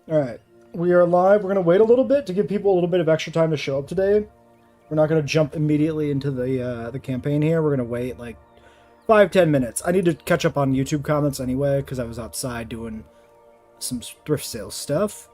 Alright, we are live. We're going to wait a little bit to give people a little bit of extra time to show up today. We're not going to jump immediately into the campaign here. We're going to wait like 5-10 minutes. I need to catch up on YouTube comments anyway, because I was outside doing some thrift sale stuff.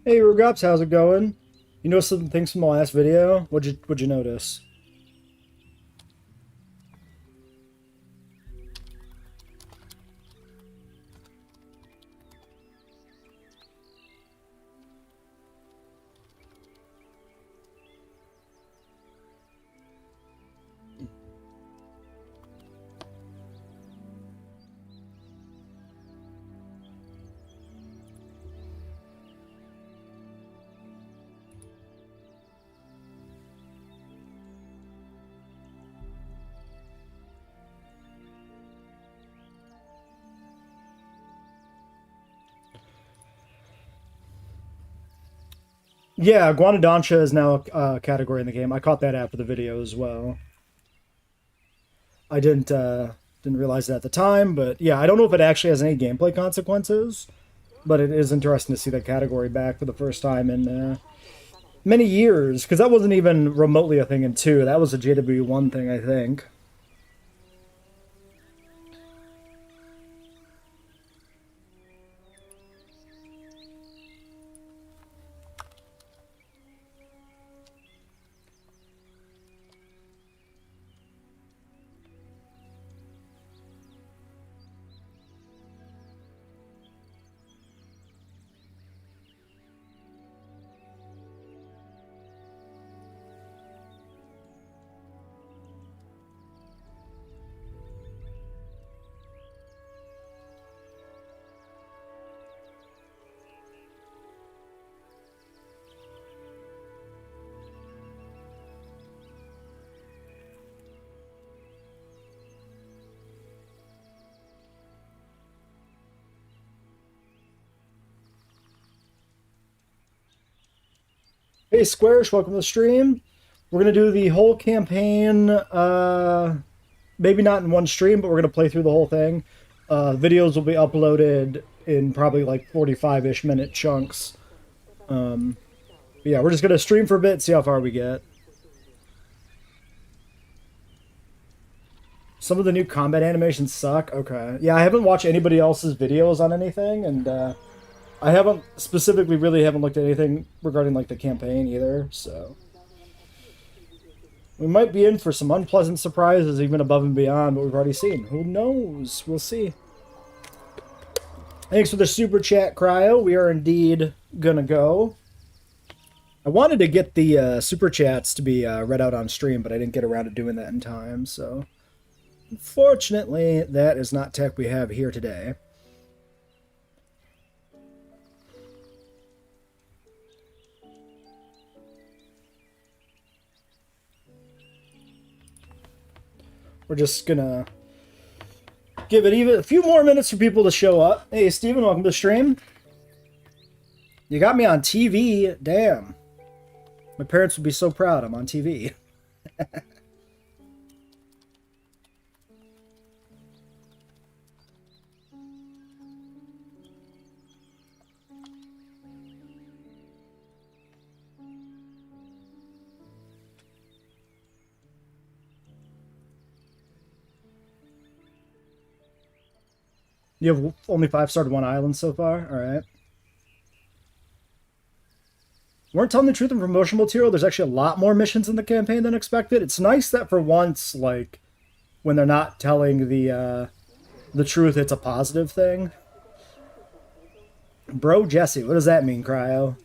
Hey Rugops, how's it going? You noticed some things from the last video? What'd you notice? Yeah, Guanadontia is now a category in the game. I caught that after the video as well. I didn't realize it at the time, but yeah, I don't know if it actually has any gameplay consequences, but it is interesting to see that category back for the first time in many years, because that wasn't even remotely a thing in 2. That was a JWE1 thing, I think. Hey Squarish, welcome to the stream. We're gonna do the whole campaign, maybe not in one stream, but we're gonna play through the whole thing. Videos will be uploaded in probably like 45-ish minute chunks. Yeah, we're just gonna stream for a bit, see how far we get. Some of the new combat animations suck. Okay. Yeah, I haven't watched anybody else's videos on anything, and I haven't specifically really haven't looked at anything regarding like the campaign either, so we might be in for some unpleasant surprises even above and beyond what we've already seen. Who knows? We'll see. Thanks for the super chat, Cryo. We are indeed gonna go. I wanted to get the super chats to be read out on stream, but I didn't get around to doing that in time, so unfortunately that is not tech we have here today. We're just gonna give it even a few more minutes for people to show up. Hey, Steven, welcome to the stream. You got me on TV. Damn. My parents would be so proud I'm on TV. You have only 5-starred one island so far? Alright. Weren't telling the truth in promotional material. There's actually a lot more missions in the campaign than expected. It's nice that for once, like, when they're not telling the truth, it's a positive thing. Bro Jesse, what does that mean, Cryo?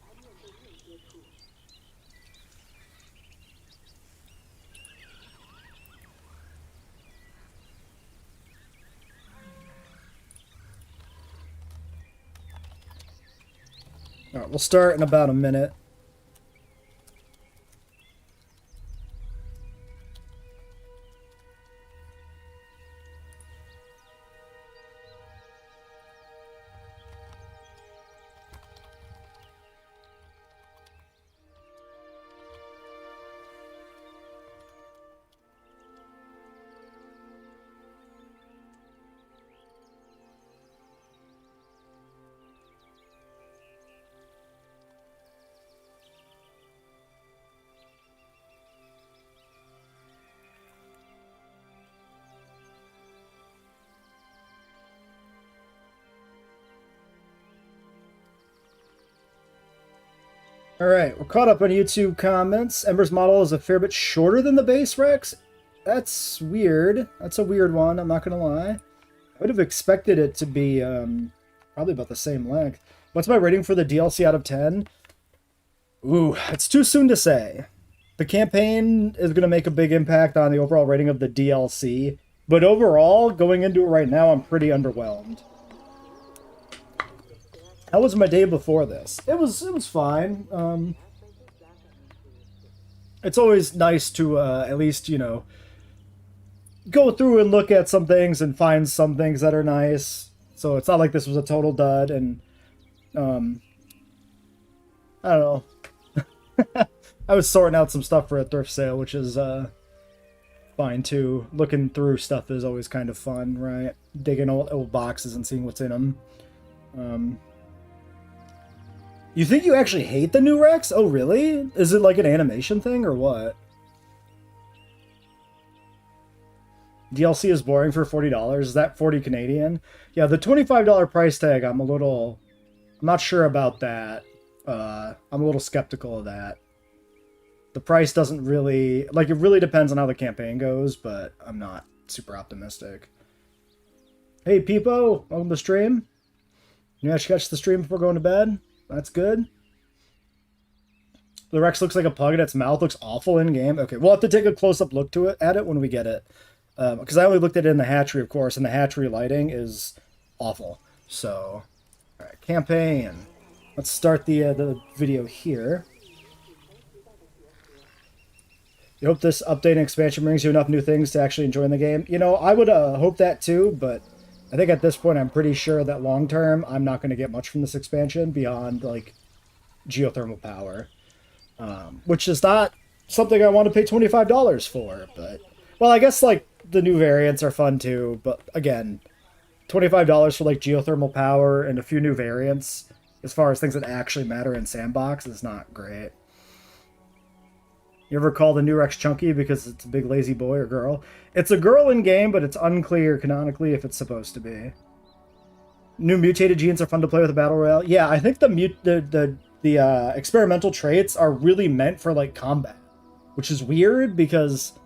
All right, we'll start in about a minute. All right, we're caught up on YouTube comments. Ember's model is a fair bit shorter than the base Rex. That's weird. That's a weird one, I'm not going to lie. I would have expected it to be probably about the same length. What's my rating for the DLC out of 10? Ooh, it's too soon to say. The campaign is going to make a big impact on the overall rating of the DLC. But overall, going into it right now, I'm pretty underwhelmed. How was my day before this? It was fine. It's always nice to at least, you know, go through and look at some things and find some things that are nice. So it's not like this was a total dud. And I don't know. I was sorting out some stuff for a thrift sale, which is fine too. Looking through stuff is always kind of fun, right? Digging old boxes and seeing what's in them. You think you actually hate the new Rex? Oh, really? Is it like an animation thing or what? DLC is boring for $40. Is that 40 Canadian? Yeah, the $25 price tag, I'm not sure about that. I'm a little skeptical of that. The price doesn't really, like, it really depends on how the campaign goes, but I'm not super optimistic. Hey, Peepo, welcome to the stream. You guys catch the stream before going to bed? That's good. The Rex looks like a pug and its mouth looks awful in-game. Okay, we'll have to take a close-up look at it when we get it. Because I only looked at it in the hatchery, of course, and the hatchery lighting is awful. So, alright, campaign. Let's start the video here. You hope this update and expansion brings you enough new things to actually enjoy the game. You know, I would hope that too, but I think at this point I'm pretty sure that long term I'm not going to get much from this expansion beyond like geothermal power, which is not something I want to pay $25 for. But well, I guess like the new variants are fun too. But again, $25 for like geothermal power and a few new variants, as far as things that actually matter in Sandbox, is not great. You ever call the new Rex chunky because it's a big lazy boy or girl? It's a girl in game, but it's unclear canonically if it's supposed to be. New mutated genes are fun to play with a battle royale. Yeah, I think the experimental traits are really meant for like combat, which is weird because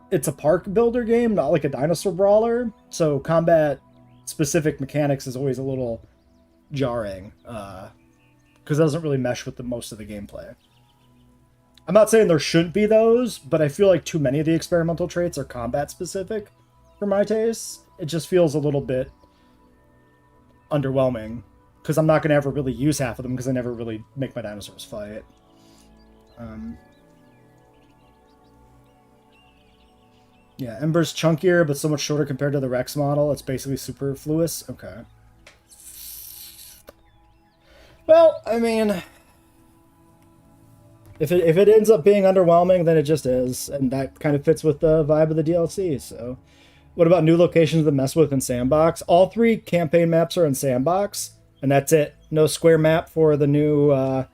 it's a park builder game, not like a dinosaur brawler. So combat specific mechanics is always a little jarring because it doesn't really mesh with most of the gameplay. I'm not saying there shouldn't be those, but I feel like too many of the experimental traits are combat specific for my taste. It just feels a little bit underwhelming because I'm not going to ever really use half of them because I never really make my dinosaurs fight. Yeah, Ember's chunkier, but so much shorter compared to the Rex model. It's basically superfluous. Okay. Well, I mean, if it ends up being underwhelming, then it just is, and that kind of fits with the vibe of the DLC. So, what about new locations to mess with in Sandbox? All 3 campaign maps are in Sandbox, and that's it. No square map for the new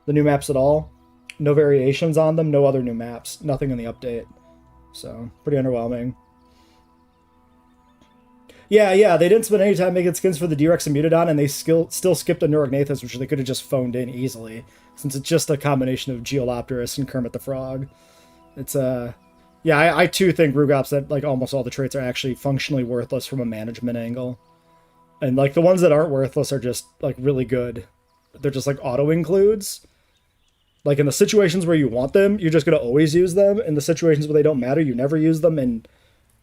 maps at all. No variations on them. No other new maps. Nothing in the update. So, pretty underwhelming. Yeah, they didn't spend any time making skins for the D-Rex and Mutodon, and they still skipped a Neurognathus, which they could have just phoned in easily, since it's just a combination of Geolopterus and Kermit the Frog. It's, yeah, I too think Rugops that, like, almost all the traits are actually functionally worthless from a management angle. And, like, the ones that aren't worthless are just, like, really good. They're just, like, auto-includes. Like, in the situations where you want them, you're just going to always use them. In the situations where they don't matter, you never use them, and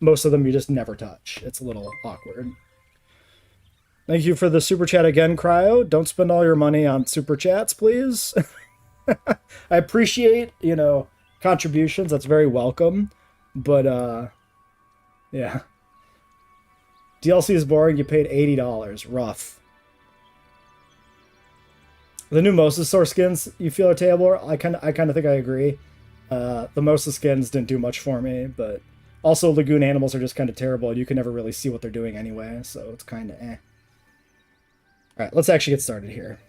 most of them you just never touch. It's a little awkward. Thank you for the super chat again, Cryo. Don't spend all your money on super chats, please. I appreciate, you know, contributions. That's very welcome. But, yeah. DLC is boring. You paid $80. Rough. The new Mosasaur skins you feel are terrible. I kind of think I agree. The Mosa skins didn't do much for me, but also Lagoon animals are just kind of terrible, and you can never really see what they're doing anyway, so it's kind of eh. Alright, let's actually get started here.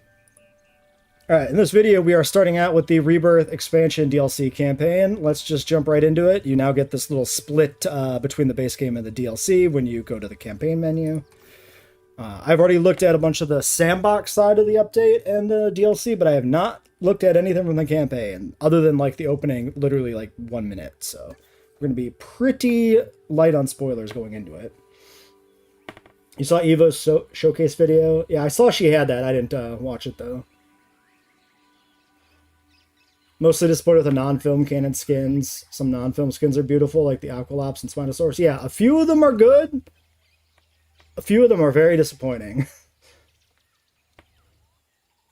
Alright, in this video, we are starting out with the Rebirth expansion DLC campaign. Let's just jump right into it. You now get this little split between the base game and the DLC when you go to the campaign menu. I've already looked at a bunch of the sandbox side of the update and the DLC, but I have not looked at anything from the campaign, other than like the opening, literally like 1 minute. So we're going to be pretty light on spoilers going into it. You saw Evo's showcase video? Yeah, I saw she had that. I didn't watch it though. Mostly disappointed with the non-film canon skins. Some non-film skins are beautiful, like the Aqualops and Spinosaurus. Yeah, a few of them are good. A few of them are very disappointing.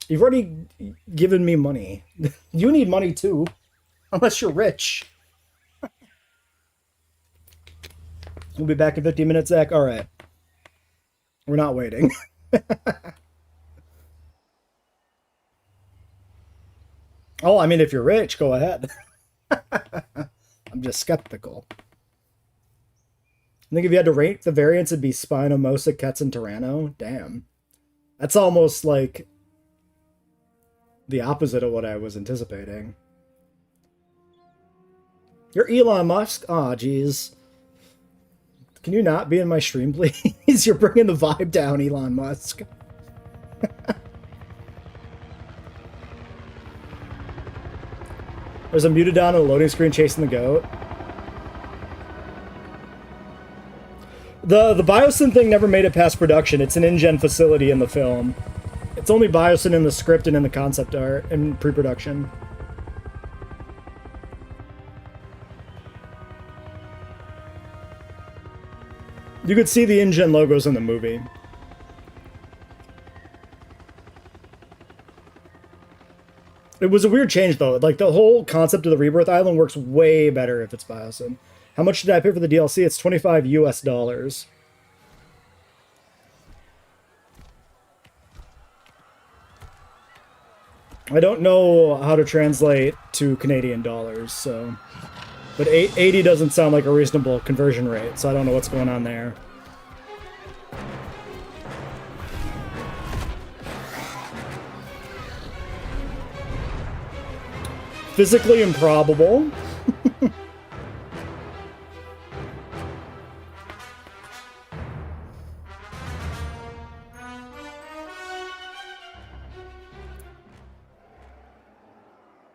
You've already given me money. You need money too. Unless you're rich. We'll be back in 50 minutes, Zach. Alright. We're not waiting. Oh, I mean, if you're rich, go ahead. I'm just skeptical. I think if you had to rank the variants, it'd be Spino, Mosa, Ketz, and Tyranno. Damn. That's almost like the opposite of what I was anticipating. You're Elon Musk? Aw, jeez. Can you not be in my stream, please? You're bringing the vibe down, Elon Musk. There's a Mutodon on the loading screen chasing the goat. The Biosyn thing never made it past production. It's an InGen facility in the film. It's only Biosyn in the script and in the concept art and pre-production. You could see the InGen logos in the movie. It was a weird change, though. Like, the whole concept of the Rebirth Island works way better if it's Biosyn. How much did I pay for the DLC? It's $25 US. I don't know how to translate to Canadian dollars, so... But 80 doesn't sound like a reasonable conversion rate, so I don't know what's going on there. Physically improbable.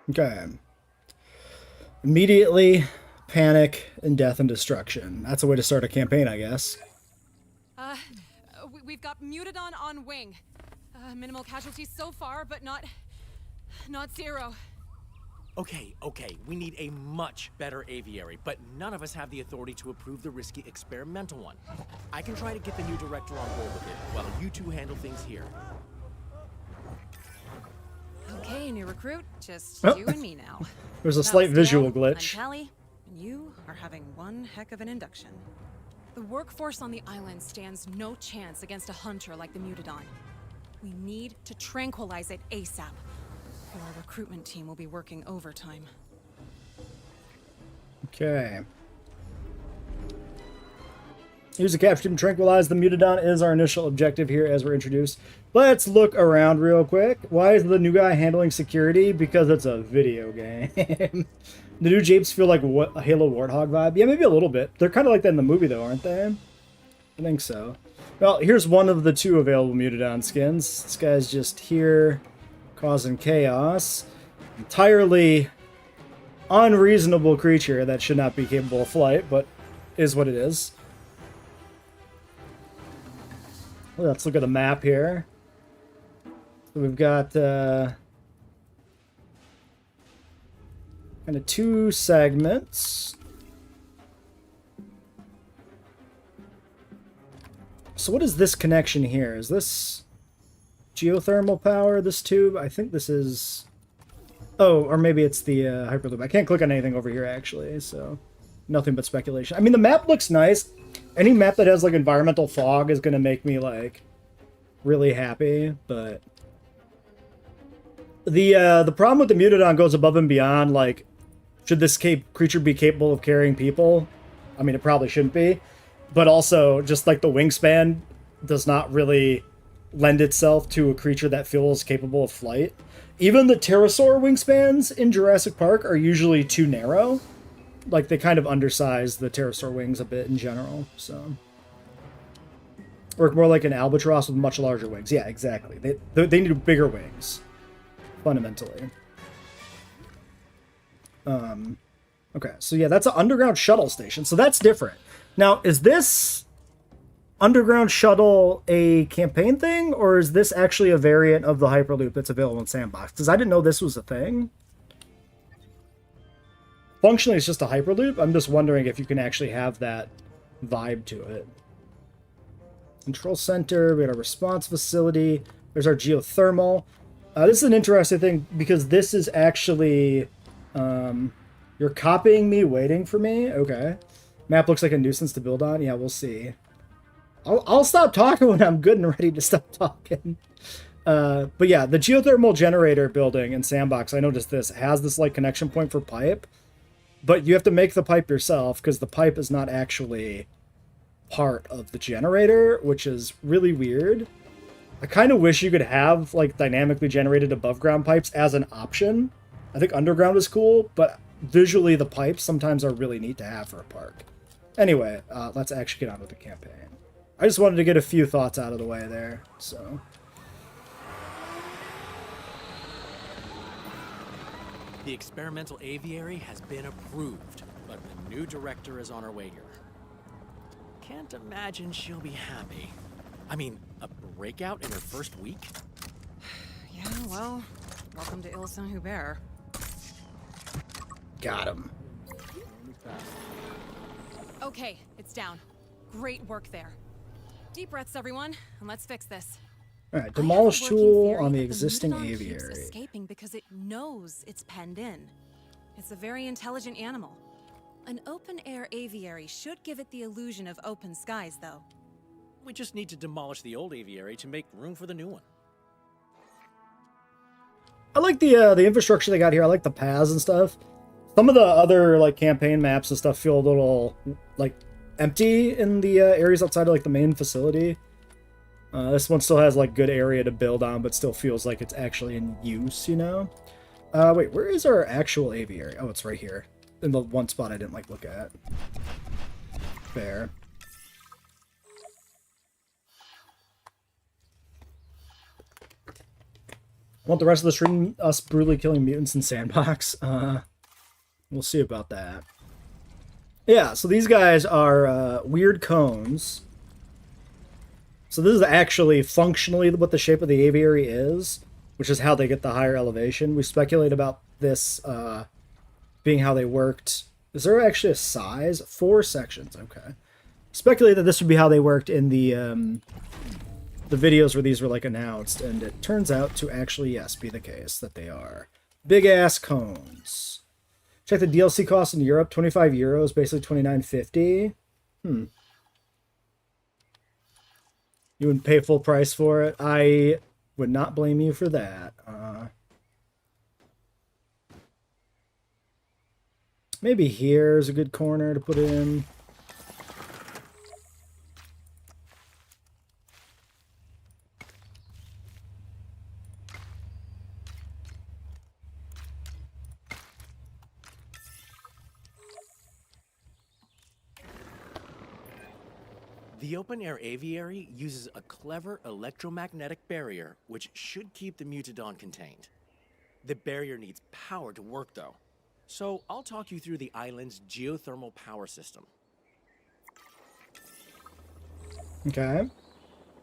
Okay. Immediately, panic, and death and destruction. That's a way to start a campaign, I guess. We've got Mutodon on wing. Minimal casualties so far, but not zero. Okay, we need a much better aviary, but none of us have the authority to approve the risky experimental one. I can try to get the new director on board with it, while you two handle things here. Okay, new recruit, just you and me now. There's a slight visual glitch. I'm Callie, and you are having one heck of an induction. The workforce on the island stands no chance against a hunter like the Mutodon. We need to tranquilize it ASAP. Or our recruitment team will be working overtime. Okay. Use a capture team to tranquilize the Mutodon is our initial objective here as we're introduced. Let's look around real quick. Why is the new guy handling security? Because it's a video game. The new Japes feel like what, a Halo Warthog vibe? Yeah, maybe a little bit. They're kind of like that in the movie though, aren't they? I think so. Well, here's one of the two available Mutodon skins. This guy's just here causing chaos. Entirely unreasonable creature that should not be capable of flight, but is what it is. Let's look at the map here. So we've got kind of two segments. So what is this connection here? Is this geothermal power, this tube? I think this is... Oh, or maybe it's the Hyperloop. I can't click on anything over here, actually, so... Nothing but speculation. I mean, the map looks nice. Any map that has, like, environmental fog is going to make me, like, really happy, but... The problem with the Mutodon goes above and beyond, like, should this creature be capable of carrying people? I mean, it probably shouldn't be. But also, just, like, the wingspan does not really lend itself to a creature that feels capable of flight. Even the pterosaur wingspans in Jurassic Park are usually too narrow. Like, they kind of undersize the pterosaur wings a bit in general, so... Work more like an albatross with much larger wings. Yeah, exactly. They need bigger wings, fundamentally. Okay, so yeah, that's an underground shuttle station, so that's different. Now, is this underground shuttle a campaign thing, or is this actually a variant of the Hyperloop that's available in Sandbox? Because I didn't know this was a thing. Functionally, it's just a Hyperloop. I'm just wondering if you can actually have that vibe to it. Control center, we got a response facility. There's our geothermal. This is an interesting thing, because this is actually... you're copying me, waiting for me? Okay. Map looks like a nuisance to build on? Yeah, we'll see. I'll stop talking when I'm good and ready to stop talking. But yeah, the geothermal generator building in Sandbox, I noticed this, has this like connection point for pipe. But you have to make the pipe yourself, because the pipe is not actually part of the generator, which is really weird. I kind of wish you could have like dynamically generated above ground pipes as an option. I think underground is cool, but visually the pipes sometimes are really neat to have for a park. Anyway, let's actually get on with the campaign. I just wanted to get a few thoughts out of the way there, so... The experimental aviary has been approved, but the new director is on her way here. Can't imagine she'll be happy. I mean, a breakout in her first week? Yeah, well, welcome to Ile Saint-Hubert. Got him. Okay, it's down. Great work there. Deep breaths, everyone, and let's fix this. Alright, demolish tool on the that existing Mutodon keeps aviary. escaping because it knows it's penned in. It's a very intelligent animal. An open-air aviary should give it the illusion of open skies, though. We just need to demolish the old aviary to make room for the new one. I like the infrastructure they got here. I like the paths and stuff. Some of the other like campaign maps and stuff feel a little like empty in the areas outside of like the main facility. This one still has like good area to build on, but still feels like it's actually in use, you know? Wait, where is our actual aviary? Oh, it's right here. In the one spot I didn't like look at. There. Want the rest of the stream us brutally killing mutants in Sandbox? We'll see about that. Yeah, so these guys are weird cones. So this is actually functionally what the shape of the aviary is, which is how they get the higher elevation. We speculate about this being how they worked. Is there actually a size? 4 sections, okay. Speculate that this would be how they worked in the videos where these were like announced, and it turns out to actually, yes, be the case that they are. Big ass cones. Check the DLC cost in Europe, 25 euros, basically 29.50. You wouldn't pay full price for it. I would not blame you for that. Maybe here's a good corner to put in. The open-air aviary uses a clever electromagnetic barrier, which should keep the Mutodon contained. The barrier needs power to work, though. So I'll talk you through the island's geothermal power system. Okay.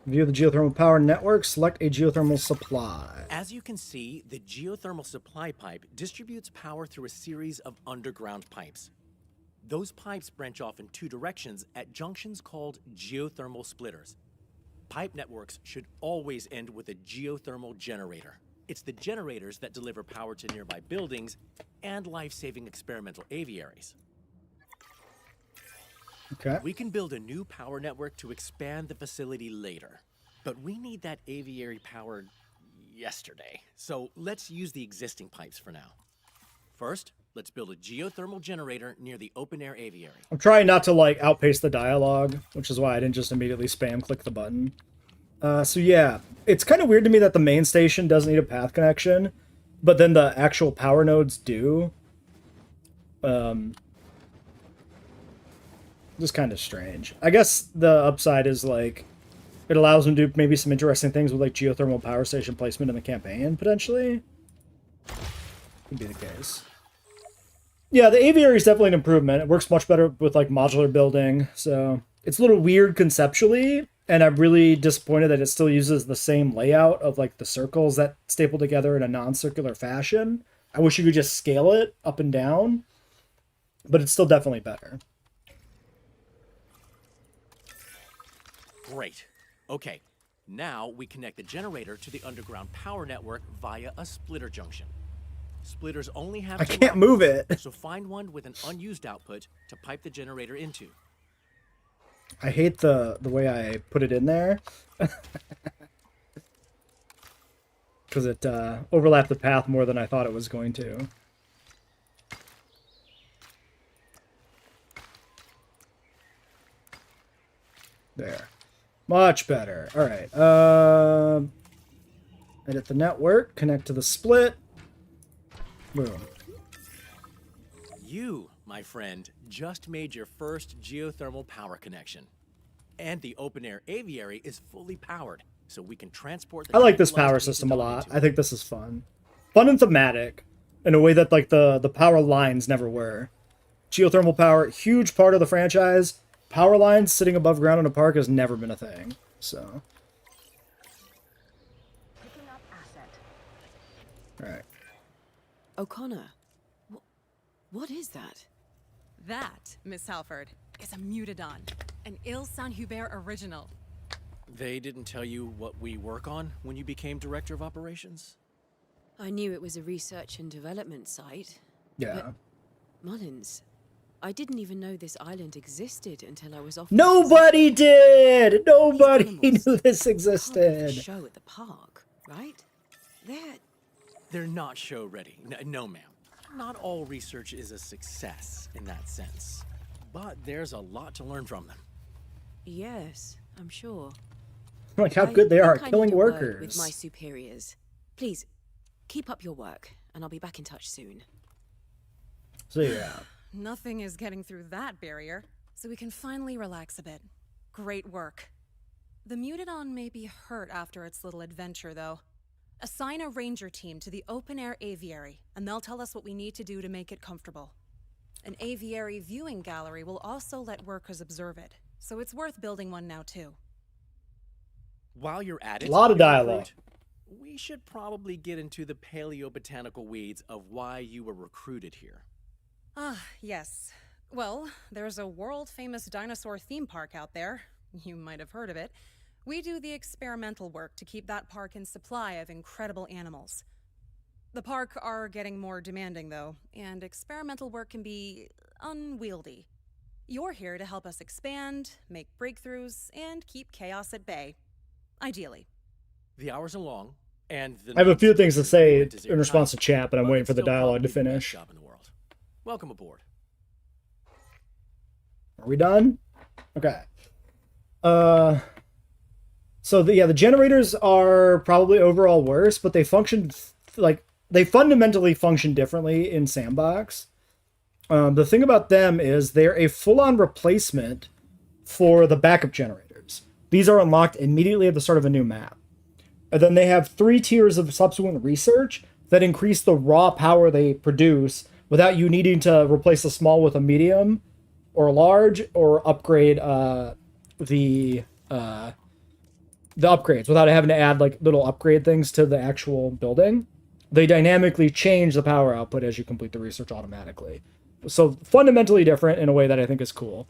View the geothermal power network. Select a geothermal supply. As you can see, the geothermal supply pipe distributes power through a series of underground pipes. Those pipes branch off in 2 directions at junctions called geothermal splitters. Pipe networks should always end with a geothermal generator. It's the generators that deliver power to nearby buildings and life-saving experimental aviaries. Okay. We can build a new power network to expand the facility later, but we need that aviary powered yesterday. So let's use the existing pipes for now. First, let's build a geothermal generator near the open-air aviary. I'm trying not to, like, outpace the dialogue, which is why I didn't just immediately spam click the button. So yeah, it's kind of weird to me that the main station doesn't need a path connection, but then the actual power nodes do. Just kind of strange. I guess the upside is, like, it allows them to do maybe some interesting things with, like, geothermal power station placement in the campaign, potentially. Could be the case. Yeah, the aviary is definitely an improvement. It works much better with, like, modular building, so it's a little weird conceptually, and I'm really disappointed that it still uses the same layout of, like, the circles that staple together in a non-circular fashion. I wish you could just scale it up and down, but it's still definitely better. Great. Okay, now we connect the generator to the underground power network via a splitter junction. Splitters only have I two can't move it. outputs, so find one with an unused output to pipe the generator into. I hate the way I put it in there. Because it overlapped the path more than I thought it was going to. There. Much better. All right. Edit the network. Connect to the split. Boom. You, my friend, just made your first geothermal power connection. And the open-air aviary is fully powered, so we can transport the I like this tranquilized power Mutadon system a lot. into I think this is fun. Fun and thematic. In a way that, like, the power lines never were. Geothermal power, huge part of the franchise. Power lines sitting above ground in a park has never been a thing. So. Picking up asset. Alright. O'Connor, what is that? That, Miss Halford, is a Mutadon, an Il Saint-Hubert original. They didn't tell you what we work on when you became Director of Operations? I knew it was a research and development site. Yeah. Mullins, I didn't even know this island existed until I was off. Nobody did! Nobody animals knew this Part of the existed. show at the park, right? They're not show ready. No, ma'am. Not all research is a success in that sense. But there's a lot to learn from them. Yes, I'm sure. Like how good they are at I killing need a word workers. with my superiors. Please, keep up your work, and I'll be back in touch soon. So yeah. Nothing is getting through that barrier, so we can finally relax a bit. Great work. The Mutadon may be hurt after its little adventure, though. Assign a ranger team to the open-air aviary, and they'll tell us what we need to do to make it comfortable. An aviary viewing gallery will also let workers observe it, so it's worth building one now, too. While you're at it, A lot of new dialogue. recruit, we should probably get into the paleobotanical weeds of why you were recruited here. Ah, yes. Well, there's a world-famous dinosaur theme park out there. You might have heard of it. We do the experimental work to keep that park in supply of incredible animals. The park are getting more demanding, though, and experimental work can be unwieldy. You're here to help us expand, make breakthroughs, and keep chaos at bay. Ideally. The hours are long, and the I have a few things to say agreement is in response to airtight, chat, but I'm but waiting it's for the still dialogue to probably the best finish. job in the world. Welcome aboard. Are we done? Okay. So the generators are probably overall worse, but they function they fundamentally function differently in Sandbox. The thing about them is they're a full-on replacement for the backup generators. These are unlocked immediately at the start of a new map. And then they have 3 tiers of subsequent research that increase the raw power they produce without you needing to replace a small with a medium or a large or upgrade the upgrades without having to add like little upgrade things to the actual building. They dynamically change the power output as you complete the research automatically. So fundamentally different in a way that I think is cool.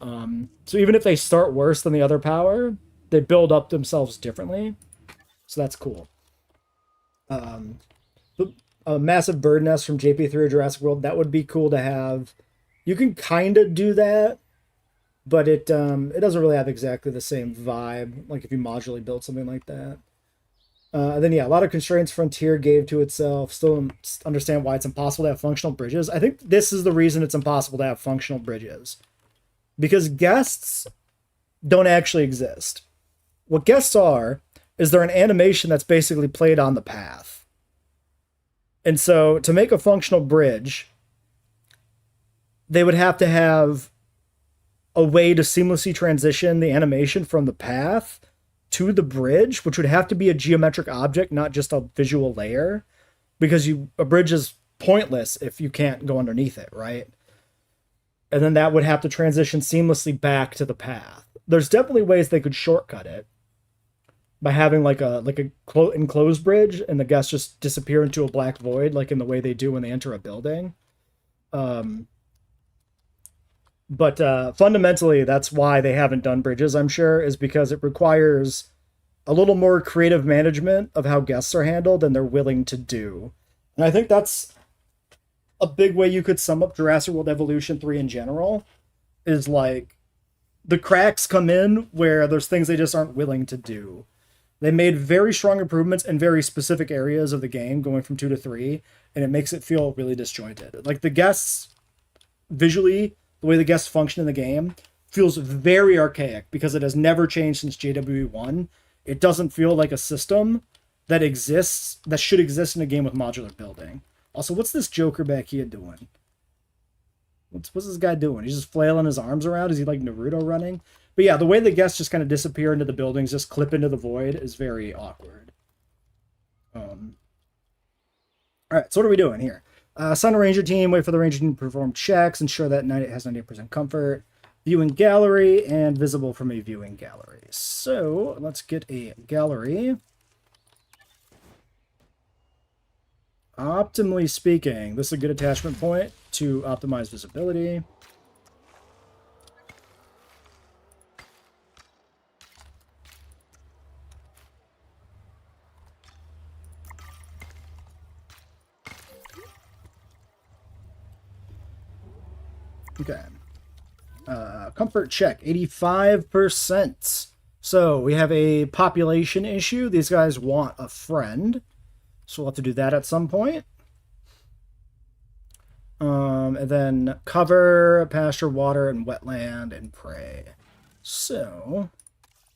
So even if they start worse than the other power, they build up themselves differently. So that's cool. A massive bird nest from JP3 or Jurassic World, that would be cool to have. You can kind of do that, but it doesn't really have exactly the same vibe, like if you modularly build something like that. Then yeah, a lot of constraints Frontier gave to itself. Still don't understand why it's impossible to have functional bridges. I think this is the reason it's impossible to have functional bridges. Because guests don't actually exist. What guests are is they're an animation that's basically played on the path. And so to make a functional bridge, they would have to have a way to seamlessly transition the animation from the path to the bridge, which would have to be a geometric object, not just a visual layer, because a bridge is pointless if you can't go underneath it, right? And then that would have to transition seamlessly back to the path. There's definitely ways they could shortcut it by having like a enclosed bridge and the guests just disappear into a black void, like in the way they do when they enter a building. But fundamentally, that's why they haven't done bridges, I'm sure, is because it requires a little more creative management of how guests are handled than they're willing to do. And I think that's a big way you could sum up Jurassic World Evolution 3 in general, is like the cracks come in where there's things they just aren't willing to do. They made very strong improvements in very specific areas of the game, going from 2 to 3, and it makes it feel really disjointed. Like the guests, visually, the way the guests function in the game feels very archaic because it has never changed since JWE1. It doesn't feel like a system that exists, that should exist in a game with modular building. Also, what's this Joker back here doing? What's this guy doing? He's just flailing his arms around? Is he like Naruto running? But yeah, the way the guests just kind of disappear into the buildings, just clip into the void, is very awkward. Alright, so what are we doing here? Assign a ranger team, wait for the ranger team to perform checks, ensure that it has 98% comfort, viewing gallery, and visible from a viewing gallery. So, let's get a gallery. Optimally speaking, this is a good attachment point to optimize visibility. Okay. Comfort check, 85%. So we have a population issue. These guys want a friend. So we'll have to do that at some point. And then cover, pasture, water, and wetland, and prey. So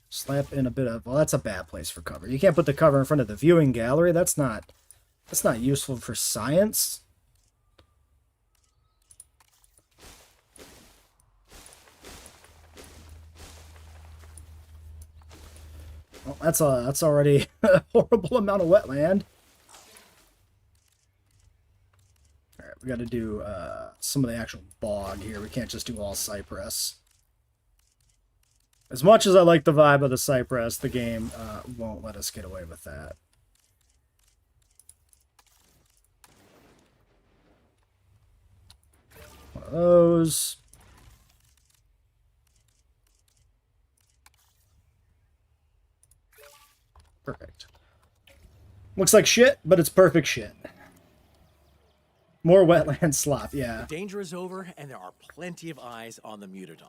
slap in a bit of, well, that's a bad place for cover. You can't put the cover in front of the viewing gallery. That's not useful for science. Well, that's already a horrible amount of wetland. Alright, we got to do some of the actual bog here. We can't just do all cypress. As much as I like the vibe of the cypress, the game won't let us get away with that. One of those. Perfect. Looks like shit, but it's perfect shit. More wetland slop, yeah. The danger is over, and there are plenty of eyes on the Mutodon.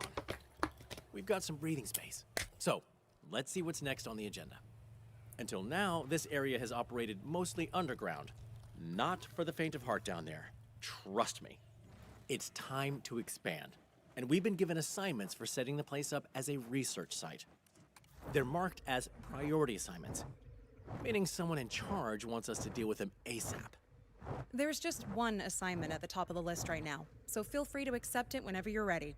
We've got some breathing space. So, let's see what's next on the agenda. Until now, this area has operated mostly underground. Not for the faint of heart down there. Trust me. It's time to expand. And we've been given assignments for setting the place up as a research site. They're marked as priority assignments, meaning someone in charge wants us to deal with them ASAP. There's just one assignment at the top of the list right now, so feel free to accept it whenever you're ready.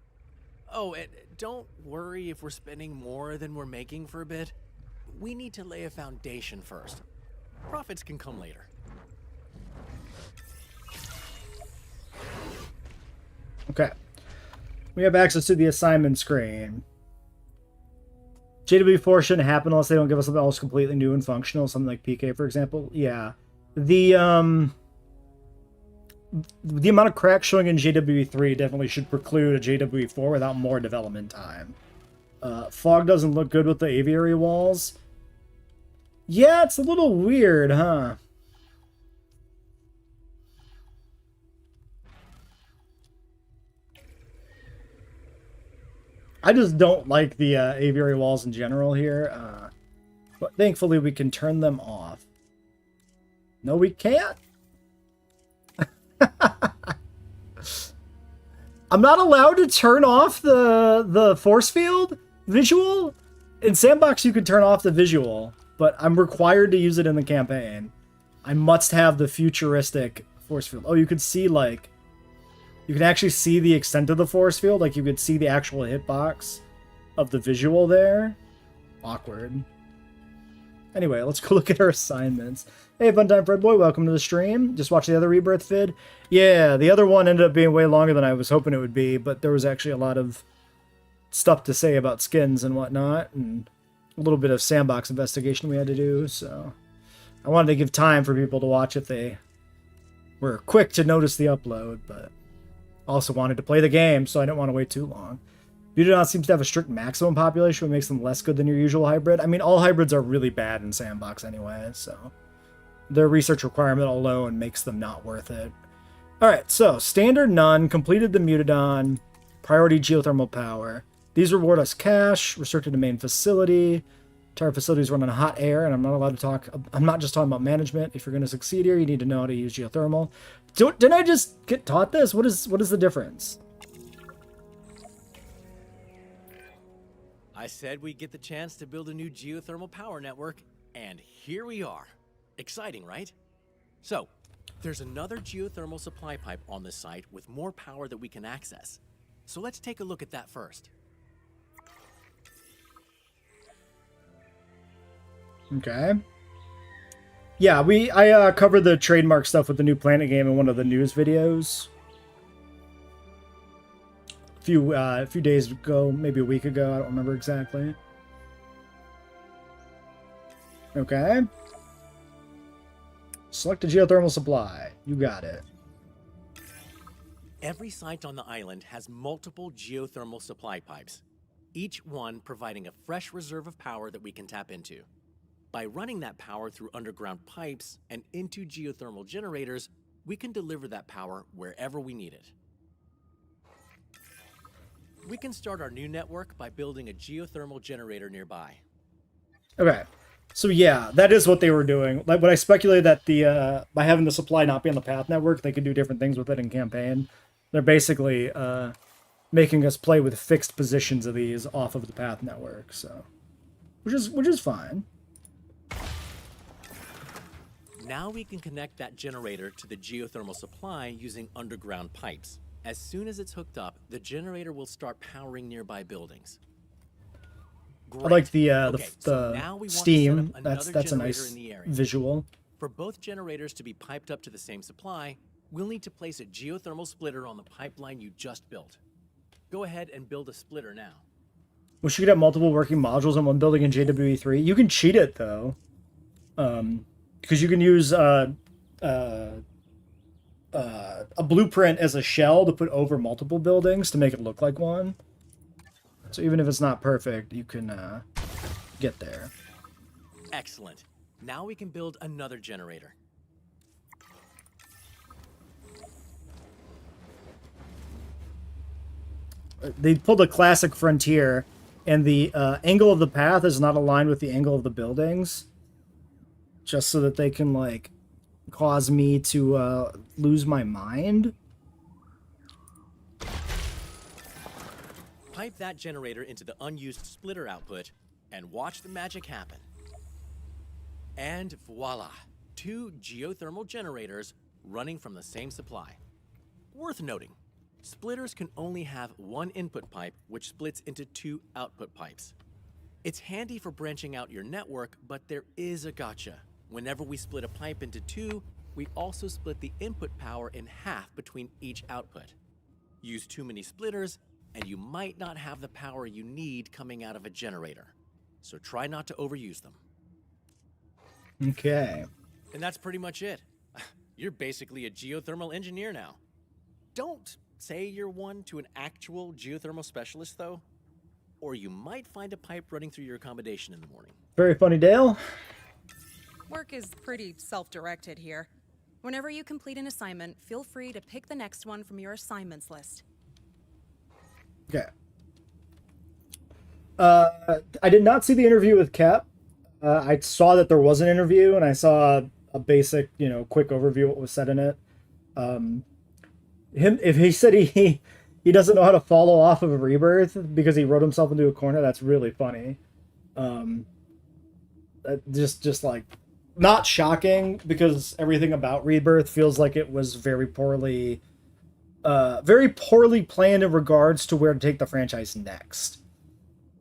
Oh, and don't worry if we're spending more than we're making for a bit. We need to lay a foundation first. Profits can come later. Okay. We have access to the assignment screen. JW4 shouldn't happen unless they don't give us something else completely new and functional, something like PK, for example. Yeah. The amount of cracks showing in JWE3 definitely should preclude a JWE4 without more development time. Fog doesn't look good with the aviary walls. Yeah, it's a little weird, huh? I just don't like the aviary walls in general here. But thankfully we can turn them off. No, we can't. I'm not allowed to turn off the force field visual. In Sandbox, you can turn off the visual, but I'm required to use it in the campaign. I must have the futuristic force field. Oh, you can see, like, you can actually see the extent of the force field. Like, you could see the actual hitbox of the visual there. Awkward. Anyway, let's go look at our assignments. Hey, Funtime Fred Boy, welcome to the stream. Just watched the other Rebirth vid. Yeah, the other one ended up being way longer than I was hoping it would be, but there was actually a lot of stuff to say about skins and whatnot, and a little bit of sandbox investigation we had to do, so I wanted to give time for people to watch if they were quick to notice the upload, but also wanted to play the game, so I didn't want to wait too long. Mutadon seems to have a strict maximum population, which makes them less good than your usual hybrid. I mean, all hybrids are really bad in Sandbox anyway, so their research requirement alone makes them not worth it. Alright, so standard none, completed the Mutadon, priority geothermal power. These reward us cash, restricted to main facility. Entire facilities run on hot air, and I'm not allowed to talk. I'm not just talking about management. If you're going to succeed here, you need to know how to use geothermal. Didn't I just get taught this? What is the difference? I said we'd get the chance to build a new geothermal power network, and here we are. Exciting, right? So, there's another geothermal supply pipe on this site with more power that we can access. So let's take a look at that first. Okay. Yeah, I covered the trademark stuff with the new Planet game in one of the news videos. A few days ago, maybe a week ago, I don't remember exactly. Okay. Select a geothermal supply. You got it. Every site on the island has multiple geothermal supply pipes, each one providing a fresh reserve of power that we can tap into. By running that power through underground pipes and into geothermal generators, we can deliver that power wherever we need it. We can start our new network by building a geothermal generator nearby. Okay. So yeah, that is what they were doing. Like when I speculated that the by having the supply not be on the path network, they could do different things with it in campaign. They're basically making us play with fixed positions of these off of the path network, so which is fine. Now we can connect that generator to the geothermal supply using underground pipes. As soon as it's hooked up, the generator will start powering nearby buildings. Great. I like the Okay, so now we want to steam. set up That's a another nice generator in the area. visual. For both generators to be piped up to the same supply, we'll need to place a geothermal splitter on the pipeline you just built. Go ahead and build a splitter now. Wish you could have multiple working modules in one building in JWE3. You can cheat it though, because you can use a blueprint as a shell to put over multiple buildings to make it look like one. So even if it's not perfect, you can get there. Excellent. Now we can build another generator. They pulled a classic Frontier, and the angle of the path is not aligned with the angle of the buildings, just so that they can, like, cause me to lose my mind. Pipe that generator into the unused splitter output and watch the magic happen. And voila, 2 geothermal generators running from the same supply. Worth noting, splitters can only have one input pipe which splits into 2 output pipes. It's handy for branching out your network, but there is a gotcha. Whenever we split a pipe into 2, we also split the input power in half between each output. Use too many splitters, and you might not have the power you need coming out of a generator. So try not to overuse them. Okay. And that's pretty much it. You're basically a geothermal engineer now. Don't say you're one to an actual geothermal specialist, though. or you might find a pipe running through your accommodation in the morning. Very funny, Dale. Work is pretty self-directed here. Whenever you complete an assignment, feel free to pick the next one from your assignments list. Okay. I did not see the interview with Cap. I saw that there was an interview, and I saw a basic, quick overview of what was said in it. If he said he doesn't know how to follow off of a Rebirth because he wrote himself into a corner, that's really funny. Just like not shocking, because everything about Rebirth feels like it was very poorly planned in regards to where to take the franchise next.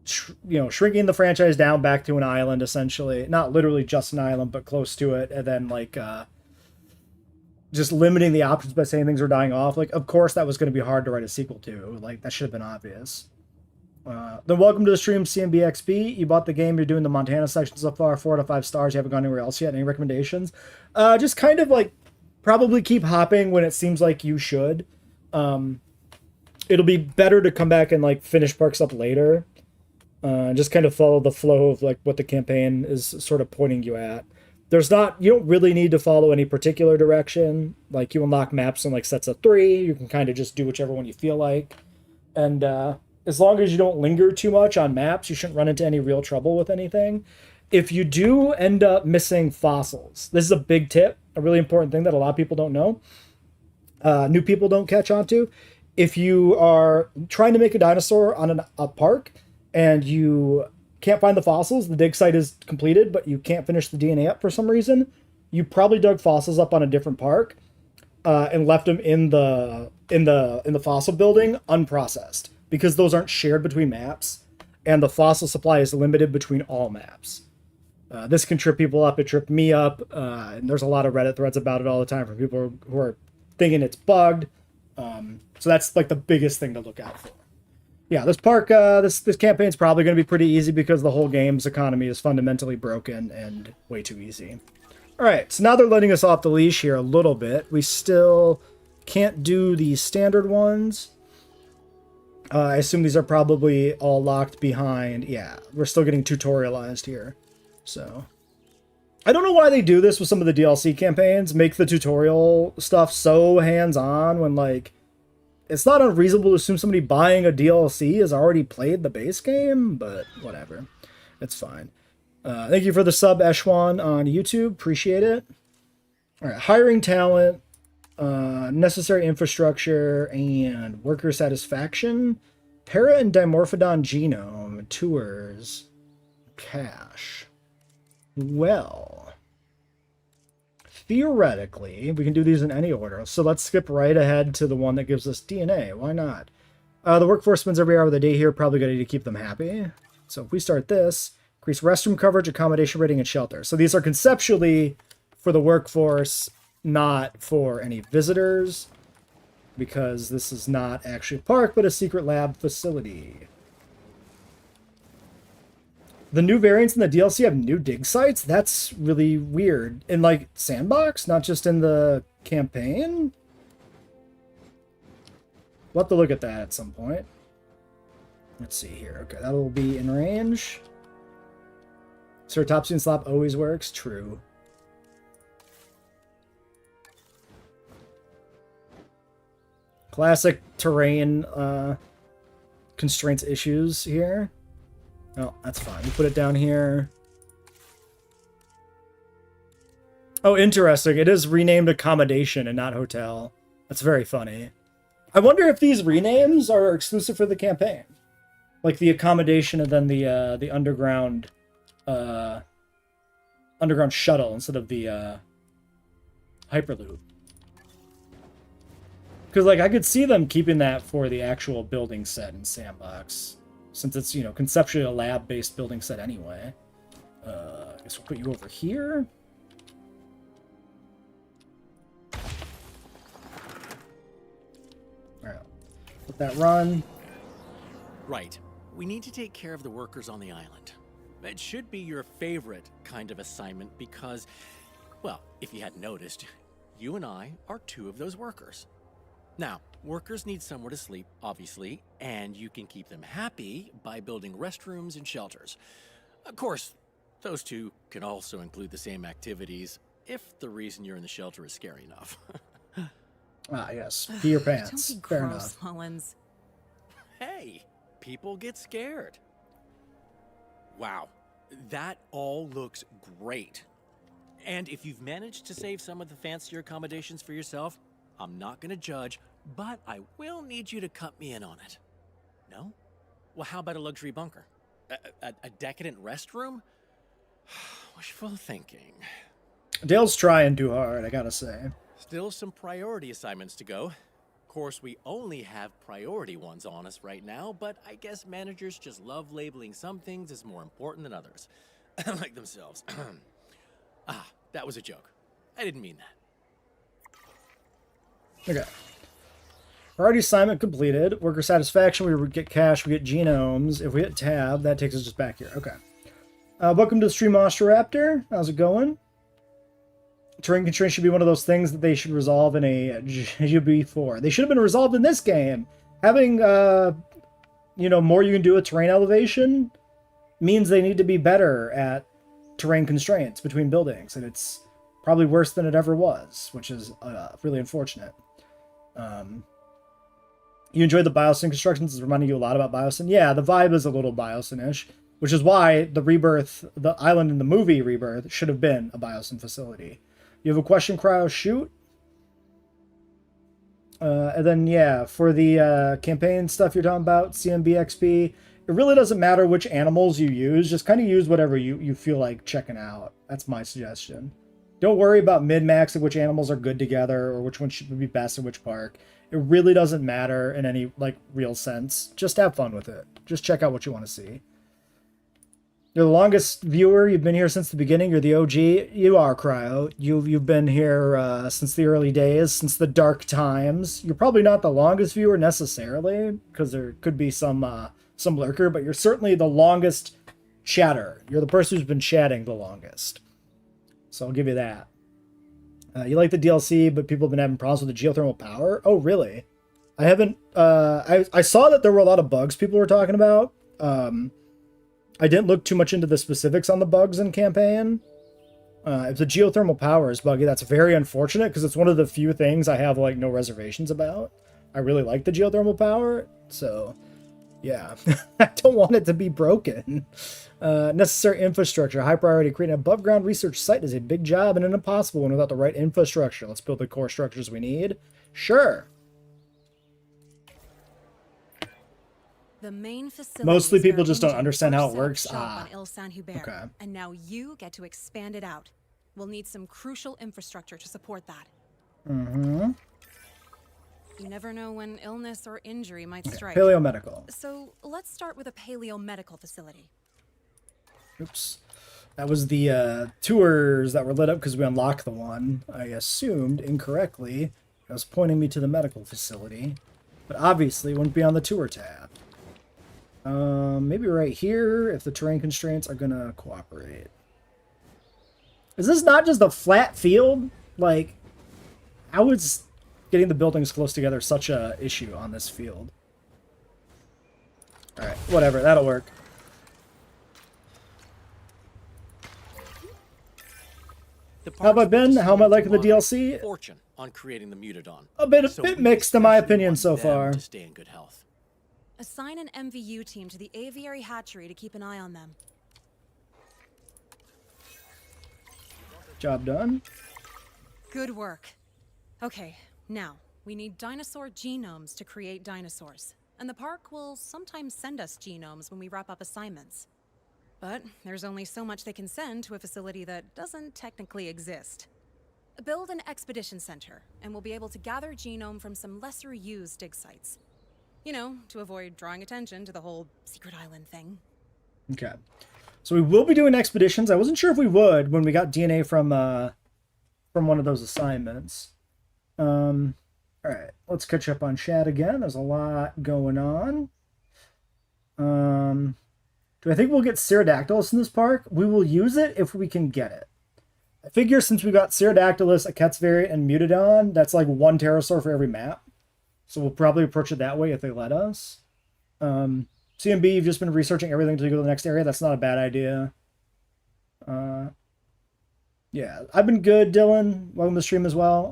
Shrinking the franchise down back to an island, essentially, not literally just an island, but close to it, and then just limiting the options by saying things are dying off. Like, of course that was going to be hard to write a sequel to. Like, that should have been obvious. Then welcome to the stream, CMBXB. You bought the game. You're doing the Montana section so far. 4 out of 5 stars. You haven't gone anywhere else yet. Any recommendations? Just kind of like probably keep hopping when it seems like you should. It'll be better to come back and like finish Parks up later. Just kind of follow the flow of like what the campaign is sort of pointing you at. You don't really need to follow any particular direction. Like, you unlock maps in like sets of 3. You can kind of just do whichever one you feel like. And as long as you don't linger too much on maps, you shouldn't run into any real trouble with anything. If you do end up missing fossils, this is a big tip, a really important thing that a lot of people don't know. New people don't catch on to. If you are trying to make a dinosaur on a park and you can't find the fossils, the dig site is completed, but you can't finish the DNA up for some reason, you probably dug fossils up on a different park and left them in the fossil building unprocessed, because those aren't shared between maps, and the fossil supply is limited between all maps. This can trip people up. It tripped me up, and there's a lot of Reddit threads about it all the time from people who are thinking it's bugged. So that's like the biggest thing to look out for. Yeah, this park, this campaign's probably going to be pretty easy because the whole game's economy is fundamentally broken and way too easy. All right, so now they're letting us off the leash here a little bit. We still can't do the standard ones. I assume these are probably all locked behind. Yeah, we're still getting tutorialized here. So I don't know why they do this with some of the DLC campaigns, make the tutorial stuff so hands-on when, like, it's not unreasonable to assume somebody buying a DLC has already played the base game, but whatever. It's fine. Thank you for the sub, Eshwan, on YouTube. Appreciate it. All right, hiring talent, necessary infrastructure, and worker satisfaction. Para and Dimorphodon genome, tours, cash. Well, theoretically, we can do these in any order. So let's skip right ahead to the one that gives us DNA. Why not? The workforce spends every hour of the day here. Probably going to keep them happy. So if we start this, increase restroom coverage, accommodation rating, and shelter. So these are conceptually for the workforce, not for any visitors, because this is not actually a park, but a secret lab facility. The new variants in the DLC have new dig sites? That's really weird. In, like, Sandbox? Not just in the campaign? We'll have to look at that at some point. Let's see here. Okay, that'll be in range. Sir, Topsy and Slop always works. True. Classic terrain constraints issues here. Oh, that's fine. We put it down here. Oh, interesting. It is renamed accommodation and not hotel. That's very funny. I wonder if these renames are exclusive for the campaign. Like the accommodation and then the underground shuttle instead of the Hyperloop. Because, like, I could see them keeping that for the actual building set in Sandbox. Since it's, you know, conceptually a lab-based building set anyway. I guess we'll put you over here. Alright. Let that run. Right. We need to take care of the workers on the island. It should be your favorite kind of assignment because, well, if you hadn't noticed, you and I are 2 of those workers. Now, workers need somewhere to sleep, obviously, and you can keep them happy by building restrooms and shelters. Of course, those two can also include the same activities if the reason you're in the shelter is scary enough. Ah, yes. Pee your pants. Don't be Fair gross, enough. Mullins. Hey, people get scared. Wow, that all looks great. And if you've managed to save some of the fancier accommodations for yourself, I'm not gonna judge, but I will need you to cut me in on it. No? Well, how about a luxury bunker? A decadent restroom? Wishful thinking. Dale's trying too hard, I gotta say. Still some priority assignments to go. Of course, we only have priority ones on us right now, but I guess managers just love labeling some things as more important than others. Like themselves. That was a joke. I didn't mean that. Okay. Priority assignment completed. Worker satisfaction, we get cash, we get genomes. If we hit tab, that takes us just back here. Okay. Welcome to the stream, Ostroraptor. How's it going? Terrain constraints should be one of those things that they should resolve in a JWE3. They should have been resolved in this game. Having, more you can do with terrain elevation means they need to be better at terrain constraints between buildings, and it's probably worse than it ever was, which is really unfortunate. You enjoyed the Biosyn constructions? It's reminding you a lot about Biosyn. Yeah, the vibe is a little Biosyn-ish, which is why the Rebirth, the island in the movie Rebirth, should have been a Biosyn facility. You have a question, Cryo? Shoot. And then, yeah, for the campaign stuff you're talking about, CMBXP, it really doesn't matter which animals you use. Just kind of use whatever you feel like checking out. That's my suggestion. Don't worry about min-maxing which animals are good together or which one should be best in which park. It really doesn't matter in any, real sense. Just have fun with it. Just check out what you want to see. You're the longest viewer. You've been here since the beginning. You're the OG. You are, Cryo. You've been here since the early days, since the dark times. You're probably not the longest viewer necessarily, because there could be some lurker, but you're certainly the longest chatter. You're the person who's been chatting the longest. So I'll give you that. You like the DLC, but people have been having problems with the geothermal power? Oh, really? I haven't... I saw that there were a lot of bugs people were talking about. I didn't look too much into the specifics on the bugs in campaign. If the geothermal power is buggy, that's very unfortunate because it's one of the few things I have no reservations about. I really like the geothermal power, so yeah, I don't want it to be broken. Necessary infrastructure, high priority. Creating an above ground research site is a big job and an impossible one without the right infrastructure. Let's build the core structures we need. Sure. The main facility. Mostly people just don't understand how it works. On Ile Saint-Hubert, okay. And now you get to expand it out. We'll need some crucial infrastructure to support that. Mm-hmm. You never know when illness or injury might strike. Paleomedical. So let's start with a paleomedical facility. Oops. That was the tours that were lit up because we unlocked the one. I assumed incorrectly. It was pointing me to the medical facility. But obviously it wouldn't be on the tour tab. Maybe right here if the terrain constraints are gonna cooperate. Is this not just a flat field? How is getting the buildings close together such a issue on this field? Alright, whatever, that'll work. How have I been? How am I liking the DLC? Fortune on creating the Mutadon. A bit mixed in my opinion so far. To stay in good health. Assign an MVU team to the aviary hatchery to keep an eye on them. Job done. Good work. Okay, now, we need dinosaur genomes to create dinosaurs. And the park will sometimes send us genomes when we wrap up assignments. But there's only so much they can send to a facility that doesn't technically exist. Build an expedition center, and we'll be able to gather genome from some lesser used dig sites. You know, to avoid drawing attention to the whole secret island thing. Okay. So we will be doing expeditions. I wasn't sure if we would when we got DNA from one of those assignments. All right, let's catch up on chat again. There's a lot going on. Do I think we'll get Pterodactylus in this park? We will use it if we can get it. I figure since we got Pterodactylus, a Ketzvariant, and Mutadon, that's like one pterosaur for every map. So we'll probably approach it that way if they let us. CMB, you've just been researching everything to go to the next area. That's not a bad idea. Yeah, I've been good, Dylan. Welcome to the stream as well.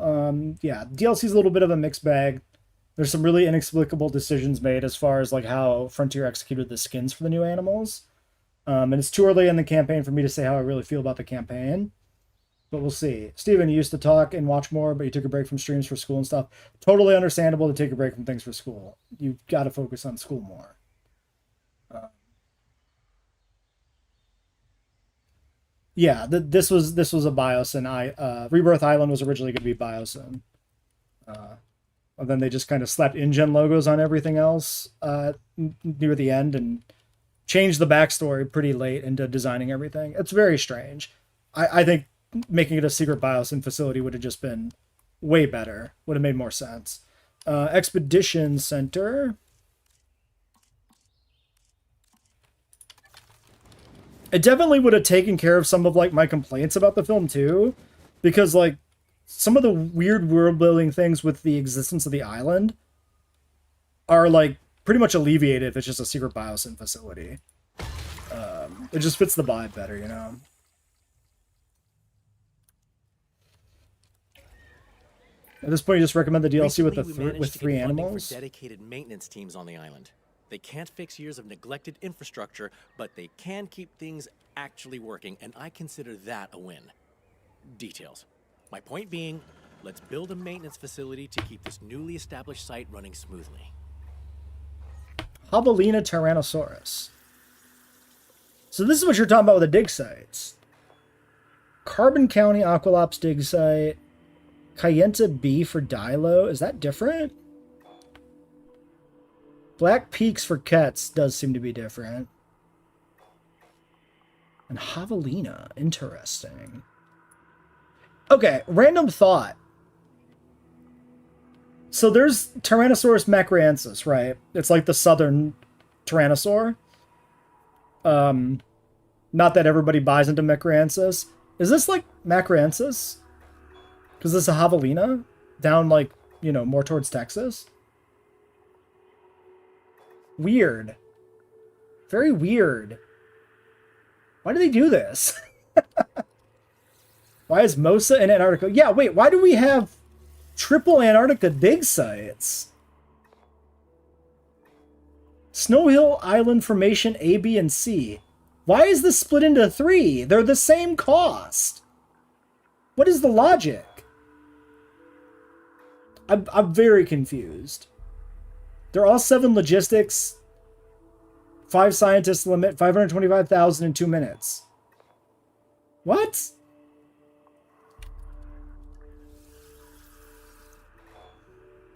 Yeah, DLC's a little bit of a mixed bag. There's some really inexplicable decisions made as far as like how Frontier executed the skins for the new animals. And it's too early in the campaign for me to say how I really feel about the campaign. But we'll see. Steven, you used to talk and watch more, but you took a break from streams for school and stuff. Totally understandable to take a break from things for school. You've got to focus on school more. Yeah, this was a Biosyn. Rebirth Island was originally going to be Biosyn. And then they just kind of slapped InGen logos on everything else near the end and changed the backstory pretty late into designing everything. It's very strange. I think making it a secret Biosyn facility would have just been way better. Would have made more sense. Expedition Center. It definitely would have taken care of some of like my complaints about the film too, because like some of the weird world building things with the existence of the island are like pretty much alleviated if it's just a secret Biosyn facility. It just fits the vibe better, you know. At this point, you just recommend the DLC with 3 animals. For dedicated maintenance teams on the island. They can't fix years of neglected infrastructure, but they can keep things actually working, and I consider that a win. Details. My point being, let's build a maintenance facility to keep this newly established site running smoothly. Javelina Tyrannosaurus. So this is what you're talking about with the dig sites. Carbon County Aqualops dig site. Kayenta B for Dilo. Is that different? Black Peaks for Kets does seem to be different. And Javelina. Interesting. Okay, random thought. So there's Tyrannosaurus macrantsis, right? It's like the southern Tyrannosaur. Not that everybody buys into macrantsis. Is this like macrantsis? Because this is a Javelina? Down like, you know, more towards Texas? Weird. Very weird. Why do they do this? Why is Mosa in Antarctica? Yeah, wait, why do we have triple Antarctica dig sites? Snow Hill Island Formation A, B, and C. Why is this split into 3? They're the same cost. What is the logic? I'm very confused. They're all 7 logistics. 5 scientists limit. 525,000 in 2 minutes. What?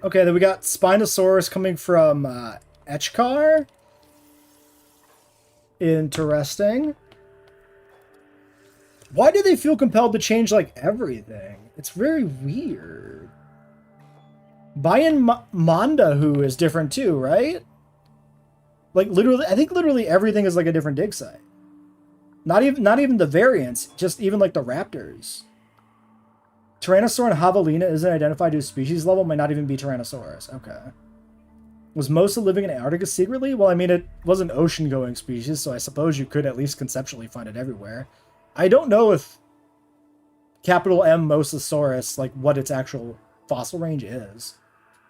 Okay, then we got Spinosaurus coming from Echkar. Interesting. Why do they feel compelled to change like everything? It's very weird. Bayan Mandahu is different too, right? Like literally, I think literally everything is like a different dig site. Not even the variants, just even like the raptors. Tyrannosaur and Javelina isn't identified to a species level, might not even be Tyrannosaurus. Okay. Was Mosa living in Antarctica secretly? Well, I mean, it was an ocean-going species, so I suppose you could at least conceptually find it everywhere. I don't know if capital M Mosasaurus, like what its actual fossil range is.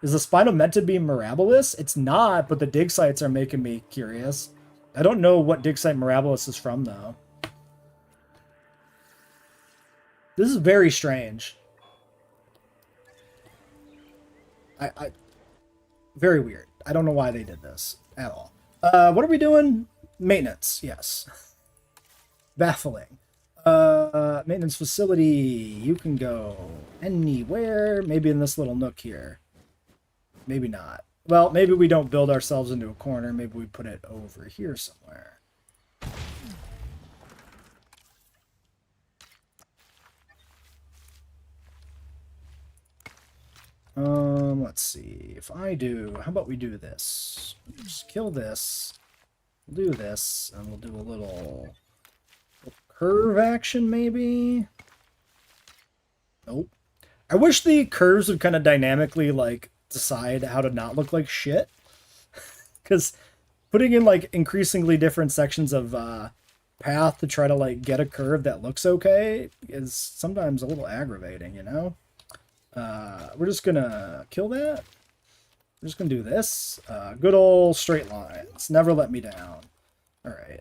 Is the Spino meant to be Mirabilis? It's not, but the dig sites are making me curious. I don't know what dig site Mirabilis is from, though. This is very strange. Very weird. I don't know why they did this at all. What are we doing? Maintenance, yes. Baffling. Maintenance facility. You can go anywhere. Maybe in this little nook here. Maybe not. Well, maybe we don't build ourselves into a corner. Maybe we put it over here somewhere. Let's see. If I do, how about we do this? Just kill this. We'll do this, and we'll do a little curve action, maybe? Nope. I wish the curves would kind of dynamically, like, decide how to not look like shit. Because putting in like increasingly different sections of path to try to like get a curve that looks okay is sometimes a little aggravating, you know? We're just gonna kill that. We're just gonna do this. Good old straight lines. Never let me down. Alright.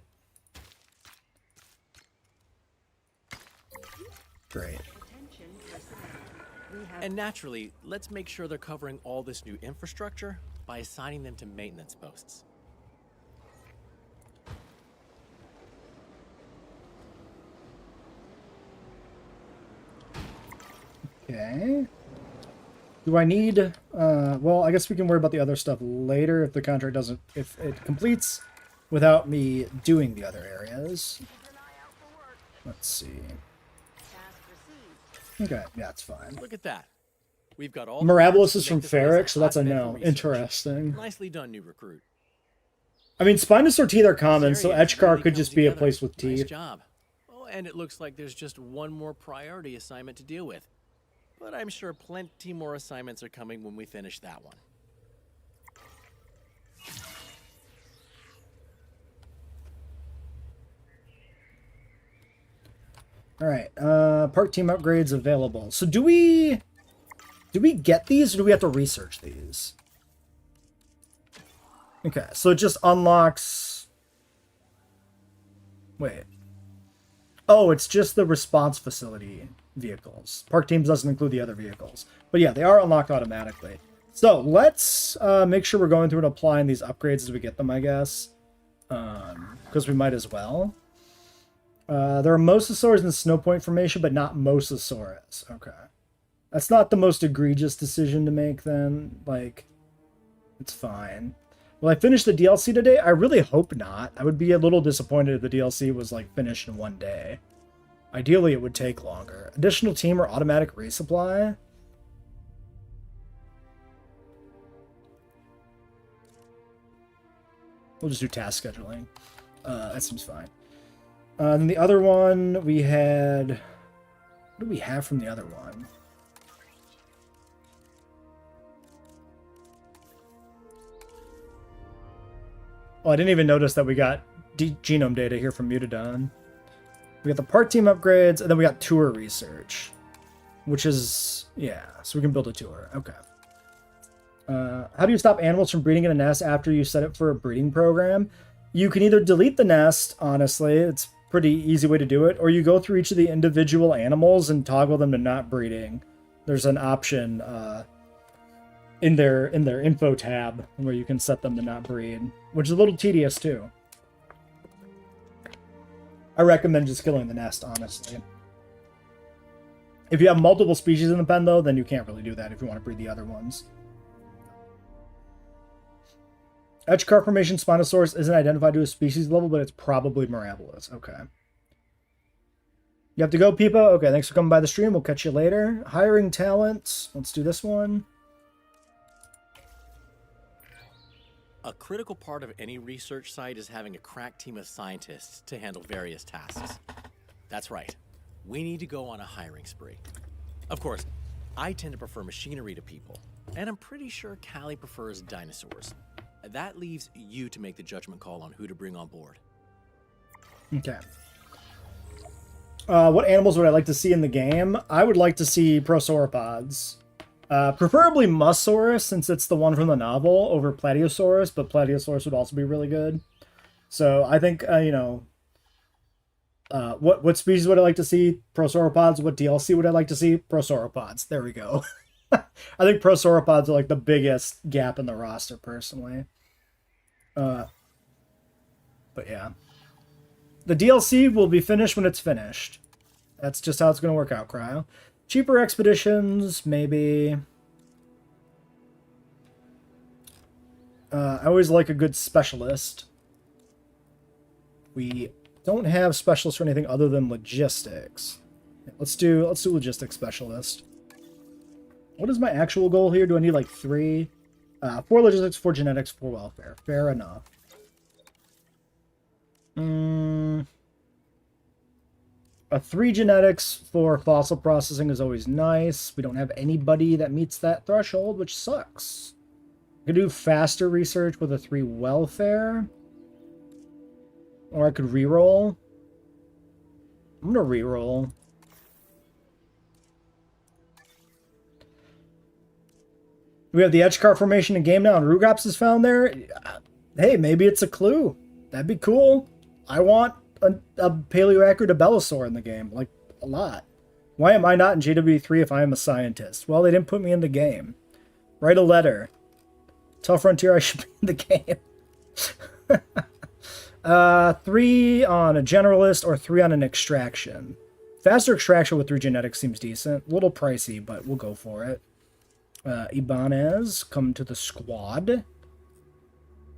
Great. And naturally, let's make sure they're covering all this new infrastructure by assigning them to maintenance posts. Okay. Do I need, well, I guess we can worry about the other stuff later if the contract doesn't, if it completes without me doing the other areas. Let's see. Okay, yeah, it's fine. Look at that. We've got all Mirabilis the is from parts to make this place Ferric, so that's a hotbed no. for research. Interesting. Nicely done, new recruit. I mean, Spinous or Teeth are common, This so area Etchcar really could comes just be a together. place with Nice teeth. job. Oh, and it looks like there's just one more priority assignment to deal with. But I'm sure plenty more assignments are coming when we finish that one. Alright, park team upgrades available. So do we get these, or do we have to research these? Okay, so it just unlocks... Wait. Oh, it's just the response facility vehicles. Park teams doesn't include the other vehicles. But yeah, they are unlocked automatically. So let's make sure we're going through and applying these upgrades as we get them, I guess. Because we might as well. There are Mosasaurs in the Snowpoint formation, but not Mosasaurus. Okay. That's not the most egregious decision to make, then. Like, it's fine. Will I finish the DLC today? I really hope not. I would be a little disappointed if the DLC was, like, finished in one day. Ideally, it would take longer. Additional team or automatic resupply? We'll just do task scheduling. That seems fine. Then the other one, we had... What do we have from the other one? Oh, I didn't even notice that we got genome data here from Mutadon. We got the part team upgrades, and then we got tour research. Which is... Yeah, so we can build a tour. Okay. How do you stop animals from breeding in a nest after you set it for a breeding program? You can either delete the nest, honestly. It's pretty easy way to do it, or you go through each of the individual animals and toggle them to not breeding. There's an option in their info tab where you can set them to not breed, which is a little tedious too. I recommend just killing the nest, honestly. If you have multiple species in the pen, though, then you can't really do that if you want to breed the other ones. Etchcar formation Spinosaurus isn't identified to a species level, but it's probably Mirabilis. Okay. You have to go, Peepo? Okay, thanks for coming by the stream. We'll catch you later. Hiring talent. Let's do this one. A critical part of any research site is having a crack team of scientists to handle various tasks. That's right. We need to go on a hiring spree. Of course, I tend to prefer machinery to people, and I'm pretty sure Callie prefers dinosaurs. That leaves you to make the judgment call on who to bring on board. Okay. What animals would I like to see in the game? I would like to see prosauropods. Preferably Musaurus, since it's the one from the novel, over Platyosaurus, but Platyosaurus would also be really good. So I think, you know... what species would I like to see? Prosauropods. What DLC would I like to see? Prosauropods. There we go. I think prosauropods are like the biggest gap in the roster, personally. But yeah. The DLC will be finished when it's finished. That's just how it's going to work out, Cryo. Cheaper expeditions, maybe. I always like a good specialist. We don't have specialists or anything other than logistics. Let's do logistics specialist. What is my actual goal here? Do I need like 3? 4 logistics, 4 genetics, 4 welfare. Fair enough. A 3 genetics for fossil processing is always nice. We don't have anybody that meets that threshold, which sucks. I could do faster research with a 3 welfare. Or I could reroll. I'm gonna reroll. We have the Edgecar formation in game now, and Rugops is found there. Hey, maybe it's a clue. That'd be cool. I want a Paleoacrid Abelisaur in the game, like, a lot. Why am I not in JWE3 if I am a scientist? Well, they didn't put me in the game. Write a letter. Tell Frontier I should be in the game. 3 on a generalist or 3 on an extraction. Faster extraction with 3 genetics seems decent. A little pricey, but we'll go for it. Ibanez, come to the squad.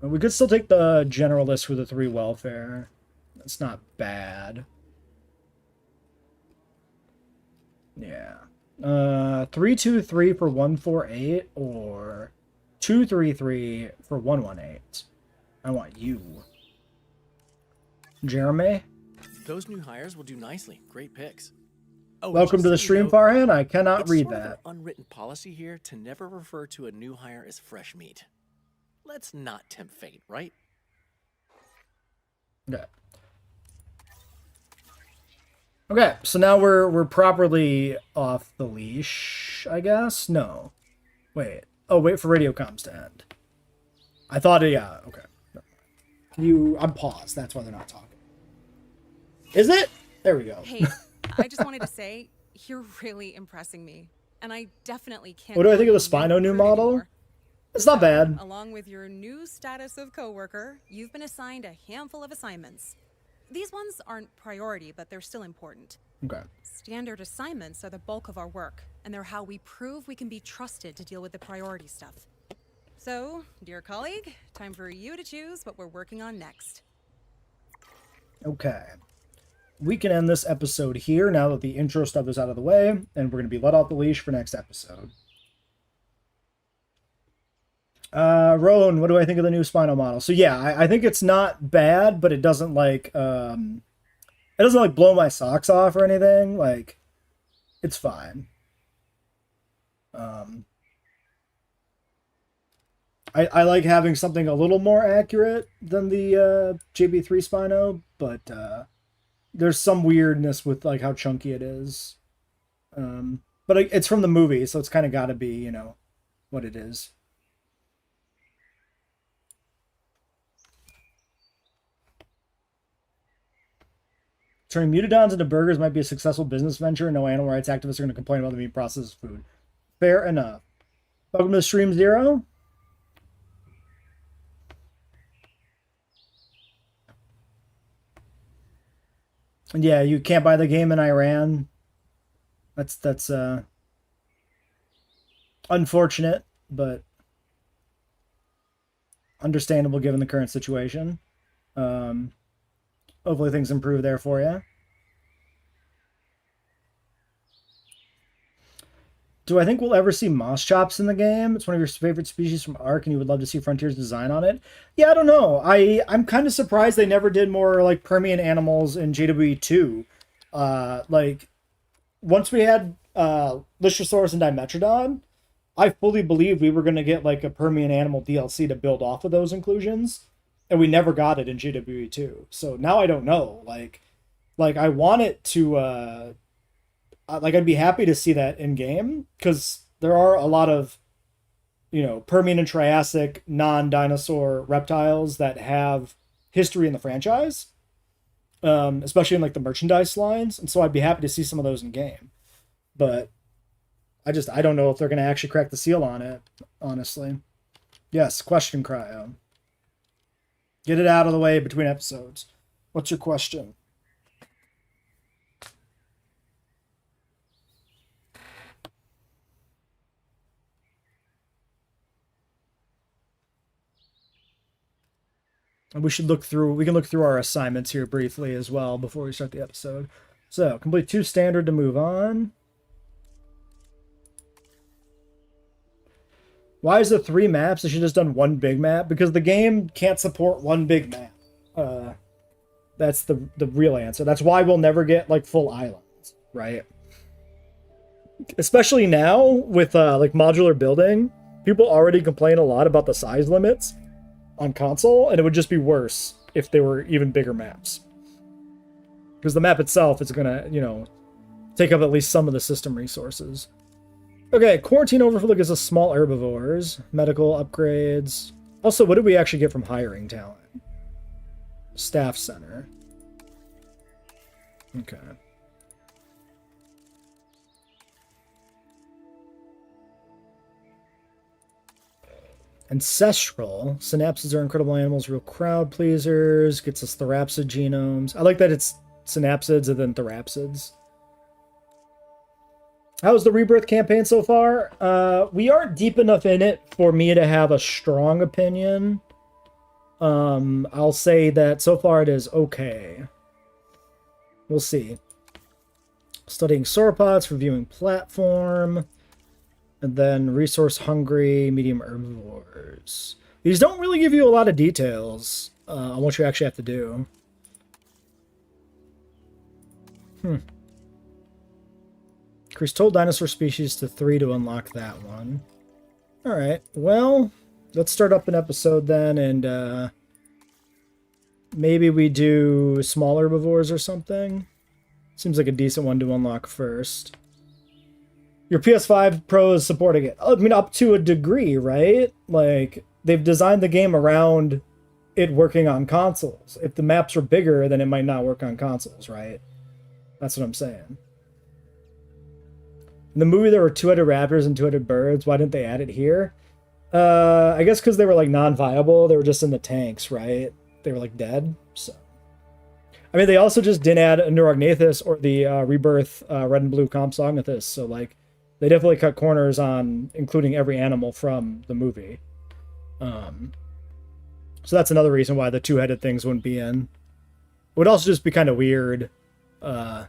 We could still take the generalist with the 3 welfare. That's not bad. Yeah. 323 for 148 or 233 for 118. I want you. Jeremy? Those new hires will do nicely. Great picks. Oh, and Welcome just to the so you stream, know, Farhan. I cannot it's read sort of that. an unwritten policy here to never refer to a new hire as fresh meat. Let's not tempt fate, right? Okay. Okay, so now we're properly off the leash, I guess? No. Wait. Oh, wait for radio comms to end. I thought, yeah, okay. I'm paused. That's why they're not talking. Is it? There we go. Hey, I just wanted to say, you're really impressing me. And I definitely can't... What do I think of the believe Spino new recruit model? anymore. It's not bad. Along with your new status of coworker, you've been assigned a handful of assignments. These ones aren't priority, but they're still important. Okay. Standard assignments are the bulk of our work, and they're how we prove we can be trusted to deal with the priority stuff. So, dear colleague, time for you to choose what we're working on next. Okay. We can end this episode here now that the intro stuff is out of the way, and we're going to be let off the leash for next episode. Rowan, what do I think of the new Spino model? So yeah, I think it's not bad, but it doesn't like blow my socks off or anything. Like, it's fine. I like having something a little more accurate than the JB3 Spino, but there's some weirdness with like how chunky it is. But it's from the movie, so it's kind of got to be, you know, what it is. Turning mutadons into burgers might be a successful business venture. No animal rights activists are going to complain about the meat processed food. Fair enough. Welcome to Stream Zero. And yeah, you can't buy the game in Iran. That's unfortunate, but understandable given the current situation. Hopefully things improve there for you. Do I think we'll ever see moss chops in the game? It's one of your favorite species from Ark, and you would love to see Frontier's design on it. Yeah, I don't know. I'm kind of surprised they never did more like Permian animals in JWE2. Like once we had Lystrosaurus and Dimetrodon, I fully believed we were going to get like a Permian animal DLC to build off of those inclusions, and we never got it in JWE2. So now I don't know. Like I want it to. Like, I'd be happy to see that in game, because there are a lot of, you know, Permian and Triassic non-dinosaur reptiles that have history in the franchise, especially in like the merchandise lines, and so I'd be happy to see some of those in game. But I don't know if they're going to actually crack the seal on it, honestly. Yes, question, Cryo. Get it out of the way between episodes. What's your question? We can look through our assignments here briefly as well before we start the episode. So, complete 2 standard to move on. Why is there 3 maps? They should have just done 1 big map, because the game can't support 1 big map. That's the real answer. That's why we'll never get like full islands, right? Especially now with like modular building, people already complain a lot about the size limits on console, and it would just be worse if they were even bigger maps. Because the map itself is gonna, you know, take up at least some of the system resources. Okay, quarantine overflow gives us small herbivores, medical upgrades. Also, what did we actually get from hiring talent? Staff center. Okay. Ancestral. Synapses are incredible animals, real crowd pleasers. Gets us therapsid genomes. I like that it's synapsids and then therapsids. How's the Rebirth campaign so far? We aren't deep enough in it for me to have a strong opinion. I'll say that so far it is okay. We'll see. Studying sauropods, reviewing platform, and then resource hungry, medium herbivores. These don't really give you a lot of details on what you actually have to do. Increase total dinosaur species to 3 to unlock that one. Alright, well, let's start up an episode then, and maybe we do small herbivores or something. Seems like a decent one to unlock first. Your PS5 Pro is supporting it. I mean, up to a degree, right? Like, they've designed the game around it working on consoles. If the maps are bigger, then it might not work on consoles, right? That's what I'm saying. In the movie, there were two-headed raptors and two-headed birds. Why didn't they add it here? I guess because they were, like, non-viable. They were just in the tanks, right? They were, like, dead, so... I mean, they also just didn't add a Neurognathus or the Rebirth Red and Blue Compsognathus, so, like, they definitely cut corners on including every animal from the movie. So that's another reason why the two-headed things wouldn't be in. It would also just be kind of weird to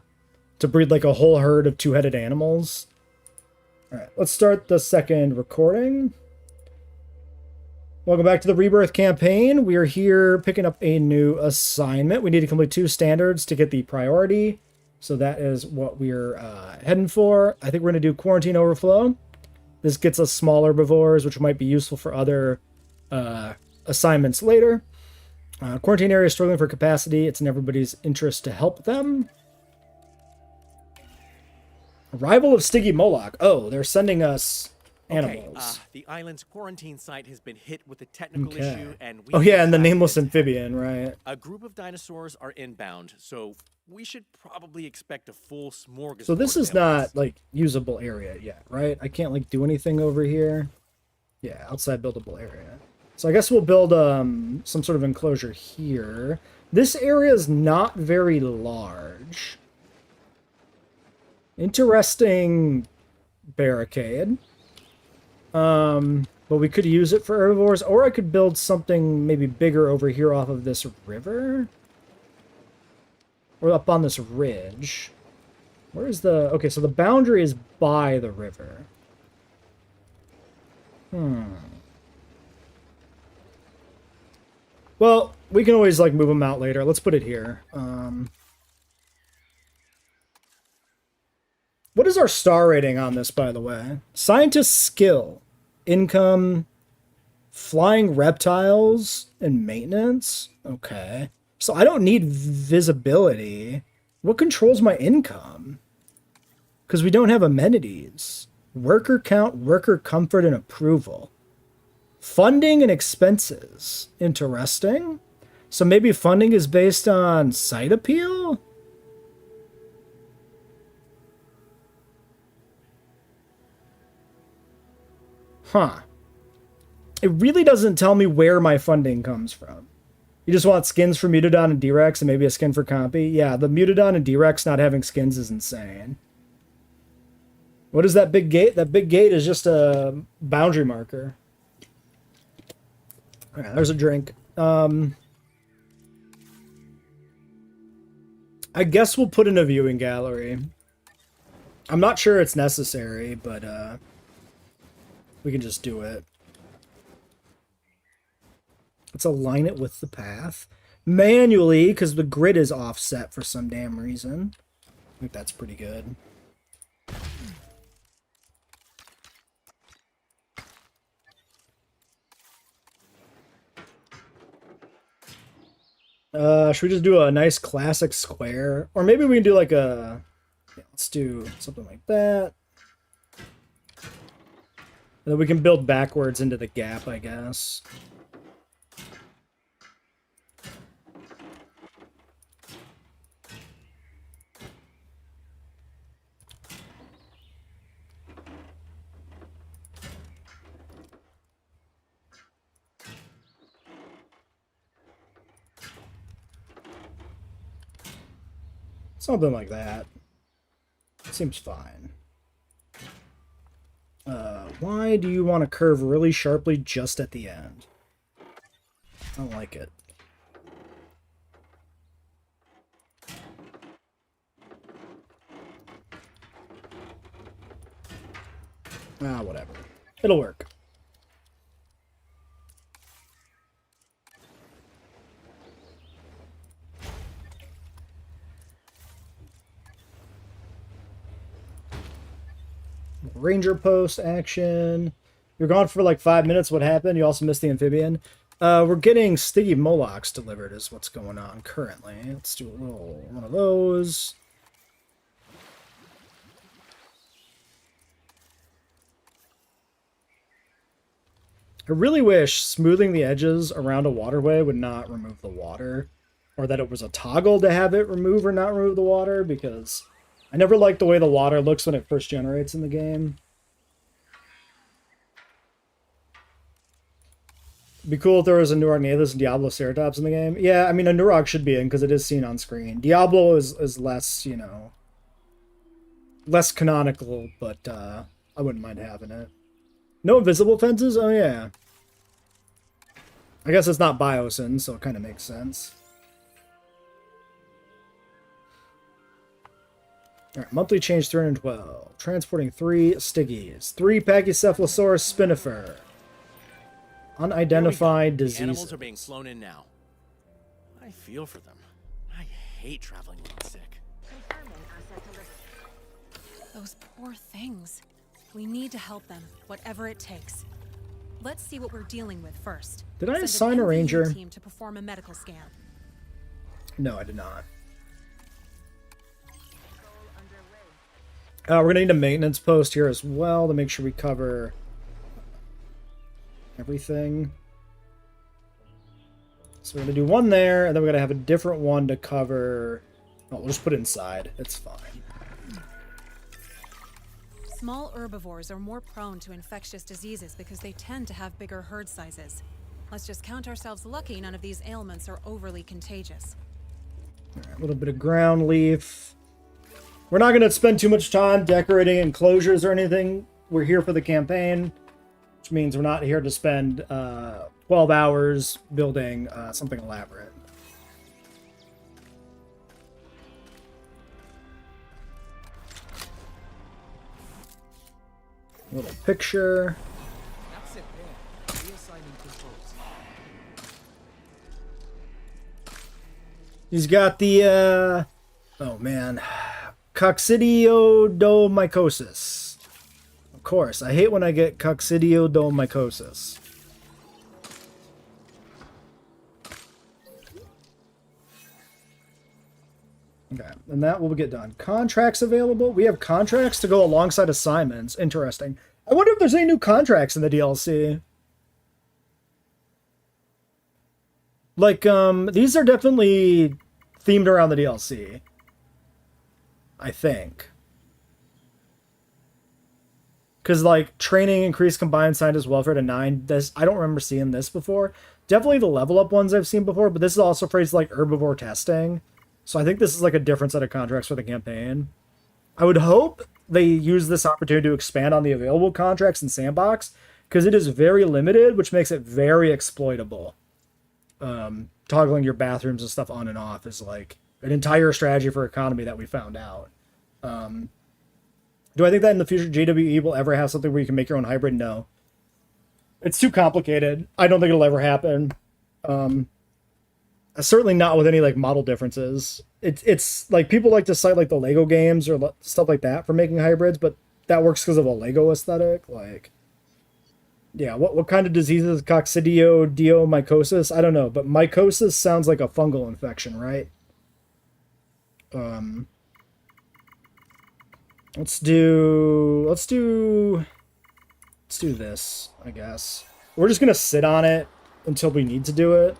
breed, like, a whole herd of two-headed animals. Alright, let's start the second recording. Welcome back to the Rebirth campaign. We are here picking up a new assignment. We need to complete 2 standards to get the priority. So that is what we're heading for. I think we're going to do quarantine overflow. This gets us small herbivores, which might be useful for other assignments later. Quarantine area is struggling for capacity. It's in everybody's interest to help them. Arrival of Stiggy Moloch. Oh, they're sending us animals. Okay, the island's quarantine site has been hit with a technical issue, and we... Oh yeah, and the nameless amphibian, right? A group of dinosaurs are inbound, so we should probably expect a full smorgasbord. So this is not, like, usable area yet, right? I can't, like, do anything over here. Yeah, outside buildable area. So I guess we'll build some sort of enclosure here. This area is not very large. Interesting barricade. But we could use it for herbivores, or I could build something maybe bigger over here off of this river. Or up on this ridge. Where is the... Okay, so the boundary is by the river. Well, we can always, like, move them out later. Let's put it here. What is our star rating on this, by the way? Scientist skill, income, flying reptiles, and maintenance? Okay. So I don't need visibility. What controls my income? Because we don't have amenities. Worker count, worker comfort, and approval. Funding and expenses. Interesting. So maybe funding is based on site appeal? Huh. It really doesn't tell me where my funding comes from. You just want skins for Mutodon and D-Rex and maybe a skin for Compy? Yeah, the Mutodon and D-Rex not having skins is insane. What is that big gate? That big gate is just a boundary marker. Okay, there's a drink. I guess we'll put in a viewing gallery. I'm not sure it's necessary, but we can just do it. Let's align it with the path. manually because the grid is offset for some damn reason. I think that's pretty good. Should we just do a nice classic square? Or maybe we can do like a... Yeah, let's do something like that. And then we can build backwards into the gap, I guess. Something like that. Seems fine. Why do you want to curve really sharply just at the end? I don't like it. Whatever. It'll work. Ranger post action. You're gone for like 5 minutes. What happened? You also missed the amphibian. We're getting Stiggy Molochs delivered is what's going on currently. Let's do a little one of those. I really wish smoothing the edges around a waterway would not remove the water, or that it was a toggle to have it remove or not remove the water, because I never liked the way the water looks when it first generates in the game. It'd be cool if there was a Nurag Nathus and Diablo Ceratops in the game. Yeah, I mean, a Nurag should be in, because it is seen on screen. Diablo is less, you know, less canonical, but I wouldn't mind having it. No invisible fences? Oh, yeah. I guess it's not Biosyn, so it kind of makes sense. Alright, monthly change 312. Transporting 3 Stiggies. 3 Pachycephalosaurus spinifer. Unidentified diseases. Animals are being flown in now. I feel for them. I hate traveling when I'm sick. Those poor things. We need to help them, whatever it takes. Let's see what we're dealing with first. Did I Send assign an a ranger? team to perform a medical scan. No, I did not. We're going to need a maintenance post here as well to make sure we cover everything. So we're going to do one there, and then we're going to have a different one to cover... Oh, we'll just put it inside. It's fine. Small herbivores are more prone to infectious diseases because they tend to have bigger herd sizes. Let's just count ourselves lucky none of these ailments are overly contagious. All right, a little bit of ground leaf. We're not going to spend too much time decorating enclosures or anything. We're here for the campaign, which means we're not here to spend 12 hours building something elaborate. Little picture. That's it there. Reassigning controls. He's got the, oh man, coccidioidomycosis. Of course, I hate when I get coccidioidomycosis. Okay, and that will get done. Contracts available? We have contracts to go alongside assignments. Interesting. I wonder if there's any new contracts in the DLC. Like, these are definitely themed around the DLC. I think. Because, like, training increased combined scientist welfare to 9. This, I don't remember seeing this before. Definitely the level up ones I've seen before, but this is also phrased like herbivore testing. So I think this is like a different set of contracts for the campaign. I would hope they use this opportunity to expand on the available contracts in Sandbox, because it is very limited, which makes it very exploitable. Toggling your bathrooms and stuff on and off is like an entire strategy for economy that we found out. Do I think that in the future JWE will ever have something where you can make your own hybrid? No. It's too complicated. I don't think it'll ever happen. Certainly not with any like model differences. It's like people like to cite like the Lego games or stuff like that for making hybrids, but that works because of a Lego aesthetic. Like, yeah, what kind of disease is coccidiomycosis? I don't know, but mycosis sounds like a fungal infection, right? Let's do this, I guess. We're just gonna sit on it until we need to do it,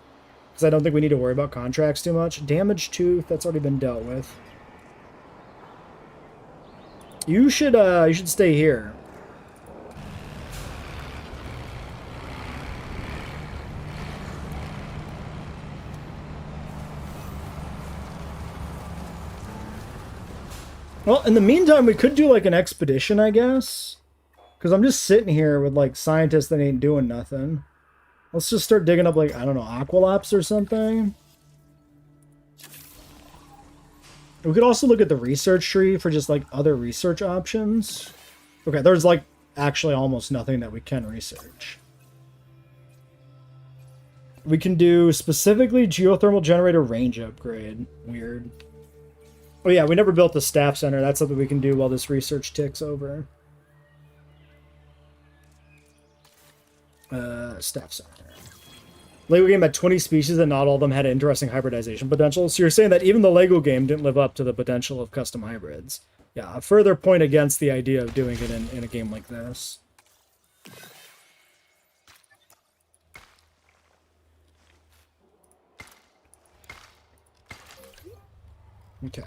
because I don't think we need to worry about contracts too much. Damaged tooth, that's already been dealt with. You should stay here. Well, in the meantime, we could do like an expedition, I guess. Because I'm just sitting here with like scientists that ain't doing nothing. Let's just start digging up like, I don't know, aqualapse or something. We could also look at the research tree for just like other research options. Okay, there's like actually almost nothing that we can research. We can do specifically geothermal generator range upgrade. Weird. Oh yeah, we never built the staff center. That's something we can do while this research ticks over. Staff center. Lego game had 20 species and not all of them had interesting hybridization potential. So you're saying that even the Lego game didn't live up to the potential of custom hybrids. Yeah, a further point against the idea of doing it in a game like this. Okay.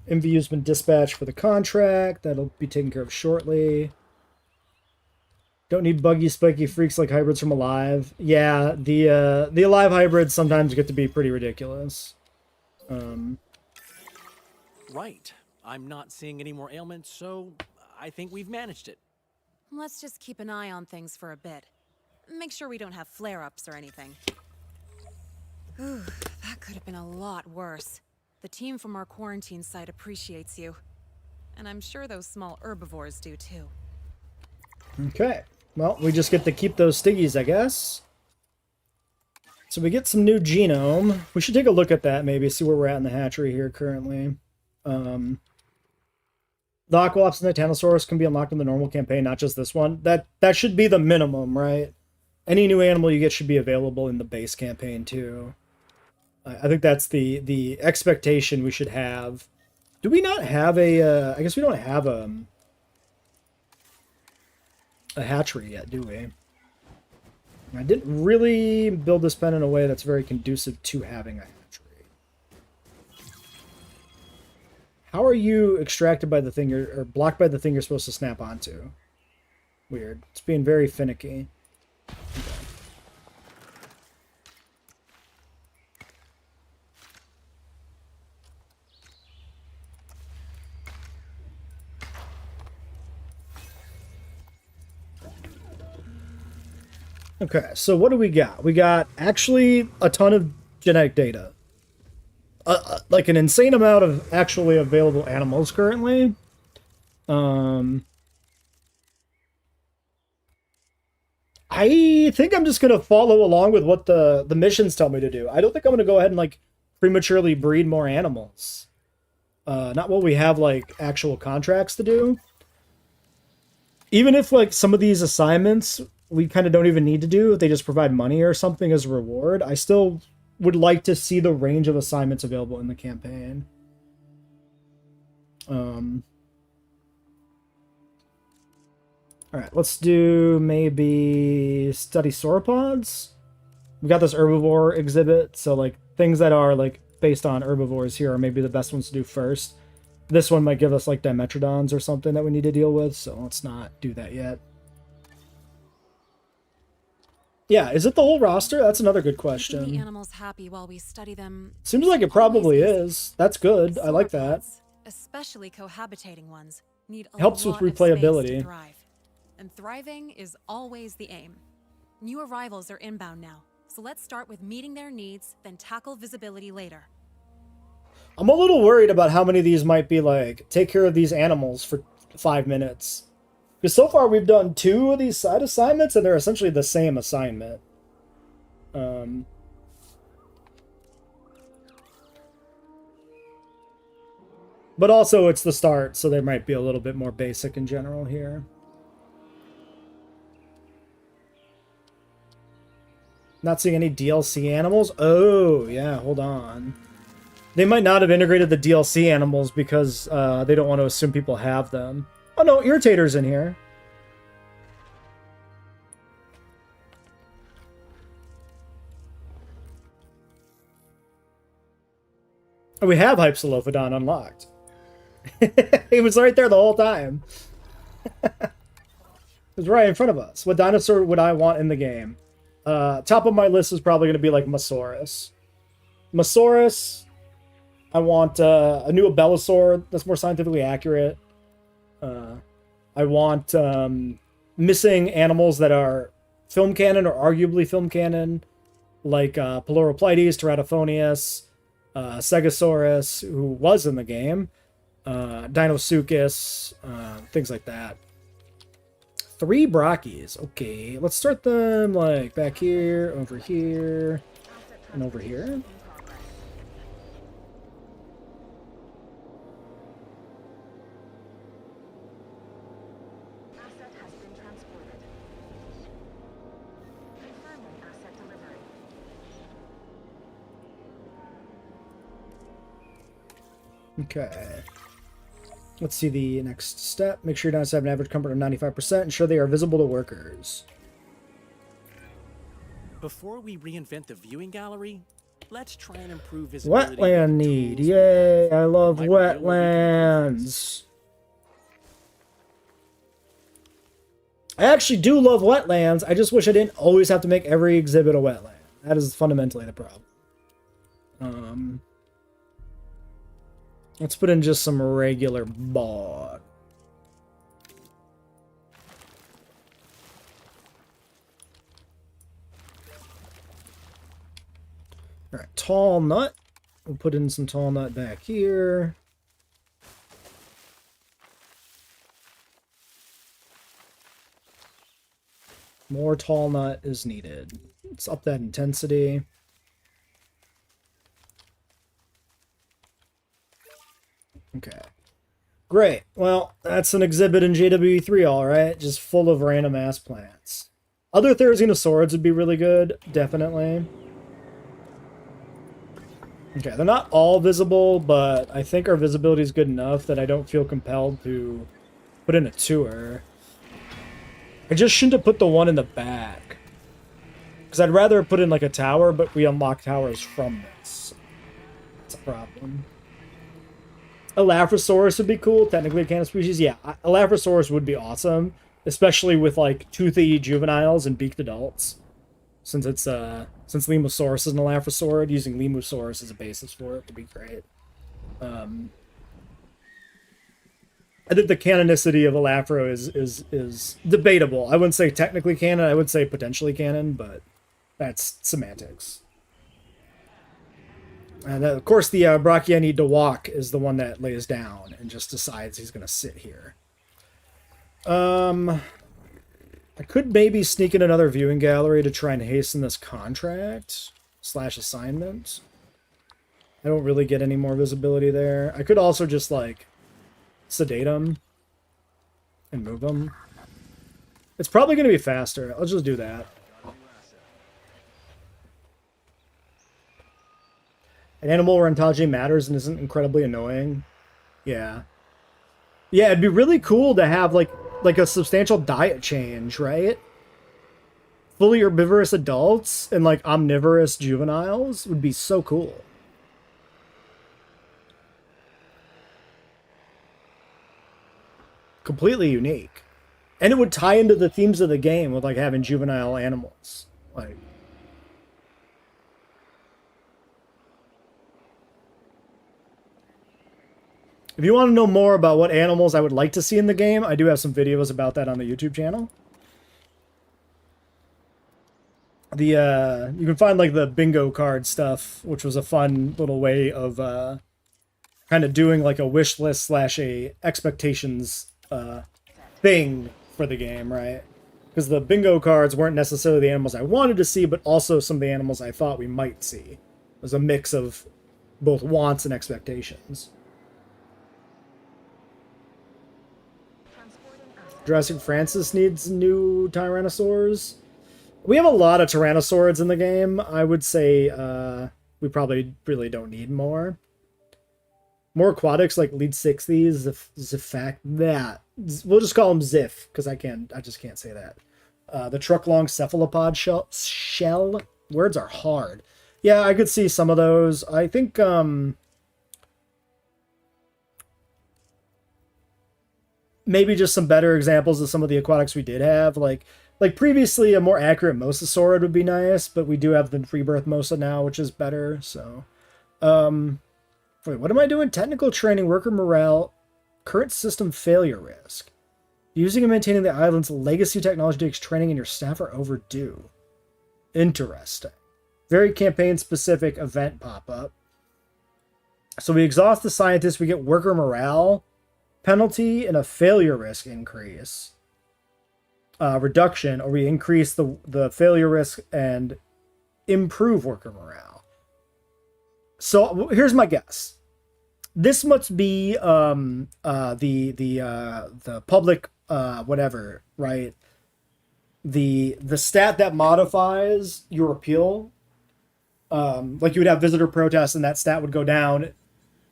MVU's been dispatched for the contract. That'll be taken care of shortly. Don't need buggy, spiky freaks like hybrids from Alive. Yeah, the Alive hybrids sometimes get to be pretty ridiculous. Right. I'm not seeing any more ailments, so I think we've managed it. Let's just keep an eye on things for a bit. Make sure we don't have flare-ups or anything. Ooh, that could have been a lot worse. The team from our quarantine site appreciates you. And I'm sure those small herbivores do too. Okay. Well, we just get to keep those stiggies, I guess. So we get some new genome. We should take a look at that, maybe, see where we're at in the hatchery here currently. The Aqualops and the Titanosaurus can be unlocked in the normal campaign, not just this one. That should be the minimum, right? Any new animal you get should be available in the base campaign, too. I think that's the expectation we should have. Do we not have a... I guess we don't have a hatchery yet, do we? I didn't really build this pen in a way that's very conducive to having a hatchery. How are you extracted by the thing you're... or blocked by the thing you're supposed to snap onto? Weird. It's being very finicky. Okay, so what do we got? We got actually a ton of genetic data. Like an insane amount of actually available animals currently. I think I'm just going to follow along with what the missions tell me to do. I don't think I'm going to go ahead and like prematurely breed more animals. Not while we have like actual contracts to do. Even if like some of these assignments we kind of don't even need to do, they just provide money or something as a reward, I still would like to see the range of assignments available in the campaign. Alright, let's do maybe study sauropods. We got this herbivore exhibit, so like things that are like based on herbivores here are maybe the best ones to do first. This one might give us like dimetrodons or something that we need to deal with, so let's not do that yet. Yeah, is it the whole roster? That's another good question. Keeping the animals happy while we study them. Seems like it probably is. That's good. I like that. Sauropods, especially cohabitating ones, need a Helps with lot of space replayability. to thrive. And thriving is always the aim. New arrivals are inbound now, so let's start with meeting their needs, then tackle visibility later. I'm a little worried about how many of these might be like, take care of these animals for 5 minutes. Because so far we've done 2 of these side assignments, and they're essentially the same assignment. But also it's the start, so they might be a little bit more basic in general here. Not seeing any DLC animals? Oh, yeah, hold on. They might not have integrated the DLC animals because they don't want to assume people have them. Oh no, Irritator's in here. Oh, we have Hypsilophodon unlocked. He was right there the whole time. It was right in front of us. What dinosaur would I want in the game? Top of my list is probably going to be like Mosaurus. Mosaurus. I want a new Abelisaur that's more scientifically accurate. I want missing animals that are film canon or arguably film canon, like Peloroplites, Teratophonius, Stegosaurus, who was in the game, Dinosuchus, things like that. 3 Brachys. Okay, let's start them like back here, over here, and over here. Asset has been transported. Confirming asset delivery. Okay. Let's see the next step. Make sure your dinosaurs have an average comfort of 95%. Ensure they are visible to workers. Before we reinvent the viewing gallery, let's try and improve visibility. Wetland with need. tools Yay, I love Might reveal what we can do. wetlands. I actually do love wetlands. I just wish I didn't always have to make every exhibit a wetland. That is fundamentally the problem. Let's put in just some regular bog. Alright, tall nut. We'll put in some tall nut back here. More tall nut is needed. Let's up that intensity. Okay. Great. Well, that's an exhibit in JWE3, alright. Just full of random ass plants. Other Therizinosaurids would be really good, definitely. Okay, they're not all visible, but I think our visibility is good enough that I don't feel compelled to put in a tour. I just shouldn't have put the one in the back. Because I'd rather put in like a tower, but we unlock towers from this. That's a problem. Elaphrosaurus would be cool. Technically a canon species. Yeah, Elaphrosaurus would be awesome. Especially with like toothy juveniles and beaked adults. Since it's since Lemosaurus is an Elaphrosaurus, using Lemosaurus as a basis for it would be great. I think the canonicity of Elaphro is debatable. I wouldn't say technically canon, I would say potentially canon, but that's semantics. And of course the Brachii I need to walk is the one that lays down and just decides he's going to sit here. I could maybe sneak in another viewing gallery to try and hasten this contract / assignment. I don't really get any more visibility there. I could also just like sedate them and move them. It's probably going to be faster. I'll just do that. An animal where ontology matters and isn't incredibly annoying. Yeah. Yeah, it'd be really cool to have like a substantial diet change, right? Fully herbivorous adults and like omnivorous juveniles would be so cool. Completely unique. And it would tie into the themes of the game with like having juvenile animals. Like if you want to know more about what animals I would like to see in the game, I do have some videos about that on the YouTube channel. You can find like the bingo card stuff, which was a fun little way of kind of doing like a wish list / a expectations thing for the game, right? Because the bingo cards weren't necessarily the animals I wanted to see, but also some of the animals I thought we might see. It was a mix of both wants and expectations. Jurassic Francis needs new Tyrannosaurs. We have a lot of Tyrannosaurs in the game. I would say we probably really don't need more. More aquatics like lead 60s, Zifak, that. We'll just call them Ziff, because I just can't say that. The truck-long cephalopod shell. Words are hard. Yeah, I could see some of those. I think, maybe just some better examples of some of the aquatics we did have. Like previously, a more accurate Mosasaurid would be nice, but we do have the Rebirth Mosa now, which is better, so... Wait, what am I doing? Technical training, worker morale, current system failure risk. Using and maintaining the island's legacy technology takes training and your staff are overdue. Interesting. Very campaign-specific event pop-up. So we exhaust the scientists, we get worker morale, penalty, and a failure risk increase. Reduction, or we increase the failure risk and improve worker morale. So here's my guess. This must be the public whatever, right? The stat that modifies your appeal. Like you would have visitor protests and that stat would go down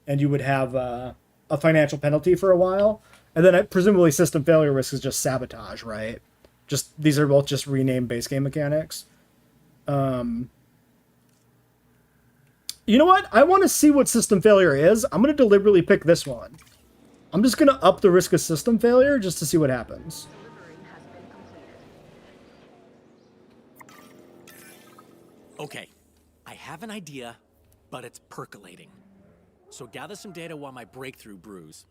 and you would have a financial penalty for a while. And then presumably system failure risk is just sabotage, right? Just these are both just renamed base game mechanics. You know what? I want to see what system failure is. I'm going to deliberately pick this one. I'm just going to up the risk of system failure just to see what happens. Delivery has been completed. Okay, I have an idea, but it's percolating. So gather some data while my breakthrough brews.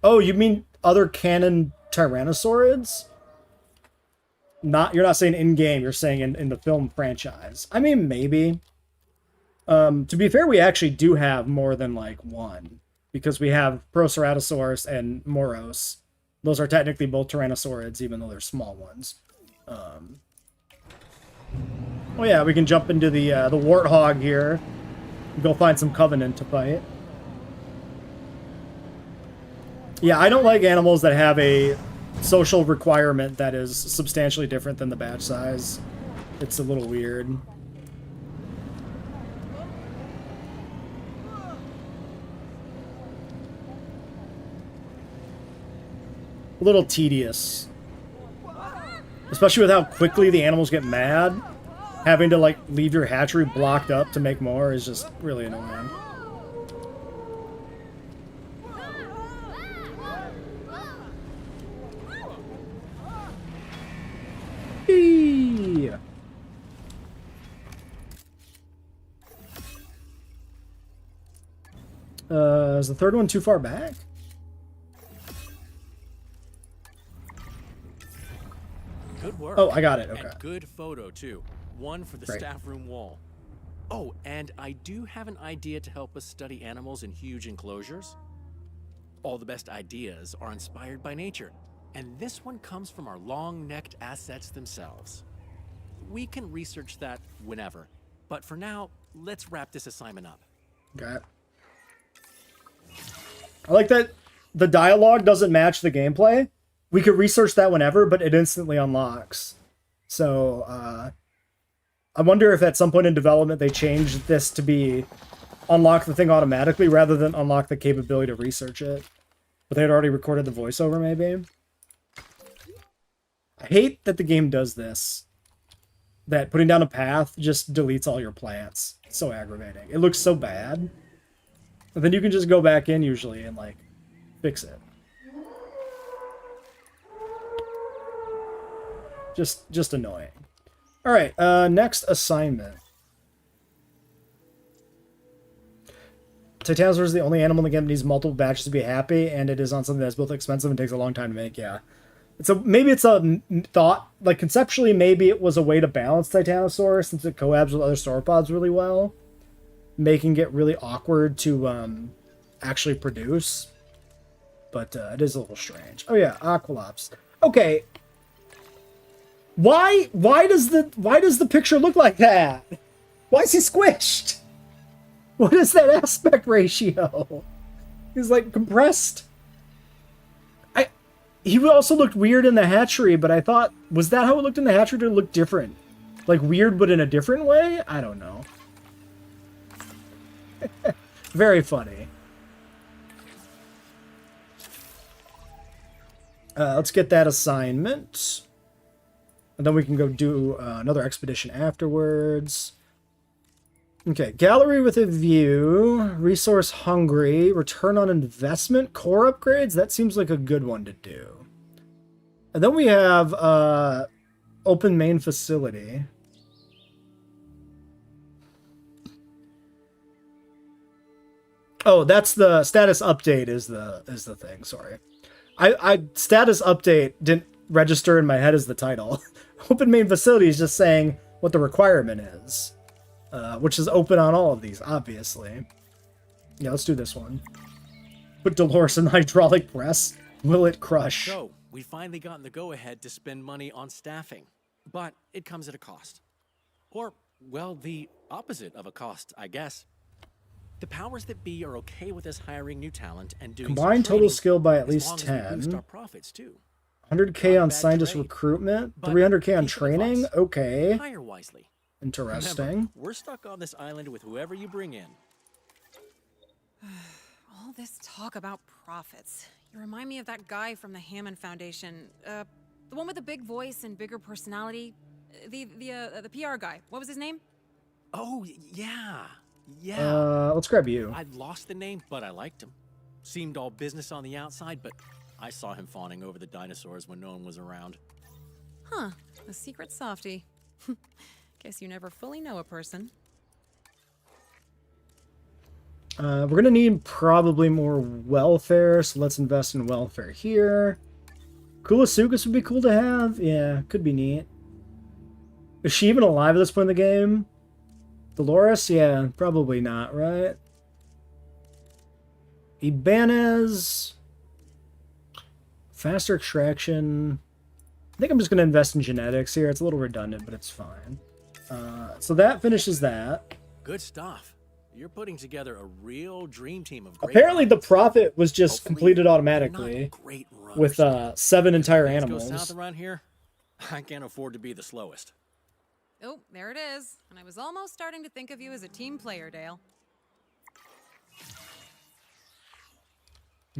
Oh, you mean other canon Tyrannosaurids? You're not saying in-game, you're saying in the film franchise. I mean, maybe. To be fair, we actually do have more than, like, one. Because we have Proceratosaurus and Moros. Those are technically both Tyrannosaurids, even though they're small ones. Oh yeah, we can jump into the Warthog here. Go find some Covenant to fight. Yeah, I don't like animals that have a social requirement that is substantially different than the batch size. It's a little weird. A little tedious. Especially with how quickly the animals get mad. Having to, like, leave your hatchery blocked up to make more is just really annoying. Eee! Is the third one too far back? Good work. Oh, I got it. Okay. And good photo, too. One for the Great. staff room wall. Oh, and I do have an idea to help us study animals in huge enclosures. All the best ideas are inspired by nature, and this one comes from our long-necked assets themselves. We can research that whenever, but for now, let's wrap this assignment up. Okay. I like that the dialogue doesn't match the gameplay. We could research that whenever, but it instantly unlocks. So, I wonder if at some point in development they changed this to be unlock the thing automatically rather than unlock the capability to research it. But they had already recorded the voiceover, maybe? I hate that the game does this. That putting down a path just deletes all your plants. It's so aggravating. It looks so bad. But then you can just go back in usually and, like, fix it. Just annoying. Alright, next assignment. Titanosaur is the only animal in the game that needs multiple batches to be happy, and it is on something that's both expensive and takes a long time to make, yeah. Maybe it's a thought, like conceptually maybe it was a way to balance Titanosaur since it cohabs with other sauropods really well, making it really awkward to actually produce. But it is a little strange. Oh yeah, Aqualops. Okay. Why does the picture look like that? Why is he squished? What is that aspect ratio? He's like compressed. He also looked weird in the hatchery, but I thought, was that how it looked in the hatchery? Did it look different? Like weird, but in a different way? I don't know. Very funny. Let's get that assignment. And then we can go do another expedition afterwards. Okay, gallery with a view, resource hungry, return on investment, core upgrades. That seems like a good one to do. And then we have open main facility. Oh, that's the status update is the thing. Sorry, I status update didn't register in my head as the title. Open main facility is just saying what the requirement is. Which is open on all of these, obviously. Yeah, let's do this one. Put Dolores in the hydraulic press. Will it crush? So, we finally gotten the go-ahead to spend money on staffing. But it comes at a cost. Or, well, the opposite of a cost, I guess. The powers that be are okay with us hiring new talent and doing Combine some total training, skill by at as least long as we 10. boost our profits too. 100k on bad scientist trade, recruitment. but 300k on piece of training. advice. Okay. Hire wisely. Interesting. Remember, we're stuck on this island with whoever you bring in. All this talk about profits. You remind me of that guy from the Hammond Foundation. The one with the big voice and bigger personality. The PR guy. What was his name? Oh, yeah. Let's grab you. I'd lost the name, but I liked him. Seemed all business on the outside, but I saw him fawning over the dinosaurs when no one was around. Huh. A secret softie. Guess you never fully know a person. We're gonna need probably more welfare, so let's invest in welfare here. Kulasukas would be cool to have. Yeah, could be neat. Is she even alive at this point in the game? Dolores? Yeah, probably not, right? Ibanez. Faster extraction. I think I'm just going to invest in genetics here. It's a little redundant, but it's fine. So that finishes that. Good stuff. You're putting together a real dream team of great Apparently the minds. profit was just Hopefully, completed they're automatically not great runners. with 7 entire Things animals. go south around here, I can't afford to be the slowest. Oh, there it is. And I was almost starting to think of you as a team player, Dale.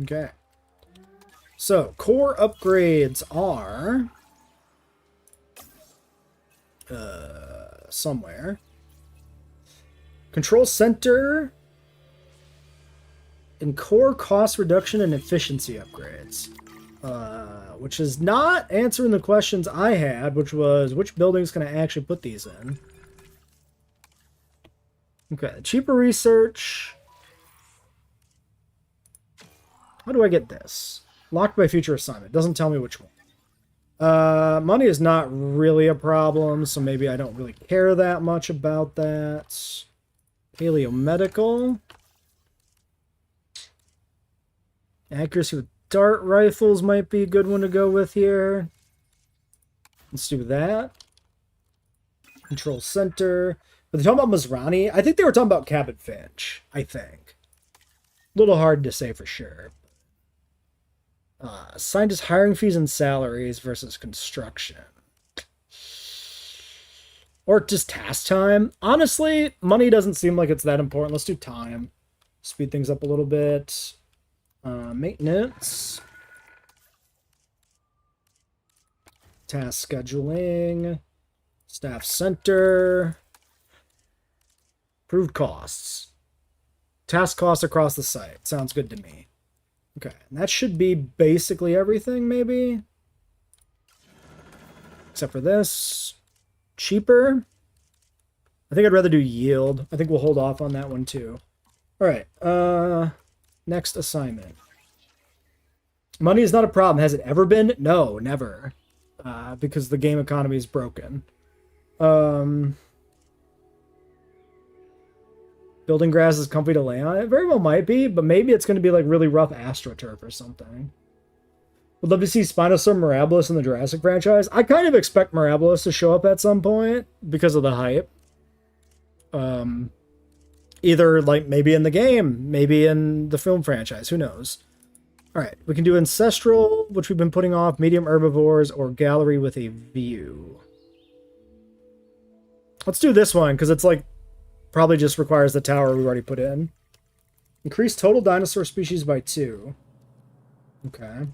Okay. So, core upgrades are... somewhere. Control center and core cost reduction and efficiency upgrades. Which is not answering the questions I had, which was which buildings can I actually put these in? Okay, cheaper research. How do I get this? Locked by future assignment. Doesn't tell me which one. Money is not really a problem, so maybe I don't really care that much about that. Paleomedical. Accuracy with dart rifles might be a good one to go with here. Let's do that. Control center. But they're talking about Masrani. I think they were talking about Cabot Finch, I think. A little hard to say for sure. Scientist hiring fees and salaries versus construction. Or just task time. Honestly, money doesn't seem like it's that important. Let's do time. Speed things up a little bit. Maintenance. Task scheduling. Staff center. Approved costs. Task costs across the site. Sounds good to me. Okay, and that should be basically everything, maybe? Except for this. Cheaper. I think I'd rather do yield. I think we'll hold off on that one, too. Alright, next assignment. Money is not a problem. Has it ever been? No, never. Because the game economy is broken. Building grass is comfy to lay on. It very well might be, but maybe it's going to be like really rough AstroTurf or something. Would love to see Spinosaur Mirabilis in the Jurassic franchise. I kind of expect Mirabilis to show up at some point because of the hype. Either like maybe in the game, maybe in the film franchise. Who knows? All right, we can do ancestral, which we've been putting off, medium herbivores, or gallery with a view. Let's do this one, because it's like, probably just requires the tower we already put in. Increase total dinosaur species by 2. Okay.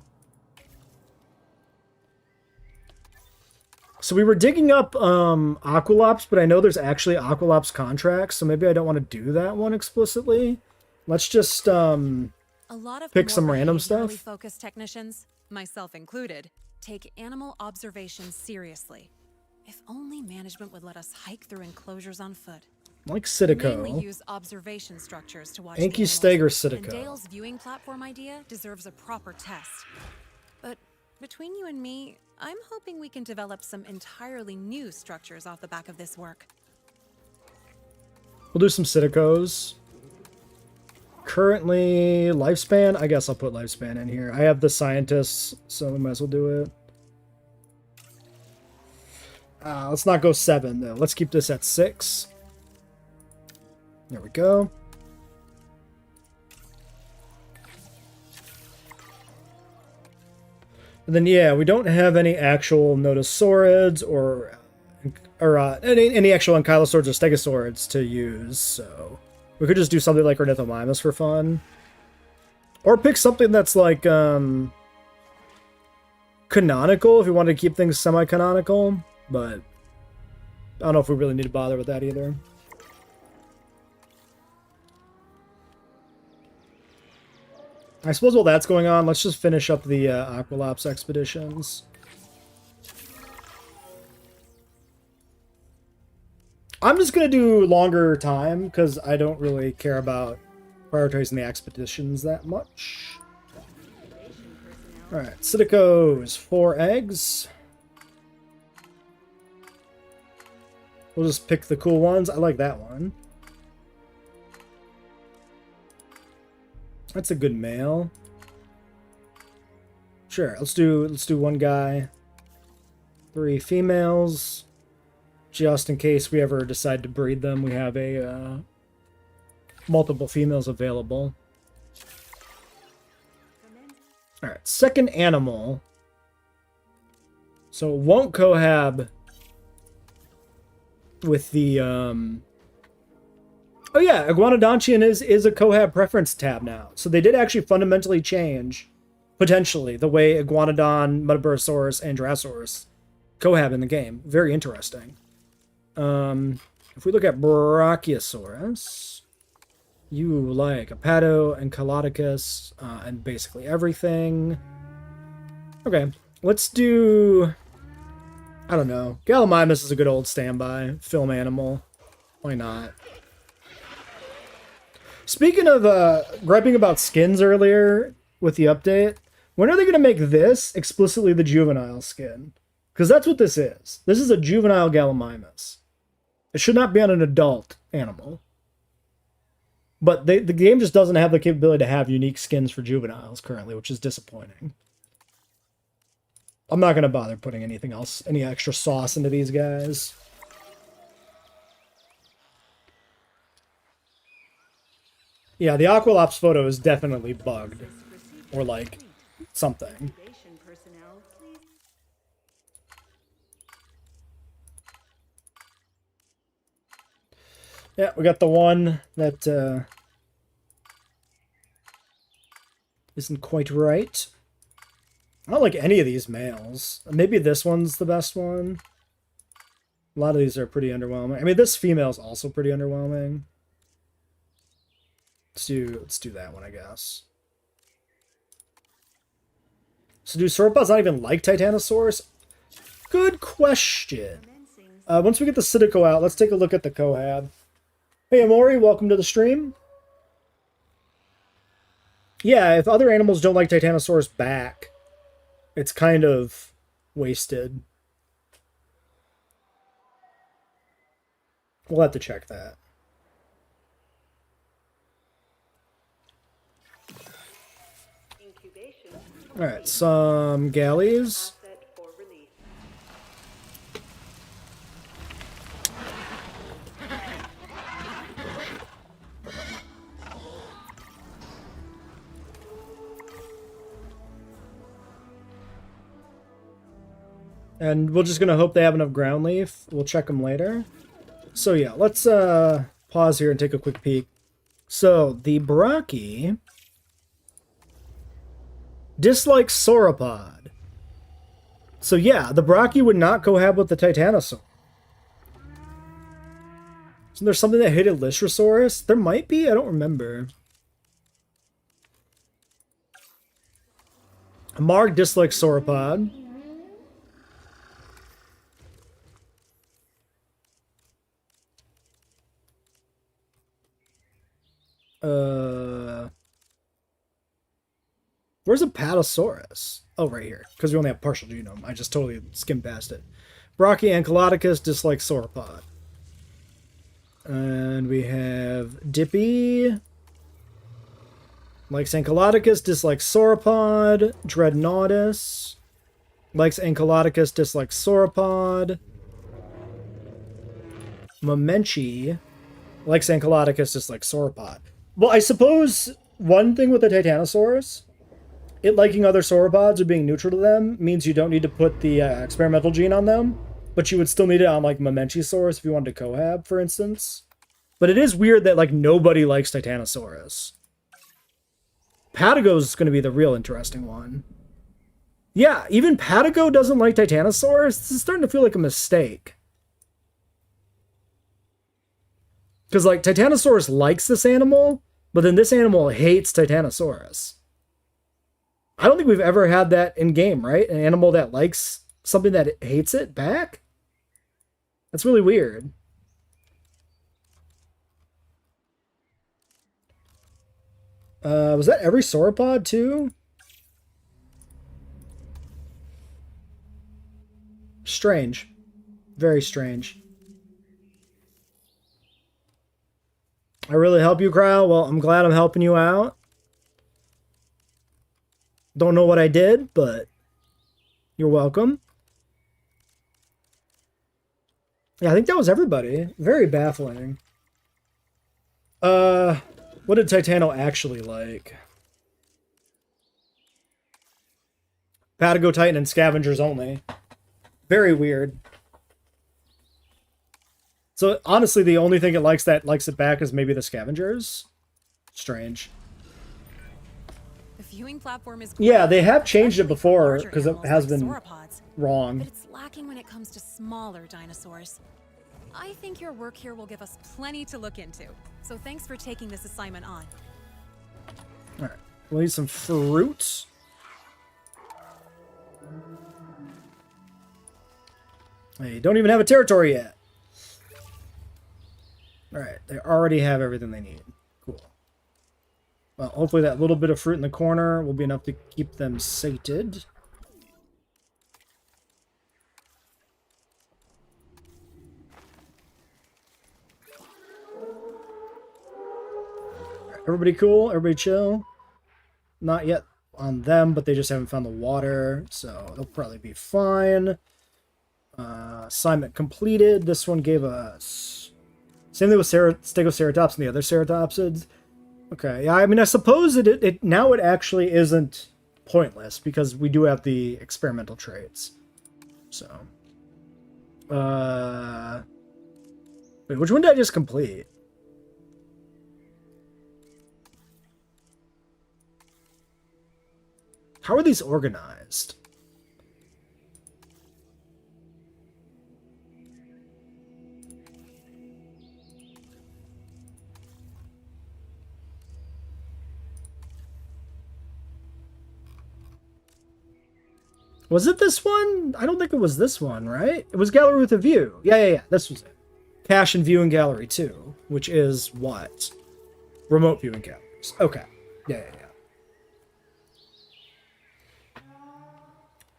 So we were digging up Aqualops, but I know there's actually Aqualops contracts, so maybe I don't want to do that one explicitly. Let's just A lot of pick more some random behaviorally stuff. focused technicians, myself included, take animal observation seriously. If only management would let us hike through enclosures on foot. like Mainly Citico. use observation structures to watch Anki the Steger animals, and Citico. Dale's viewing platform idea deserves a proper test. But between you and me, I'm hoping we can develop some entirely new structures off the back of this work. We'll do some Citicos. Currently, lifespan. I guess I'll put lifespan in here. I have the scientists, so we might as well do it. Let's not go 7, though. Let's keep this at 6. There we go. And then, yeah, we don't have any actual Nodosaurids or any actual Ankylosaurids or Stegosaurids to use, so we could just do something like Ornithomimus for fun. Or pick something that's like canonical if we want to keep things semi-canonical, but I don't know if we really need to bother with that either. I suppose while that's going on, let's just finish up the Aqualops expeditions. I'm just going to do longer time, because I don't really care about prioritizing the expeditions that much. Alright, Citicos, 4 eggs. We'll just pick the cool ones. I like that one. That's a good male. Sure, let's do one guy. 3 females. Just in case we ever decide to breed them, we have a multiple females available. Alright, second animal. So it won't cohab with the oh yeah, Iguanodontian is a cohab preference tab now. So they did actually fundamentally change, potentially, the way Iguanodon, Metaburosaurus, and Drosaurus cohab in the game. Very interesting. If we look at Brachiosaurus, you like Apato and Calodicus, and basically everything. Okay, let's do, I don't know, Gallimimus is a good old standby film animal. Why not? Speaking of griping about skins earlier with the update, when are they going to make this explicitly the juvenile skin? Because that's what this is. This is a juvenile Gallimimus. It should not be on an adult animal. But the game just doesn't have the capability to have unique skins for juveniles currently, which is disappointing. I'm not going to bother putting anything else, any extra sauce into these guys. Yeah, the Aqualops photo is definitely bugged. Or like, something. Yeah, we got the one that isn't quite right. I don't like any of these males. Maybe this one's the best one. A lot of these are pretty underwhelming. I mean, this female's also pretty underwhelming. Let's do that one, I guess. So do sauropods not even like Titanosaurus? Good question. Once we get the Citico out, let's take a look at the cohab. Hey, Amori, welcome to the stream. Yeah, if other animals don't like Titanosaurus back, it's kind of wasted. We'll have to check that. Alright, some galleys. And we're just gonna hope they have enough ground leaf. We'll check them later. So yeah, let's pause here and take a quick peek. So the Brachii dislike sauropod. So yeah, the Brachii would not cohab with the Titanosaur. Isn't there something that hated Lystrosaurus? There might be, I don't remember. Marg dislikes sauropod. Where's Apatosaurus? Oh, right here. Because we only have partial genome. I just totally skimmed past it. Brachioankylodicus dislikes sauropod. And we have Dippy. Likes Ankylodicus, dislikes sauropod. Dreadnoughtus. Likes Ankylodicus, dislikes sauropod. Momenchi. Likes Ankylodicus, dislikes sauropod. Well, I suppose one thing with the Titanosaurus, it liking other sauropods or being neutral to them means you don't need to put the experimental gene on them, but you would still need it on, like, Momenchisaurus if you wanted to cohab, for instance. But it is weird that, like, nobody likes Titanosaurus. Patago's going to be the real interesting one. Yeah, even Patago doesn't like Titanosaurus? This is starting to feel like a mistake. Because, like, Titanosaurus likes this animal, but then this animal hates Titanosaurus. I don't think we've ever had that in game, right? An animal that likes something that hates it back? That's really weird. Was that every sauropod too? Strange. Very strange. I really help you, Cryo? Well, I'm glad I'm helping you out. Don't know what I did, but you're welcome. Yeah, I think that was everybody. Very baffling. What did Titano actually like? Patago Titan and scavengers only. Very weird. So honestly, the only thing it likes it back is maybe the scavengers. Strange. The viewing platform is Yeah, great, they have changed it especially for before larger because it animals has like been sauropods, wrong. but it's lacking when it comes to smaller dinosaurs. I think your work here will give us plenty to look into. So thanks for taking this assignment on. All right, we'll need some fruit. They don't even have a territory yet. All right, they already have everything they need. Cool. Well, hopefully that little bit of fruit in the corner will be enough to keep them sated. Everybody cool? Everybody chill? Not yet on them, but they just haven't found the water, so they'll probably be fine. Assignment completed. This one gave us... Same thing with Stegoceratops and the other ceratopsids. Okay, yeah, I mean, I suppose it now it actually isn't pointless, because we do have the experimental traits. So... Wait, which one did I just complete? How are these organized? Was it this one? I don't think it was this one, right? It was Gallery with a View. Yeah. This was it. Cache and View in Gallery 2, which is what? Remote viewing galleries. Okay. Yeah.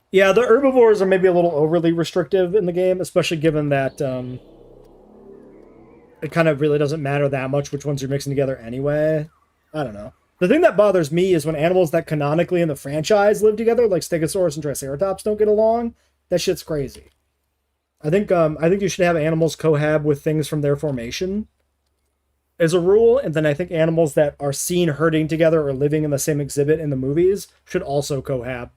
Yeah, the herbivores are maybe a little overly restrictive in the game, especially given that it kind of really doesn't matter that much which ones you're mixing together anyway. I don't know. The thing that bothers me is when animals that canonically in the franchise live together, like Stegosaurus and Triceratops, don't get along. That shit's crazy. I think you should have animals cohab with things from their formation as a rule, and then I think animals that are seen herding together or living in the same exhibit in the movies should also cohab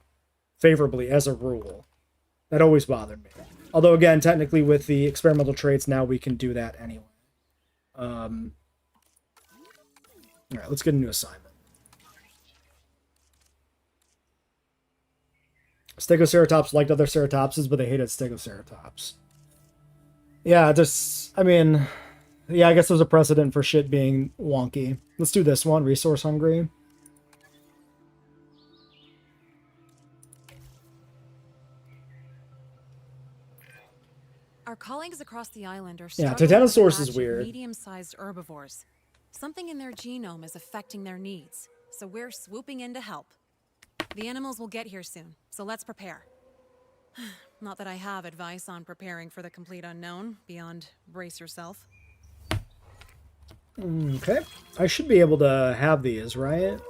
favorably as a rule. That always bothered me. Although, again, technically with the experimental traits, now we can do that anyway. Alright, let's get a new assignment. Stegoceratops liked other ceratopses, but they hated Stegoceratops. Yeah, just, I mean, yeah, I guess there's a precedent for shit being wonky. Let's do this one, resource hungry. Our colleagues across the island are Yeah, struggling with a Titanosaurus is batch of weird. medium-sized herbivores. Something in their genome is affecting their needs, so we're swooping in to help. The animals will get here soon, so let's prepare. Not that I have advice on preparing for the complete unknown, beyond brace yourself. Okay. I should be able to have these, right?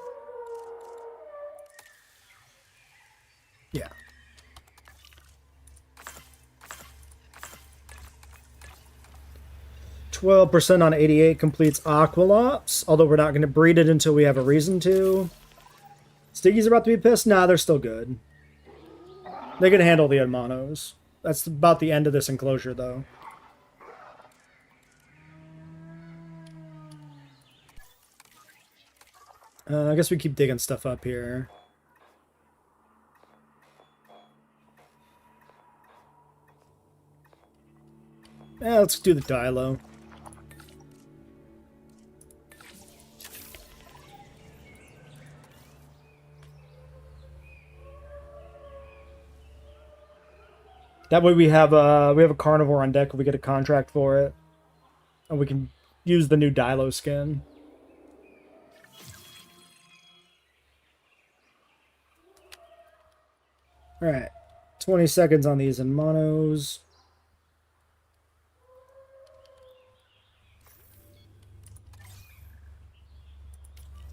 Yeah. %, on 88 completes Aqualops, although we're not going to breed it until we have a reason to. Stiggy's about to be pissed? Nah, they're still good. They can handle the Hermanos. That's about the end of this enclosure, though. I guess we keep digging stuff up here. Yeah, let's do the Dilo. That way we have a carnivore on deck if we get a contract for it. And we can use the new Dilo skin. Alright. 20 seconds on these in monos.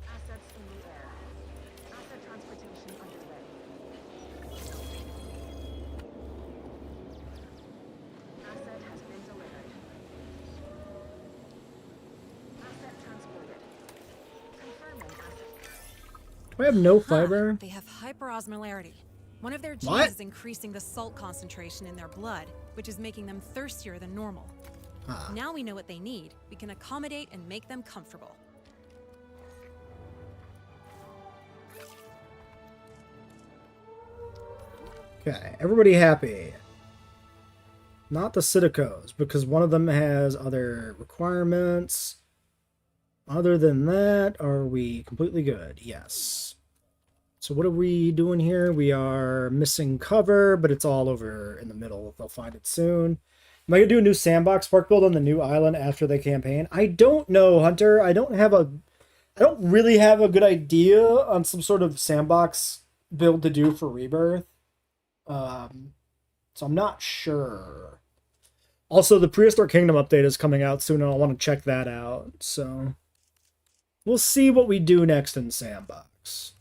Assets in the air. Asset transportation underway. Asset has been delivered. Asset transported. Confirming asset. Do I have no fiber? They have hyperosmolarity. One of their genes What? is increasing the salt concentration in their blood, which is making them thirstier than normal. Now we know what they need. We can accommodate and make them comfortable. Okay, everybody happy. Not the Psittacos, because one of them has other requirements. Other than that, are we completely good? Yes. So what are we doing here? We are missing cover, but it's all over in the middle. They'll find it soon. Am I going to do a new sandbox park build on the new island after the campaign? I don't know, Hunter. I don't really have a good idea on some sort of sandbox build to do for Rebirth. So I'm not sure. Also, the Prehistoric Kingdom update is coming out soon, and I want to check that out. So we'll see what we do next in sandbox.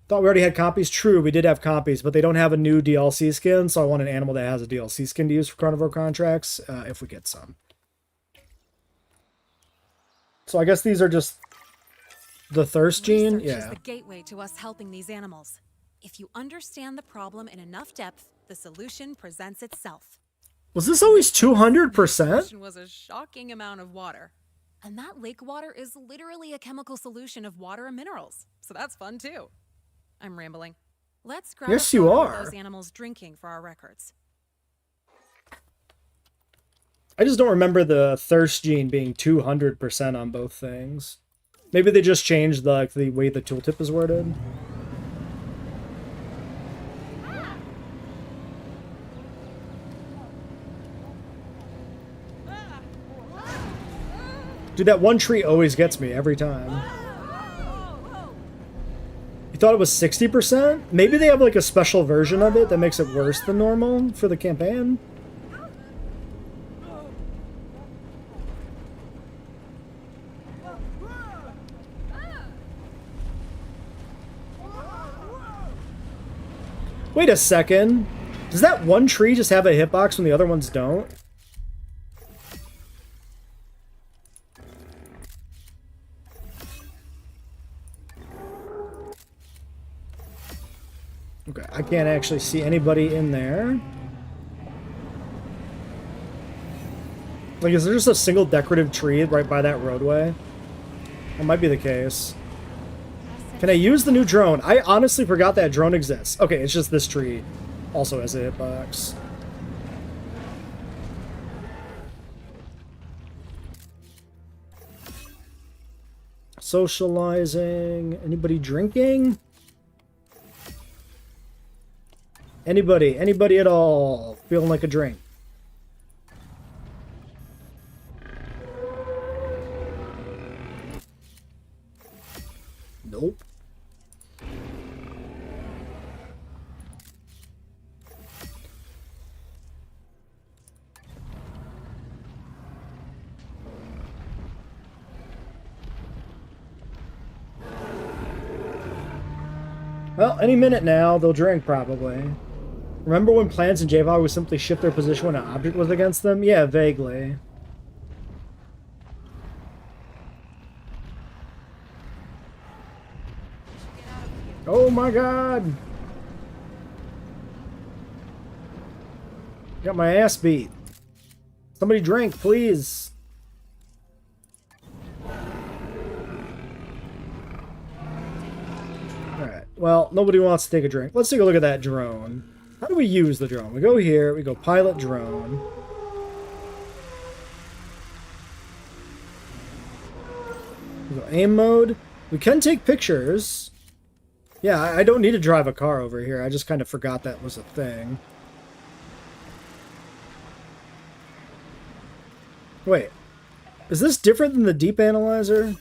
Thought we already had copies. True, we did have copies, but they don't have a new DLC skin, so I want an animal that has a DLC skin to use for carnivore contracts, if we get some. So I guess these are just the thirst gene? Research is Yeah. the gateway to us helping these animals. If you understand the problem in enough depth, the solution presents itself. Was this always 200%? Solution was a shocking amount of water. And that lake water is literally a chemical solution of water and minerals. So that's fun too. I'm rambling. Let's grab Yes, a you photo are. of those animals drinking for our records. I just don't remember the thirst gene being 200% on both things. Maybe they just changed the way the tooltip is worded. Dude, that one tree always gets me every time. You thought it was 60%? Maybe they have like a special version of it that makes it worse than normal for the campaign? Wait a second. Does that one tree just have a hitbox when the other ones don't? Okay, I can't actually see anybody in there. Like, is there just a single decorative tree right by that roadway? That might be the case. Can I use the new drone? I honestly forgot that drone exists. Okay, it's just this tree also has a hitbox. Socializing. Anybody drinking? Anybody? Anybody at all feeling like a drink? Nope. Well, any minute now, they'll drink, probably. Remember when plants in JWE3 would simply shift their position when an object was against them? Yeah, vaguely. Oh my god! Got my ass beat. Somebody drink, please. Alright, well, nobody wants to take a drink. Let's take a look at that drone. How do we use the drone? We go here, we go pilot drone. We go aim mode. We can take pictures. Yeah, I don't need to drive a car over here. I just kind of forgot that was a thing. Wait. Is this different than the deep analyzer?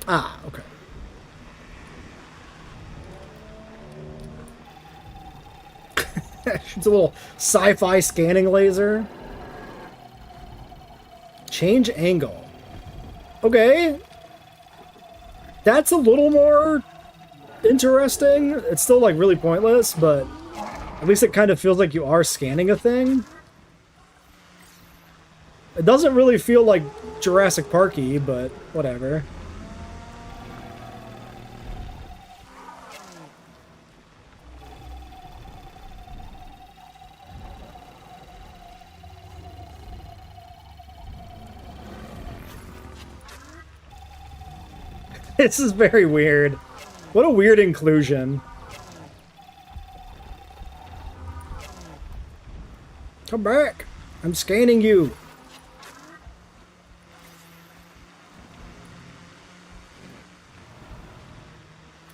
Ah, okay. It's a little sci-fi scanning laser. Change angle. Okay. That's a little more interesting. It's still, like, really pointless, but at least it kind of feels like you are scanning a thing. It doesn't really feel like Jurassic Park-y, but whatever. This is very weird. What a weird inclusion. Come back! I'm scanning you!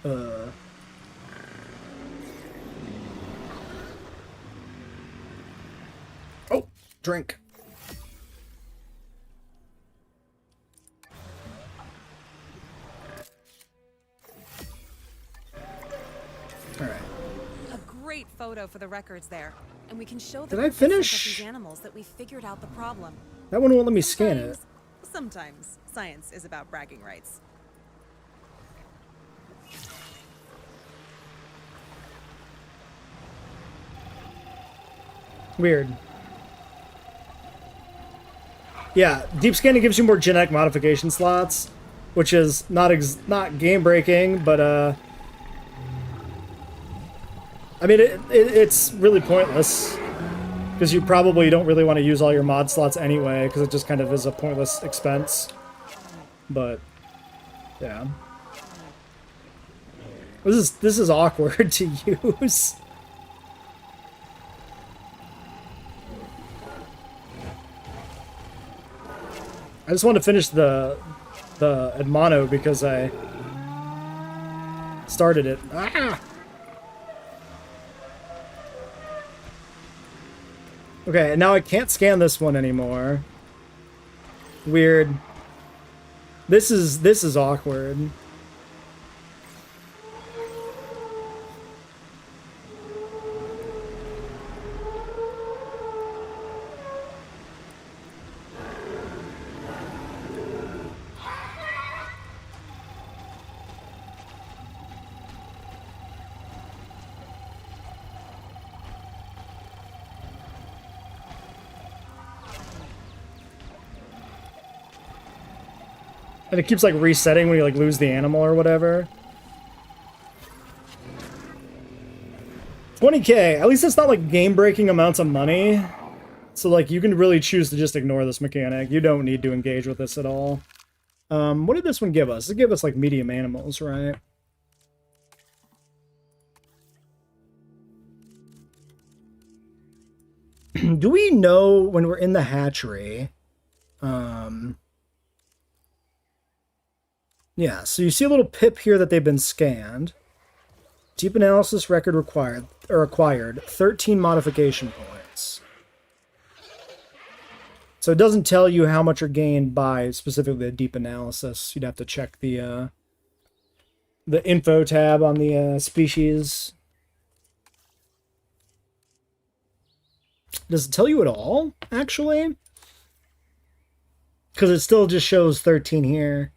Oh! Drink. Alright. A great photo for the records there. And we can show the Did I finish? these animals that we figured out the problem. That one won't let me scan it. Sometimes science is about bragging rights. Weird. Yeah, deep scanning gives you more genetic modification slots, which is not game breaking, but I mean it's really pointless because you probably don't really want to use all your mod slots anyway because it just kind of is a pointless expense. But yeah, this is awkward to use. I just want to finish the Admano because I started it. Ah! Okay, now I can't scan this one anymore. Weird. This is awkward. And it keeps like resetting when you like lose the animal or whatever. 20k, at least it's not like game-breaking amounts of money. So like you can really choose to just ignore this mechanic. You don't need to engage with this at all. What did this one give us? It gave us like medium animals, right? Do we know when we're in the hatchery? Yeah, so you see a little pip here that they've been scanned. Deep analysis record acquired 13 modification points. So it doesn't tell you how much are gained by specifically the deep analysis. You'd have to check the info tab on the species. Does it tell you at all, actually? Because it still just shows 13 here.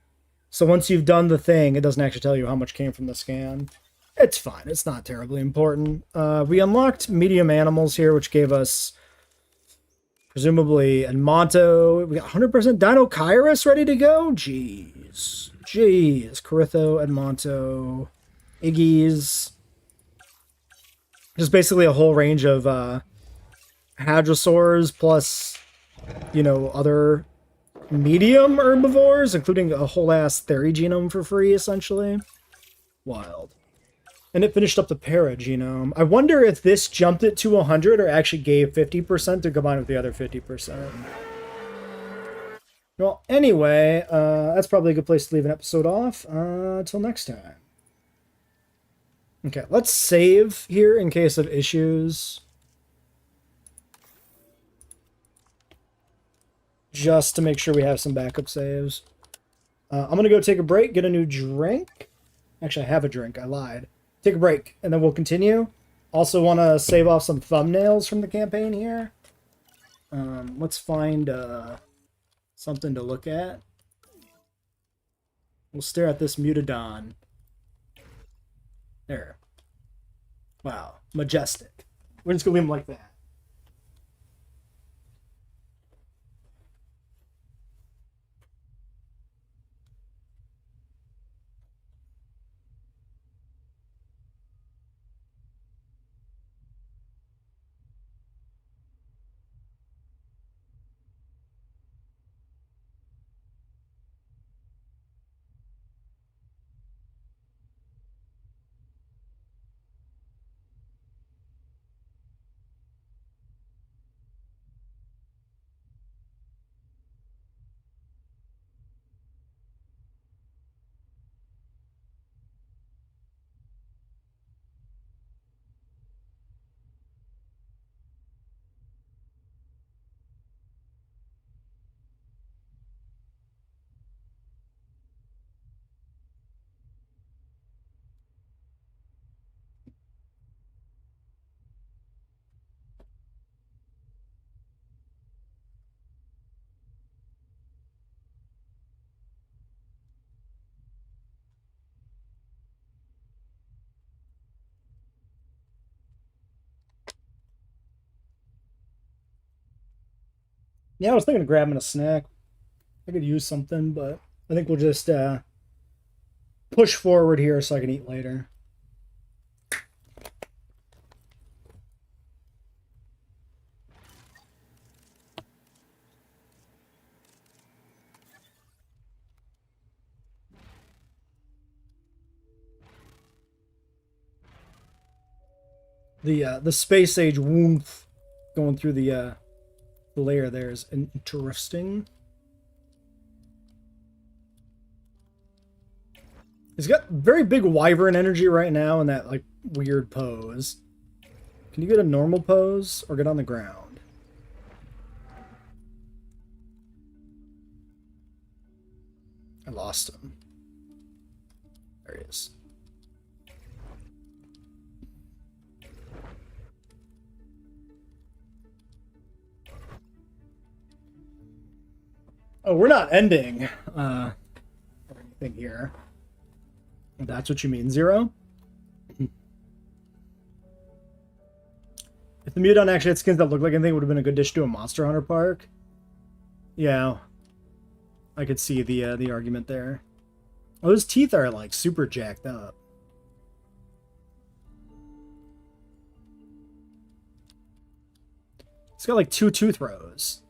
So once you've done the thing, it doesn't actually tell you how much came from the scan. It's fine. It's not terribly important. We unlocked medium animals here, which gave us presumably Edmonto. We got 100% Dino Kairos ready to go? Jeez. Jeez. Coritho, Edmonto, Iggy's. Just basically a whole range of hadrosaurs plus, you know, other medium herbivores, including a whole ass Theri genome for free, essentially. Wild. And it finished up the para genome. I wonder if this jumped it to 100 or actually gave 50% to combine with the other 50%. Well, anyway, that's probably a good place to leave an episode off. Until next time. Okay, let's save here in case of issues. Just to make sure we have some backup saves. I'm going to go take a break, get a new drink. Actually, I have a drink. I lied. Take a break, and then we'll continue. Also want to save off some thumbnails from the campaign here. Let's find something to look at. We'll stare at this Mutodon. There. Wow. Majestic. We're just going to leave him like that. Yeah, I was thinking of grabbing a snack. I could use something, but I think we'll just push forward here so I can eat later. The space age woomph going through the layer there is interesting. He's got very big wyvern energy right now in that like weird pose. Can you get a normal pose or get on the ground? I lost him. There he is. Oh, we're not ending or anything here. That's what you mean, Zero? If the Mutodon actually had skins that looked like anything, it would have been a good dish to a Monster Hunter park. Yeah. I could see the argument there. Oh, his teeth are like super jacked up. It's got like 2 tooth rows.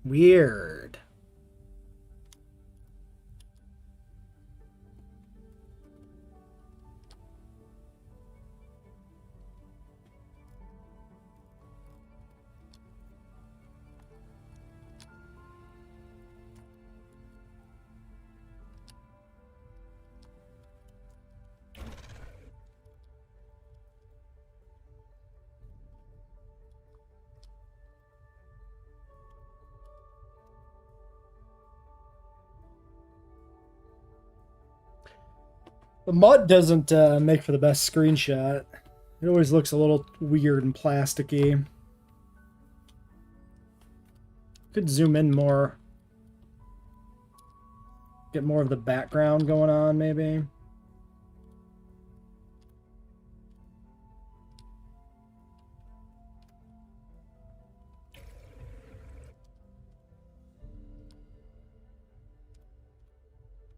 Weird. The mud doesn't make for the best screenshot. It always looks a little weird and plasticky. Could zoom in more. Get more of the background going on, maybe.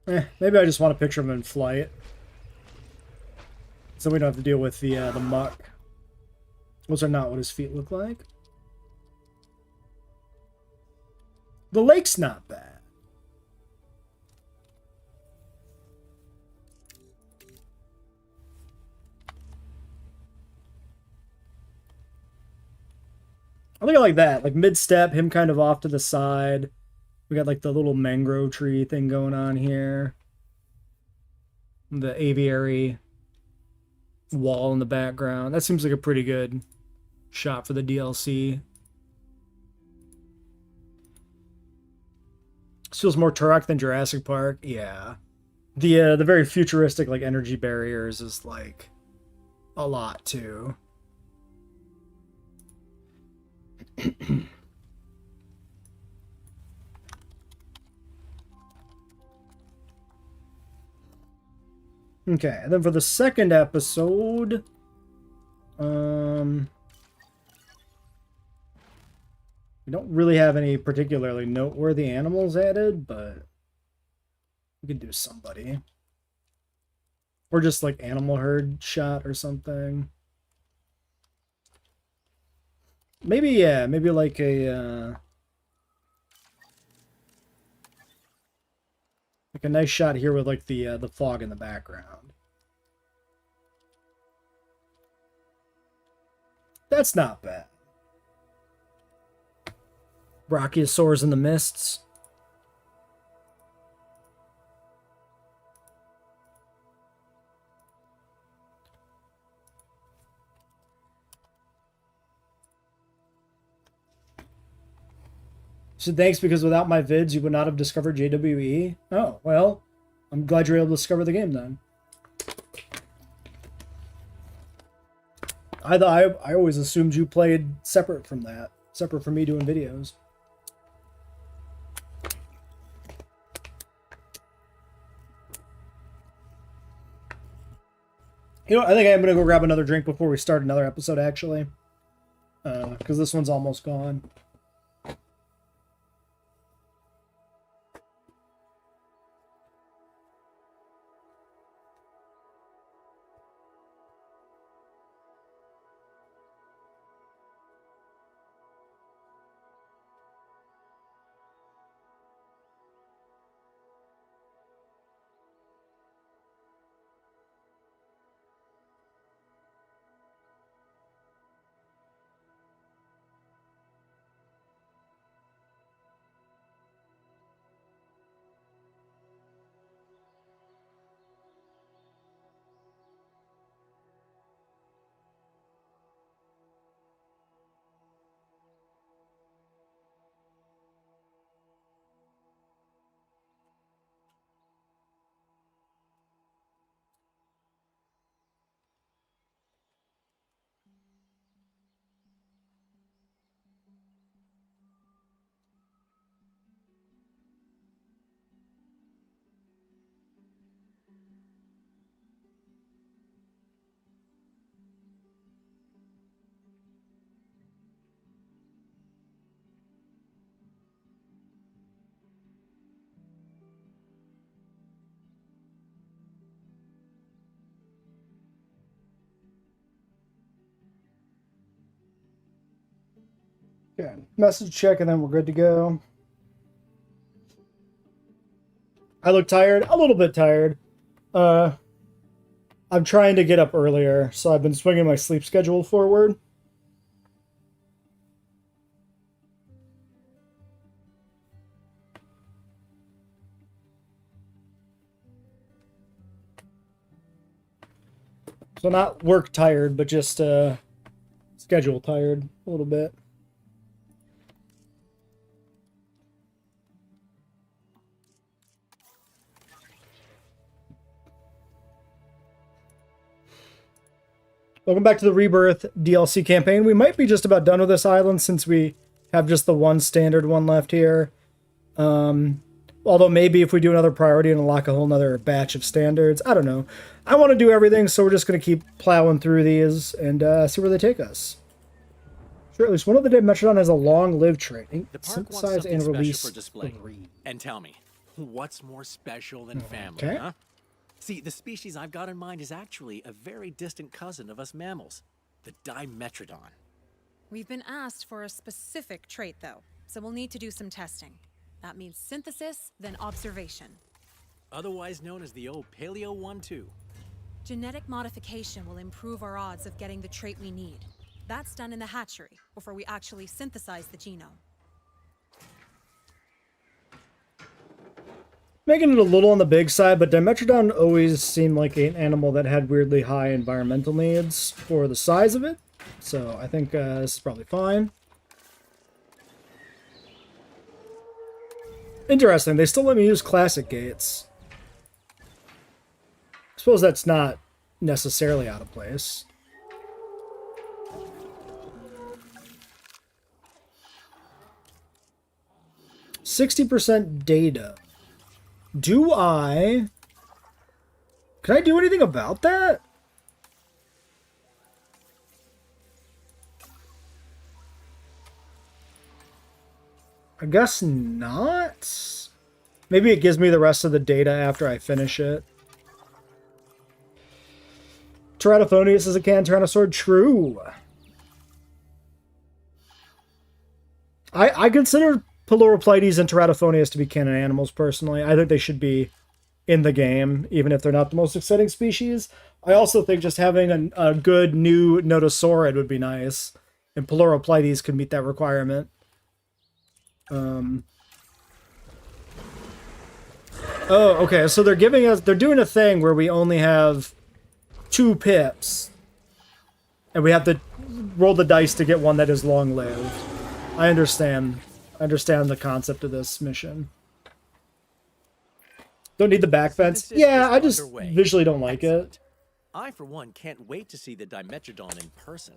Maybe I just want a picture of him in flight. So we don't have to deal with the muck. Those are not what his feet look like. The lake's not bad. I think I like that. Like mid-step, him kind of off to the side. We got like the little mangrove tree thing going on here. The aviary wall in the background. That seems like a pretty good shot for the DLC. This feels more Turok than Jurassic Park. Yeah. The very futuristic like energy barriers is like a lot too. Okay, and then for the second episode, we don't really have any particularly noteworthy animals added, but we could do somebody. Or just like animal herd shot or something. Maybe, yeah, maybe like a nice shot here with like the fog in the background. That's not bad. Brachiosaurs in the mists. So thanks, because without my vids, you would not have discovered JWE. Oh, well, I'm glad you're able to discover the game then. I always assumed you played separate from that, separate from me doing videos. You know, I think I'm gonna go grab another drink before we start another episode, actually, because this one's almost gone. Okay, message check, and then we're good to go. I look tired, a little bit tired. I'm trying to get up earlier, so I've been swinging my sleep schedule forward. So not work tired, but just schedule tired a little bit. Welcome back to the Rebirth DLC campaign. We might be just about done with this island since we have just the one standard one left here. Although maybe if we do another priority and unlock a whole nother batch of standards, I don't know. I want to do everything, so we're just going to keep plowing through these and see where they take us. Sure, at least one of the Dimetrodon has a long-lived trait. The park wants Synthesize something and special release for display. 3. And tell me, what's more special than family, Okay. huh? See, the species I've got in mind is actually a very distant cousin of us mammals, the Dimetrodon. We've been asked for a specific trait, though, so we'll need to do some testing. That means synthesis, then observation. Otherwise known as the old Paleo 1-2. Genetic modification will improve our odds of getting the trait we need. That's done in the hatchery, before we actually synthesize the genome. Making it a little on the big side, but Dimetrodon always seemed like an animal that had weirdly high environmental needs for the size of it. So I think this is probably fine. Interesting, they still let me use classic gates. I suppose that's not necessarily out of place. %60 data. Can I do anything about that? I guess not. Maybe it gives me the rest of the data after I finish it. Teratophonius is a can Tyrannosaur. True. I consider Peloroplites and Teratophonius to be canon animals, personally. I think they should be in the game, even if they're not the most exciting species. I also think just having a good new Notosaurid would be nice, and Peloroplites could meet that requirement. Oh, okay, so they're doing a thing where we only have 2 pips, and we have to roll the dice to get one that is long-lived. I understand the concept of this mission. Don't need the back fence. Yeah, I just visually don't like it. I, for one, can't wait to see the Dimetrodon in person.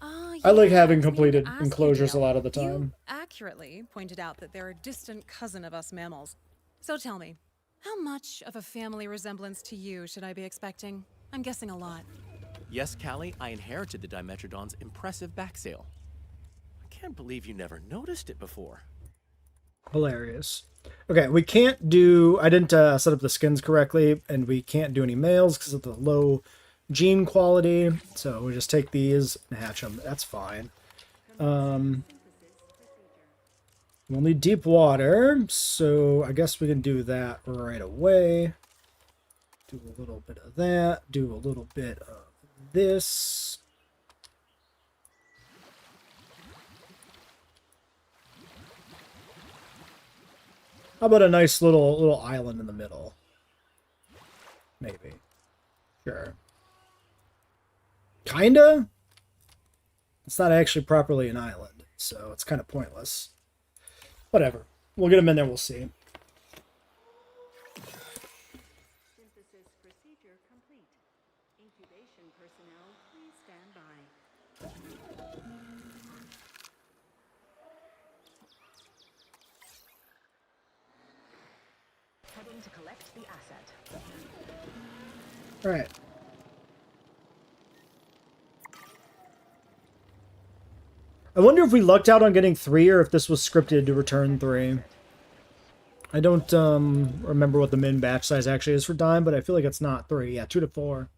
I like having I mean, completed ask you, enclosures a Dale. lot of the You time. accurately pointed out that they're a distant cousin of us mammals. So tell me, how much of a family resemblance to you should I be expecting? I'm guessing a lot. Yes, Callie, I inherited the Dimetrodon's impressive backsail. I can't believe you never noticed it before. Hilarious. Okay, we can't do... I didn't set up the skins correctly, and we can't do any males because of the low gene quality. So we just take these and hatch them. That's fine. We'll need deep water, so I guess we can do that right away. Do a little bit of that. Do a little bit of this. How about a nice little island in the middle? Maybe. Sure. Kinda? It's not actually properly an island, so it's kind of pointless. Whatever. We'll get them in there, we'll see. Synthesis procedure complete. Incubation personnel, please stand by. Heading to collect the asset. Alright. I wonder if we lucked out on getting 3 or if this was scripted to return 3. I don't remember what the min batch size actually is for Dime, but I feel like it's not 3. Yeah, 2 to 4.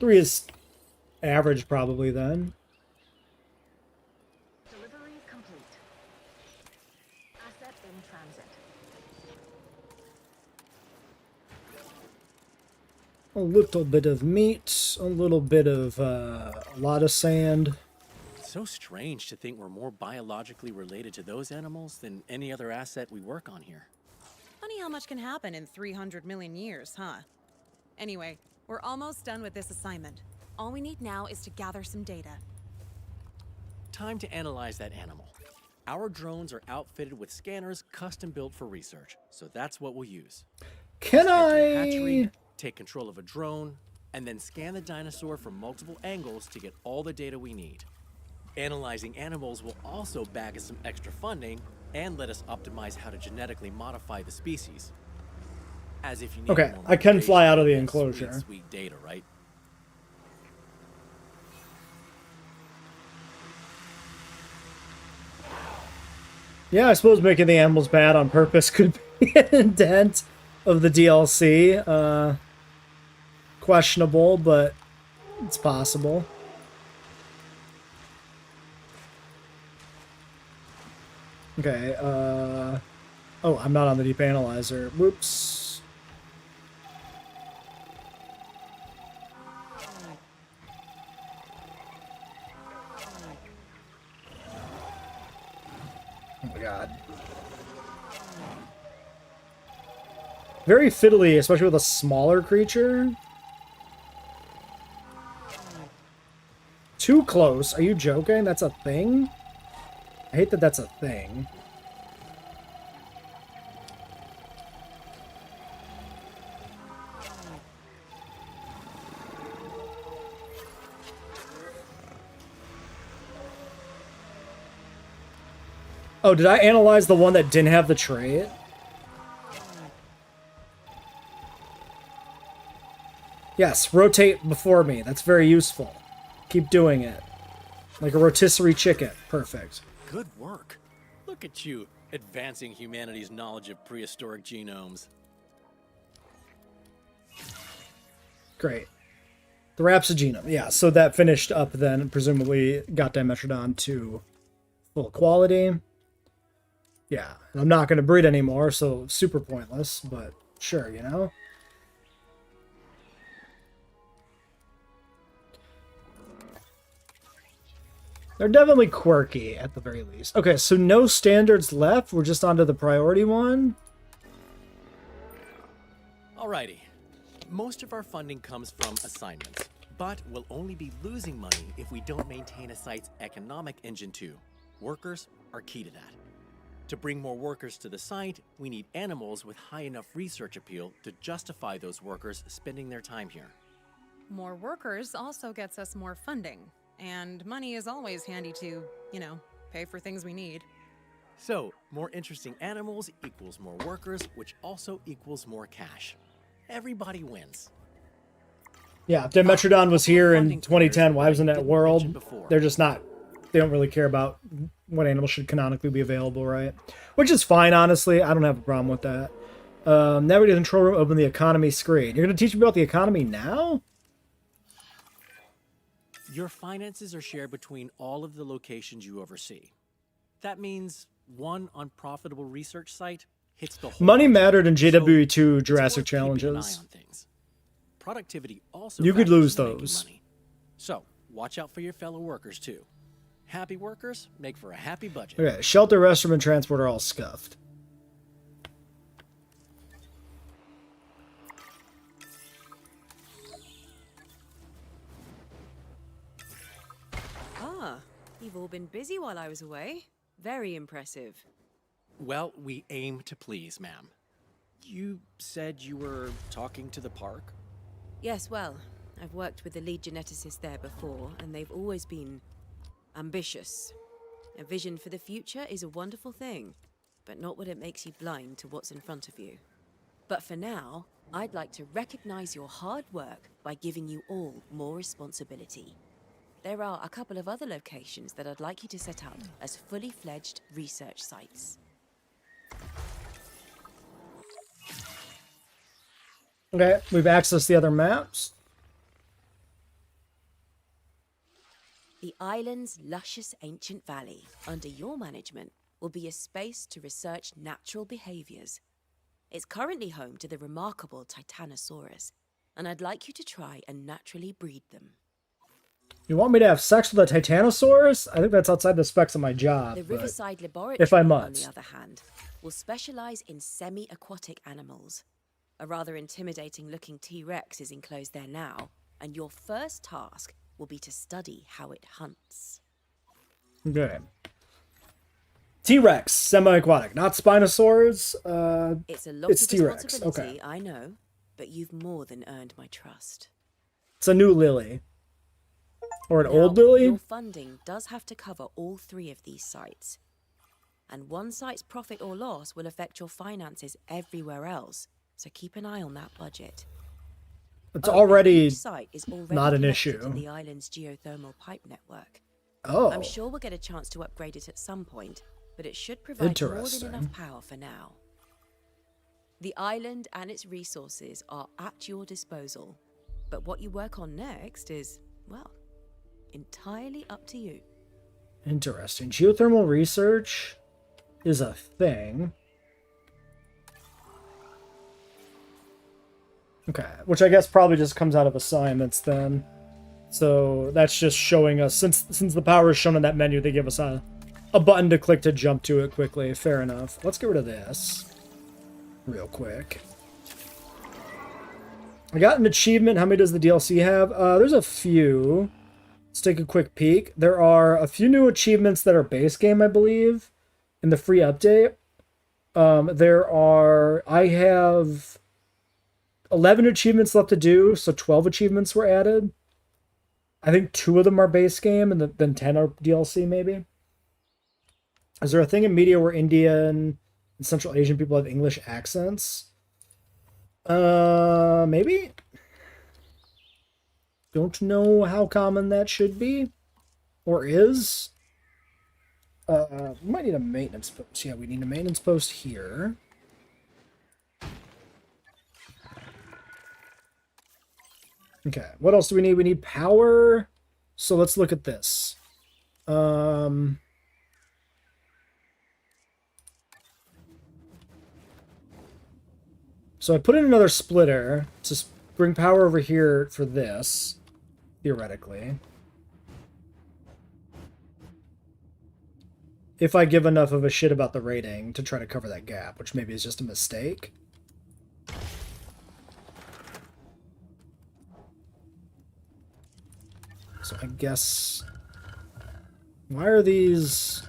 3 is average probably then. A little bit of meat, a little bit of a lot of sand. It's so strange to think we're more biologically related to those animals than any other asset we work on here. Funny how much can happen in 300 million years, huh? Anyway, we're almost done with this assignment. All we need now is to gather some data. Time to analyze that animal. Our drones are outfitted with scanners custom built for research, so that's what we'll use. Can Head to a I? hatchery, take control of a drone, and then scan the dinosaur from multiple angles to get all the data we need. Analyzing animals will also bag us some extra funding and let us optimize how to genetically modify the species. As if you need Okay, more I can fly out of the motivation than enclosure. Sweet data, right? Yeah, I suppose making the animals bad on purpose could be an intent of the DLC. Questionable, but it's possible. Okay, oh, I'm not on the deep analyzer. Whoops. Oh my god. Very fiddly, especially with a smaller creature. Too close. Are you joking? That's a thing? I hate that that's a thing. Oh, did I analyze the one that didn't have the trait? Yes, rotate before me. That's very useful. Keep doing it. Like a rotisserie chicken. Perfect. Good work. Look at you, advancing humanity's knowledge of prehistoric genomes. Great. The Rhapsogenome. Yeah, so that finished up then, presumably got Dimetrodon to full quality. Yeah, and I'm not going to breed anymore, so super pointless, but sure, you know? They're definitely quirky, at the very least. Okay, so no standards left. We're just onto the priority one. Alrighty. Most of our funding comes from assignments, but we'll only be losing money if we don't maintain a site's economic engine too. Workers are key to that. To bring more workers to the site, we need animals with high enough research appeal to justify those workers spending their time here. More workers also gets us more funding. And money is always handy to, you know, pay for things we need. So, more interesting animals equals more workers, which also equals more cash. Everybody wins. Yeah, if Dimetrodon was here in Funding 2010, players why wasn't I that didn't world? mention before. They're just not, they don't really care about what animals should canonically be available, right? Which is fine, honestly. I don't have a problem with that. Navigate the control room, open the economy screen. You're going to teach me about the economy now? Your finances are shared between all of the locations you oversee. That means one unprofitable research site hits the whole Money budget. mattered in So JWE2 it's Jurassic worth keeping an eye Challenges. on things. Productivity also You could factors lose into making those. money. So watch out for your fellow workers too. Happy workers make for a happy budget. Okay, shelter, restroom, and transport are all scuffed. Ah, you've all been busy while I was away. Very impressive. Well, we aim to please, ma'am. You said you were talking to the park? Yes, well, I've worked with the lead geneticist there before, and they've always been ambitious. A vision for the future is a wonderful thing, but not when it makes you blind to what's in front of you. But for now, I'd like to recognize your hard work by giving you all more responsibility. There are a couple of other locations that I'd like you to set up as fully fledged research sites. Okay, we've accessed the other maps. The island's luscious ancient valley, under your management, will be a space to research natural behaviors. It's currently home to the remarkable Titanosaurus, and I'd like you to try and naturally breed them. You want me to have sex with a Titanosaurus? I think that's outside the specs of my job. The but Riverside Laboratory, if I on must. the other hand, will specialize in semi-aquatic animals. A rather intimidating-looking T-Rex is enclosed there now, and your first task will be to study how it hunts. Okay. T-Rex, semi-aquatic, not Spinosaurs. It's a lot it's of T-Rex. responsibility, Okay. I know, but you've more than earned my trust. It's a new Lily. Or an Now, old Lily? Your funding does have to cover all 3 of these sites. And one site's profit or loss will affect your finances everywhere else, so keep an eye on that budget. It's And already each site is already not an connected issue. to the island's geothermal pipe network. Oh, I'm sure we'll get a chance to upgrade it at some point, but it should provide more than Interesting. enough power for now. The island and its resources are at your disposal, but what you work on next is, well, entirely up to you. interesting. Geothermal research is a thing. Okay, which I guess probably just comes out of assignments then. So that's just showing us, since the power is shown in that menu, they give us a button to click to jump to it quickly. Fair enough. Let's get rid of this real quick. I got an achievement. How many does the DLC have? There's a few. Let's take a quick peek. There are a few new achievements that are base game, I believe, in the free update. I have 11 achievements left to do, so 12 achievements were added. I think 2 of them are base game, and then 10 are DLC, maybe. Is there a thing in media where Indian and Central Asian people have English accents? Maybe? Don't know how common that should be. Or is. We might need a maintenance post. Yeah, we need a maintenance post here. Okay, what else do we need? We need power. So let's look at this. So I put in another splitter to bring power over here for this, theoretically. If I give enough of a shit about the rating to try to cover that gap, which maybe is just a mistake. So I guess... Why are these...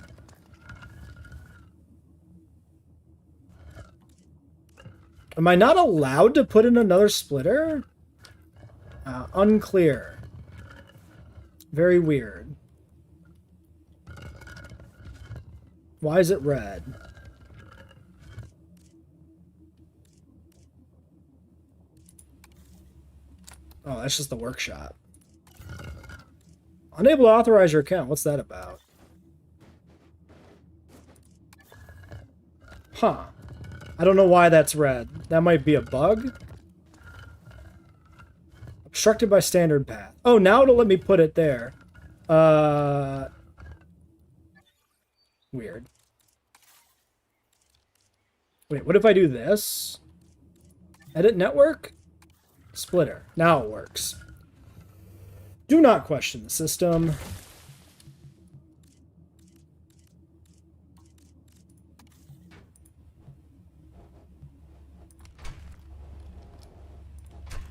Am I not allowed to put in another splitter? Unclear. Very weird. Why is it red? Oh, that's just the workshop. Unable to authorize your account. What's that about? Huh. I don't know why that's red. That might be a bug. Obstructed by standard path. Oh, now it'll let me put it there. Weird. Wait, what if I do this? Edit network? Splitter. Now it works. Do not question the system.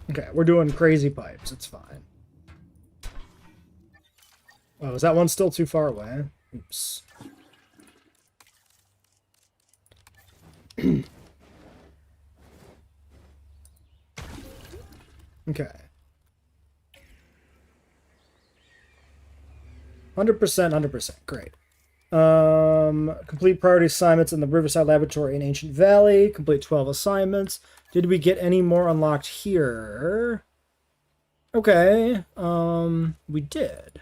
Okay, we're doing crazy pipes. It's fine. Oh, is that one still too far away? Oops. Okay. 100%, 100%. Great. Complete priority assignments in the Riverside Laboratory in Ancient Valley. Complete 12 assignments. Did we get any more unlocked here? Okay. We did.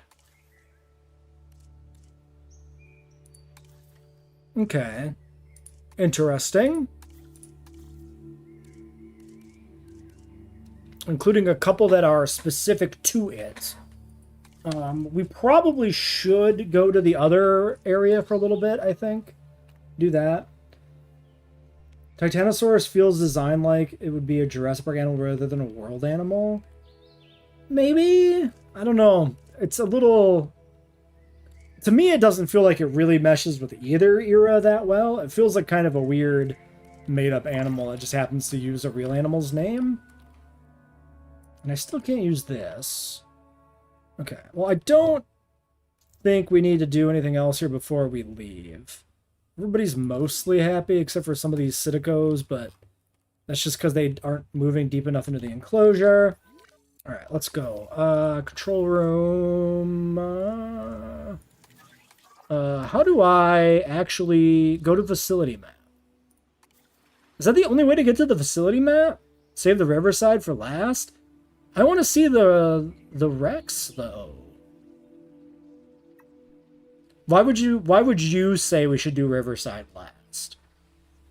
Okay. Interesting. Including a couple that are specific to it. We probably should go to the other area for a little bit, I think. Do that. Titanosaurus feels designed like it would be a Jurassic Park animal rather than a world animal. Maybe? I don't know. It's a little... To me, it doesn't feel like it really meshes with either era that well. It feels like kind of a weird made-up animal that just happens to use a real animal's name. And I still can't use this. Okay, well, I don't think we need to do anything else here before we leave. Everybody's mostly happy except for some of these Psittacos, but that's just because they aren't moving deep enough into the enclosure. All right, let's go. Control room. How do I actually go to facility map? Is that the only way to get to the facility map? Save the Riverside for last? I want to see the Rex though. Why would you say we should do Riverside last?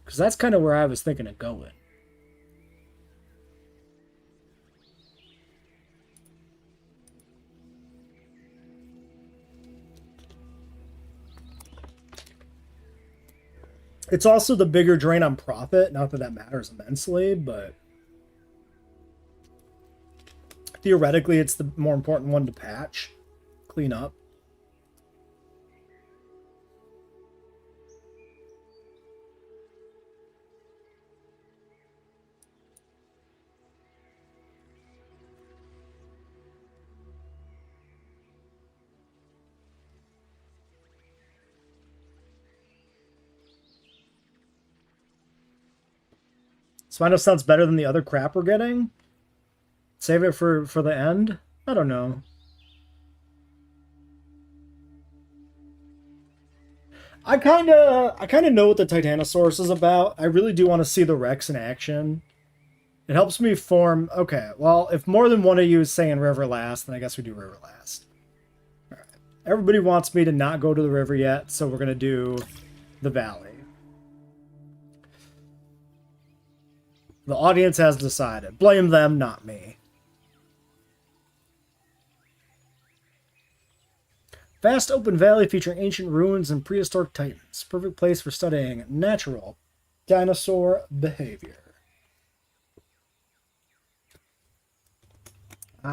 Because that's kind of where I was thinking of going. It's also the bigger drain on profit. Not that that matters immensely, but theoretically, it's the more important one to patch, clean up. Spino sounds better than the other crap we're getting. Save it for the end? I don't know. I kind of know what the Titanosaurus is about. I really do want to see the Rex in action. It helps me form... Okay, well, if more than one of you is saying river last, then I guess we do river last. All right. Everybody wants me to not go to the river yet, so we're going to do the valley. The audience has decided. Blame them, not me. Vast open valley featuring ancient ruins and prehistoric titans. Perfect place for studying natural dinosaur behavior.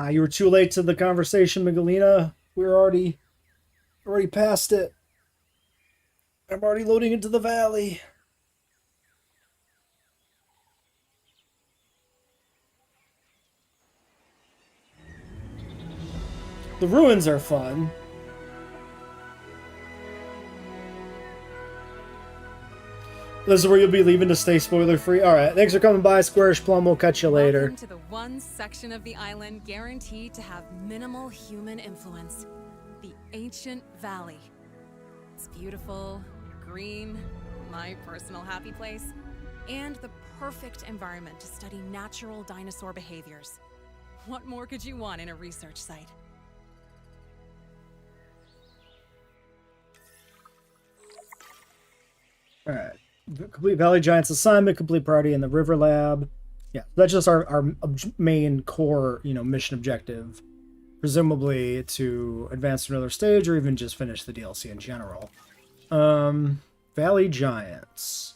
You were too late to the conversation, Miguelina. We're already past it. I'm already loading into the valley. The ruins are fun. This is where you'll be leaving to stay spoiler-free. Alright, thanks for coming by, Squarish Plum. We'll catch you later. Welcome to the one section of the island guaranteed to have minimal human influence. The Ancient Valley. It's beautiful, green, my personal happy place, and the perfect environment to study natural dinosaur behaviors. What more could you want in a research site? Alright. Complete Valley Giants assignment, complete priority in the River Lab. Yeah, that's just our main core, mission objective. Presumably to advance to another stage or even just finish the DLC in general. Valley Giants.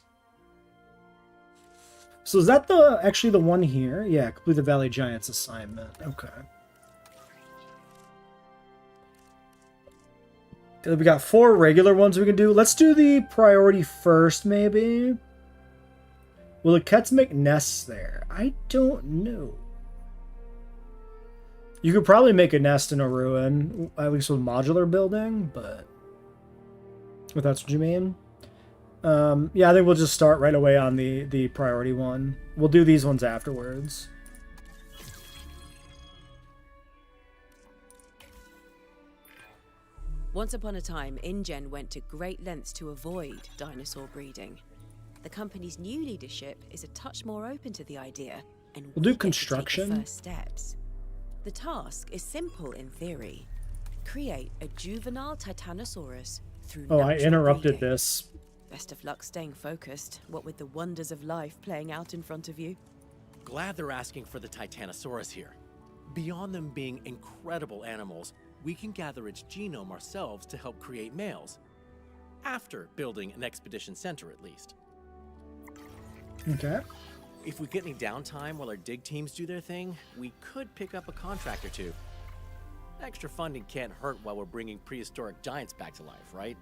So is that actually the one here? Yeah, complete the Valley Giants assignment. Okay. We got 4 regular ones we can do. Let's do the priority first, maybe. Will the cats make nests there? I don't know. You could probably make a nest in a ruin, at least with modular building, but if that's what you mean. Yeah, I think we'll just start right away on the priority one. We'll do these ones afterwards. Once upon a time, InGen went to great lengths to avoid dinosaur breeding. The company's new leadership is a touch more open to the idea, and we'll do get to take the construction. first steps. The task is simple in theory. Create a juvenile Titanosaurus through Oh, I natural interrupted breeding. this. Best of luck staying focused, what with the wonders of life playing out in front of you. Glad they're asking for the Titanosaurus here. Beyond them being incredible animals, we can gather its genome ourselves to help create males. After building an expedition center, at least. Okay. If we get any downtime while our dig teams do their thing, we could pick up a contract or two. Extra funding can't hurt while we're bringing prehistoric giants back to life, right?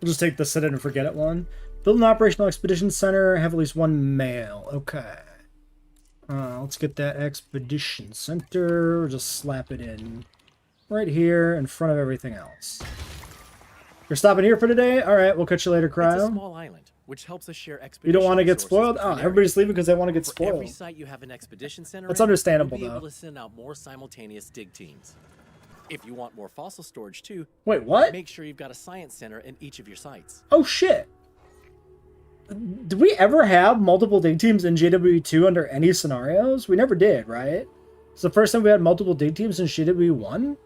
We'll just take the set it and forget it one. Build an operational expedition center, have at least one male. Okay. Let's get that expedition center. Just slap it in right here in front of everything else. You're stopping here for today? Alright, we'll catch you later, It's a Cryo. small island, which helps us share You expedition don't want to get resources spoiled? between Oh, everybody's leaving because they want to get For every spoiled. site you have an expedition center That's in, understandable, you'll be though. able to send out more simultaneous dig teams. If you want more fossil storage too, Wait, what? make sure you've got a science center in each of your sites. Oh, shit. Did we ever have multiple dig teams in JWE2 under any scenarios? We never did, right? It's the first time we had multiple dig teams in JWE1?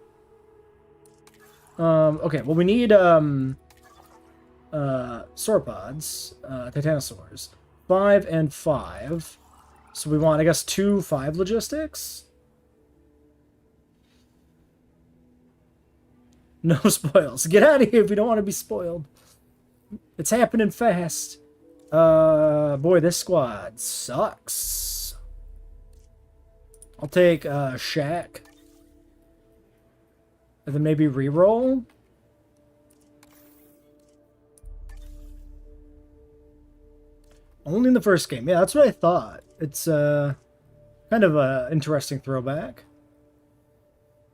Okay, well, we need, sauropods, titanosaurs. 5 and 5. So we want, I guess, 2 5 logistics? No spoils. Get out of here if you don't want to be spoiled. It's happening fast. Boy, this squad sucks. I'll take, Shaq. And then maybe reroll. Only in the first game. Yeah, that's what I thought. It's, kind of a interesting throwback.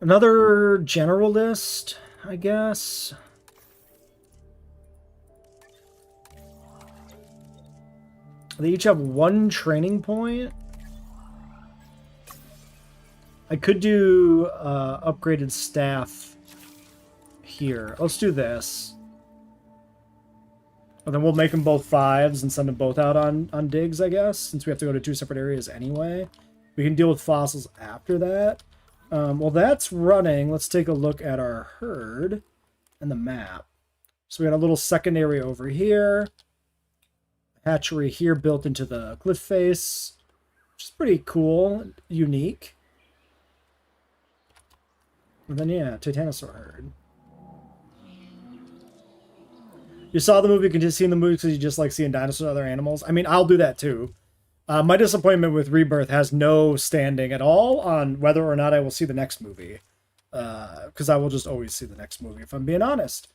Another generalist, I guess. They each have 1 training point. I could do upgraded staff here. Let's do this. And then we'll make them both 5s and send them both out on digs, I guess, since we have to go to 2 separate areas anyway. We can deal with fossils after that. Well, that's running. Let's take a look at our herd and the map. So we got a little secondary over here. Hatchery here built into the cliff face, which is pretty cool, unique. And then, yeah, Titanosaur herd. You saw the movie, you can just see the movie because you just like seeing dinosaurs and other animals. I mean, I'll do that too. My disappointment with Rebirth has no standing at all on whether or not I will see the next movie. Because I will just always see the next movie, if I'm being honest.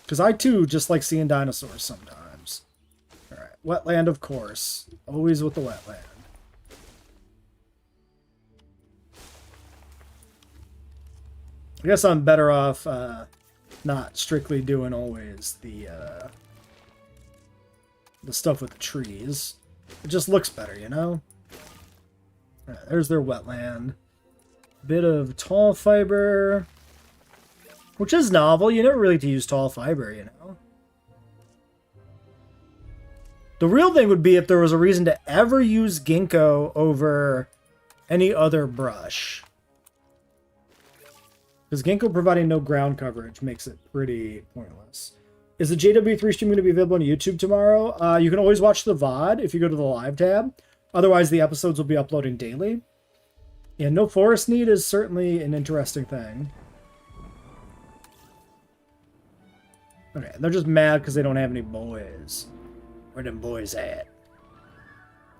Because I, too, just like seeing dinosaurs sometimes. Alright, wetland, of course. Always with the wetland. I guess I'm better off not strictly doing always the stuff with the trees. It just looks better, you know? Alright, there's their wetland. Bit of tall fiber. Which is novel. You never really get to use tall fiber, you know? The real thing would be if there was a reason to ever use ginkgo over any other brush. Because ginkgo providing no ground coverage makes it pretty pointless. Is the JWE3 stream going to be available on YouTube tomorrow? You can always watch the VOD if you go to the live tab. Otherwise, the episodes will be uploading daily. Yeah, no forest need is certainly an interesting thing. Okay, they're just mad because they don't have any boys. Where them boys at?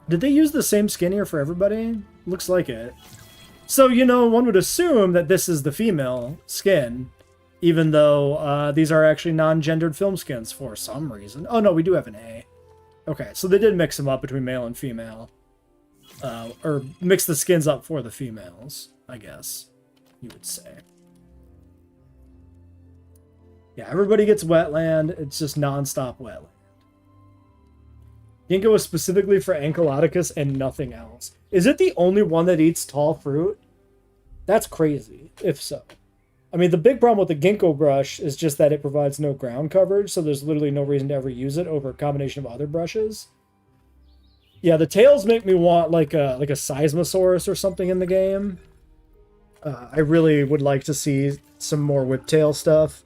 Did they use the same skin here for everybody? Looks like it. So, you know, one would assume that this is the female skin, even though these are actually non-gendered film skins for some reason. Oh, no, we do have an A. Okay, so they did mix them up between male and female. Or mix the skins up for the females, I guess you would say. Yeah, everybody gets wetland. It's just non-stop wetland. Ginkgo is specifically for Ankylodicus and nothing else. Is it the only one that eats tall fruit? That's crazy, if so. I mean, the big problem with the ginkgo brush is just that it provides no ground coverage, so there's literally no reason to ever use it over a combination of other brushes. Yeah, the tails make me want like a Seismosaurus or something in the game. I really would like to see some more whiptail stuff.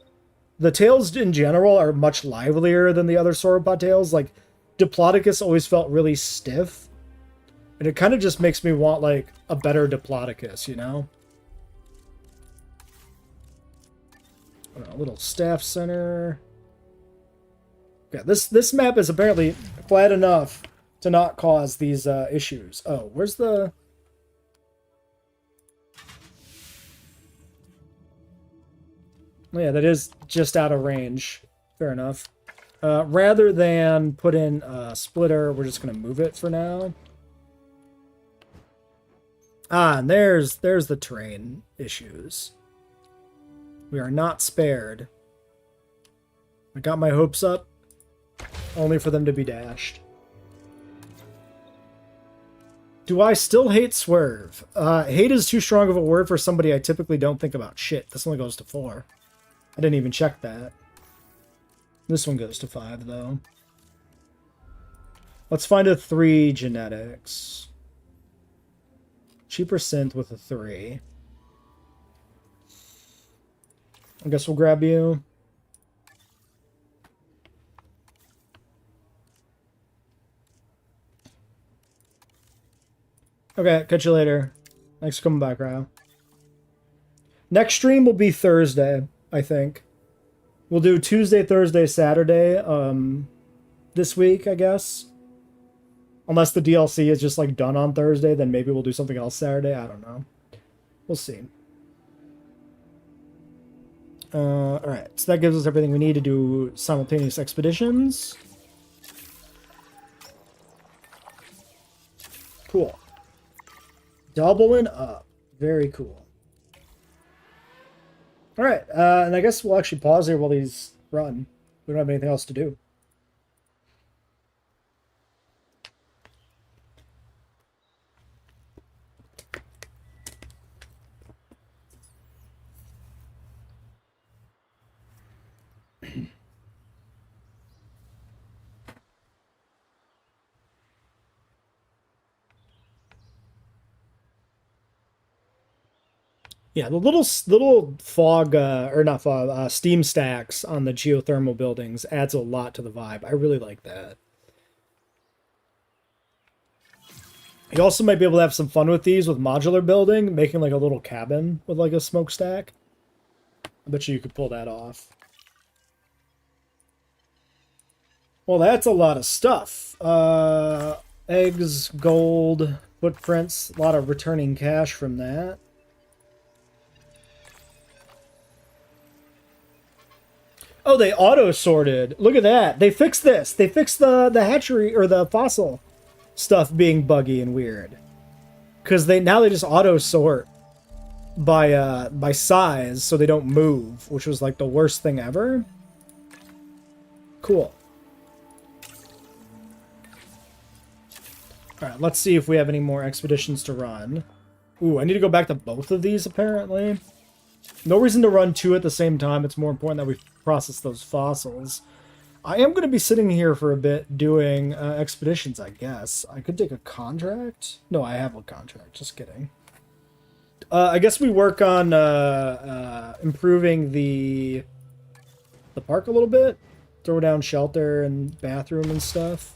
The tails in general are much livelier than the other sauropod tails. Like, Diplodocus always felt really stiff. And it kind of just makes me want, like, a better Diplodocus, you know? A little staff center. Okay, this map is apparently flat enough to not cause these issues. Oh, where's the... Oh, yeah, that is just out of range. Fair enough. Rather than put in a splitter, we're just going to move it for now. Ah, and there's the terrain issues. We are not spared. I got my hopes up, only for them to be dashed. Do I still hate Swerve? Hate is too strong of a word for somebody I typically don't think about. Shit, this only goes to 4. I didn't even check that. This one goes to 5, though. Let's find a 3 genetics. Cheaper synth with a 3. I guess we'll grab you. Okay, catch you later. Thanks for coming back, Rao. Next stream will be Thursday, I think. We'll do Tuesday, Thursday, Saturday this week, I guess. Unless the DLC is just like done on Thursday, then maybe we'll do something else Saturday. I don't know. We'll see. Alright, so that gives us everything we need to do simultaneous expeditions. Cool. Doubling up. Very cool. Alright, and I guess we'll actually pause here while these run. We don't have anything else to do. Yeah, the little fog, or not fog, steam stacks on the geothermal buildings adds a lot to the vibe. I really like that. You also might be able to have some fun with these with modular building, making like a little cabin with like a smokestack. I bet you could pull that off. Well, that's a lot of stuff. Eggs, gold, footprints, a lot of returning cash from that. Oh, they auto-sorted. Look at that. They fixed this. They fixed the hatchery, or the fossil stuff being buggy and weird. Because now they just auto-sort by size, so they don't move, which was like the worst thing ever. Cool. Alright, let's see if we have any more expeditions to run. Ooh, I need to go back to both of these, apparently. No reason to run 2 at the same time. It's more important that we process those fossils. I am going to be sitting here for a bit doing expeditions, I guess. I could take a contract. No, I have a contract. Just kidding. I guess we work on improving the park a little bit. Throw down shelter and bathroom and stuff.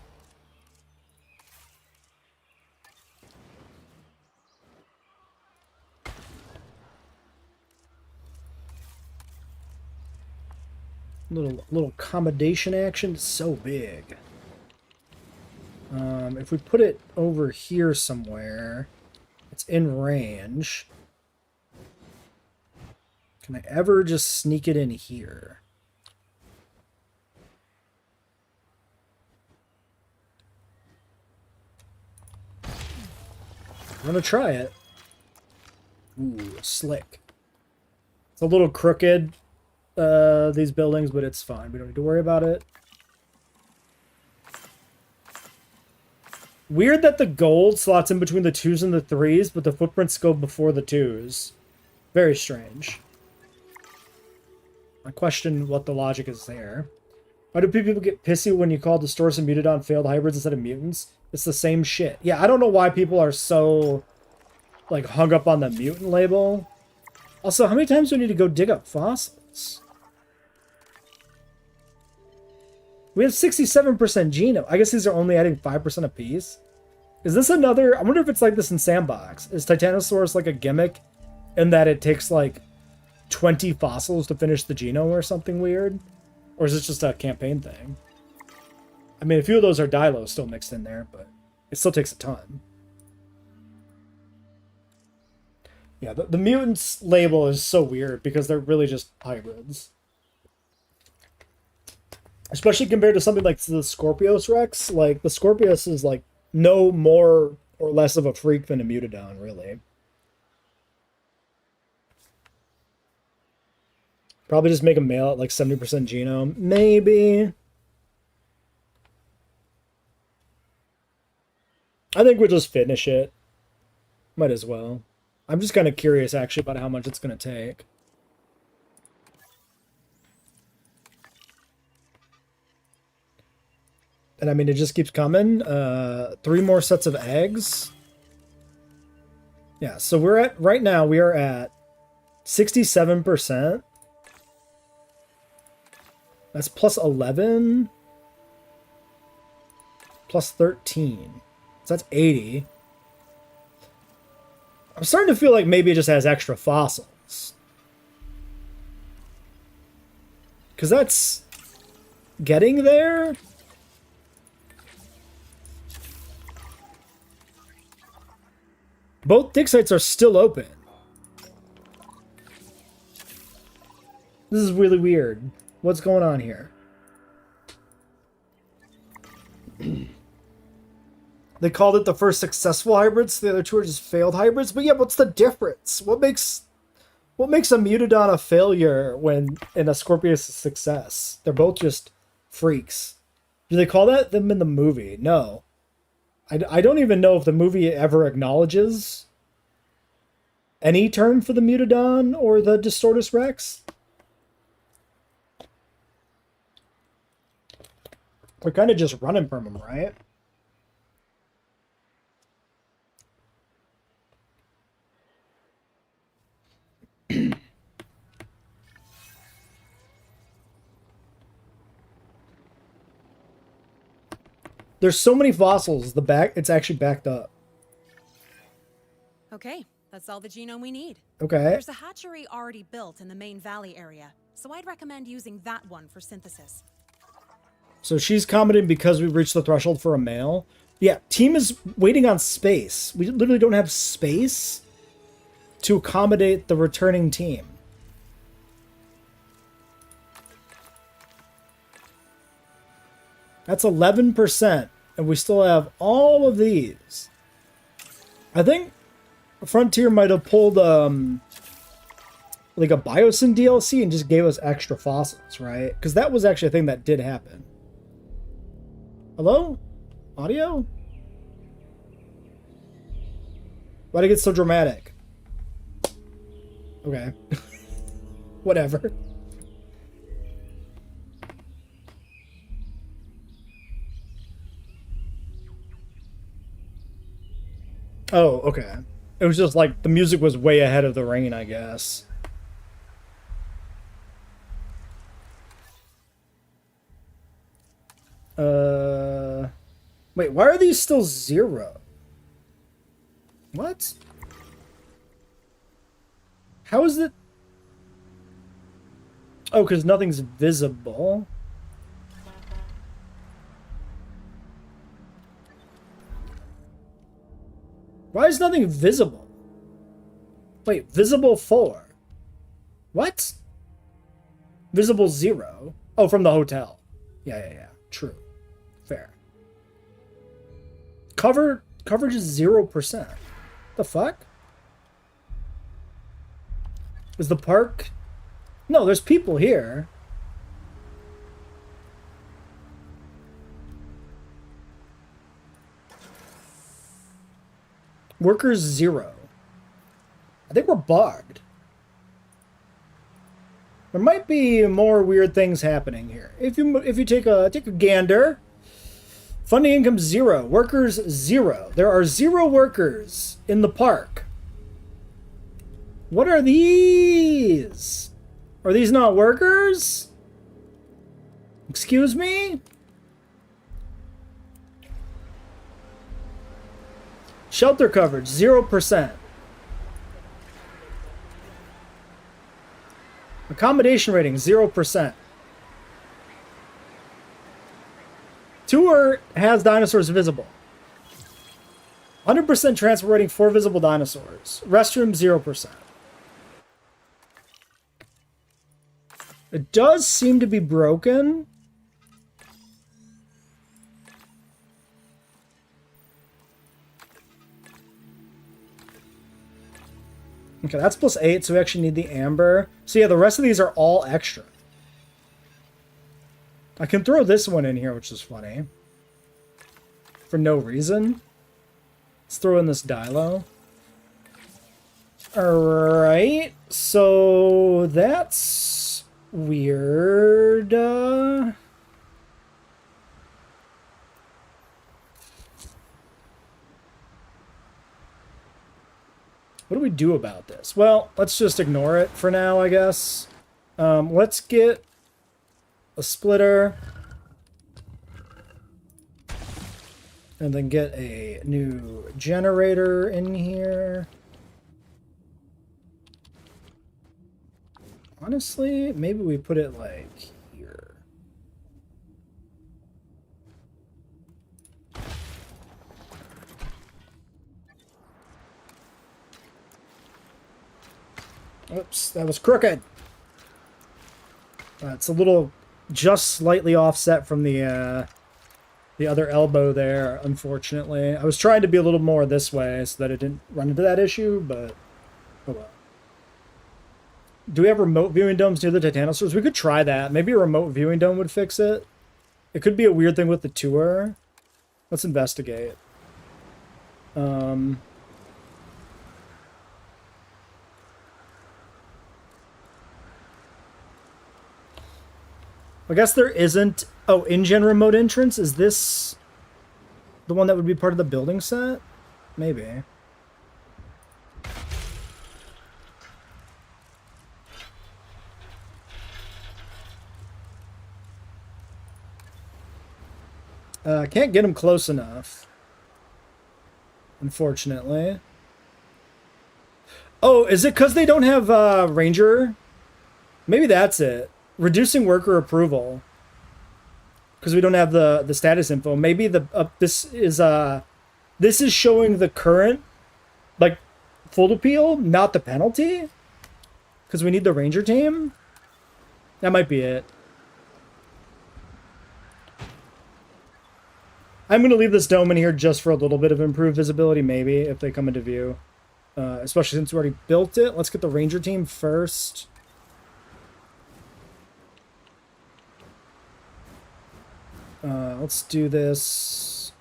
Little accommodation action. It's so big. If we put it over here somewhere, it's in range. Can I ever just sneak it in here? I'm gonna try it. Ooh, slick. It's a little crooked, these buildings, but it's fine. We don't need to worry about it. Weird that the gold slots in between the 2s and the 3s, but the footprints go before the 2s. Very strange. I question what the logic is there. Why do people get pissy when you call the stores and Mutadon failed hybrids instead of mutants? It's the same shit. Yeah, I don't know why people are so, like, hung up on the mutant label. Also, how many times do we need to go dig up fossils? We have 67% genome. I guess these are only adding 5% apiece. Is this another... I wonder if it's like this in Sandbox. Is Titanosaurus like a gimmick in that it takes like 20 fossils to finish the genome or something weird? Or is this just a campaign thing? I mean, a few of those are Dilos still mixed in there, but it still takes a ton. Yeah, the mutants label is so weird because they're really just hybrids. Especially compared to something like the Scorpios Rex. Like, the Scorpios is, like, no more or less of a freak than a Mutadon, really. Probably just make a male at, like, 70% genome. Maybe. I think we'll just finish it. Might as well. I'm just kind of curious, actually, about how much it's going to take. And I mean, it just keeps coming. 3 more sets of eggs. Yeah, so we're at, right now, we are at 67%. That's plus 11. Plus 13. So that's 80. I'm starting to feel like maybe it just has extra fossils. Because that's getting there. Both dig sites are still open. This is really weird. What's going on here? They called it the first successful hybrids. The other two are just failed hybrids. But yeah, what's the difference? What makes a Mutadon a failure when in a Scorpius a success? They're both just freaks. Do they call that them in the movie? No. I don't even know if the movie ever acknowledges any term for the Mutadon or the Distortus Rex. We're kind of just running from them, right? There's so many fossils, it's actually backed up. Okay, that's all the genome we need. Okay. There's a hatchery already built in the main valley area, so I'd recommend using that one for synthesis. So she's commenting because we've reached the threshold for a male. Yeah, team is waiting on space. We literally don't have space to accommodate the returning team. That's 11%, and we still have all of these. I think Frontier might have pulled like a Biosyn DLC and just gave us extra fossils, right? Because that was actually a thing that did happen. Hello? Audio? Why'd it get so dramatic? Okay. Whatever. Oh, okay. It was just like the music was way ahead of the rain, I guess. Wait, why are these still 0? What? How is it? Oh, because nothing's visible. Why is nothing visible? Wait, visible 4. What? Visible 0. Oh, from the hotel. Yeah. True. Fair. Coverage is 0%. The fuck? Is the park? No, there's people here. Workers 0. I think we're bugged. There might be more weird things happening here. If you take a gander, funding income 0, workers 0. There are 0 workers in the park. What are these? Are these not workers? Excuse me? Shelter coverage 0%. Accommodation rating 0%. has dinosaurs visible. 100% transporting 4 visible dinosaurs. Restroom, 0%. It does seem to be broken. Okay, that's +8, so we actually need the amber. So yeah, the rest of these are all extra. I can throw this one in here, which is funny. For no reason. Let's throw in this Dilo. Alright, so that's weird. What do we do about this? Well, let's just ignore it for now, I guess. Let's get a splitter. And then get a new generator in here. Honestly, maybe we put it like here. Oops, that was crooked. It's a little just slightly offset from the other elbow there, unfortunately. I was trying to be a little more this way so that it didn't run into that issue, but oh well. Do we have remote viewing domes near the Titanosaurs? We could try that. Maybe a remote viewing dome would fix it. It could be a weird thing with the tour. Let's investigate. I guess there isn't... Oh, InGen remote entrance? Is this the one that would be part of the building set? Maybe. Can't get them close enough. Unfortunately. Oh, is it because they don't have Ranger? Maybe that's it. Reducing worker approval. Because we don't have the status info. Maybe this is showing the current, like, full appeal, not the penalty. Because we need the Ranger team. That might be it. I'm going to leave this dome in here just for a little bit of improved visibility, maybe, if they come into view. Especially since we already built it. Let's get the Ranger team first. Let's do this.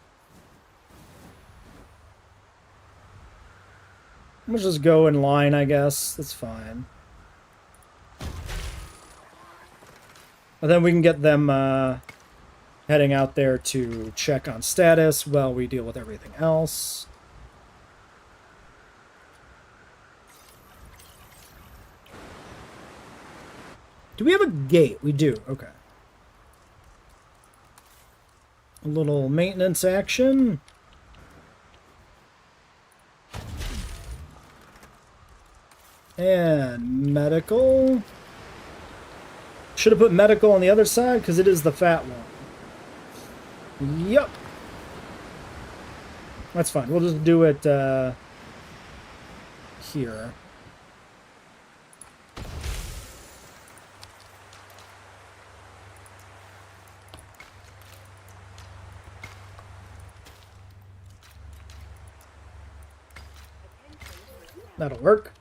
We'll just go in line, I guess. That's fine. And then we can get them heading out there to check on status while we deal with everything else. Do we have a gate? We do. Okay. A little maintenance action. And medical. Should have put medical on the other side because it is the fat one. Yep. That's fine. We'll just do it here. That'll work.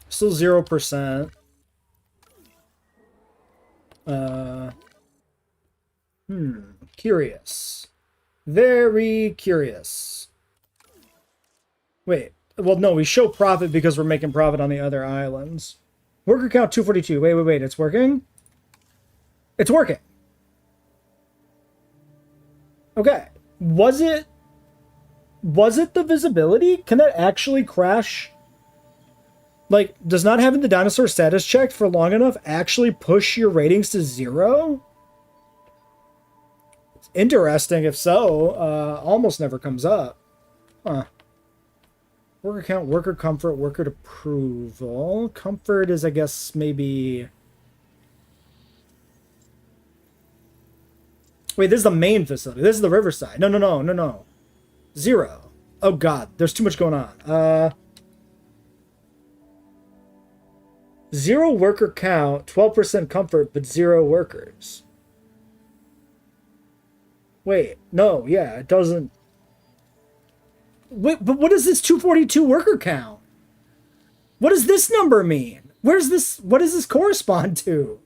Still 0%. Curious. Very curious. Wait. Well, no, we show profit because we're making profit on the other islands. Worker count 242. Wait. It's working? It's working. Okay. Was it the visibility? Can that actually crash? Like, does not having the dinosaur status checked for long enough actually push your ratings to 0? It's interesting if so. Almost never comes up. Huh. Worker count, worker comfort, worker approval. Comfort is, I guess, maybe Wait, this is the main facility. This is the Riverside. No, no, no, no, no. 0. Oh, God. There's too much going on. 0 worker count, 12% comfort, but 0 workers. Wait, no, yeah, it doesn't... Wait, but what is this 242 worker count? What does this number mean? Where's this... What does this correspond to?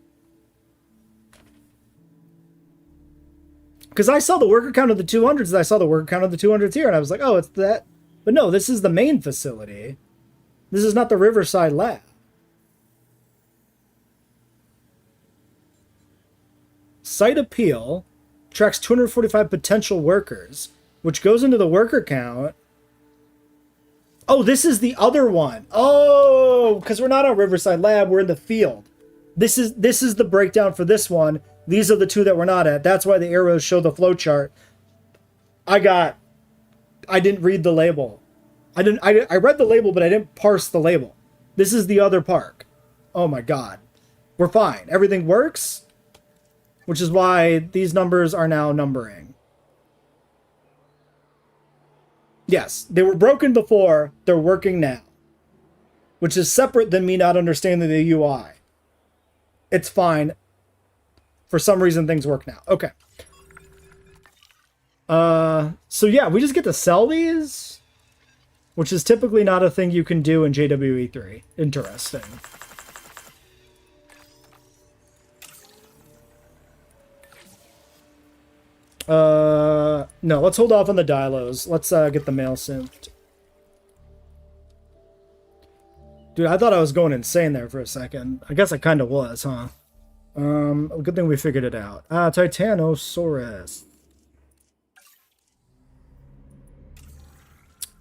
Because I saw the worker count of the 200s, and I saw the worker count of the 200s here, and I was like, oh, it's that. But no, this is the main facility. This is not the Riverside lab. Site appeal tracks 245 potential workers, which goes into the worker count. Oh, this is the other one. Oh, because we're not on Riverside Lab, we're in the field. This is the breakdown for this one. These are the 2 that we're not at. That's why the arrows show the flow chart. I didn't read the label. I read the label, but I didn't parse the label. This is the other park. Oh my God. We're fine. Everything works. Which is why these numbers are now numbering. Yes, they were broken before, they're working now. Which is separate than me not understanding the UI. It's fine. For some reason, things work now. Okay. So yeah, we just get to sell these? Which is typically not a thing you can do in JWE3. Interesting. No, let's hold off on the Dilos. Let's get the mail synced. Dude, I thought I was going insane there for a second. I guess I kind of was, huh? Good thing we figured it out. Titanosaurus.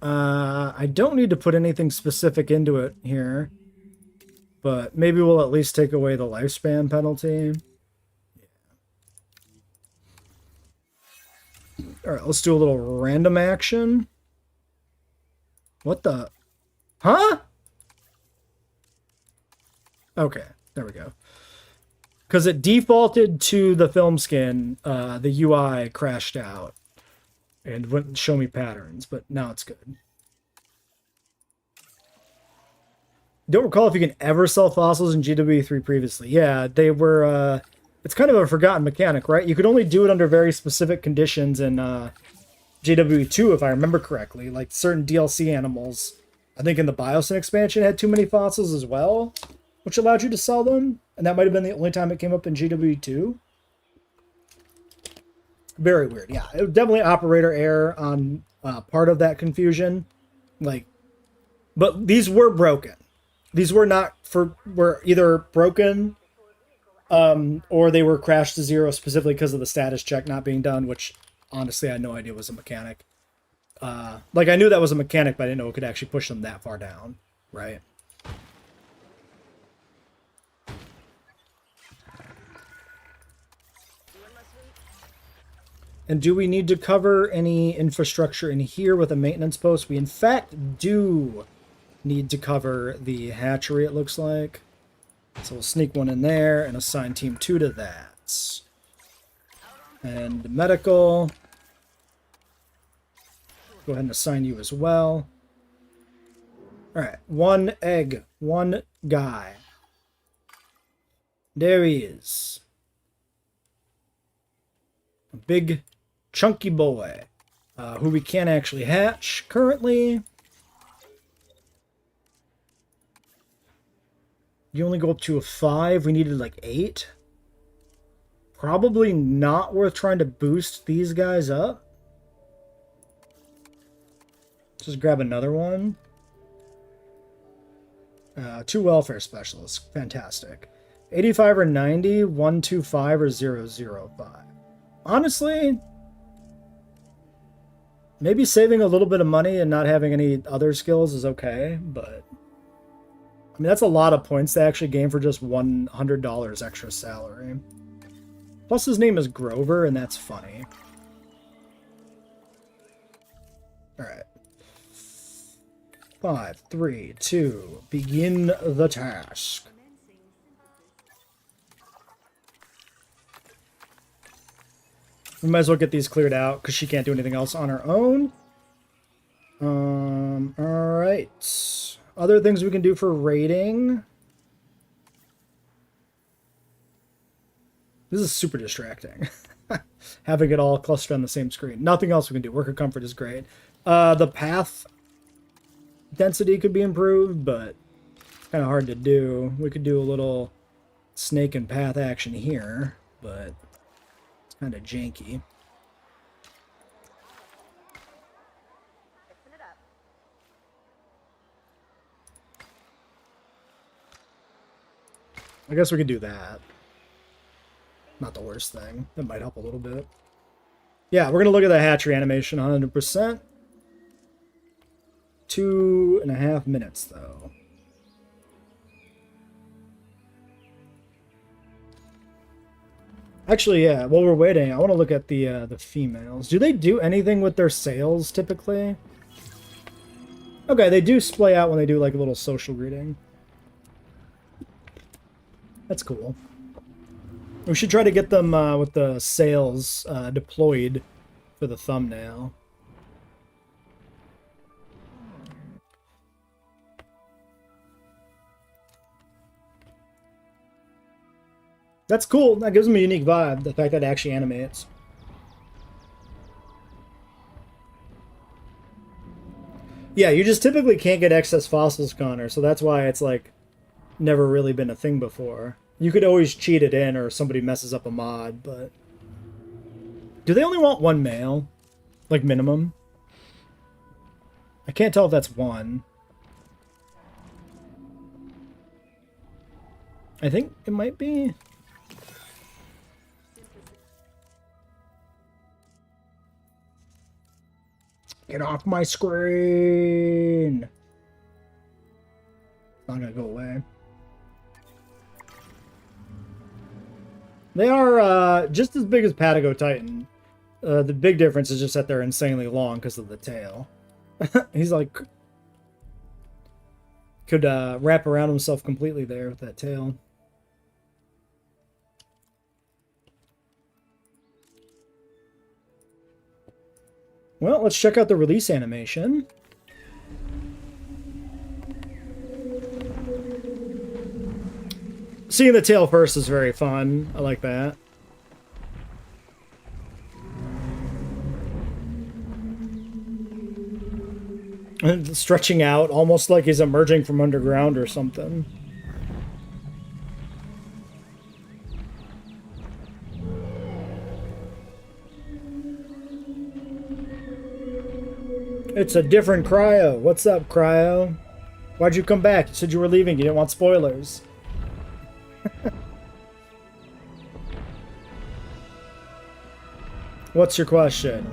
I don't need to put anything specific into it here. But maybe we'll at least take away the lifespan penalty. Alright, let's do a little random action. What the... Huh? Okay, there we go. Because it defaulted to the film skin, the UI crashed out. And wouldn't show me patterns, but now it's good. Don't recall if you can ever sell fossils in JWE3 previously. Yeah, they were... It's kind of a forgotten mechanic, right? You could only do it under very specific conditions in JWE2, if I remember correctly. Like certain DLC animals, I think in the Biosyn expansion, had too many fossils as well, which allowed you to sell them. And that might have been the only time it came up in JWE2. Very weird, yeah. It was definitely operator error on part of that confusion. Like, but these were broken. These were were either broken... or they were crashed to 0 specifically because of the status check not being done, which honestly I had no idea was a mechanic. Like I knew that was a mechanic, but I didn't know it could actually push them that far down, right? And do we need to cover any infrastructure in here with a maintenance post? We in fact do need to cover the hatchery, it looks like. So we'll sneak one in there and assign Team 2 to that. And medical. Go ahead and assign you as well. Alright, 1 egg, 1 guy. There he is. A big, chunky boy. Who we can't actually hatch currently. You only go up to a 5. We needed like 8. Probably not worth trying to boost these guys up. Just grab another one. 2 welfare specialists. Fantastic. 85 or 90, 125 or 005. Honestly, maybe saving a little bit of money and not having any other skills is okay, but... I mean, that's a lot of points to actually gain for just $100 extra salary. Plus his name is Grover, and that's funny. Alright. 5, 3, 2, begin the task. We might as well get these cleared out because she can't do anything else on her own. Alright. Other things we can do for raiding. This is super distracting. Having it all clustered on the same screen. Nothing else we can do. Worker comfort is great. The path density could be improved, but it's kind of hard to do. We could do a little snake and path action here, but it's kind of janky. Fixing it up. I guess we could do that. Not the worst thing. That might help a little bit. Yeah, we're going to look at the hatchery animation 100%. 2.5 minutes, though. Actually, yeah, while we're waiting, I want to look at the females. Do they do anything with their sails, typically? Okay, they do splay out when they do, like, a little social greeting. That's cool. We should try to get them with the sails deployed for the thumbnail. That's cool. That gives them a unique vibe, the fact that it actually animates. Yeah, you just typically can't get excess fossils, Connor, so that's why it's, like, never really been a thing before. You could always cheat it in or somebody messes up a mod, but... Do they only want one male? Like, minimum? I can't tell if that's one. I think it might be... Get off my screen! It's not gonna go away. They are just as big as Patago Titan. The big difference is just that they're insanely long because of the tail. He's like... Could wrap around himself completely there with that tail. Well, let's check out the release animation. Seeing the tail first is very fun. I like that. And stretching out, almost like he's emerging from underground or something. It's a different Cryo. What's up, Cryo? Why'd you come back? You said you were leaving. You didn't want spoilers. What's your question?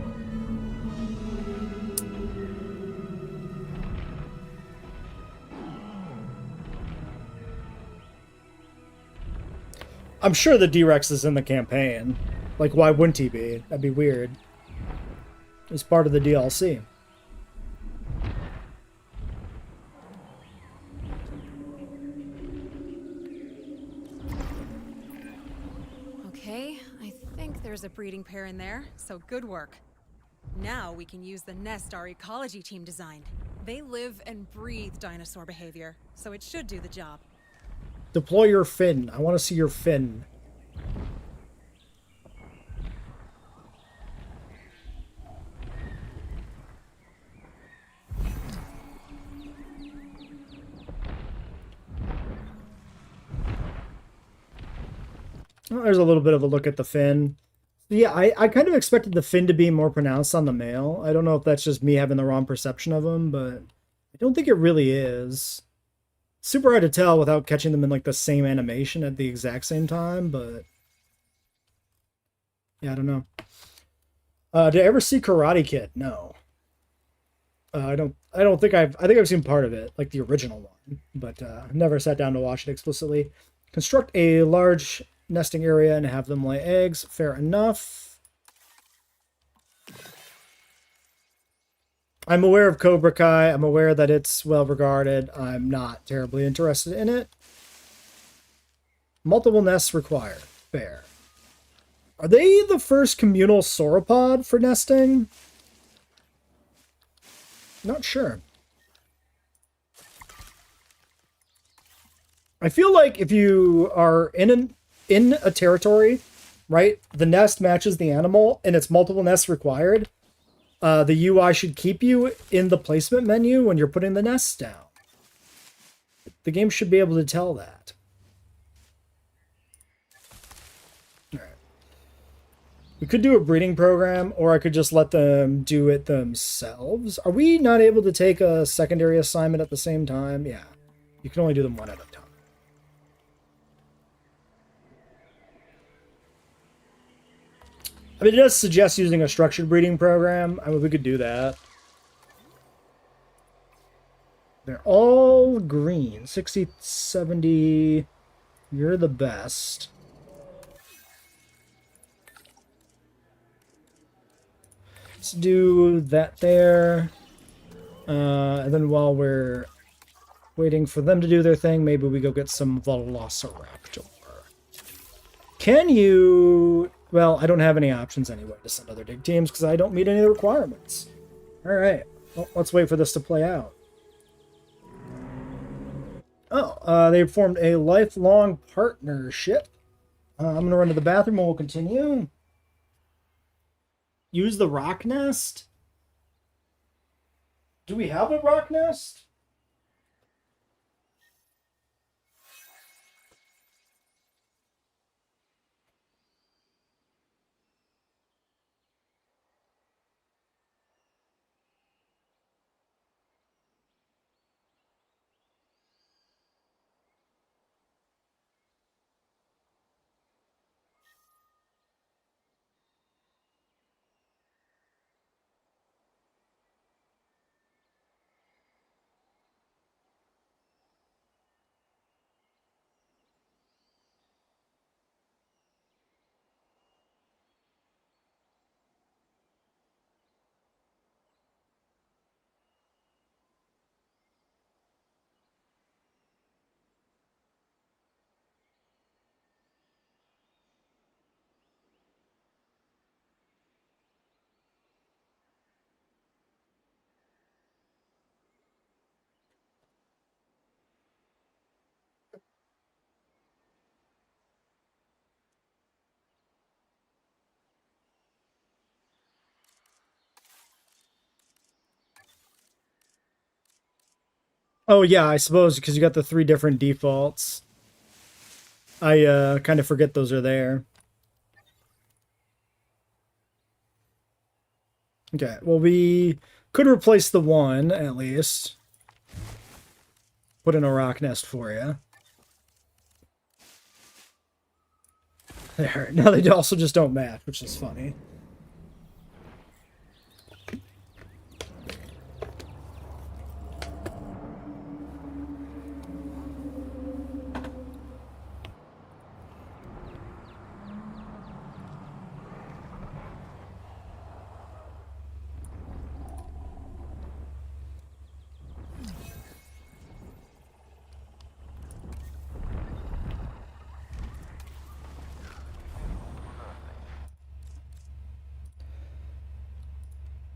I'm sure the D-Rex is in the campaign. Like, why wouldn't he be? That'd be weird. It's part of the DLC. Okay, I think there's a breeding pair in there, so good work. Now we can use the nest our ecology team designed. They live and breathe dinosaur behavior, so it should do the job. Deploy your fin. I want to see your fin. Well, there's a little bit of a look at the fin. Yeah, I kind of expected the fin to be more pronounced on the male. I don't know if that's just me having the wrong perception of him, but I don't think it really is. Super hard to tell without catching them in like the same animation at the exact same time, but yeah, I don't know. Did I ever see Karate Kid? No. I think I've seen part of it, like the original one, but never sat down to watch it explicitly. Construct a large nesting area and have them lay eggs. Fair enough. I'm aware of Cobra Kai. I'm aware that it's well regarded. I'm not terribly interested in it. Multiple nests required. Fair. Are they the first communal sauropod for nesting? Not sure. I feel like if you are in a territory, right, the nest matches the animal and it's multiple nests required, the UI should keep you in the placement menu when you're putting the nests down. The game should be able to tell that. Alright. We could do a breeding program, or I could just let them do it themselves. Are we not able to take a secondary assignment at the same time? Yeah. You can only do them one at a time. I mean, it does suggest using a structured breeding program. I mean, we could do that. They're all green. 60, 70. You're the best. Let's do that there. And then while we're waiting for them to do their thing, maybe we go get some Velociraptor. Can you... Well, I don't have any options anyway to send other dig teams because I don't meet any of the requirements. Alright. Well, let's wait for this to play out. Oh, they formed a lifelong partnership. I'm going to run to the bathroom and we'll continue. Use the rock nest? Do we have a rock nest? Oh yeah, I suppose because you got the 3 different defaults. I kind of forget those are there. Okay, well we could replace the one at least. Put in a rock nest for you. There. Now they also just don't match, which is funny.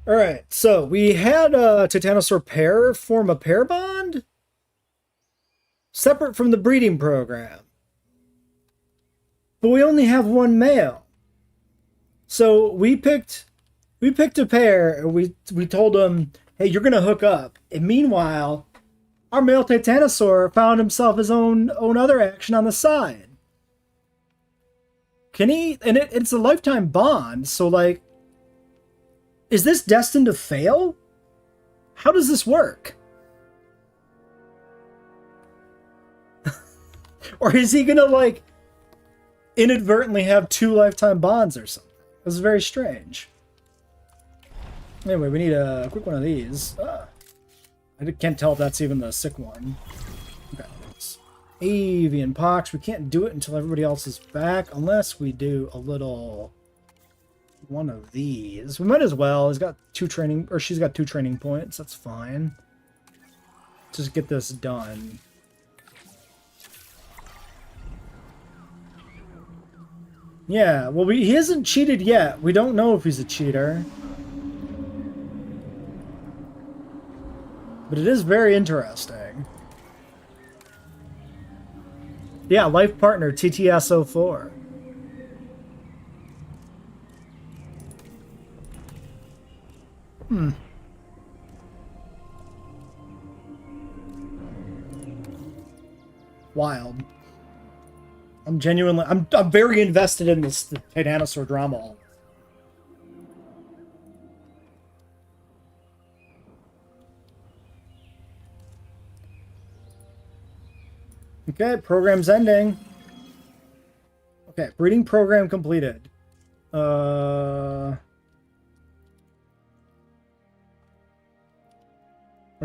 Alright, so we had a Titanosaur pair form a pair bond? Separate from the breeding program. But we only have one male. So we picked a pair, and we told them, hey, you're gonna hook up. And meanwhile, our male Titanosaur found himself his own other action on the side. Can he? And it's a lifetime bond, so like, is this destined to fail? How does this work? Or is he gonna, like, inadvertently have 2 lifetime bonds or something? This is very strange. Anyway, we need a quick one of these. I can't tell if that's even the sick one. Okay. Avian pox. We can't do it until everybody else is back, unless we do a little... one of these. We might as well. He's got 2 training, or she's got 2 training points. That's fine. Just get this done. Yeah, well, he hasn't cheated yet. We don't know if he's a cheater. But it is very interesting. Yeah, life partner, TTS04. Wild. I'm genuinely... I'm very invested in this Titanosaur drama. Okay, program's ending. Okay, breeding program completed. Where's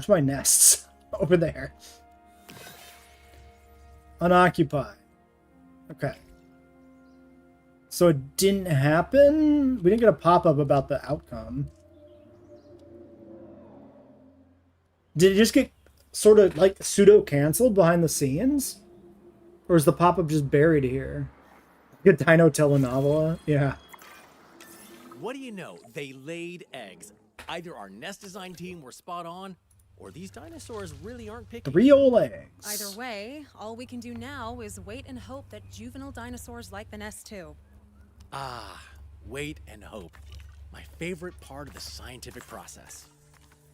my nests? Over there. Unoccupied. Okay. So it didn't happen? We didn't get a pop-up about the outcome. Did it just get sort of like pseudo-canceled behind the scenes? Or is the pop-up just buried here? Good Dino telenovela? Yeah. What do you know? They laid eggs. Either our nest design team were spot on, or these dinosaurs really aren't picky. 3 old eggs. Either way, all we can do now is wait and hope that juvenile dinosaurs like the nest too. Ah, wait and hope. My favorite part of the scientific process.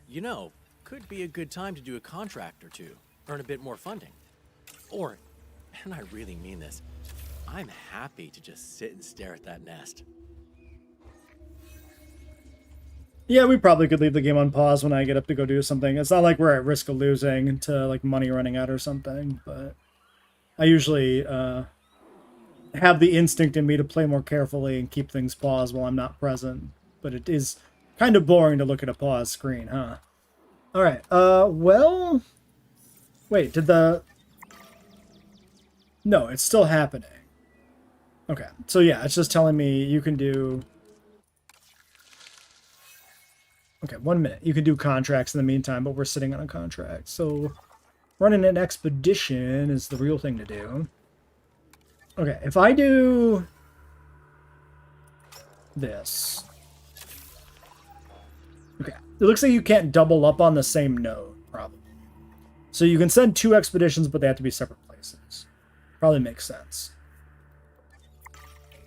You know, could be a good time to do a contract or two, earn a bit more funding. Or, and I really mean this, I'm happy to just sit and stare at that nest. Yeah, we probably could leave the game on pause when I get up to go do something. It's not like we're at risk of losing to like money running out or something, but I usually have the instinct in me to play more carefully and keep things paused while I'm not present. But it is kind of boring to look at a pause screen, huh? Alright, well... Wait, did the... No, it's still happening. Okay, so yeah, it's just telling me you can do... Okay, 1 minute. You can do contracts in the meantime, but we're sitting on a contract. So running an expedition is the real thing to do. Okay, if I do this. Okay, it looks like you can't double up on the same node, probably. So you can send 2 expeditions, but they have to be separate places. Probably makes sense.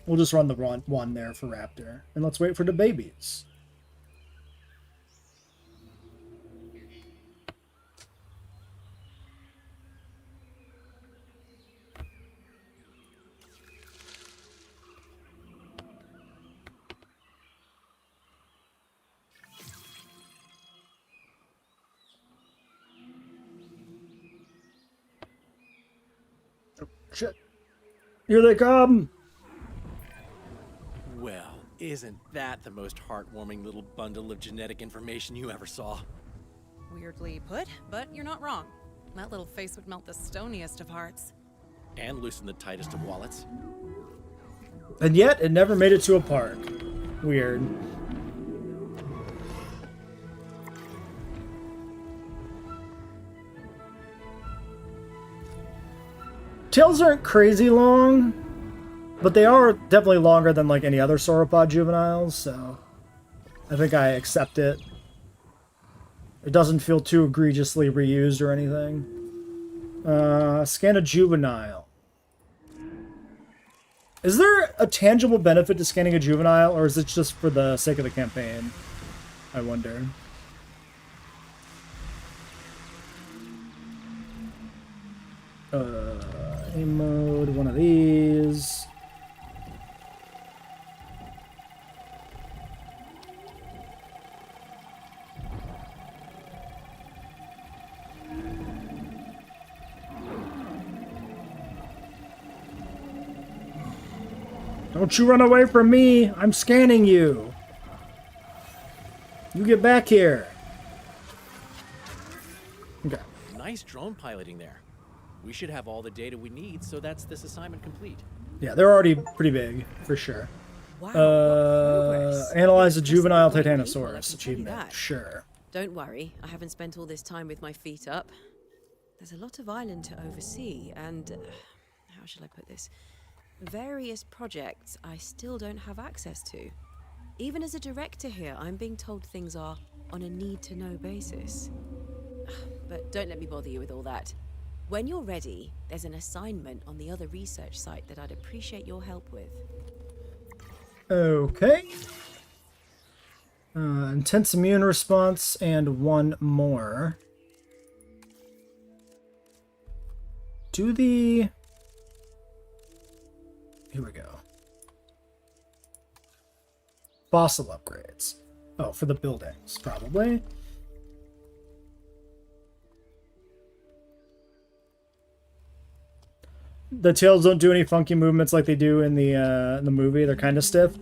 We'll just run the one there for Raptor. And let's wait for the babies. Shit. Here they come! Well, isn't that the most heartwarming little bundle of genetic information you ever saw? Weirdly put, but you're not wrong. That little face would melt the stoniest of hearts. And loosen the tightest of wallets. And yet, it never made it to a park. Weird. Tails aren't crazy long, but they are definitely longer than like any other sauropod juveniles, so I think I accept it. It doesn't feel too egregiously reused or anything. Scan a juvenile. Is there a tangible benefit to scanning a juvenile, or is it just for the sake of the campaign? I wonder. A-mode, one of these. Don't you run away from me! I'm scanning you! You get back here! Okay. Nice drone piloting there. We should have all the data we need, so that's this assignment complete. Yeah, they're already pretty big, for sure. Wow, what progress. Analyze a Just juvenile like people, I Titanosaurus can tell you achievement. that. Sure. Don't worry, I haven't spent all this time with my feet up. There's a lot of island to oversee, and how shall I put this? various projects I still don't have access to. Even as a director here, I'm being told things are on a need-to-know basis. But don't let me bother you with all that. When you're ready, there's an assignment on the other research site that I'd appreciate your help with. Okay. Intense immune response and one more. Do the... Here we go. Fossil upgrades. Oh, for the buildings, probably. The tails don't do any funky movements like they do in the movie. They're kind of stiff.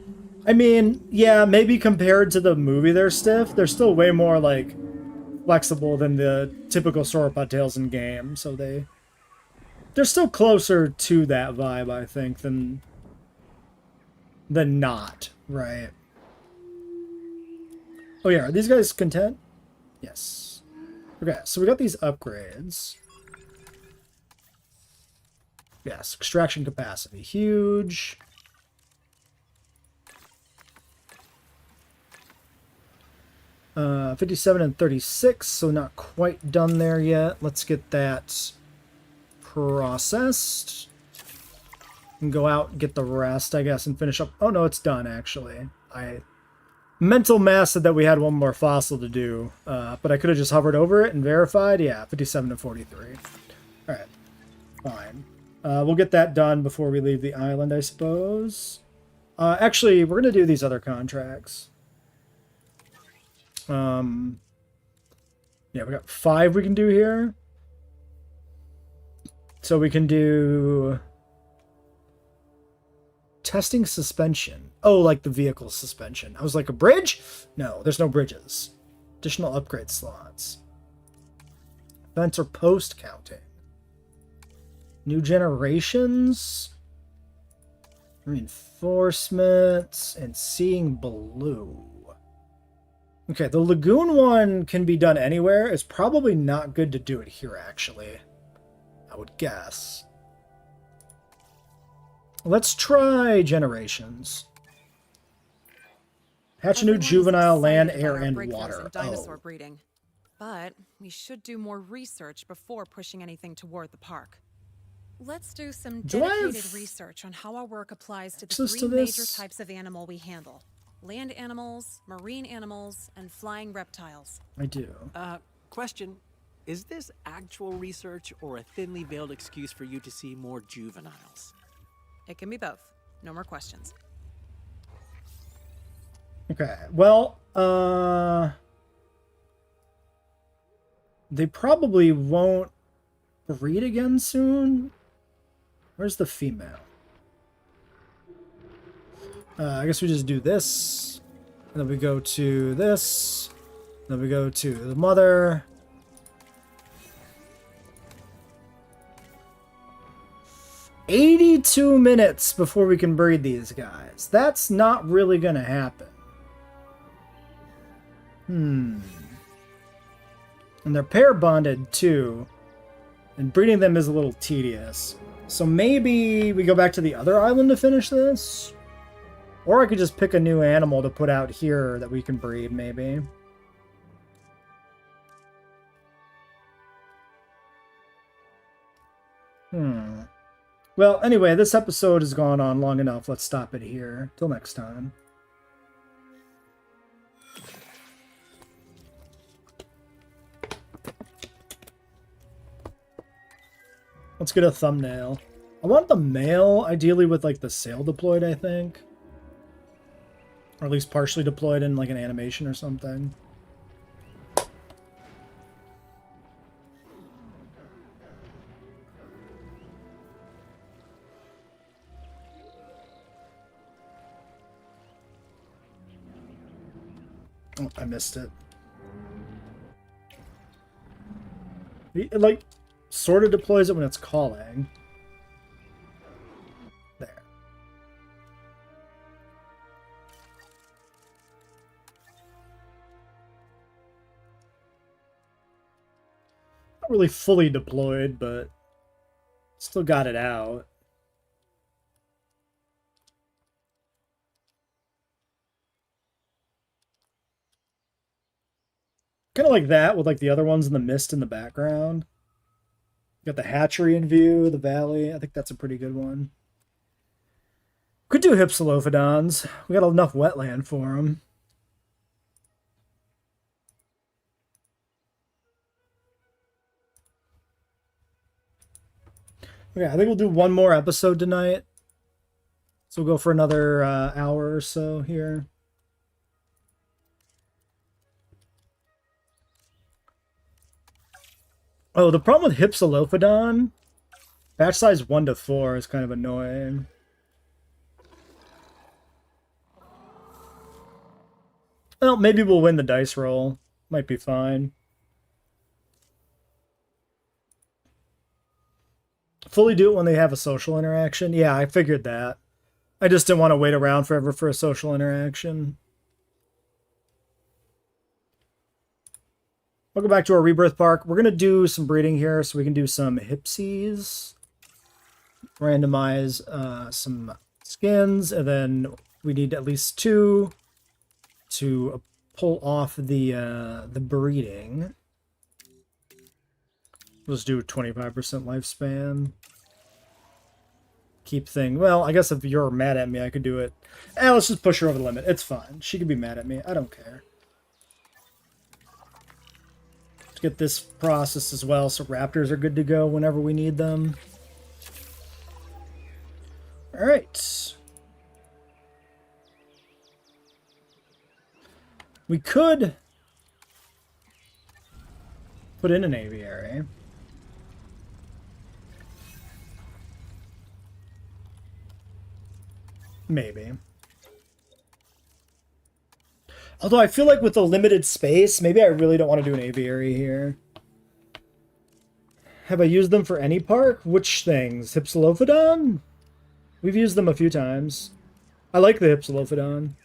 I mean, yeah, maybe compared to the movie they're stiff. They're still way more, like, flexible than the typical sauropod tails in game. So they're still closer to that vibe, I think, than not, right? Oh yeah, are these guys content? Yes. Okay, so we got these upgrades. Yes, extraction capacity, huge. 57 and 36, so not quite done there yet. Let's get that processed. And go out and get the rest, I guess, and finish up. Oh no, it's done, actually. Mental math said that we had one more fossil to do, but I could have just hovered over it and verified. Yeah, 57 to 43. Alright, fine. We'll get that done before we leave the island, I suppose. Actually, we're going to do these other contracts. Yeah, we got 5 we can do here. So we can do... Testing suspension. Oh, like the vehicle suspension. I was like, a bridge? No, there's no bridges. Additional upgrade slots. Vent or post counting. New generations. Reinforcements. And seeing blue. Okay, the lagoon one can be done anywhere. It's probably not good to do it here, actually. I would guess. Let's try generations. Hatch a new juvenile, land, air, and water. Dinosaur breeding. But we should do more research before pushing anything toward the park. Let's do some dedicated research on how our work applies to the 3 major types of animal we handle. Land animals, marine animals, and flying reptiles. I do. Question. Is this actual research or a thinly veiled excuse for you to see more juveniles? It can be both. No more questions. Okay, well, they probably won't breed again soon. Where's the female? I guess we just do this, and then we go to this, then we go to the mother. "82 minutes before we can breed these guys. That's not really gonna happen. And they're pair bonded too, and breeding them is a little tedious. So maybe we go back to the other island to finish this? Or I could just pick a new animal to put out here that we can breed, maybe. Well, anyway, this episode has gone on long enough. Let's stop it here. Till next time. Let's get a thumbnail. I want the male, ideally with like the sail deployed, I think. Or at least partially deployed in like an animation or something. Oh, I missed it. It like sort of deploys it when it's calling. There. Not really fully deployed, but still got it out. Kind of like that with like the other ones in the mist in the background. Got the hatchery in view, the valley. I think that's a pretty good one. Could do Hypsilophodons. We got enough wetland for them. Okay, I think we'll do one more episode tonight. So we'll go for another hour or so here. Oh, the problem with Hypsilophodon, batch size 1 to 4 is kind of annoying. Well, maybe we'll win the dice roll. Might be fine. Fully do it when they have a social interaction. Yeah, I figured that. I just didn't want to wait around forever for a social interaction. We'll go back to our Rebirth Park. We're going to do some breeding here so we can do some Hipsies. Randomize some skins, and then we need at least 2 to pull off the breeding. Let's do 25% lifespan. Keep thing. Well, I guess if you're mad at me, I could do it. Let's just push her over the limit. It's fine. She can be mad at me. I don't care. Let's get this processed as well, so raptors are good to go whenever we need them. All right. We could put in an aviary. Maybe. Although I feel like with the limited space, maybe I really don't want to do an aviary here. Have I used them for any park? Which things? Hypsilophodon? We've used them a few times. I like the Hypsilophodon.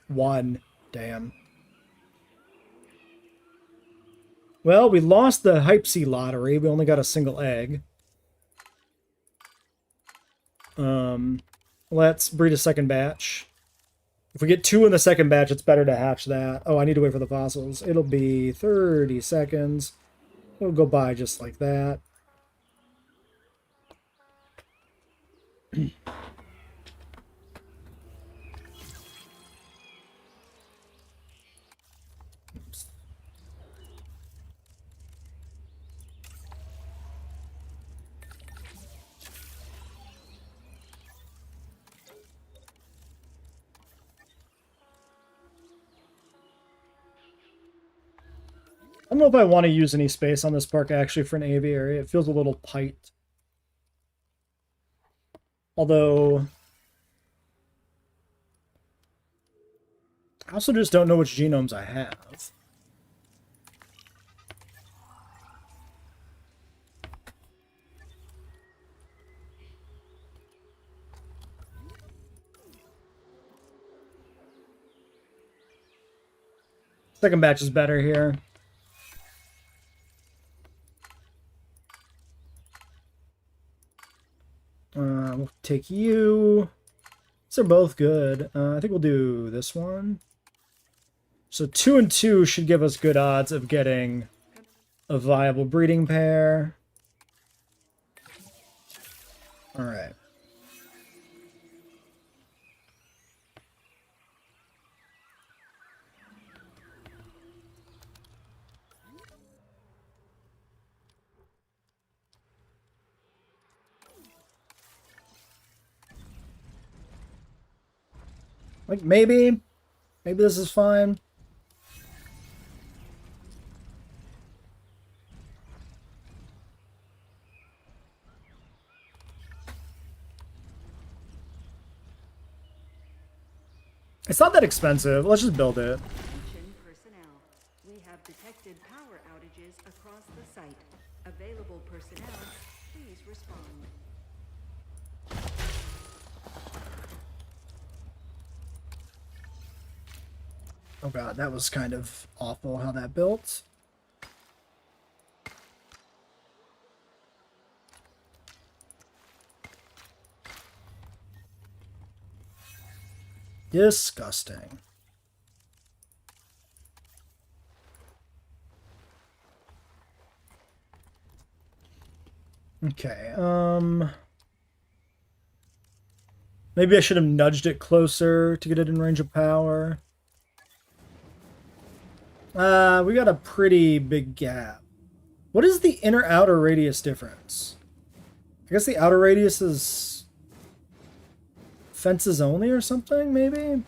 1. Damn. Well, we lost the Hypsy lottery. We only got a single egg. Let's breed a second batch. If we get 2 in the second batch, it's better to hatch that. Oh, I need to wait for the fossils. It'll be 30 seconds. It'll go by just like that. I don't know if I want to use any space on this park actually for an aviary. It feels a little tight. Although, I also just don't know which genomes I have. Second batch is better here. We'll take you. These are both good. I think we'll do this one. So 2 and 2 should give us good odds of getting a viable breeding pair. All right. Like, maybe this is fine. It's not that expensive. Let's just build it. Attention personnel. We have detected power outages across the site. Available personnel, please respond. Oh god, that was kind of awful how that built. Disgusting. Okay, maybe I should have nudged it closer to get it in range of power. We got a pretty big gap. What is the inner-outer radius difference? I guess the outer radius is fences only or something, maybe?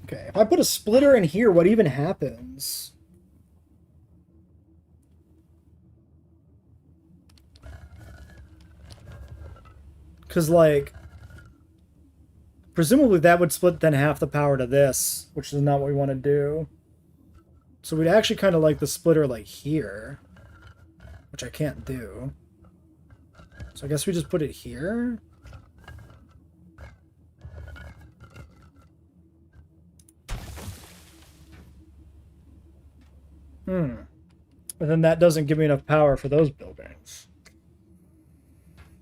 Okay, if I put a splitter in here, what even happens? Because, like, presumably that would split then half the power to this, which is not what we want to do. So we'd actually kind of like the splitter, like, here, which I can't do. So I guess we just put it here. And then that doesn't give me enough power for those buildings.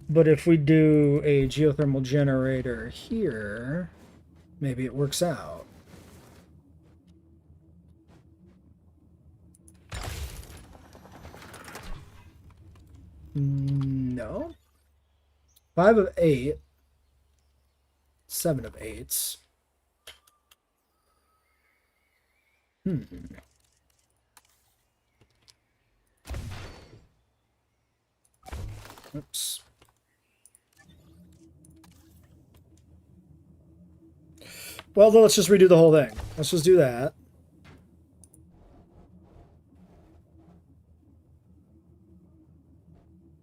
But if we do a geothermal generator here, maybe it works out. No. 5 of 8. 7 of 8s. Oops. Well, then let's just redo the whole thing. Let's just do that.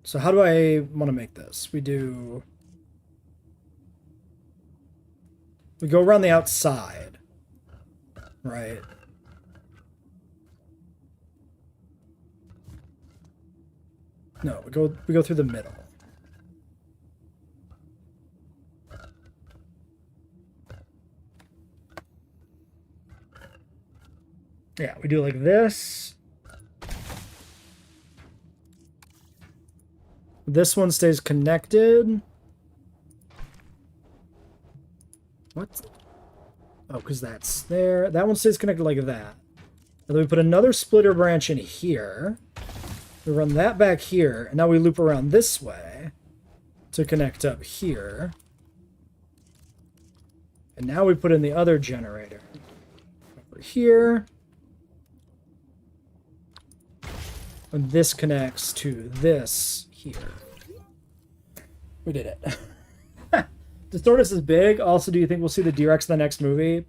So how do I want to make this? We go around the outside, right? No, we go through the middle. Yeah, we do like this. This one stays connected. What? Oh, because that's there. That one stays connected like that. And then we put another splitter branch in here. We run that back here, and now we loop around this way to connect up here. And now we put in the other generator over here. And this connects to this here. We did it. Distortus is big. Also, do you think we'll see the D-Rex in the next movie?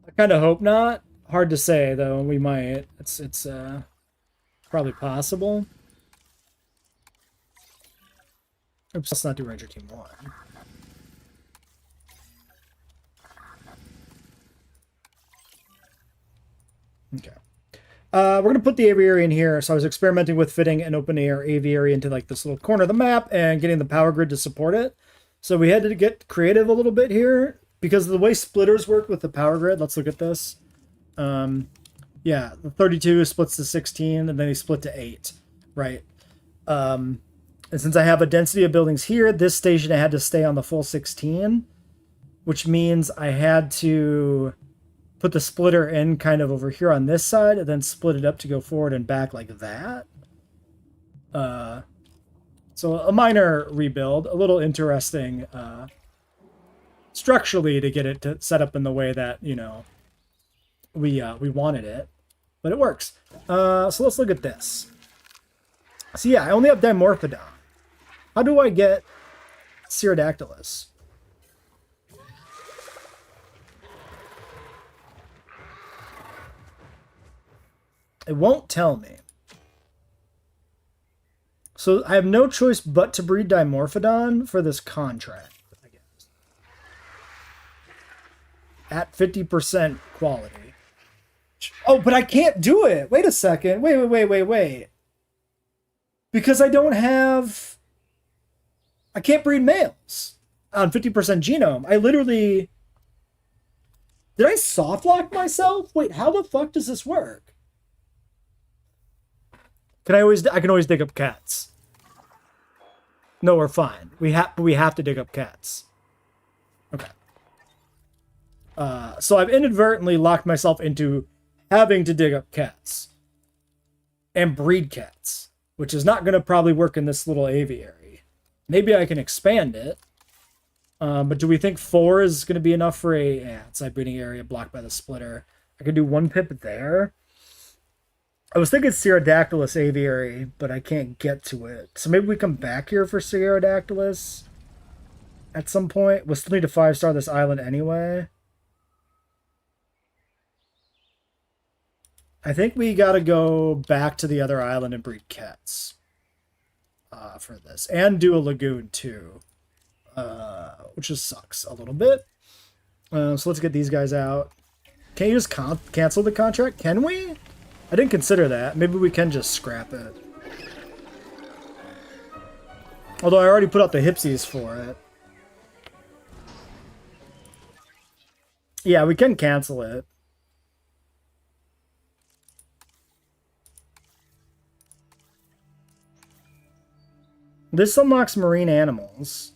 I kind of hope not. Hard to say, though. We might. It's probably possible. Oops, let's not do Ranger Team 1. Okay. We're going to put the aviary in here. So I was experimenting with fitting an open air aviary into like this little corner of the map and getting the power grid to support it. So we had to get creative a little bit here because of the way splitters work with the power grid. Let's look at this. Yeah, the 32 splits to 16 and then they split to 8, right? And since I have a density of buildings here, this station I had to stay on the full 16, which means I had to put the splitter in kind of over here on this side and then split it up to go forward and back like that. So a minor rebuild, a little interesting structurally to get it to set up in the way that, you know, we wanted it, but it works. So let's look at this. So yeah, I only have Dimorphodon. How do I get Cerodactylus? It won't tell me. So I have no choice but to breed Dimorphodon for this contract, I guess. At 50% quality. Oh, but I can't do it. Wait a second. Wait. Because I don't have... I can't breed males on 50% genome. I literally... Did I soft lock myself? Wait, how the fuck does this work? I can always dig up cats. No, we're fine. We have to dig up cats. Okay. So I've inadvertently locked myself into having to dig up cats. And breed cats. Which is not going to probably work in this little aviary. Maybe I can expand it. But do we think 4 is going to be enough for a outside breeding area blocked by the splitter? I could do 1 pip there. I was thinking Sierradactylus aviary, but I can't get to it. So maybe we come back here for Sierradactylus at some point. We'll still need to 5-star this island anyway. I think we got to go back to the other island and breed cats for this. And do a lagoon too. Which just sucks a little bit. So let's get these guys out. Can you just cancel the contract? Can we? I didn't consider that. Maybe we can just scrap it. Although I already put out the hipsies for it. Yeah, we can cancel it. This unlocks marine animals.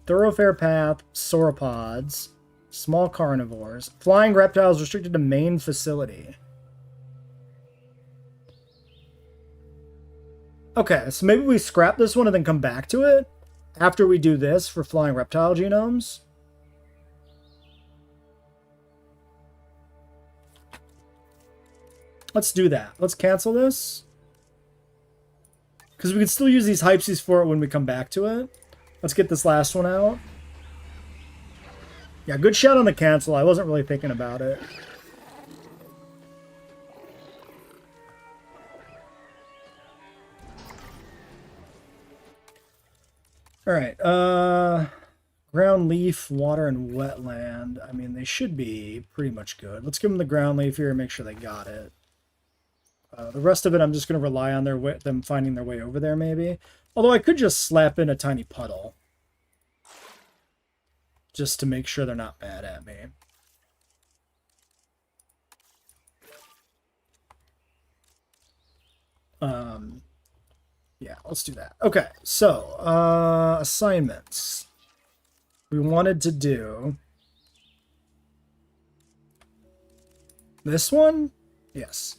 Thoroughfare path, sauropods, small carnivores, flying reptiles restricted to main facility. Okay, so maybe we scrap this one and then come back to it after we do this for flying reptile genomes. Let's do that. Let's cancel this. Because we can still use these hypsies for it when we come back to it. Let's get this last one out. Yeah, good shot on the cancel. I wasn't really thinking about it. Alright, ground leaf, water, and wetland. I mean, they should be pretty much good. Let's give them the ground leaf here and make sure they got it. The rest of it, I'm just going to rely on them finding their way over there, maybe. Although I could just slap in a tiny puddle. Just to make sure they're not mad at me. Yeah, let's do that. Okay, so, assignments. We wanted to do this one? Yes.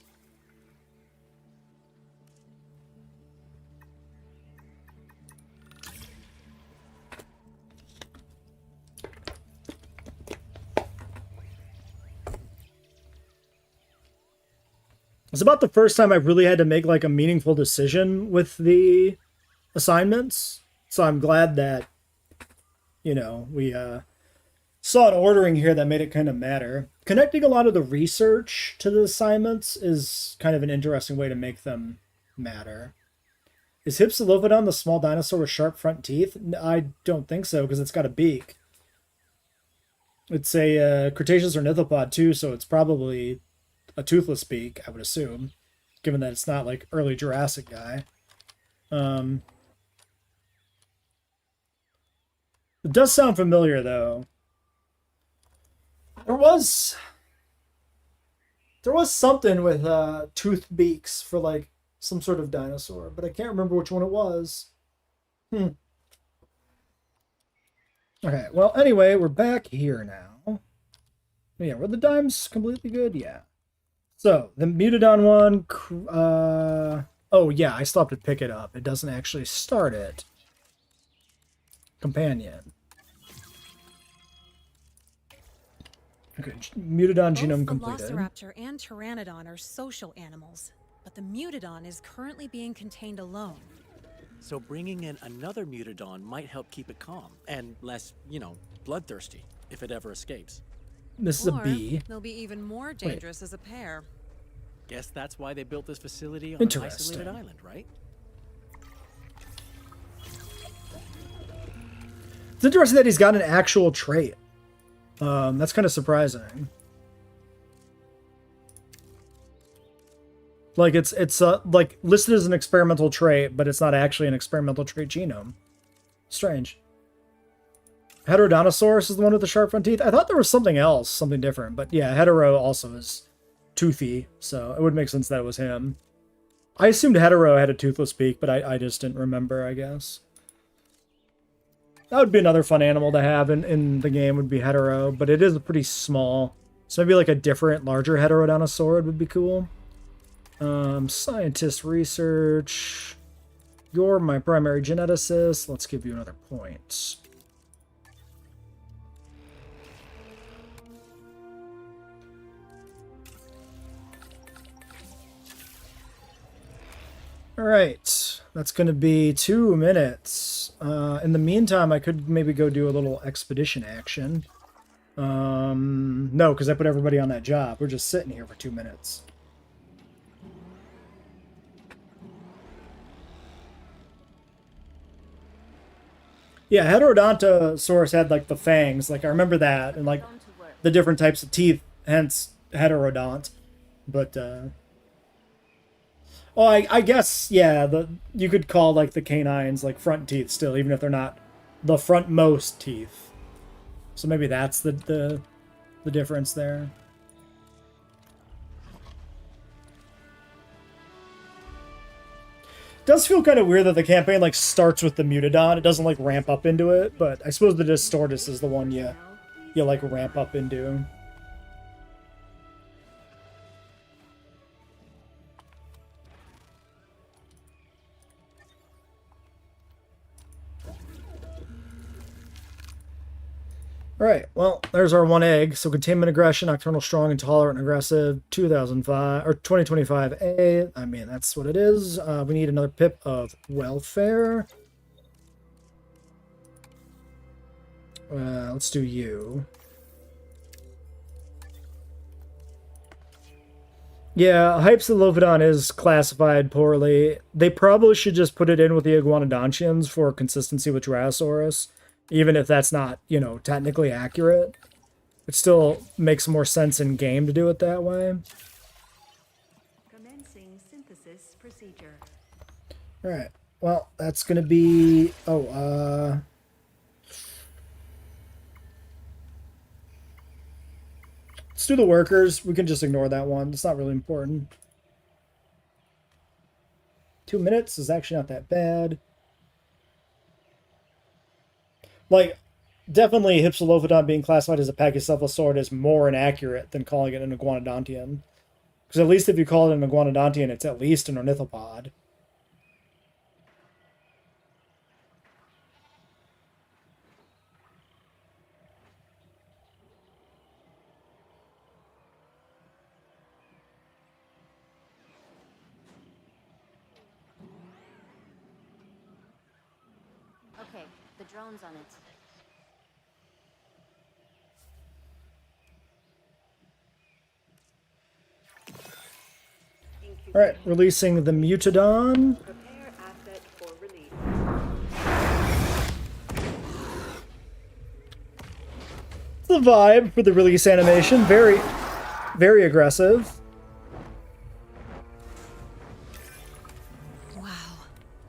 It's about the first time I really had to make like a meaningful decision with the assignments. So I'm glad that, you know, we saw an ordering here that made it kind of matter. Connecting a lot of the research to the assignments is kind of an interesting way to make them matter. Is Hypsilophodon the small dinosaur with sharp front teeth? I don't think so, because it's got a beak. It's a Cretaceous ornithopod too, so it's probably a toothless beak, I would assume, given that it's not like early Jurassic guy. It does sound familiar though. There was something with tooth beaks for like some sort of dinosaur, but I can't remember which one it was. Okay, well anyway, we're back here now. Yeah, were the dimes completely good? Yeah. So, the Mutodon one, oh yeah, I still have to pick it up. It doesn't actually start it. Companion. Okay, Mutodon genome completed. Both Velociraptor and Pteranodon are social animals, but the Mutodon is currently being contained alone. So bringing in another Mutodon might help keep it calm, and less, you know, bloodthirsty, if it ever escapes. This is a bee. They'll be even more dangerous as a pair. Guess that's why they built this facility on an isolated island, right? It's interesting that he's got an actual trait. That's kind of surprising. Like it's like listed as an experimental trait, but it's not actually an experimental trait genome. Strange. Heterodontosaurus is the one with the sharp front teeth. I thought there was something else, something different, but yeah, Hetero also is toothy, so it would make sense that it was him. I assumed Hetero had a toothless beak, but I just didn't remember, I guess. That would be another fun animal to have in the game, would be hetero, but it is pretty small. So maybe like a different, larger heterodontosaur would be cool. Scientist research. You're my primary geneticist. Let's give you another point. All right, that's going to be 2 minutes. In the meantime, I could maybe go do a little expedition action. No, because I put everybody on that job. We're just sitting here for 2 minutes. Yeah, Heterodontosaurus had like the fangs. Like I remember that, and like the different types of teeth. Hence heterodont. But oh, I guess yeah. You could call like the canines like front teeth still, even if they're not the frontmost teeth. So maybe that's the difference there. It does feel kind of weird that the campaign like starts with the Mutodon. It doesn't like ramp up into it, but I suppose the Distortus is the one you like ramp up into. Alright, well, there's our 1 egg. So containment aggression, nocturnal strong and tolerant and aggressive, 2005 or 2025A. I mean, that's what it is. We need another pip of welfare. Let's do you. Yeah, Hypsilophodon is classified poorly. They probably should just put it in with the Iguanodontians for consistency with Drososaurus. Even if that's not, you know, technically accurate. It still makes more sense in game to do it that way. Commencing synthesis procedure. Alright. Well, that's gonna be let's do the workers. We can just ignore that one. It's not really important. 2 minutes is actually not that bad. Like, definitely Hypsilophodon being classified as a Pachycephalosaurid is more inaccurate than calling it an Iguanodontian. Because at least if you call it an Iguanodontian, it's at least an ornithopod. Okay, the drone's on it. Alright, releasing the Mutodon. Prepare asset for release. The vibe for the release animation. Very, very aggressive. Wow.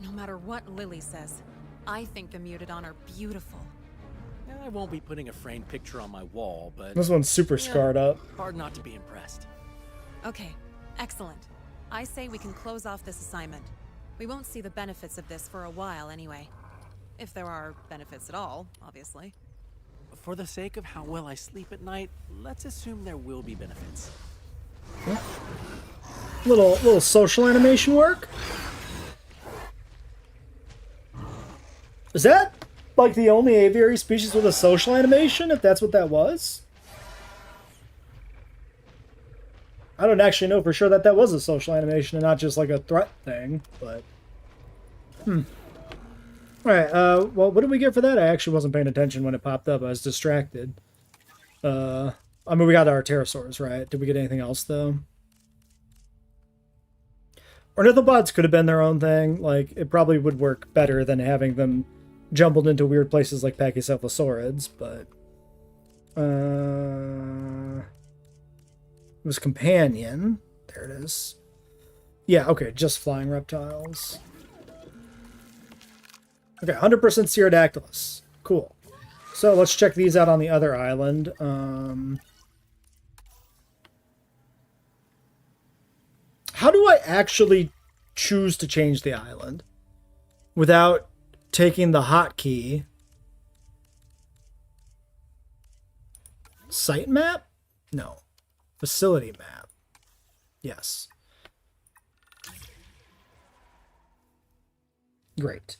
No matter what Lily says, I think the Mutodon are beautiful. I won't be putting a framed picture on my wall, but This one's super scarred up. hard not to be impressed. Okay, excellent. I say we can close off this assignment. We won't see the benefits of this for a while anyway. If there are benefits at all, obviously. For the sake of how well I sleep at night, let's assume there will be benefits. Little social animation work. Is that like the only aviary species with a social animation, if that's what that was? I don't actually know for sure that that was a social animation and not just like a threat thing, but... Alright, well, what did we get for that? I actually wasn't paying attention when it popped up. I was distracted. I mean, we got our pterosaurs, right? Did we get anything else, though? Ornithopods could have been their own thing. Like, it probably would work better than having them jumbled into weird places like Pachycephalosaurids, but... It was companion. There it is. Yeah, okay, just flying reptiles. Okay, 100% Cerodactylus. Cool. So let's check these out on the other island. How do I actually choose to change the island without taking the hotkey Site map? No. Facility map. Yes. Great.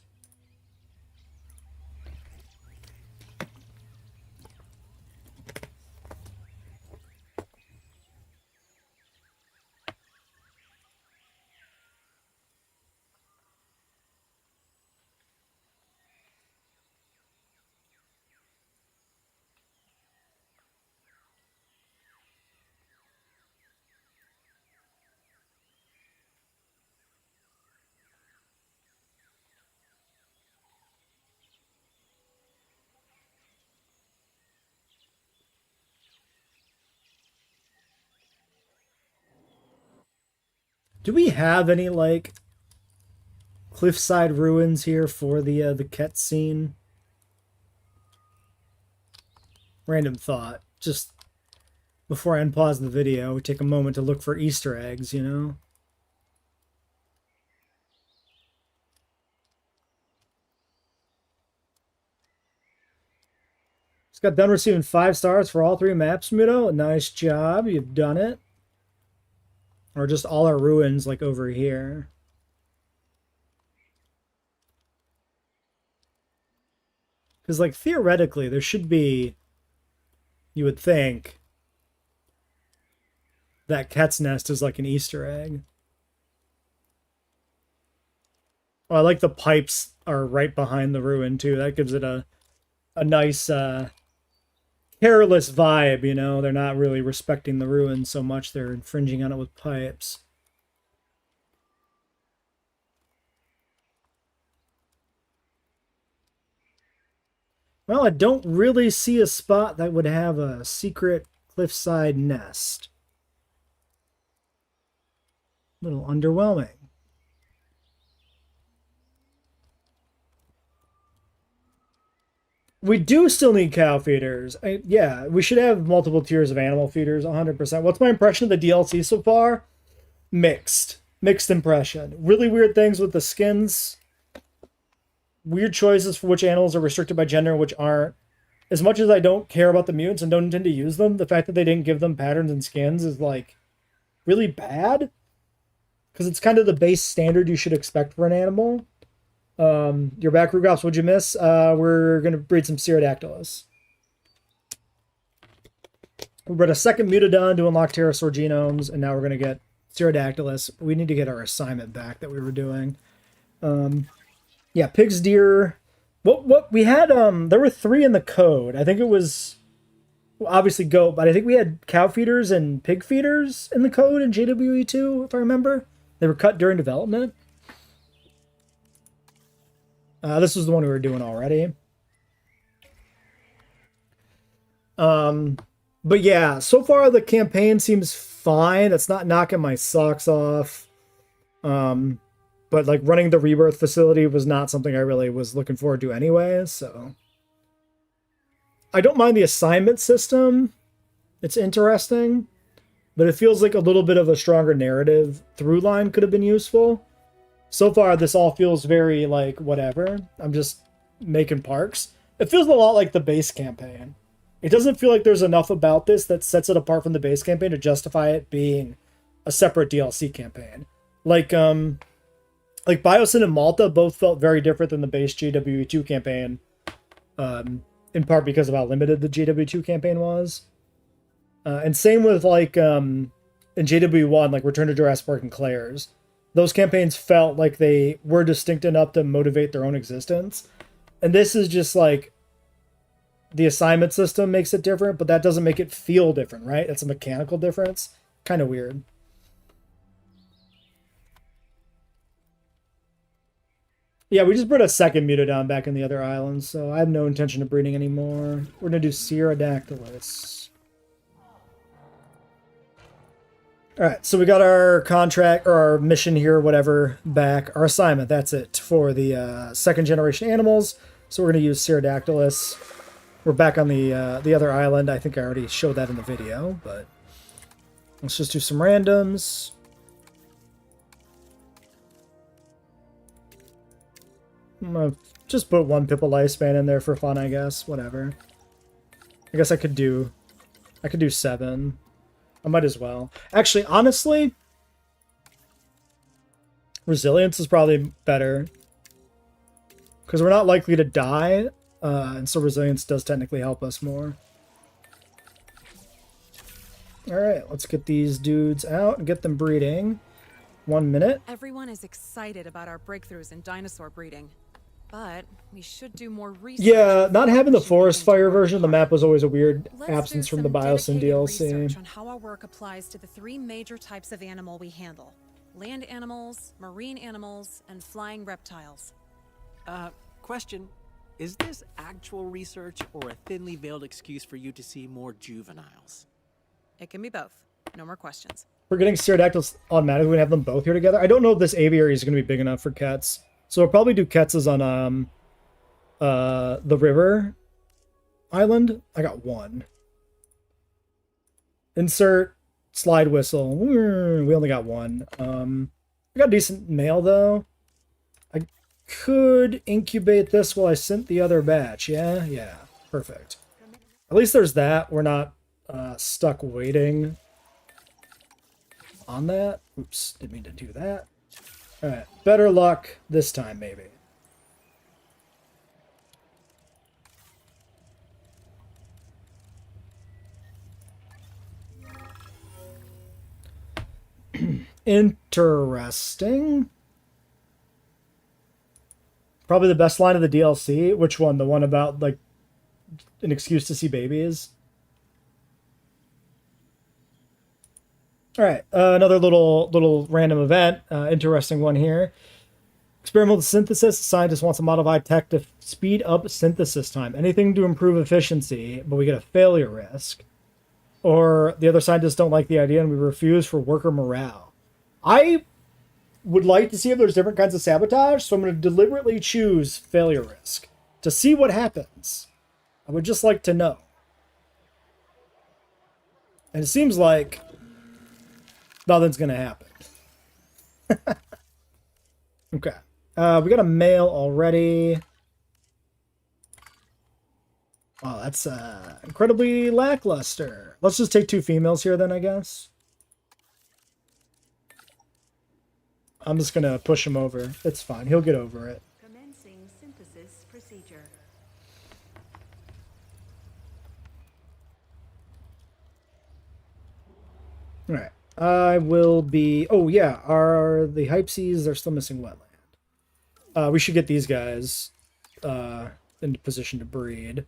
Do we have any, like, cliffside ruins here for the Ket scene? Random thought. Just before I unpause the video, we take a moment to look for Easter eggs, you know? Just got done receiving 5 stars for all 3 maps, Muto. Nice job. You've done it. Or just all our ruins, like, over here. Because, like, theoretically, there should be, you would think, that Ket's nest is like an Easter egg. Oh, I like the pipes are right behind the ruin, too. That gives it a nice, careless vibe, you know? They're not really respecting the ruin so much. They're infringing on it with pipes. Well, I don't really see a spot that would have a secret cliffside nest. A little underwhelming. We do still need cow feeders. Yeah, we should have multiple tiers of animal feeders, 100%. What's my impression of the DLC so far? Mixed. Mixed impression. Really weird things with the skins. Weird choices for which animals are restricted by gender and which aren't. As much as I don't care about the mutants and don't intend to use them, the fact that they didn't give them patterns and skins is, like, really bad. Because it's kind of the base standard you should expect for an animal. Your back, Rugops, what'd you miss? We're going to breed some Pterodactylus. We bred a second Mutodon to unlock pterosaur genomes, and now we're going to get Pterodactylus. We need to get our assignment back that we were doing. Yeah, pigs, deer. What we had, there were 3 in the code. I think it was, well, obviously goat, but I think we had cow feeders and pig feeders in the code in JWE2, if I remember. They were cut during development. This was the one we were doing already. But yeah, so far the campaign seems fine. It's not knocking my socks off. But like running the Rebirth facility was not something I really was looking forward to anyway, so. I don't mind the assignment system. It's interesting. But it feels like a little bit of a stronger narrative through line could have been useful. So far, this all feels very, like, whatever. I'm just making parks. It feels a lot like the base campaign. It doesn't feel like there's enough about this that sets it apart from the base campaign to justify it being a separate DLC campaign. Like Biosyn and Malta both felt very different than the base JWE2 campaign. In part because of how limited the JWE2 campaign was. And same with, like, in JWE1, like Return to Jurassic Park and Claire's. Those campaigns felt like they were distinct enough to motivate their own existence. And this is just like the assignment system makes it different, but that doesn't make it feel different, right? It's a mechanical difference. Kind of weird. Yeah, we just bred a second Mutodon back in the other islands, so I have no intention of breeding anymore. We're going to do Pterodactylus. Alright, so we got our contract, or our mission here, whatever, back. Our assignment, that's it, for the second generation animals. So we're going to use Pterodactylus. We're back on the other island. I think I already showed that in the video, but let's just do some randoms. I'm going to just put 1 Pippa lifespan in there for fun, I guess. Whatever. I guess I could do I could do 7. I might as well. Actually, honestly, resilience is probably better. Because we're not likely to die, and so resilience does technically help us more. Alright, let's get these dudes out and get them breeding. 1 minute. Everyone is excited about our breakthroughs in dinosaur breeding. But we should do more research. Yeah, not having the before forest pushing fire toward version of the map was always a weird Let's absence do from the some Biosyn dedicated DLC. research on how our work applies to the 3 major types of animal we handle: land animals, marine animals, and flying reptiles. Question. Is this actual research or a thinly veiled excuse for you to see more juveniles? It can be both. No more questions. We're getting Pterodactyls automatically. We have them both here together. I don't know if this aviary is going to be big enough for Kets. So we'll probably do Kets on the river island. I got 1. Insert slide whistle. We only got 1. We got decent mail though. I could incubate this while I sent the other batch. Yeah, perfect. At least there's that. We're not stuck waiting on that. Oops, didn't mean to do that. All right, better luck this time, maybe. Interesting. Probably the best line of the DLC. Which one? The one about, like, an excuse to see babies? All right, another little random event. Interesting one here. Experimental synthesis. Scientist wants to modify tech to speed up synthesis time. Anything to improve efficiency, but we get a failure risk. Or the other scientists don't like the idea and we refuse for worker morale. I would like to see if there's different kinds of sabotage, so I'm going to deliberately choose failure risk to see what happens. I would just like to know. And it seems like nothing's going to happen. Okay. We got a male already. Oh, that's incredibly lackluster. Let's just take 2 females here then, I guess. I'm just going to push him over. It's fine. He'll get over it. Commencing synthesis procedure. All right. I will be... Oh, yeah. Are the Hypsies... They're still missing wetland. We should get these guys into position to breed.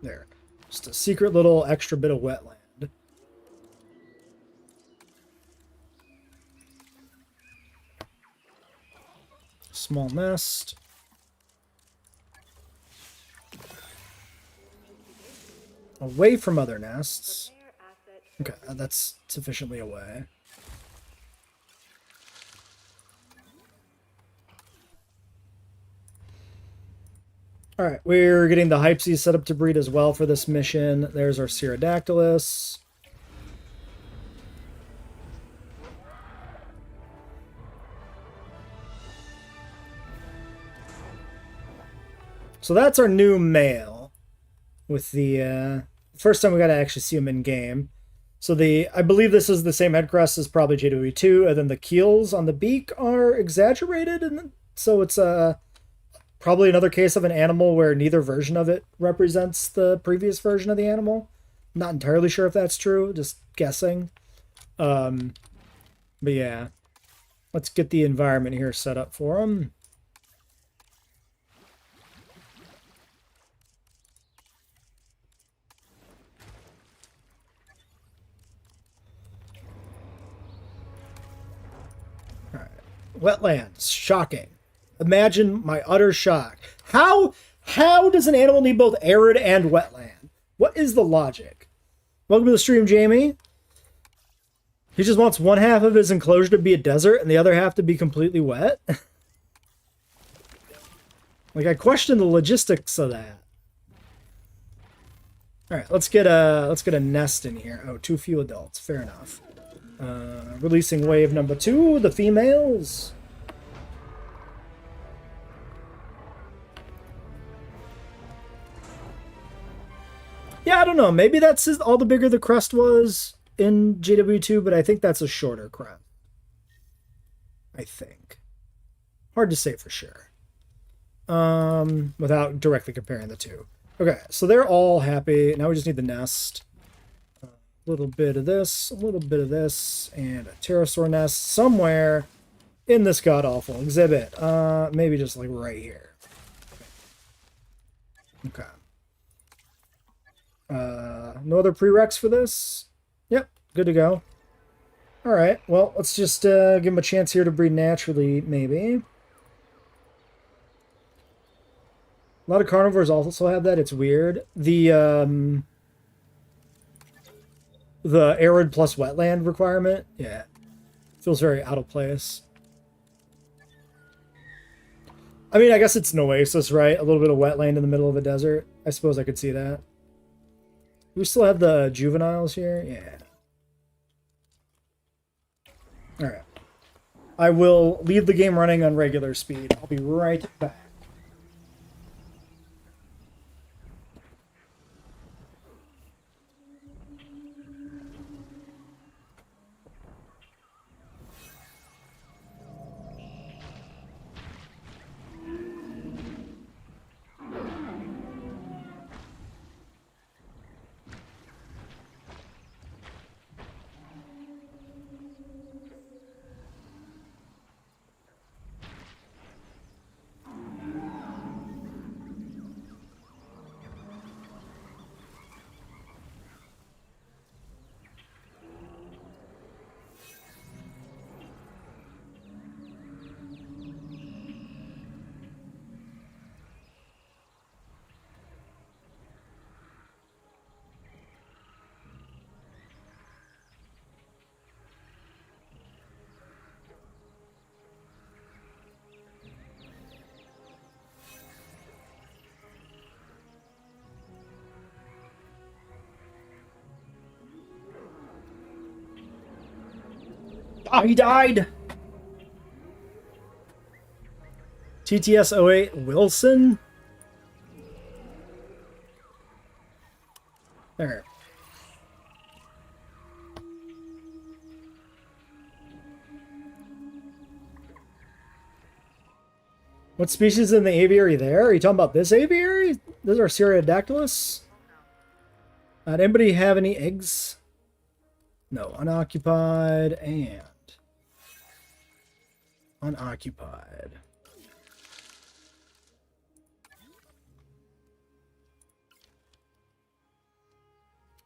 There. Just a secret little extra bit of wetland. Small nest. Away from other nests. Okay, that's sufficiently away. Alright, we're getting the Hypsies set up to breed as well for this mission. There's our Pterodactylus. So that's our new male. With the first time we got to actually see him in game. So I believe this is the same head crest as probably JWE2, and then the keels on the beak are exaggerated, and so it's probably another case of an animal where neither version of it represents the previous version of the animal. Not entirely sure if that's true, just guessing. But yeah, let's get the environment here set up for him. Wetlands. Shocking. Imagine my utter shock. How does an animal need both arid and wetland? What is the logic? Welcome to the stream, Jamie. He just wants one half of his enclosure to be a desert and the other half to be completely wet? Like, I question the logistics of that. Alright, let's get a nest in here. Oh, 2 few adults. Fair enough. Releasing wave number 2, the females. Yeah, I don't know. Maybe that's all the bigger the crest was in JW2, but I think that's a shorter crest. I think. Hard to say for sure. Without directly comparing the two. Okay, so they're all happy. Now we just need the nest. A little bit of this, a little bit of this, and a pterosaur nest somewhere in this god-awful exhibit. Maybe just like right here. Okay. No other prereqs for this? Yep, good to go. Alright, well, let's just give him a chance here to breed naturally, maybe. A lot of carnivores also have that. It's weird. The arid plus wetland requirement, yeah, feels very out of place. I mean, I guess it's an oasis, right? A little bit of wetland in the middle of a desert. I suppose I could see that. We still have the juveniles here? Yeah. Alright. I will leave the game running on regular speed. I'll be right back. Oh, he died! TTS-08 Wilson? There. What species in the aviary there? Are you talking about this aviary? Those are Cereodactylus? Anybody have any eggs? No, unoccupied and unoccupied.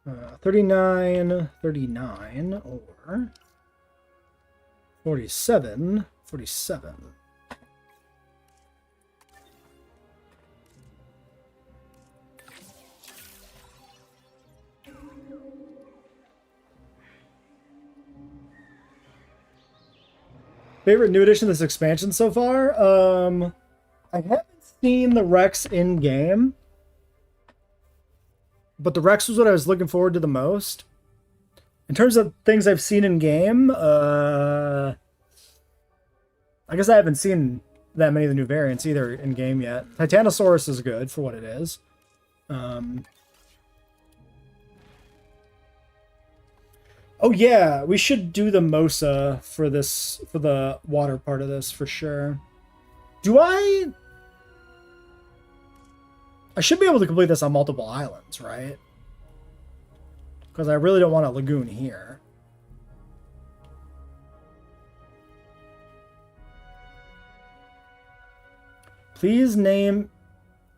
Uh, 39 or 47. Favorite new addition to this expansion so far? I haven't seen the Rex in game, but the Rex was what I was looking forward to the most. In terms of things I've seen in game, I guess I haven't seen that many of the new variants either in game yet. Titanosaurus is good for what it is. Oh yeah, we should do the Mosa for this, for the water part of this for sure. I should be able to complete this on multiple islands, right? Because I really don't want a lagoon here. Please name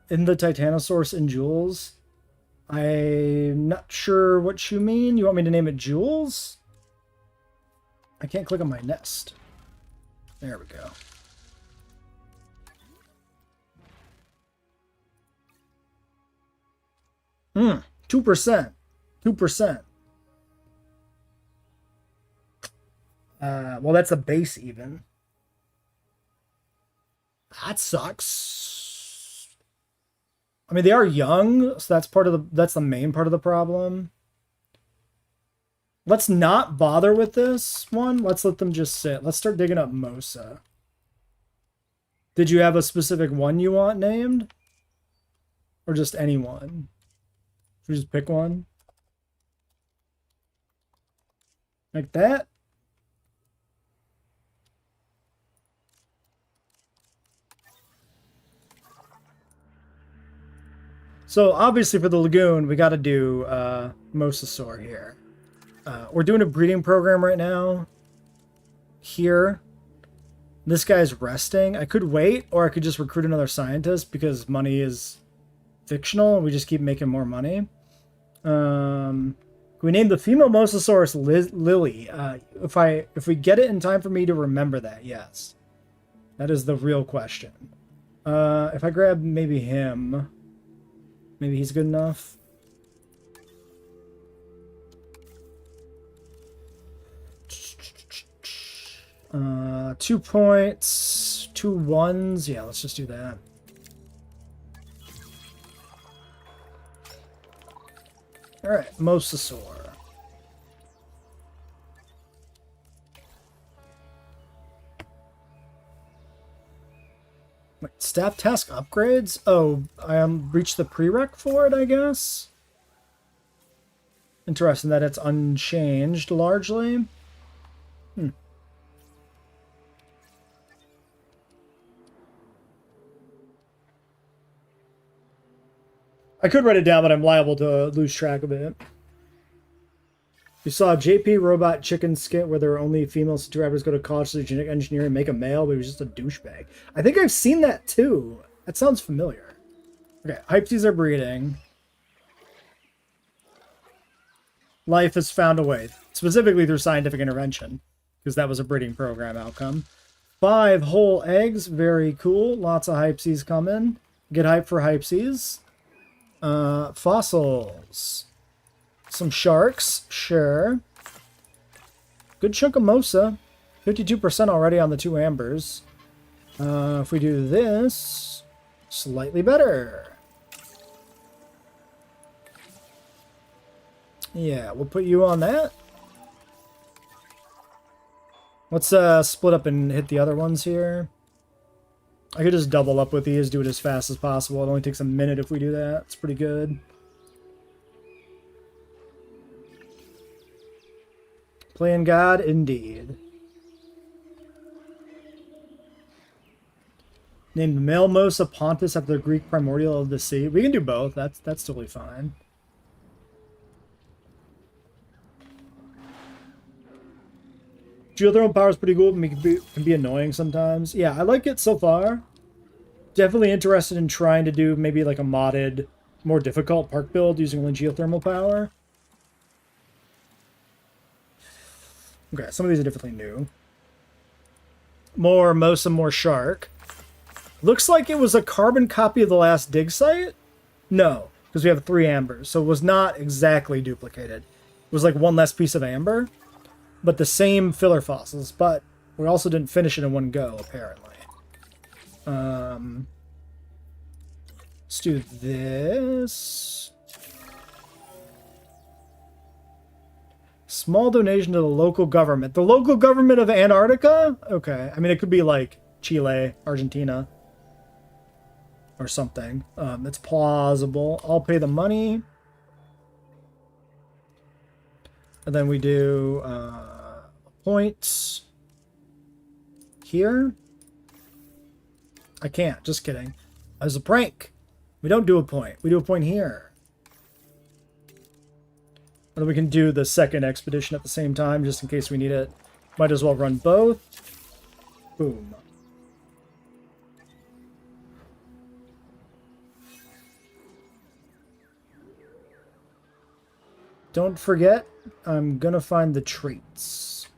in the Titanosaurus in Jules. I'm not sure what you mean. You want me to name it Jules? I can't click on my nest. There we go. Hmm, 2%. 2%. Well, that's a base even. That sucks. I mean, they are young, so that's the main part of the problem. Let's not bother with this one. Let's let them just sit. Let's start digging up Mosa. Did you have a specific one you want named? Or just anyone? We just pick one. Like that. So obviously for the lagoon, we got to do Mosasaur here. We're doing a breeding program right now. Here. This guy's resting. I could wait, or I could just recruit another scientist because money is fictional and we just keep making more money. We named the female Mosasaurus Lily. If we get it in time for me to remember that, yes. That is the real question. If I grab maybe him... Maybe he's good enough. Uh, 2 points, 2 1s. Yeah, let's just do that. All right, Mosasaur. Wait, staff task upgrades? Oh, I reached the prereq for it, I guess? Interesting that it's unchanged, largely. I could write it down, but I'm liable to lose track of it. We saw JP Robot Chicken skit where there were only female subscribers go to college to genetic engineering and make a male, but he was just a douchebag. I think I've seen that too. That sounds familiar. Okay, Hypsies are breeding. Life has found a way, specifically through scientific intervention, because that was a breeding program outcome. 5 whole eggs, very cool. Lots of Hypsies coming. Get hype for Hypsies. Fossils. Some sharks, sure. Good chunk of Mosa. 52% already on the 2 ambers. If we do this, slightly better. Yeah, we'll put you on that. Let's split up and hit the other ones here. I could just double up with these, do it as fast as possible. It only takes a minute if we do that. It's pretty good. Playing God, indeed. Named male Mosa Pontus after the Greek primordial of the sea. We can do both. That's totally fine. Geothermal power is pretty cool, but can be annoying sometimes. Yeah, I like it so far. Definitely interested in trying to do maybe like a modded, more difficult park build using only geothermal power. Okay, some of these are definitely new. More Mosa, more Shark. Looks like it was a carbon copy of the last dig site? No, because we have 3 ambers, so it was not exactly duplicated. It was like 1 less piece of amber, but the same filler fossils, but we also didn't finish it in one go, apparently. Let's do this. Small donation to the local government. The local government of Antarctica? Okay. I mean, it could be like Chile, Argentina, or something. It's plausible. I'll pay the money. And then we do points here. I can't. Just kidding. It was a prank. We don't do a point. We do a point here. And then we can do the second expedition at the same time, just in case we need it. Might as well run both. Boom. Don't forget, I'm gonna find the traits.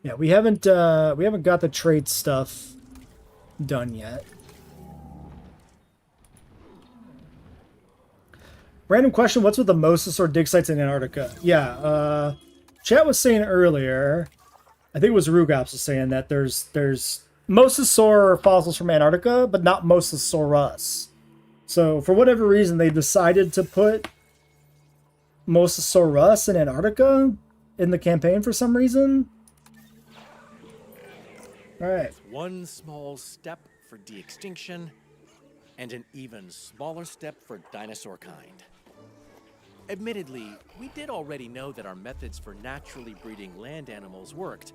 Yeah, we haven't got the trait stuff done yet. Random question, what's with the Mosasaur dig sites in Antarctica? Yeah, chat was saying earlier, I think it was Rugops was saying that there's Mosasaur fossils from Antarctica, but not Mosasaurus. So, for whatever reason, they decided to put Mosasaurus in Antarctica in the campaign for some reason. Alright. One small step for de-extinction, and an even smaller step for dinosaur kind. Admittedly, we did already know that our methods for naturally breeding land animals worked,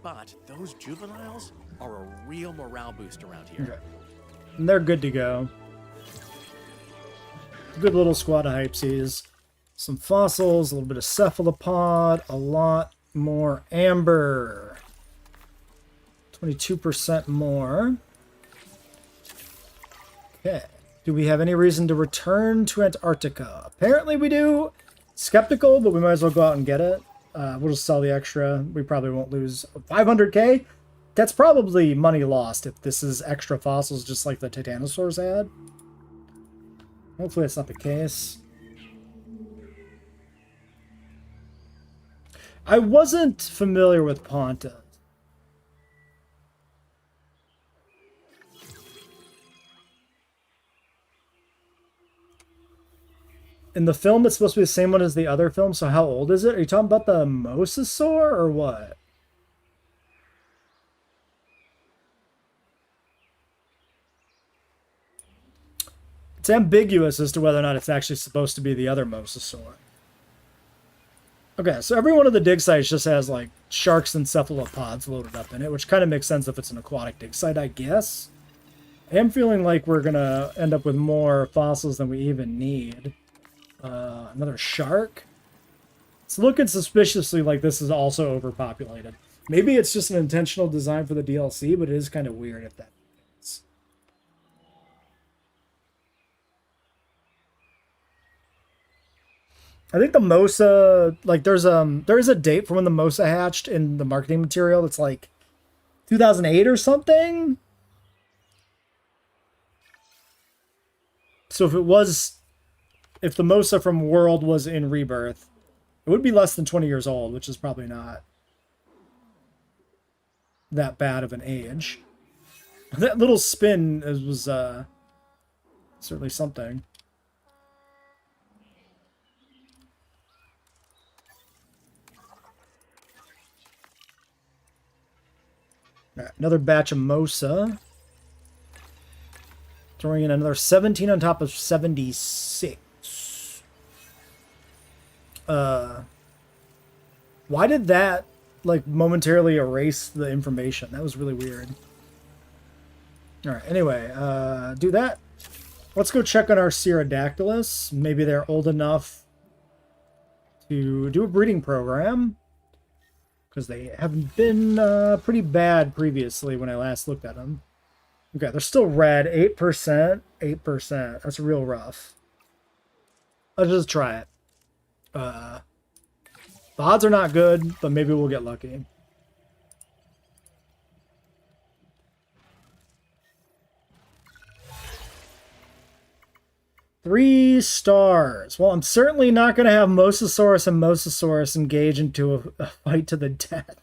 but those juveniles are a real morale boost around here. Okay. And they're good to go. Good little squad of hypesies. Some fossils, a little bit of cephalopod, a lot more amber. 22% more. Okay. Do we have any reason to return to Antarctica? Apparently we do. Skeptical, but we might as well go out and get it. We'll just sell the extra. We probably won't lose 500k. That's probably money lost if this is extra fossils just like the Titanosaurs had. Hopefully that's not the case. I wasn't familiar with Ponta. In the film, it's supposed to be the same one as the other film, so how old is it? Are you talking about the Mosasaur or what? It's ambiguous as to whether or not it's actually supposed to be the other Mosasaur. Okay, so every one of the dig sites just has, like, sharks and cephalopods loaded up in it, which kind of makes sense if it's an aquatic dig site, I guess. I am feeling like we're going to end up with more fossils than we even need. Another shark. It's looking suspiciously like this is also overpopulated. Maybe it's just an intentional design for the DLC, but it is kind of weird if that is. I think the Mosa, like there is a date for when the Mosa hatched in the marketing material. It's like 2008 or something. So if the Mosa from World was in Rebirth, it would be less than 20 years old, which is probably not that bad of an age. That little spin was certainly something. All right, another batch of Mosa. Throwing in another 17 on top of 76. Why did that, like, momentarily erase the information? That was really weird. Alright, anyway, do that. Let's go check on our Cerodactylus. Maybe they're old enough to do a breeding program. Because they haven't been pretty bad previously when I last looked at them. Okay, they're still red. 8%. 8%. That's real rough. Let's just try it. The odds are not good, but maybe we'll get lucky. Three stars. Well, I'm certainly not going to have Mosasaurus and Mosasaurus engage into a fight to the death.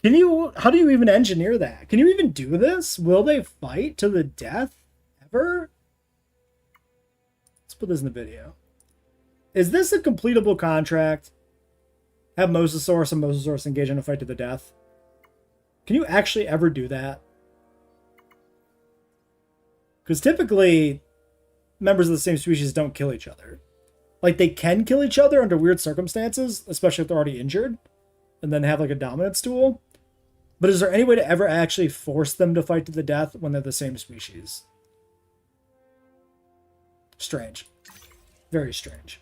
How do you even engineer that? Can you even do this? Will they fight to the death ever? Let's put this in the video. Is this a completable contract? Have Mosasaurus and Mosasaurus engage in a fight to the death? Can you actually ever do that? Because typically, members of the same species don't kill each other. Like, they can kill each other under weird circumstances, especially if they're already injured, and then have, like, a dominance duel. But is there any way to ever actually force them to fight to the death when they're the same species? Strange. Very strange.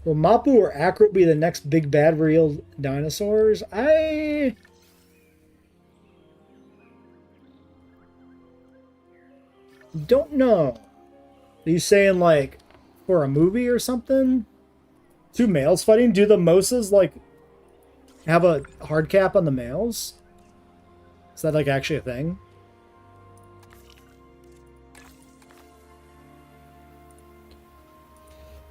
Will Mapu or Acro be the next big bad real dinosaurs? I don't know. Are you saying, like, for a movie or something? Two males fighting? Do the Mosas, like, have a hard cap on the males? Is that, like, actually a thing?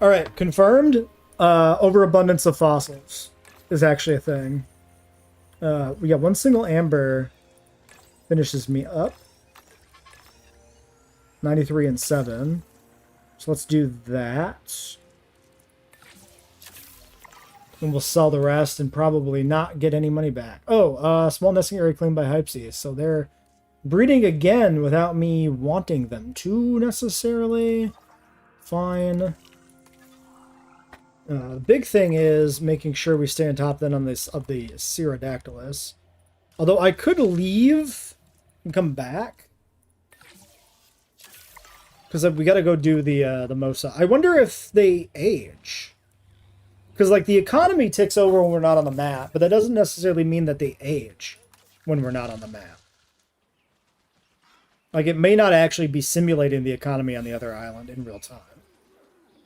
Alright, confirmed. Overabundance of fossils is actually a thing. We got one single amber finishes me up. 93 and 7. So let's do that. And we'll sell the rest and probably not get any money back. Oh, small nesting area claimed by Hypesy. So they're breeding again without me wanting them to necessarily. Fine. The big thing is making sure we stay on top then on this of the Pterodactylus. Although I could leave and come back. Because we got to go do the Mosa. I wonder if they age. Because, like, the economy ticks over when we're not on the map, but that doesn't necessarily mean that they age when we're not on the map. Like, it may not actually be simulating the economy on the other island in real time.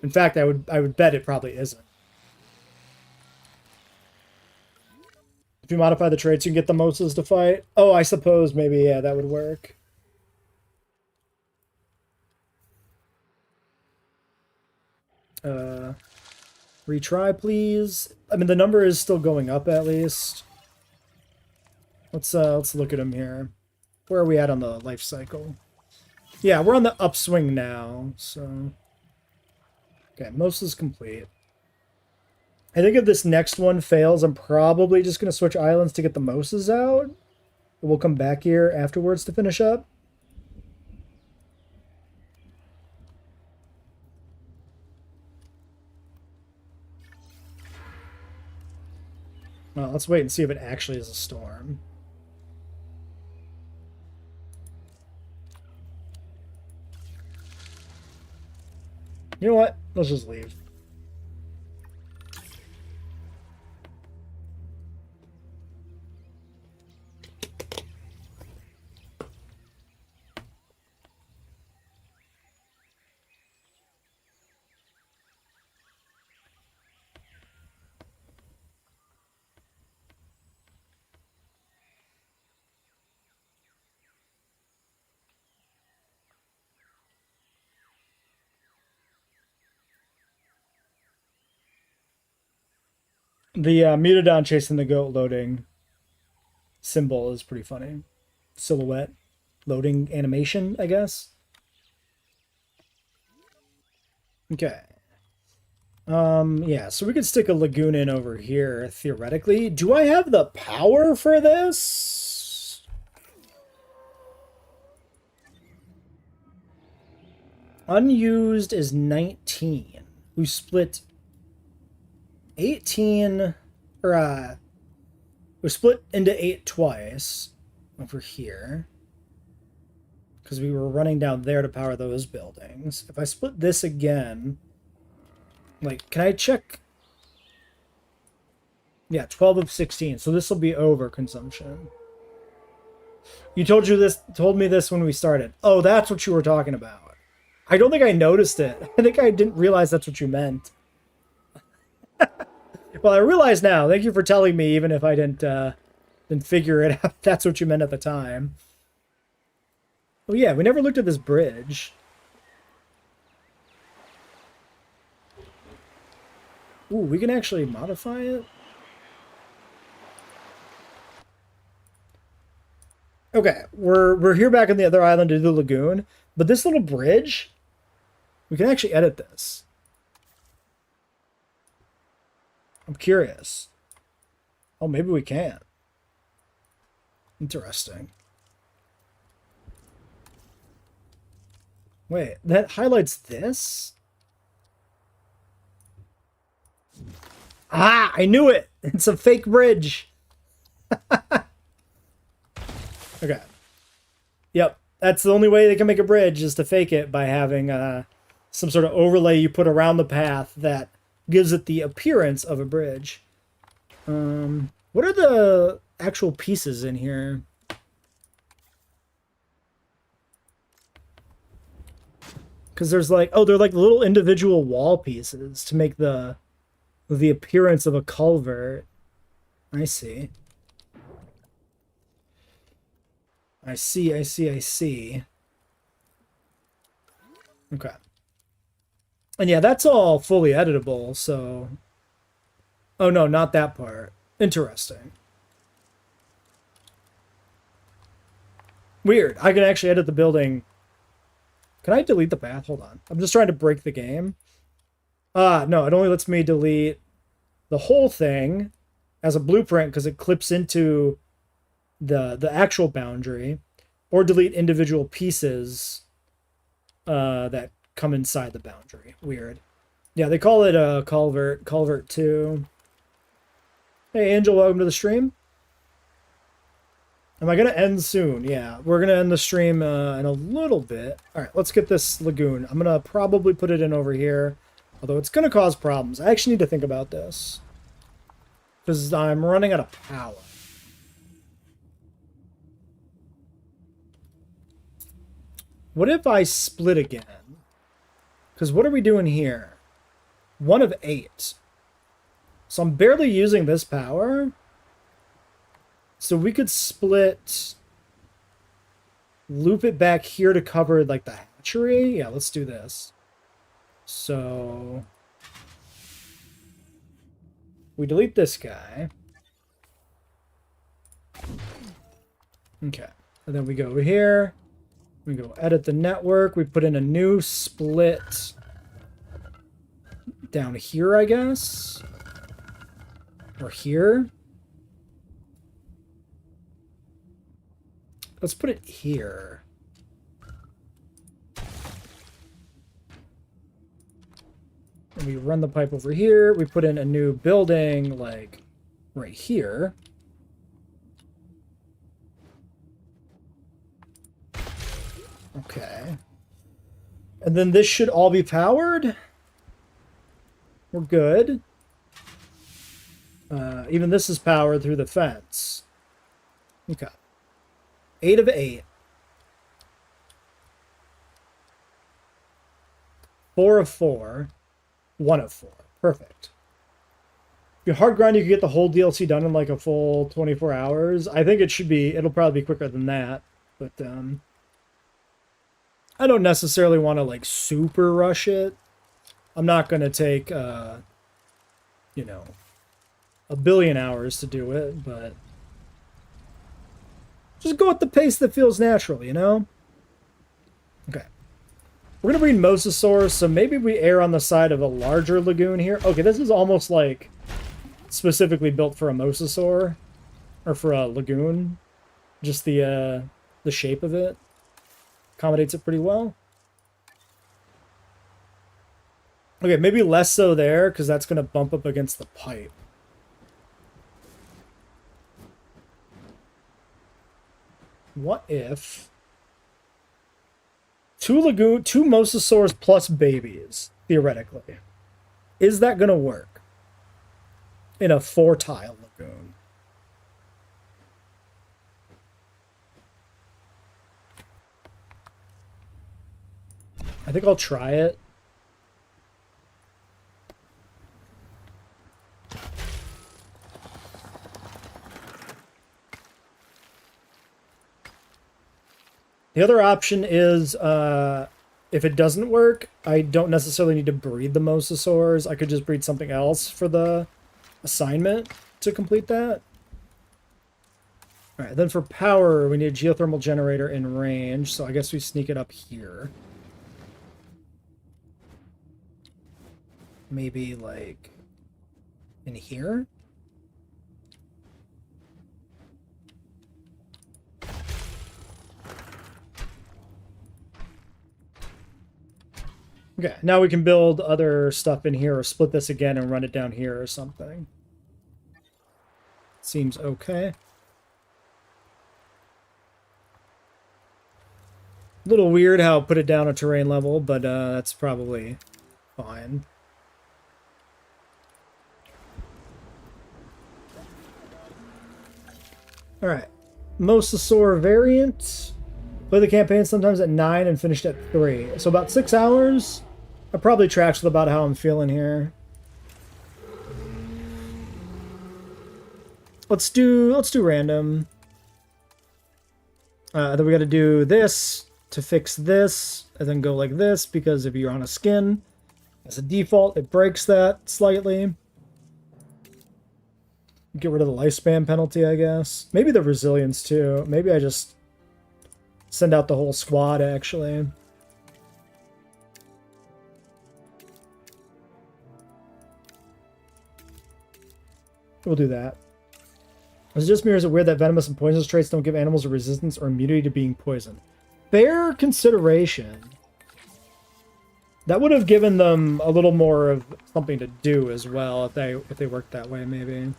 In fact, I would bet it probably isn't. If you modify the traits, you can get the Mosas to fight. Oh, I suppose maybe, yeah, that would work. Retry, please. I mean, the number is still going up at least. Let's look at them here. Where are we at on the life cycle? Yeah, we're on the upswing now, so... Okay, most is complete. I think if this next one fails, I'm probably just going to switch islands to get the Mosas out. We'll come back here afterwards to finish up. Well, let's wait and see if it actually is a storm. You know what? Let's just leave. The Mutodon chasing the goat loading symbol is pretty funny. Silhouette loading animation, I guess. Okay. Yeah, so we could stick a lagoon in over here, theoretically. Do I have the power for this? Unused is 19. We split 18, or, we split into 8 twice over here. Because we were running down there to power those buildings. If I split this again, like, can I check? Yeah, 12 of 16. So this will be over consumption. You told me this when we started. Oh, that's what you were talking about. I don't think I noticed it. I think I didn't realize that's what you meant. Well, I realize now. Thank you for telling me, even if I didn't figure it out. That's what you meant at the time. Oh yeah, we never looked at this bridge. Ooh, we can actually modify it? Okay, we're here back on the other island to do the lagoon, but this little bridge, we can actually edit this. I'm curious. Oh, maybe we can. Interesting. Wait, that highlights this? Ah, I knew it! It's a fake bridge. Okay. Yep, that's the only way they can make a bridge, is to fake it by having some sort of overlay you put around the path that gives it the appearance of a bridge. What are the actual pieces in here? Because there's like, oh, they're like little individual wall pieces to make the appearance of a culvert. I see. I see. Okay. And yeah, that's all fully editable, so... Oh no, not that part. Interesting. Weird. I can actually edit the building Can I delete the path? Hold on. I'm just trying to break the game. No, it only lets me delete the whole thing as a blueprint because it clips into the actual boundary, or delete individual pieces that come inside the boundary. Weird. Yeah, they call it a culvert 2. Hey, Angel, welcome to the stream. Am I going to end soon? Yeah, we're going to end the stream in a little bit. All right, let's get this lagoon. I'm going to probably put it in over here, although it's going to cause problems. I actually need to think about this because I'm running out of power. What if I split again? Because what are we doing here? 1 of 8. So I'm barely using this power. So we could split, loop it back here to cover like the hatchery. Yeah, let's do this. So we delete this guy. Okay. And then we go over here. We go edit the network. We put in a new split down here, I guess. Or here. Let's put it here. And we run the pipe over here. We put in a new building, like, right here. Okay. And then this should all be powered. We're good. Even this is powered through the fence. Okay. 8 of 8. 4 of 4. 1 of 4. Perfect. If you hard grind, you can get the whole DLC done in like a full 24 hours. I think it should be, it'll probably be quicker than that. But, I don't necessarily want to like super rush it. I'm not going to take, you know, a billion hours to do it, but just go at the pace that feels natural, you know? Okay. We're going to breed mosasaurs, so maybe we err on the side of a larger lagoon here. Okay, this is almost like specifically built for a mosasaur, or for a lagoon. Just the shape of it accommodates it pretty well. Okay, maybe less so there, because that's going to bump up against the pipe. What if two mosasaurs plus babies, theoretically? Is that going to work in a 4-tile lagoon? I think I'll try it. The other option is, if it doesn't work, I don't necessarily need to breed the mosasaurs. I could just breed something else for the assignment to complete that. Alright, then for power, we need a geothermal generator in range, so I guess we sneak it up here. Maybe, like, in here? Okay, now we can build other stuff in here, or split this again and run it down here or something. Seems okay. A little weird how it put it down a terrain level, but that's probably fine. Alright. Mosasaur variant. Play the campaign sometimes at 9 and finished at 3. So about 6 hours. That probably tracks with about how I'm feeling here. Let's do random. Then we gotta do this to fix this, and then go like this, because if you're on a skin, as a default, it breaks that slightly. Get rid of the lifespan penalty, I guess. Maybe the resilience too. Maybe I just send out the whole squad, actually. We'll do that. Is it just me or is it weird that venomous and poisonous traits don't give animals a resistance or immunity to being poisoned? Fair consideration. That would have given them a little more of something to do as well if they worked that way, maybe.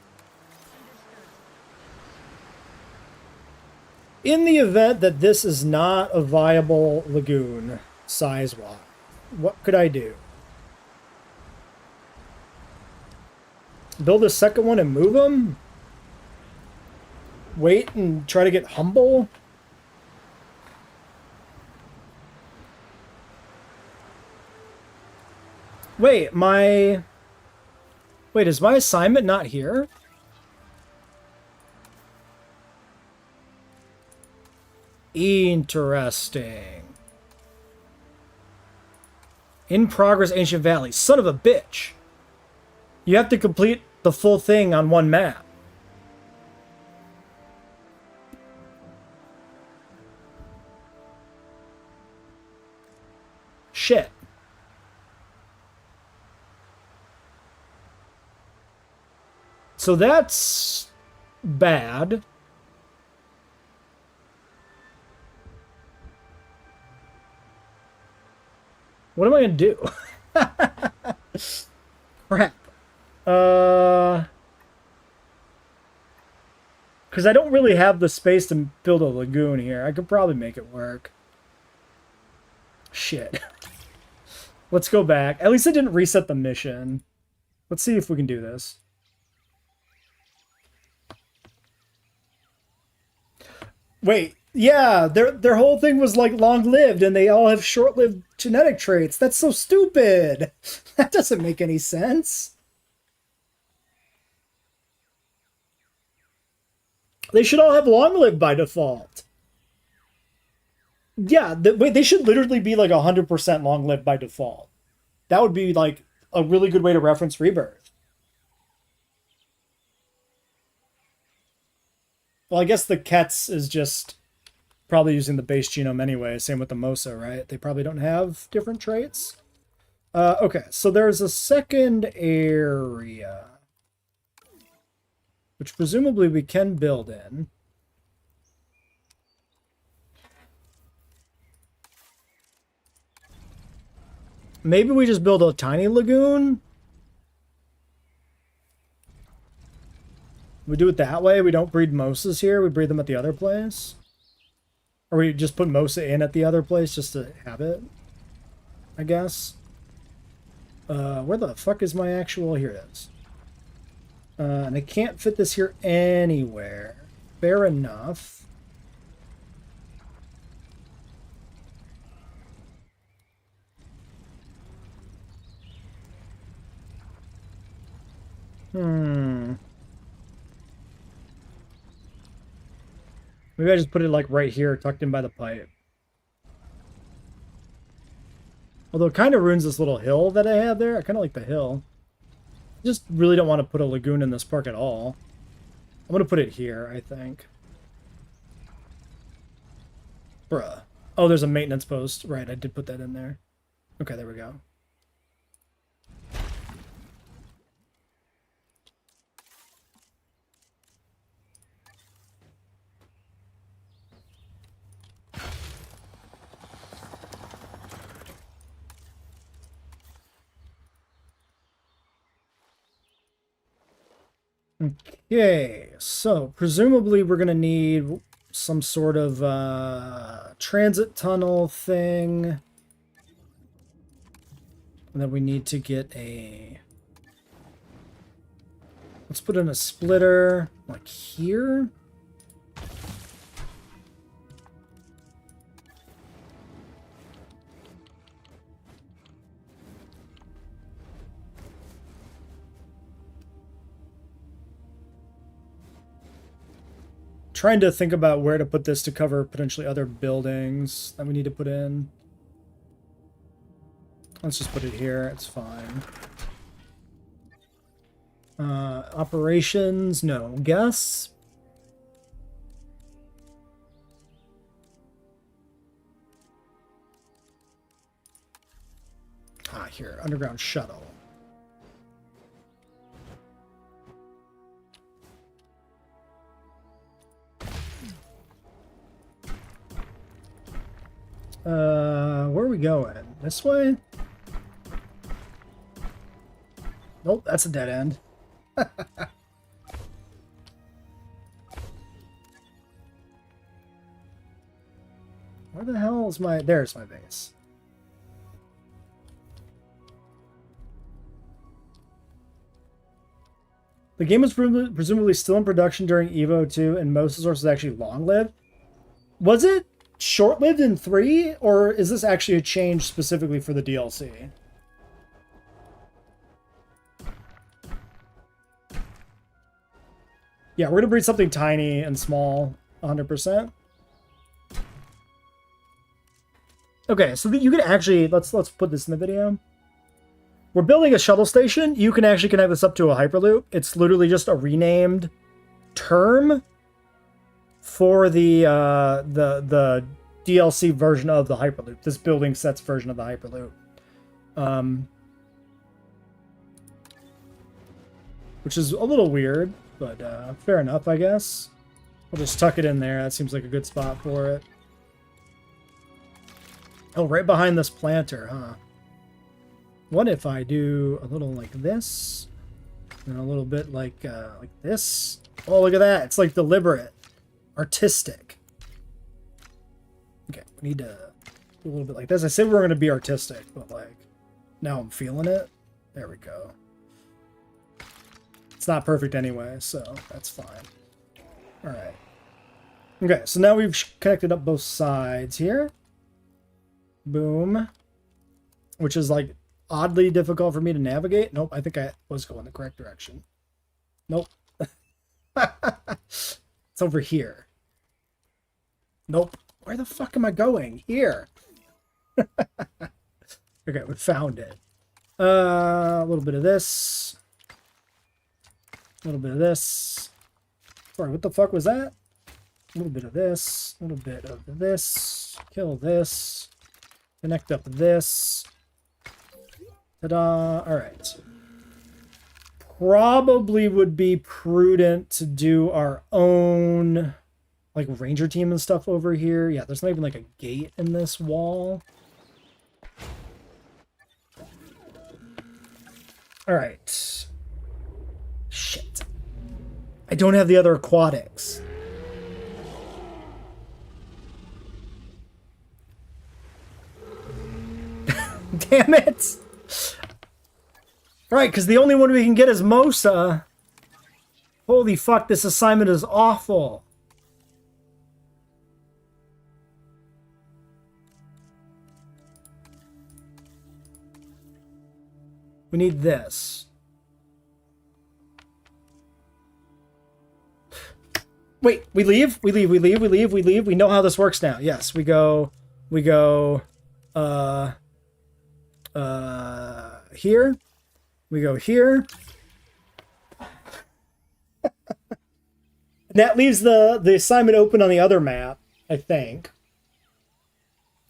In the event that this is not a viable lagoon, size-wise, what could I do? Build a second one and move them? Wait and try to get humble? Wait, is my assignment not here? Interesting. In progress, Ancient Valley. Son of a bitch. You have to complete the full thing on one map. Shit. So that's bad. What am I going to do? Crap. Because I don't really have the space to build a lagoon here. I could probably make it work. Shit. Let's go back. At least it didn't reset the mission. Let's see if we can do this. Wait, yeah, their whole thing was like long-lived, and they all have short-lived genetic traits. That's so stupid. That doesn't make any sense. They should all have long-lived by default. Yeah, wait, they should literally be like 100% long-lived by default. That would be like a really good way to reference Rebirth. Well, I guess the Kets is just probably using the base genome anyway. Same with the Mosa, right? They probably don't have different traits. Okay, so there's a second area, which presumably we can build in. Maybe we just build a tiny lagoon? We do it that way? We don't breed Mosas here? We breed them at the other place? Or we just put Mosa in at the other place just to have it? I guess. Where the fuck is my actual... Here it is. And I can't fit this here anywhere. Fair enough. Maybe I just put it like right here, tucked in by the pipe. Although it kind of ruins this little hill that I have there. I kind of like the hill. I just really don't want to put a lagoon in this park at all. I'm going to put it here, I think. Bruh. Oh, there's a maintenance post. Right, I did put that in there. Okay, there we go. Okay, so presumably we're going to need some sort of transit tunnel thing. And then we need to get a... Let's put in a splitter, like here. Trying to think about where to put this to cover potentially other buildings that we need to put in. Let's just put it here. It's fine. Operations, no. Guess. Here, underground shuttle. Where are we going? This way? Nope, that's a dead end. Where the hell is my... There's my base. The game was presumably still in production during Evo 2, and most of the sources actually long-lived. Was it short-lived in 3, or is this actually a change specifically for the DLC? Yeah, we're going to breed something tiny and small, 100%. Okay, so you can actually... Let's put this in the video. We're building a shuttle station. You can actually connect this up to a Hyperloop. It's literally just a renamed term for the DLC version of the Hyperloop. This building sets version of the Hyperloop. Which is a little weird, but fair enough, I guess. We'll just tuck it in there. That seems like a good spot for it. Oh, right behind this planter, huh? What if I do a little like this, and a little bit like this? Oh, look at that! It's like deliberate, artistic. Okay, we need to do a little bit like this. I said we were going to be artistic, but like now I'm feeling it. There we go. It's not perfect anyway, so that's fine. All right. Okay, so now we've connected up both sides here. Boom. Which is like oddly difficult for me to navigate. Nope, I think I was going the correct direction. Nope. It's over here. Nope. Where the fuck am I going? Here. Okay, we found it. A little bit of this. A little bit of this. Sorry, what the fuck was that? A little bit of this. A little bit of this. Kill this. Connect up this. Ta-da. Alright. Probably would be prudent to do our own like ranger team and stuff over here. Yeah, there's not even like a gate in this wall. Alright. Shit. I don't have the other aquatics. Damn it! Right, because the only one we can get is Mosa. Holy fuck, this assignment is awful. We need this. Wait, we leave? We leave. We know how this works now. Yes, we go, here. We go here. That leaves the assignment open on the other map, I think.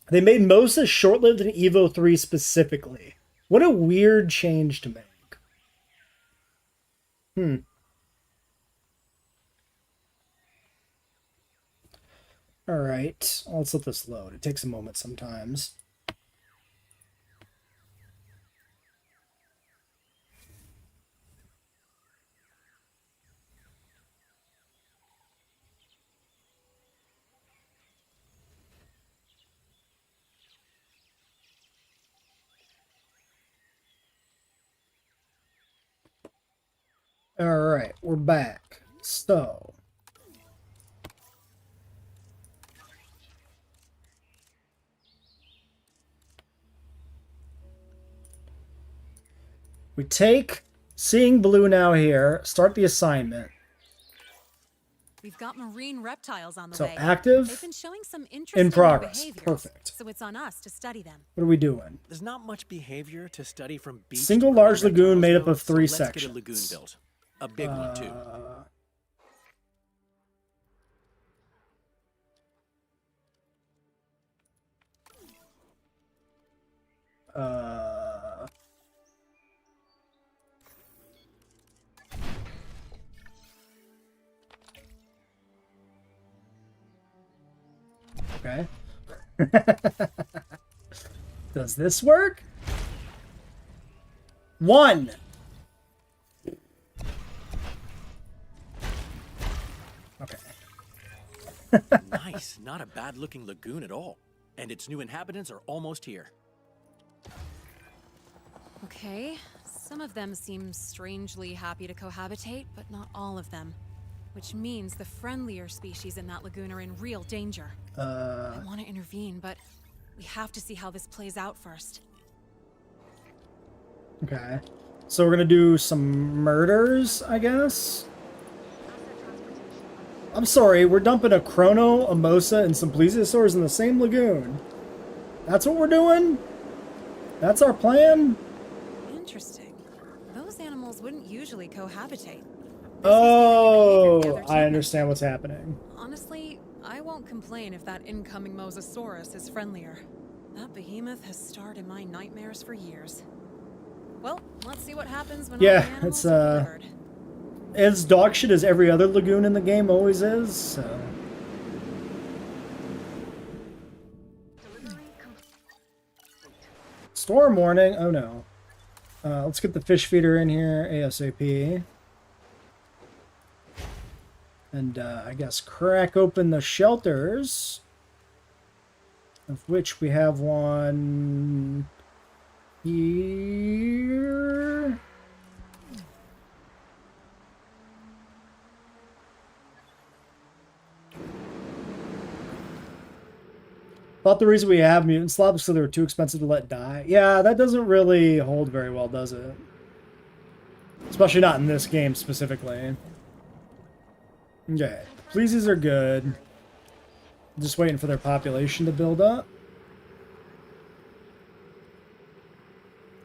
They made Moses short-lived in Evo 3 specifically. What a weird change to make. Alright, let's let this load. It takes a moment sometimes. Alright, we're back. So... we take Seeing Blue now here, start the assignment. We've got marine reptiles on the So way. active, They've been showing some in interesting progress. behaviors, Perfect. so it's on us to study them. What are we doing? There's not much behavior to study from beach. Single to marine large lagoon reptiles, made up though, of so 3 let's sections. get a lagoon built. A big one, too. Okay. Does this work? 1. Okay. Nice, not a bad-looking lagoon at all. And its new inhabitants are almost here. Okay, some of them seem strangely happy to cohabitate, but not all of them. Which means the friendlier species in that lagoon are in real danger. I want to intervene, but we have to see how this plays out first. Okay. So we're gonna do some murders, I guess? I'm sorry, we're dumping a Chrono, a Mosa, and some plesiosaurs in the same lagoon. That's what we're doing? That's our plan? Interesting. Those animals wouldn't usually cohabitate. Oh, I understand what's happening. Honestly, I won't complain if that incoming Mosasaurus is friendlier. That behemoth has starred in my nightmares for years. Well, let's see what happens when all the animals it's are delivered. as dog shit as every other lagoon in the game always is, so. Storm warning, oh no. Let's get the fish feeder in here ASAP. And I guess crack open the shelters, of which we have one here. Thought the reason we have mutant slobs is so they were too expensive to let die. Yeah, that doesn't really hold very well, does it? Especially not in this game specifically. Okay, pleases are good. Just waiting for their population to build up.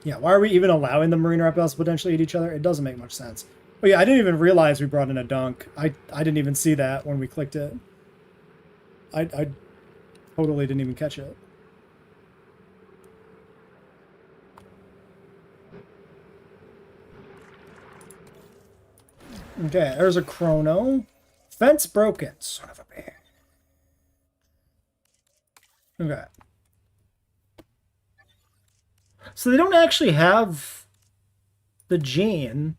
Yeah, why are we even allowing the marine reptiles to potentially eat each other? It doesn't make much sense. Oh yeah, I didn't even realize we brought in a dunk. I didn't even see that when we clicked it. I totally didn't even catch it. Okay, there's a Chrono. Fence broken. Son of a bitch. Okay. So they don't actually have the gene.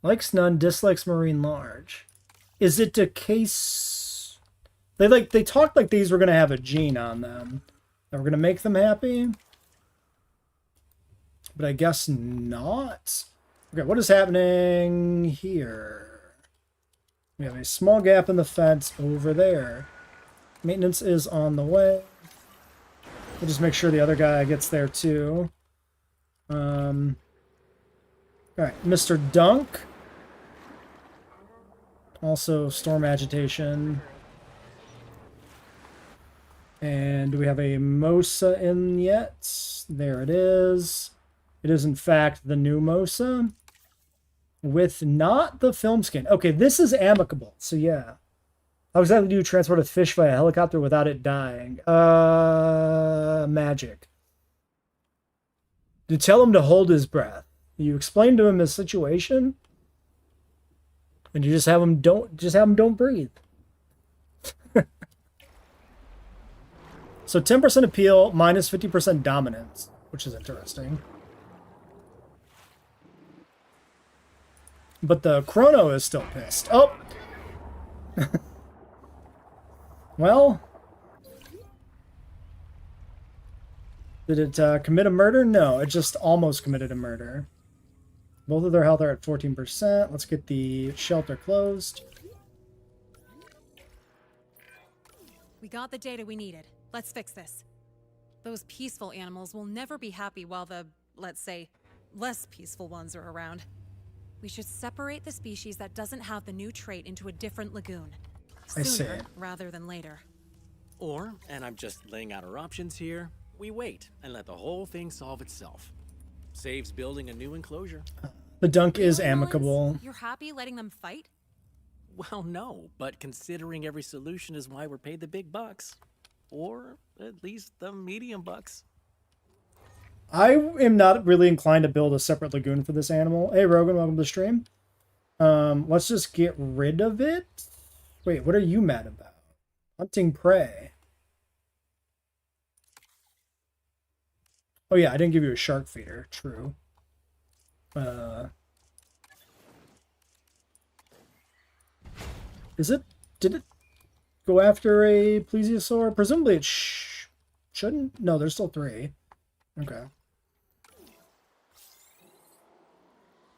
Likes none, dislikes marine large. Is it a case... They talked like these were going to have a gene on them. That were going to make them happy. But I guess not. Okay, what is happening here? We have a small gap in the fence over there. Maintenance is on the way. We'll just make sure the other guy gets there too. Alright, Mr. Dunk. Also storm agitation. And do we have a Mosa in yet? There it is. It is in fact the new Mosa. With not the film skin. Okay, this is amicable, so yeah. How exactly do you transport a fish via helicopter without it dying? Magic. You tell him to hold his breath. You explain to him his situation, and you just have him don't breathe. So 10% appeal, minus 50% dominance, which is interesting. But the Chrono is still pissed. Oh! Well, did it commit a murder? No, it just almost committed a murder. Both of their health are at 14%. Let's get the shelter closed. We got the data we needed. Let's fix this. Those peaceful animals will never be happy while the, let's say, less peaceful ones are around. We should separate the species that doesn't have the new trait into a different lagoon. I see. Sooner rather than later. Or, and I'm just laying out our options here, we wait and let the whole thing solve itself. Saves building a new enclosure. The dunk is Really, Mullins? amicable. You're happy letting them fight? Well, no, but considering every solution is why we're paid the big bucks. Or at least the medium bucks. I am not really inclined to build a separate lagoon for this animal. Hey, Rogan, welcome to the stream. Let's just get rid of it. Wait, what are you mad about? Hunting prey. Oh yeah, I didn't give you a shark feeder. True. Is it? Did it go after a plesiosaur? Presumably it shouldn't. No, there's still 3. Okay.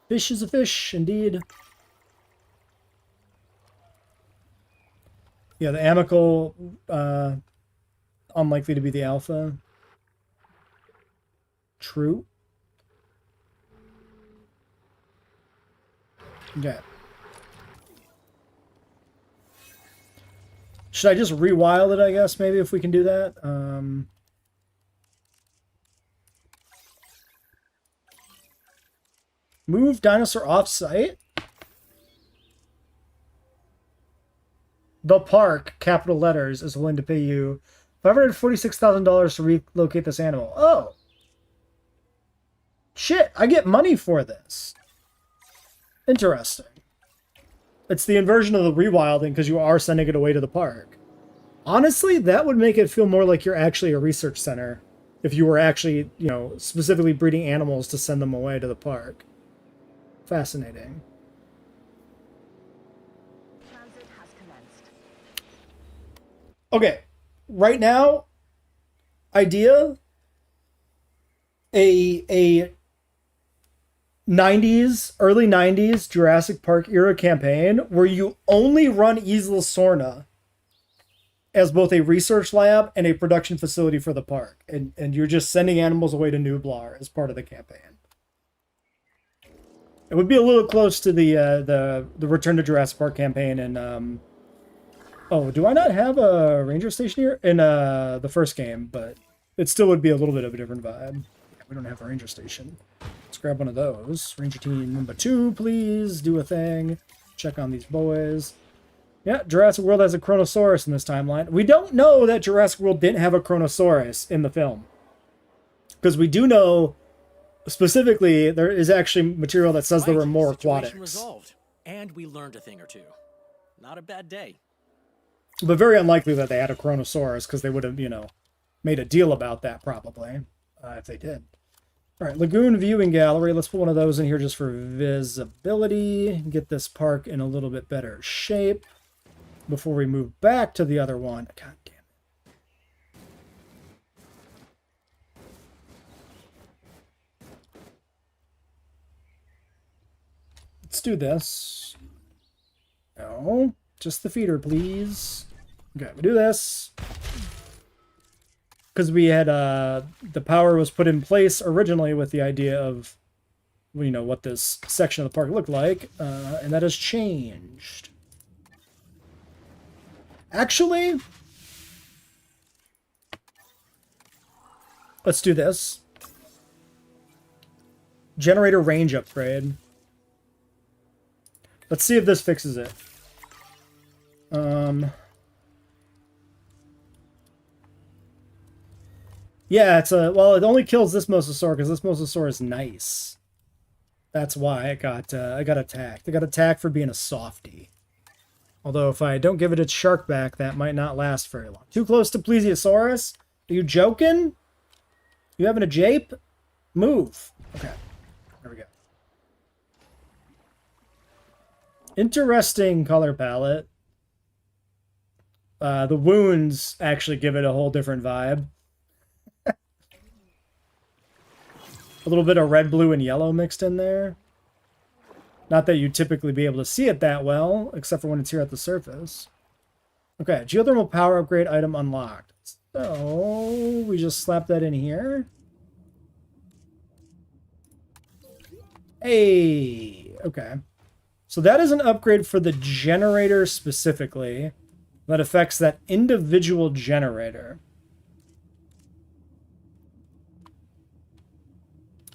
Fish is a fish, indeed. Yeah, the Amical, unlikely to be the alpha. True. Okay. Should I just rewild it, I guess, maybe, if we can do that? Move dinosaur off-site? The park, capital letters, is willing to pay you $546,000 to relocate this animal. Oh! Shit, I get money for this. Interesting. It's the inversion of the rewilding because you are sending it away to the park. Honestly, that would make it feel more like you're actually a research center if you were actually, you know, specifically breeding animals to send them away to the park. Fascinating. Transit has commenced. Okay, right now, idea, a 90s, early 90s Jurassic Park era campaign where you only run Isla Sorna as both a research lab and a production facility for the park. And you're just sending animals away to Nublar as part of the campaign. It would be a little close to the Return to Jurassic Park campaign and oh, do I not have a ranger station here? In the first game, but it still would be a little bit of a different vibe. Yeah, we don't have a ranger station. Let's grab one of those. Ranger team number 2, please. Do a thing. Check on these boys. Yeah, Jurassic World has a Chronosaurus in this timeline. We don't know that Jurassic World didn't have a Chronosaurus in the film. Because we do know, specifically, there is actually material that says there were more aquatics. Resolved, and we learned a thing or two. Not a bad day. But very unlikely that they had a Chronosaurus, because they would have, you know, made a deal about that, probably, if they did. All right, Lagoon Viewing Gallery. Let's put one of those in here just for visibility. Get this park in a little bit better shape before we move back to the other one. God damn it. Let's do this. No, just the feeder, please. Okay, we do this. Because we had, the power was put in place originally with the idea of, you know, what this section of the park looked like, and that has changed. Actually, let's do this. Generator range upgrade. Let's see if this fixes it. Yeah, it's a, well, it only kills this mosasaur because this mosasaur is nice. That's why it got I got attacked. I got attacked for being a softie. Although if I don't give it its shark back, that might not last very long. Too close to Plesiosaurus? Are you joking? You having a jape? Move. Okay. There we go. Interesting color palette. The wounds actually give it a whole different vibe. A little bit of red, blue, and yellow mixed in there. Not that you'd typically be able to see it that well, except for when it's here at the surface. Okay, geothermal power upgrade item unlocked. So, we just slap that in here. Hey, okay. So that is an upgrade for the generator specifically that affects that individual generator.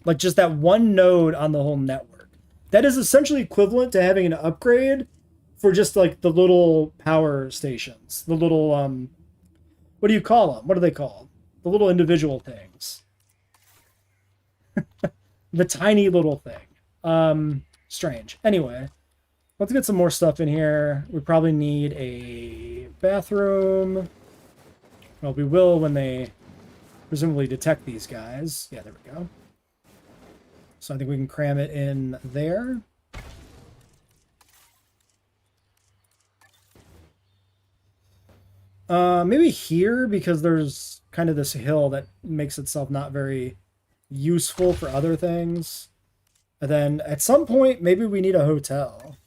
Like just that one node on the whole network. That is essentially equivalent to having an upgrade for just like the little power stations. The little, what do you call them? What are they called? The little individual things. The tiny little thing. Strange. Anyway, let's get some more stuff in here. We probably need a bathroom. Well, we will when they presumably detect these guys. Yeah, there we go. So I think we can cram it in there. Maybe here, because there's kind of this hill that makes itself not very useful for other things. And then at some point, maybe we need a hotel.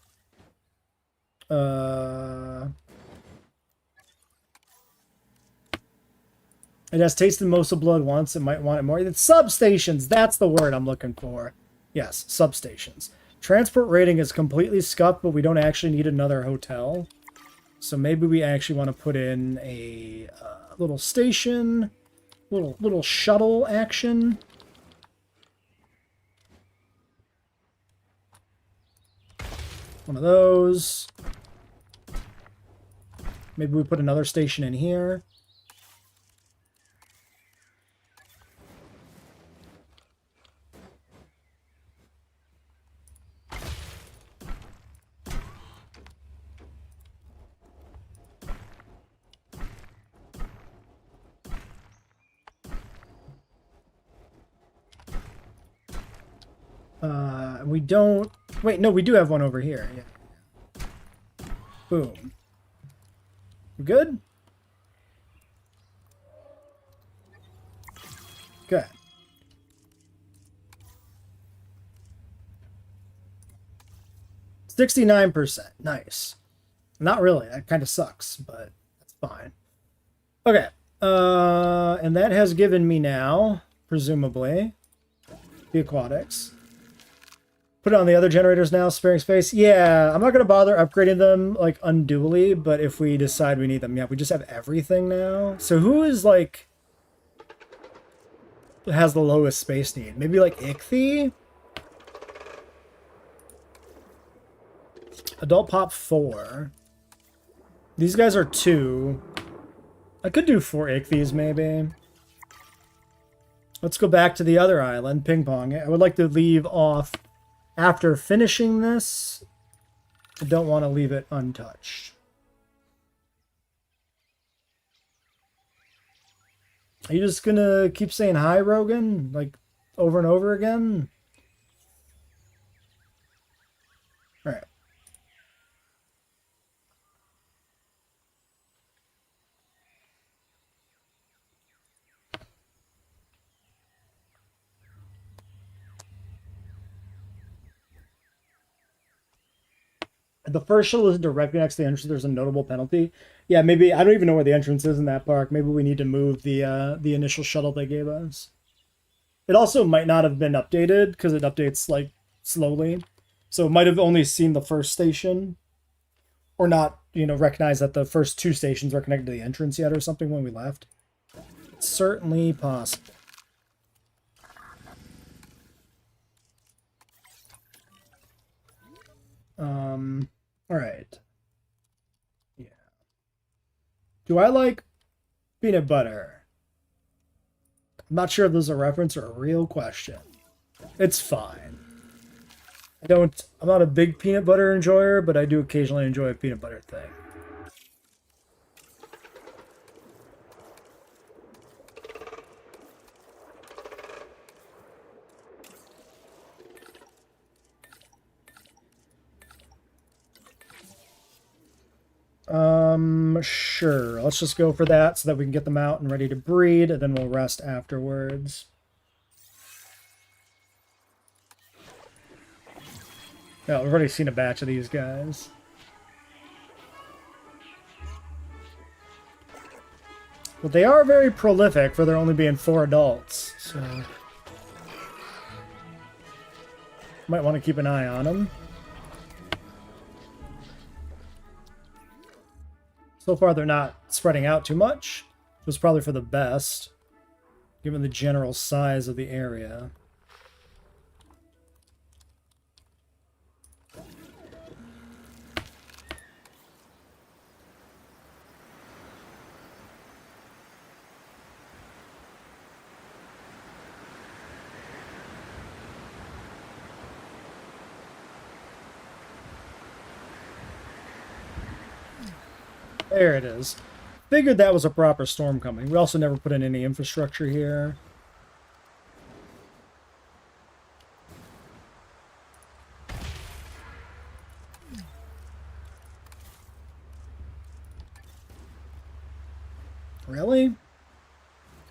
It has tasted most of blood once. It might want it more. It's substations. That's the word I'm looking for. Yes, substations. Transport rating is completely scuffed, but we don't actually need another hotel. So maybe we actually want to put in a little station, little shuttle action. One of those. Maybe we put another station in here. We don't... Wait, no, we do have one over here. Yeah. Boom. We good? Good. $69%. Nice. Not really. That kind of sucks, but that's fine. Okay. And that has given me now, presumably, the aquatics. Put it on the other generators now, sparing space. Yeah, I'm not going to bother upgrading them, like, unduly, but if we decide we need them, yeah, we just have everything now. So who is, like, has the lowest space need? Maybe, like, Ichthy? Adult Pop 4. These guys are 2. I could do 4 Ichthy's, maybe. Let's go back to the other island, Ping Pong. I would like to leave off after finishing this. I don't want to leave it untouched. Are you just gonna keep saying hi, Rogan? Like, over and over again? Alright. The first shuttle is directly next to the entrance. There's a notable penalty. Yeah, maybe I don't even know where the entrance is in that park. Maybe we need to move the initial shuttle they gave us. It also might not have been updated because it updates like slowly, so it might have only seen the first station, or not, you know, recognize that the first 2 stations are connected to the entrance yet or something when we left. It's certainly possible. All right. Yeah. Do I like peanut butter? I'm not sure if this is a reference or a real question. It's fine. I'm not a big peanut butter enjoyer, but I do occasionally enjoy a peanut butter thing. Sure. Let's just go for that so that we can get them out and ready to breed, and then we'll rest afterwards. Yeah, we've already seen a batch of these guys. But they are very prolific for there only being 4 adults, so might want to keep an eye on them. So far, they're not spreading out too much. It was probably for the best, given the general size of the area. There it is. Figured that was a proper storm coming. We also never put in any infrastructure here. Really?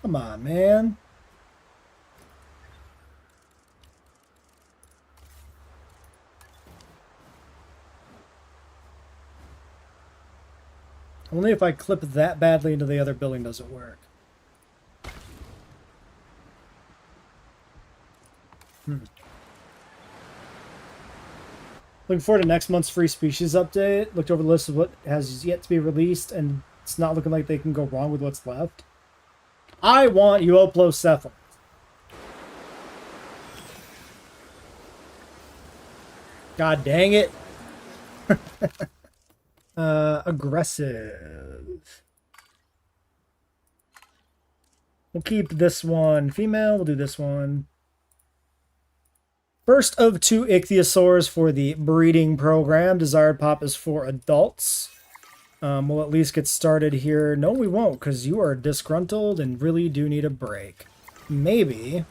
Come on, man. Only if I clip that badly into the other building does it work. Looking forward to next month's free species update. Looked over the list of what has yet to be released, and it's not looking like they can go wrong with what's left. I want Uoplocephalus. God dang it. Aggressive. We'll keep this one female. We'll do this one. First of 2 ichthyosaurs for the breeding program. Desired pop is for adults. We'll at least get started here. No, we won't, because you are disgruntled and really do need a break. Maybe.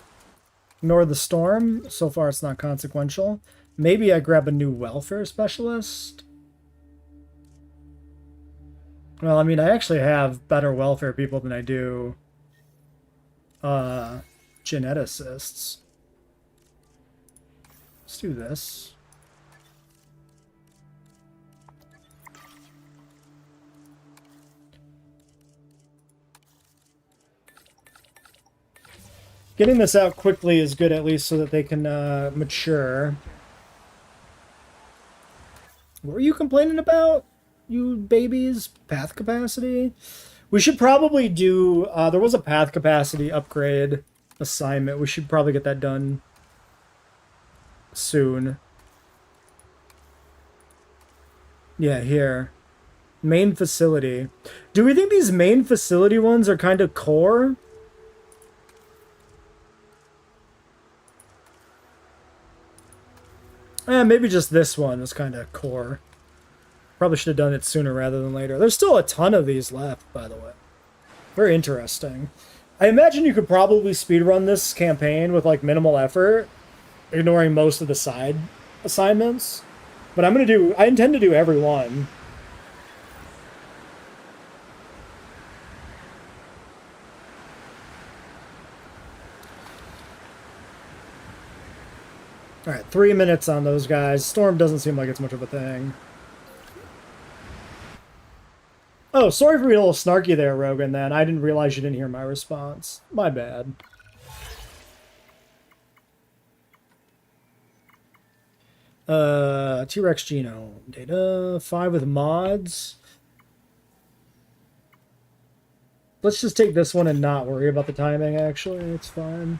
Ignore the storm. So far, it's not consequential. Maybe I grab a new welfare specialist. Well, I mean, I actually have better welfare people than I do geneticists. Let's do this. Getting this out quickly is good, at least so that they can mature. What were you complaining about, you babies? Path capacity? We should probably do... there was a path capacity upgrade assignment. We should probably get that done soon. Yeah, here. Main facility. Do we think these main facility ones are kind of core? Maybe just this one was kind of core. Probably should have done it sooner rather than later. There's still a ton of these left, by the way. Very interesting. I imagine you could probably speedrun this campaign with, like, minimal effort, ignoring most of the side assignments. But I intend to do every one. Alright, 3 minutes on those guys. Storm doesn't seem like it's much of a thing. Oh, sorry for being a little snarky there, Rogan, then. I didn't realize you didn't hear my response. My bad. T-Rex genome data. 5 with mods. Let's just take this one and not worry about the timing, actually. It's fine.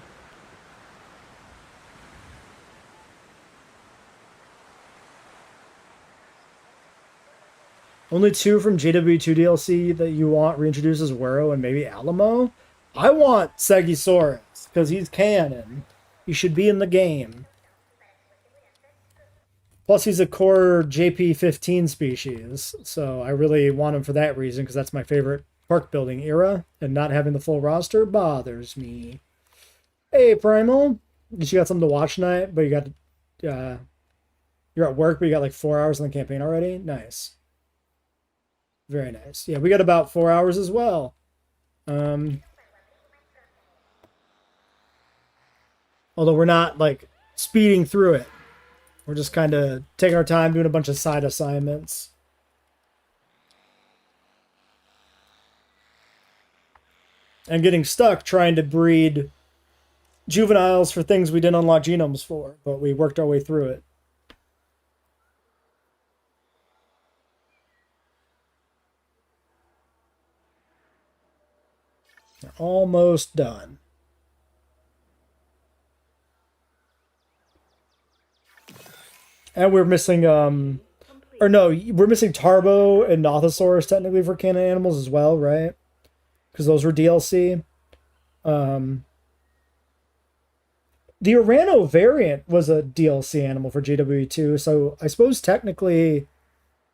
Only 2 from JWE2 DLC that you want reintroduces Wero and maybe Alamo? I want Segisaurus, because he's canon. He should be in the game. Plus, he's a core JP15 species, so I really want him for that reason, because that's my favorite park building era, and not having the full roster bothers me. Hey, Primal. Guess you got something to watch tonight, but you got... you're at work, but you got like 4 hours in the campaign already? Nice. Very nice. Yeah, we got about 4 hours as well. Although we're not, like, speeding through it. We're just kind of taking our time doing a bunch of side assignments. And getting stuck trying to breed juveniles for things we didn't unlock genomes for, but we worked our way through it. We're almost done. And we're missing, or no, we're missing Tarbo and Nothosaurus technically for canon animals as well, right? Because those were DLC. The Urano variant was a DLC animal for JWE2, so I suppose technically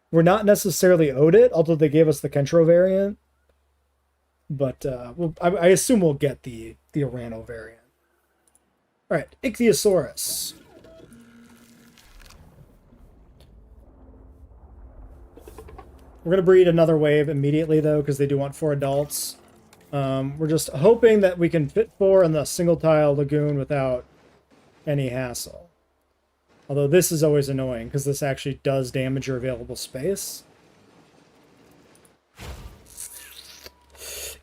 we're not necessarily owed it, although they gave us the Kentro variant. But I assume we'll get the Orano variant. All right, Ichthyosaurus. We're going to breed another wave immediately, though, because they do want 4 adults. We're just hoping that we can fit 4 in the single-tile lagoon without any hassle. Although this is always annoying, because this actually does damage your available space.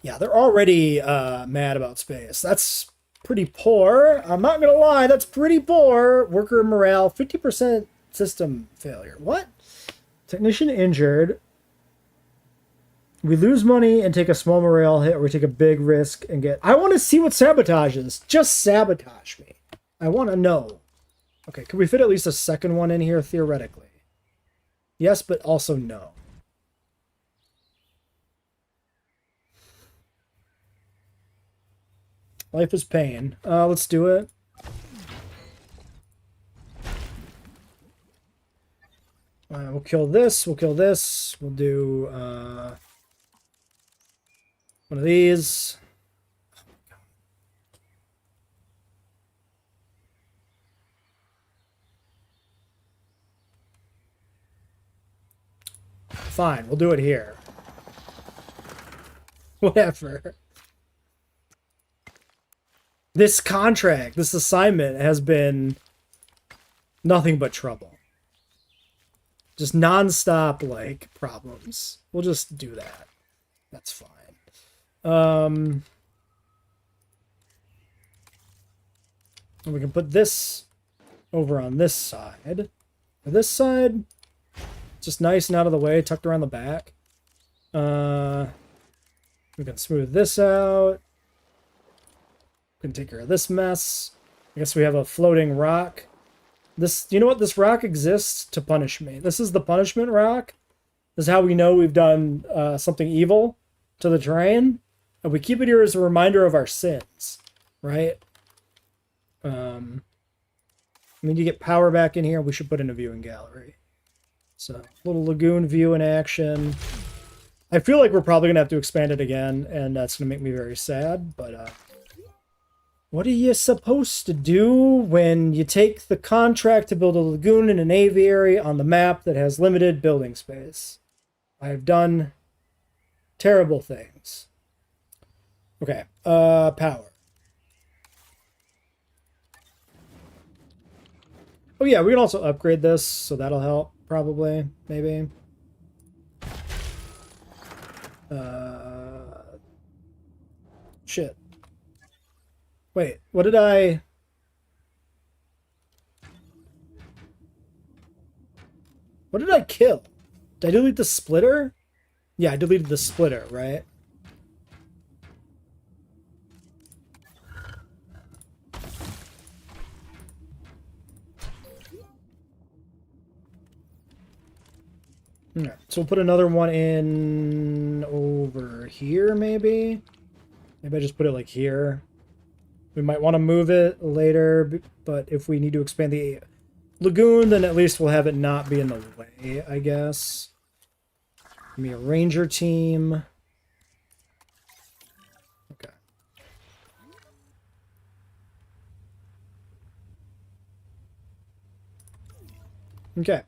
Yeah, they're already mad about space. That's pretty poor. I'm not going to lie, that's pretty poor. Worker morale, 50% system failure. What? Technician injured. We lose money and take a small morale hit, or we take a big risk and get... I want to see what sabotage is. Just sabotage me. I want to know. Okay, could we fit at least a second one in here, theoretically? Yes, but also no. Life is pain. Let's do it. We'll kill this. We'll kill this. We'll do... one of these. Fine, we'll do it here. Whatever. This contract, this assignment has been nothing but trouble. Just non-stop, like, problems. We'll just do that. That's fine. And we can put this over on this side. This side, just nice and out of the way, tucked around the back. We can smooth this out. We can take care of this mess. I guess we have a floating rock. This, you know what? This rock exists to punish me. This is the punishment rock. This is how we know we've done something evil to the terrain. And we keep it here as a reminder of our sins, right? We need to get power back in here. We should put in a viewing gallery. So, little lagoon view in action. I feel like we're probably going to have to expand it again, and that's going to make me very sad, but what are you supposed to do when you take the contract to build a lagoon in an aviary on the map that has limited building space? I've done terrible things. Okay, power. Oh yeah, we can also upgrade this, so that'll help, probably, maybe. Shit. Wait, what did I... What did I kill? Did I delete the splitter? Yeah, I deleted the splitter, right? Alright, so we'll put another one in over here, maybe? Maybe I just put it like here. We might want to move it later, but if we need to expand the lagoon, then at least we'll have it not be in the way, I guess. Give me a ranger team. Okay. Okay.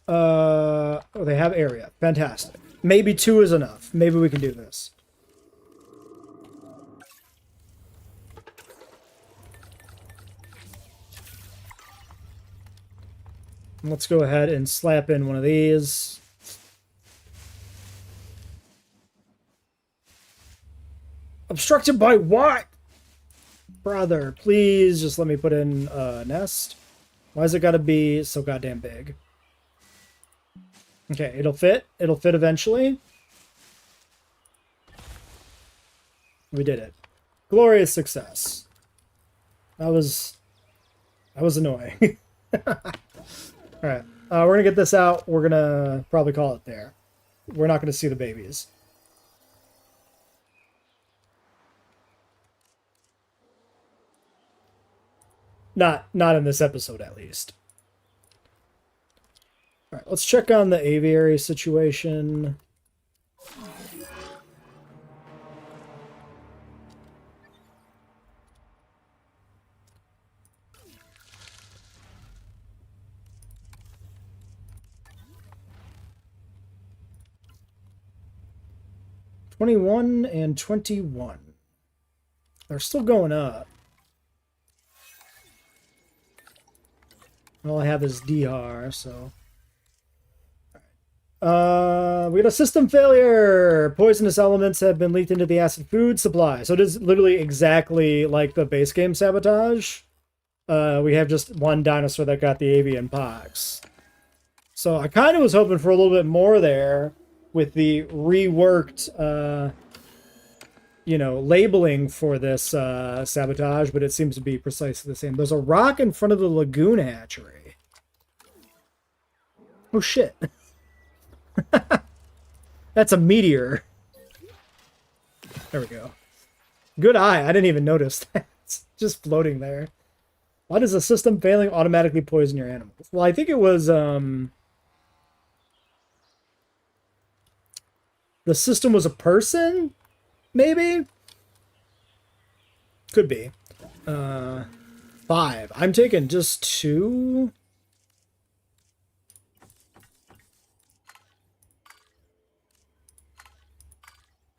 Oh, they have area. Fantastic. Maybe 2 is enough. Maybe we can do this. Let's go ahead and slap in one of these. Obstructed by what? Brother, please just let me put in a nest. Why's it gotta be so goddamn big? Okay, it'll fit. It'll fit eventually. We did it. Glorious success. That was annoying. Alright, we're gonna get this out. We're gonna probably call it there. We're not gonna see the babies. Not in this episode, at least. Alright, let's check on the aviary situation. 21 and 21. They're still going up. All I have is DR, so... we got a system failure. Poisonous elements have been leaked into the acid food supply. So it is literally exactly like the base game Sabotage. We have just one dinosaur that got the avian pox. So I kind of was hoping for a little bit more there with the reworked, you know, labeling for this Sabotage, but it seems to be precisely the same. There's a rock in front of the lagoon hatchery. Oh shit. That's a meteor. There we go. Good eye. I didn't even notice that. It's just floating there. Why does the system failing automatically poison your animals? Well, I think it was the system was a person, maybe? Could be. 5. I'm taking just 2.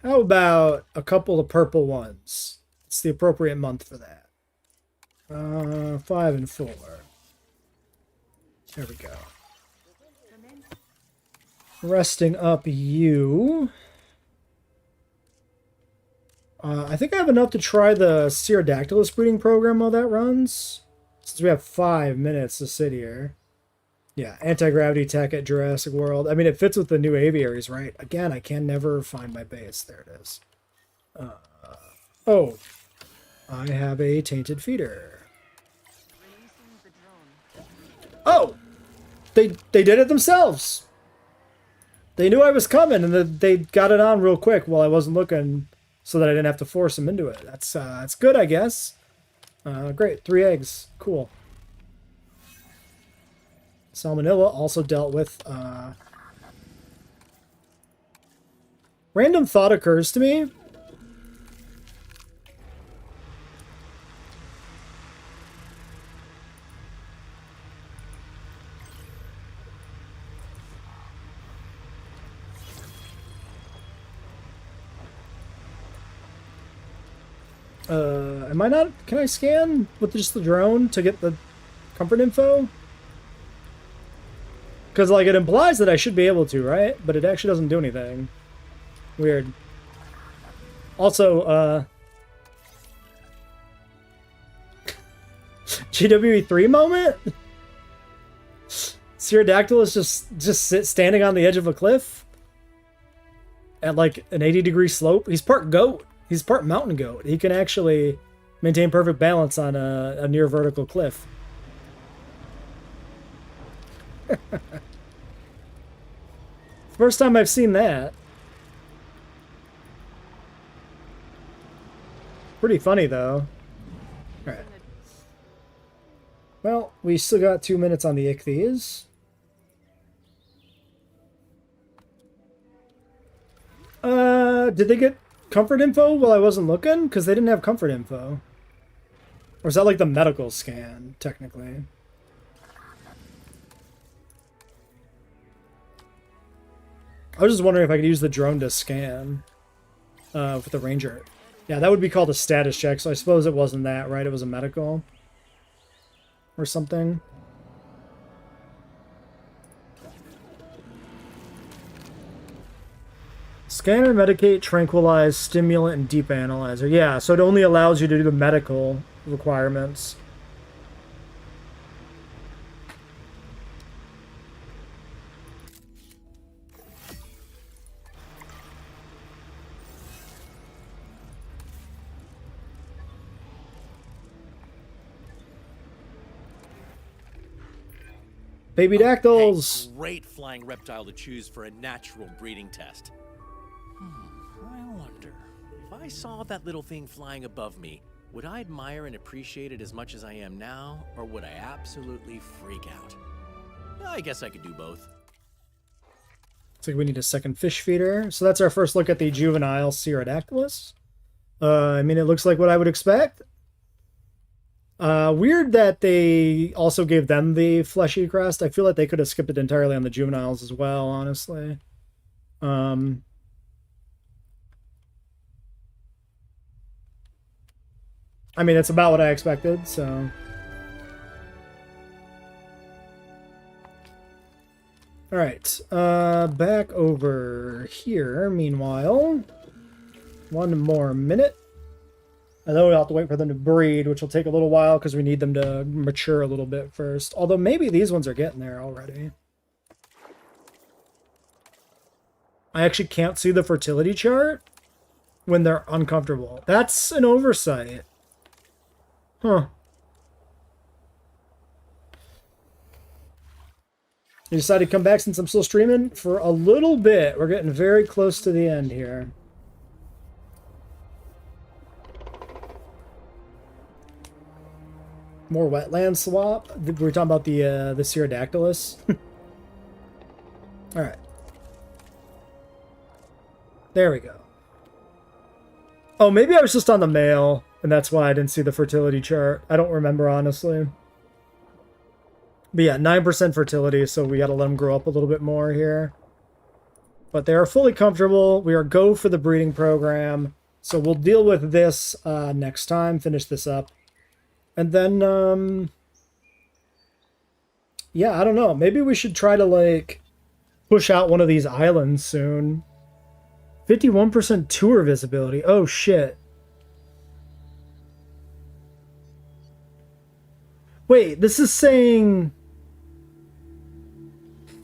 How about a couple of purple ones? It's the appropriate month for that. 5 and 4. There we go. Resting up you. I think I have enough to try the Pterodactylus breeding program while that runs. Since we have 5 minutes to sit here. Yeah, anti-gravity tech at Jurassic World. I mean, it fits with the new aviaries, right? Again, I can never find my base. There it is. Oh. I have a tainted feeder. Oh! They did it themselves! They knew I was coming, and they got it on real quick while I wasn't looking, so that I didn't have to force them into it. That's good, I guess. Great. 3 eggs. Cool. Salmonella also dealt with. Random thought occurs to me. Am I not... Can I scan with just the drone to get the comfort info? Because, like, it implies that I should be able to, right? But it actually doesn't do anything. Weird. Also, JWE3 moment? Pterodactyl is just standing on the edge of a cliff at, like, an 80-degree slope. He's part goat. He's part mountain goat. He can actually maintain perfect balance on a near vertical cliff. First time I've seen that. Pretty funny, though. Alright. Well, we still got 2 minutes on the ichthyes. Did they get comfort info while I wasn't looking? Because they didn't have comfort info. Or is that like the medical scan, technically? I was just wondering if I could use the drone to scan with the ranger. Yeah, that would be called a status check, so I suppose it wasn't that, right? It was a medical or something. Scanner, medicate, tranquilize, stimulant, and deep analyzer. Yeah, so it only allows you to do the medical requirements. Baby dactyls! Hey, great flying reptile to choose for a natural breeding test. I wonder, if I saw that little thing flying above me, would I admire and appreciate it as much as I am now, or would I absolutely freak out? I guess I could do both. Looks like we need a second fish feeder. So that's our first look at the juvenile Pterodactylus. I mean, it looks like what I would expect. Weird that they also gave them the fleshy crest. I feel like they could have skipped it entirely on the juveniles as well, honestly. I mean, it's about what I expected, so... Alright, back over here, meanwhile. One more minute. And then we'll have to wait for them to breed, which will take a little while because we need them to mature a little bit first. Although maybe these ones are getting there already. I actually can't see the fertility chart when they're uncomfortable. That's an oversight. Huh. You decided to come back since I'm still streaming? For a little bit. We're getting very close to the end here. More wetland swap? We were talking about the Pterodactylus. Alright. There we go. Oh, maybe I was just on the male, and that's why I didn't see the fertility chart. I don't remember, honestly. But yeah, 9% fertility, so we gotta let them grow up a little bit more here. But they are fully comfortable. We are go for the breeding program. So we'll deal with this next time, finish this up. And then, yeah, I don't know. Maybe we should try to, like, push out one of these islands soon. 51% tour visibility. Oh, shit. Wait, this is saying...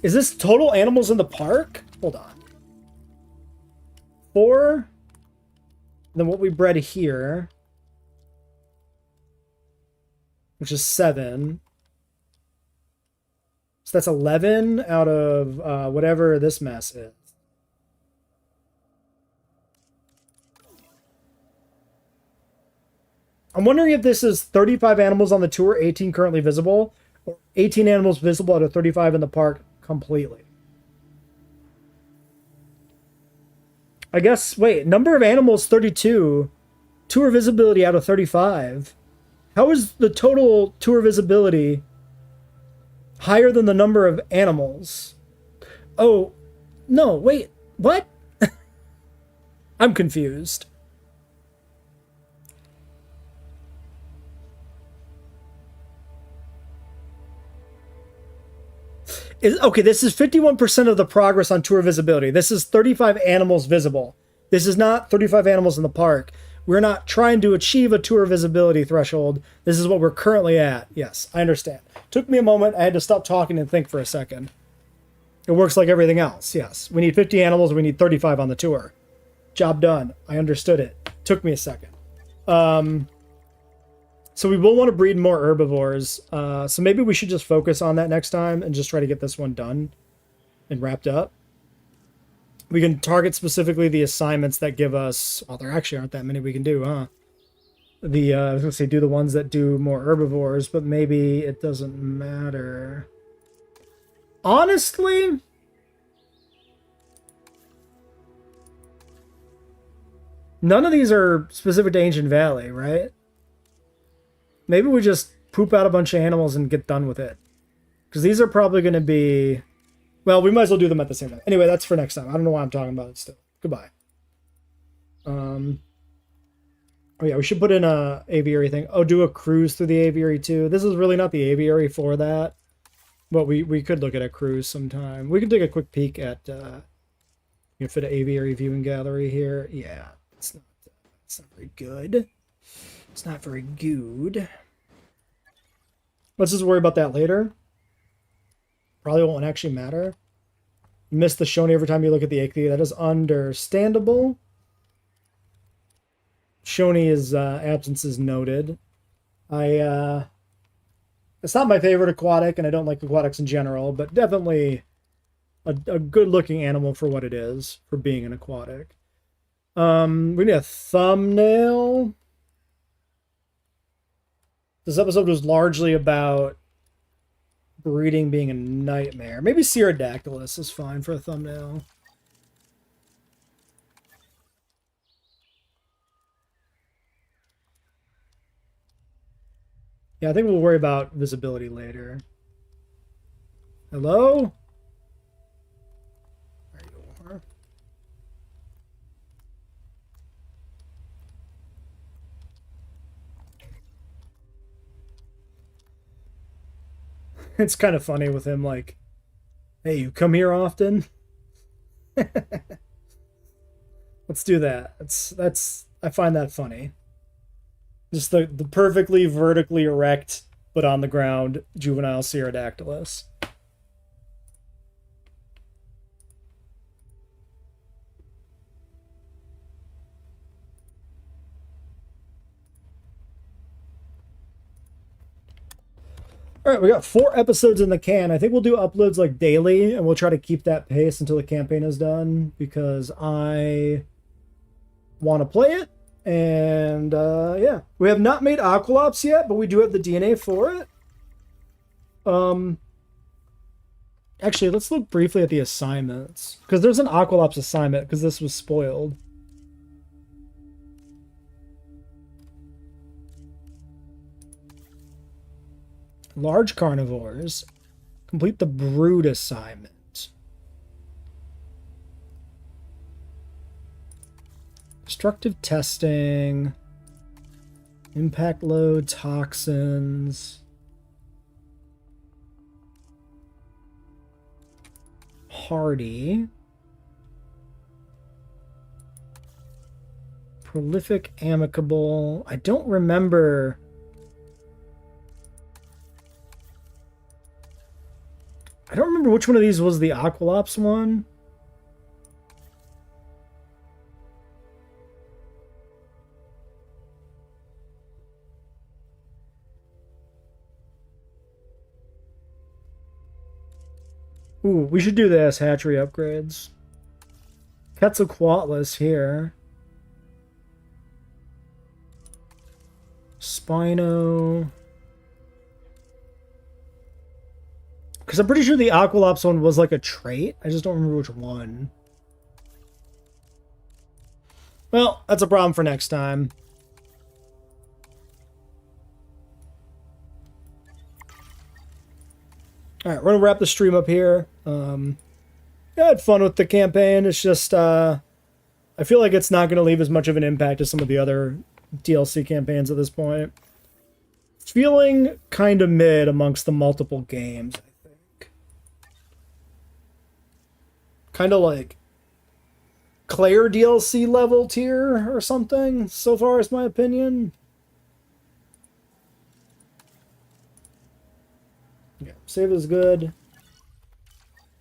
Is this total animals in the park? Hold on. 4. And then what we bred here... which is 7. So that's 11 out of whatever this mess is. I'm wondering if this is 35 animals on the tour, 18 currently visible, or 18 animals visible out of 35 in the park completely. I guess, wait, number of animals 32, tour visibility out of 35. How is the total tour visibility higher than the number of animals? Oh, no, wait, what? I'm confused. Okay, this is 51% of the progress on tour visibility. This is 35 animals visible. This is not 35 animals in the park. We're not trying to achieve a tour visibility threshold. This is what we're currently at. Yes, I understand. Took me a moment. I had to stop talking and think for a second. It works like everything else. Yes, we need 50 animals. We need 35 on the tour. Job done. I understood it. Took me a second. So we will want to breed more herbivores. So maybe we should just focus on that next time and just try to get this one done and wrapped up. We can target specifically the assignments that give us... Well, there actually aren't that many we can do, huh? I was going to say do the ones that do more herbivores, but maybe it doesn't matter. Honestly... None of these are specific to Ancient Valley, right? Maybe we just poop out a bunch of animals and get done with it. Because these are probably going to be... Well, we might as well do them at the same time. Anyway, that's for next time. I don't know why I'm talking about it still. Goodbye. Oh yeah, we should put in a aviary thing. Oh, do a cruise through the aviary too. This is really not the aviary for that. But we could look at a cruise sometime. We can take a quick peek at... you know, fit an aviary viewing gallery here. Yeah, it's not very good. It's not very good. Let's just worry about that later. Probably won't actually matter. You miss the Shoney every time you look at the Ichthy. That is understandable. Shoney's absence is noted. It's not my favorite aquatic, and I don't like aquatics in general, but definitely a good-looking animal for what it is, for being an aquatic. We need a thumbnail. This episode was largely about breeding being a nightmare. Maybe Pterodactylus is fine for a thumbnail. Yeah, I think we'll worry about visibility later. Hello? There you are. It's kind of funny with him, like, hey, you come here often? Let's do that. That's I find that funny. Just the perfectly vertically erect but on the ground juvenile Cerodactylus. All right, we got 4 episodes in the can. I think we'll do uploads like daily, and we'll try to keep that pace until the campaign is done because I want to play it. And yeah, we have not made Aqualops yet, but we do have the DNA for it. Actually, let's look briefly at the assignments because there's an Aqualops assignment because this was spoiled. Large carnivores. Complete the brood assignment. Destructive testing. Impact load, toxins. Hardy. Prolific, amicable. I don't remember. I don't remember which one of these was the Aqualops one. Ooh, we should do this. Hatchery upgrades. Quetzalcoatlus here. Spino. Because I'm pretty sure the Aqualops one was like a trait. I just don't remember which one. Well, that's a problem for next time. Alright, we're going to wrap the stream up here. I had fun with the campaign. It's just, I feel like it's not going to leave as much of an impact as some of the other DLC campaigns at this point. Feeling kind of mid amongst the multiple games. Kind of like Claire DLC level tier or something, so far is my opinion. Yeah, save is good.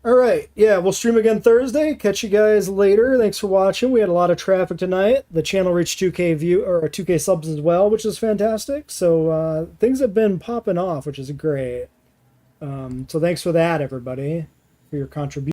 Alright, yeah, we'll stream again Thursday. Catch you guys later. Thanks for watching. We had a lot of traffic tonight. The channel reached 2K view or 2K subs as well, which is fantastic. So things have been popping off, which is great. So thanks for that, everybody, for your contribution.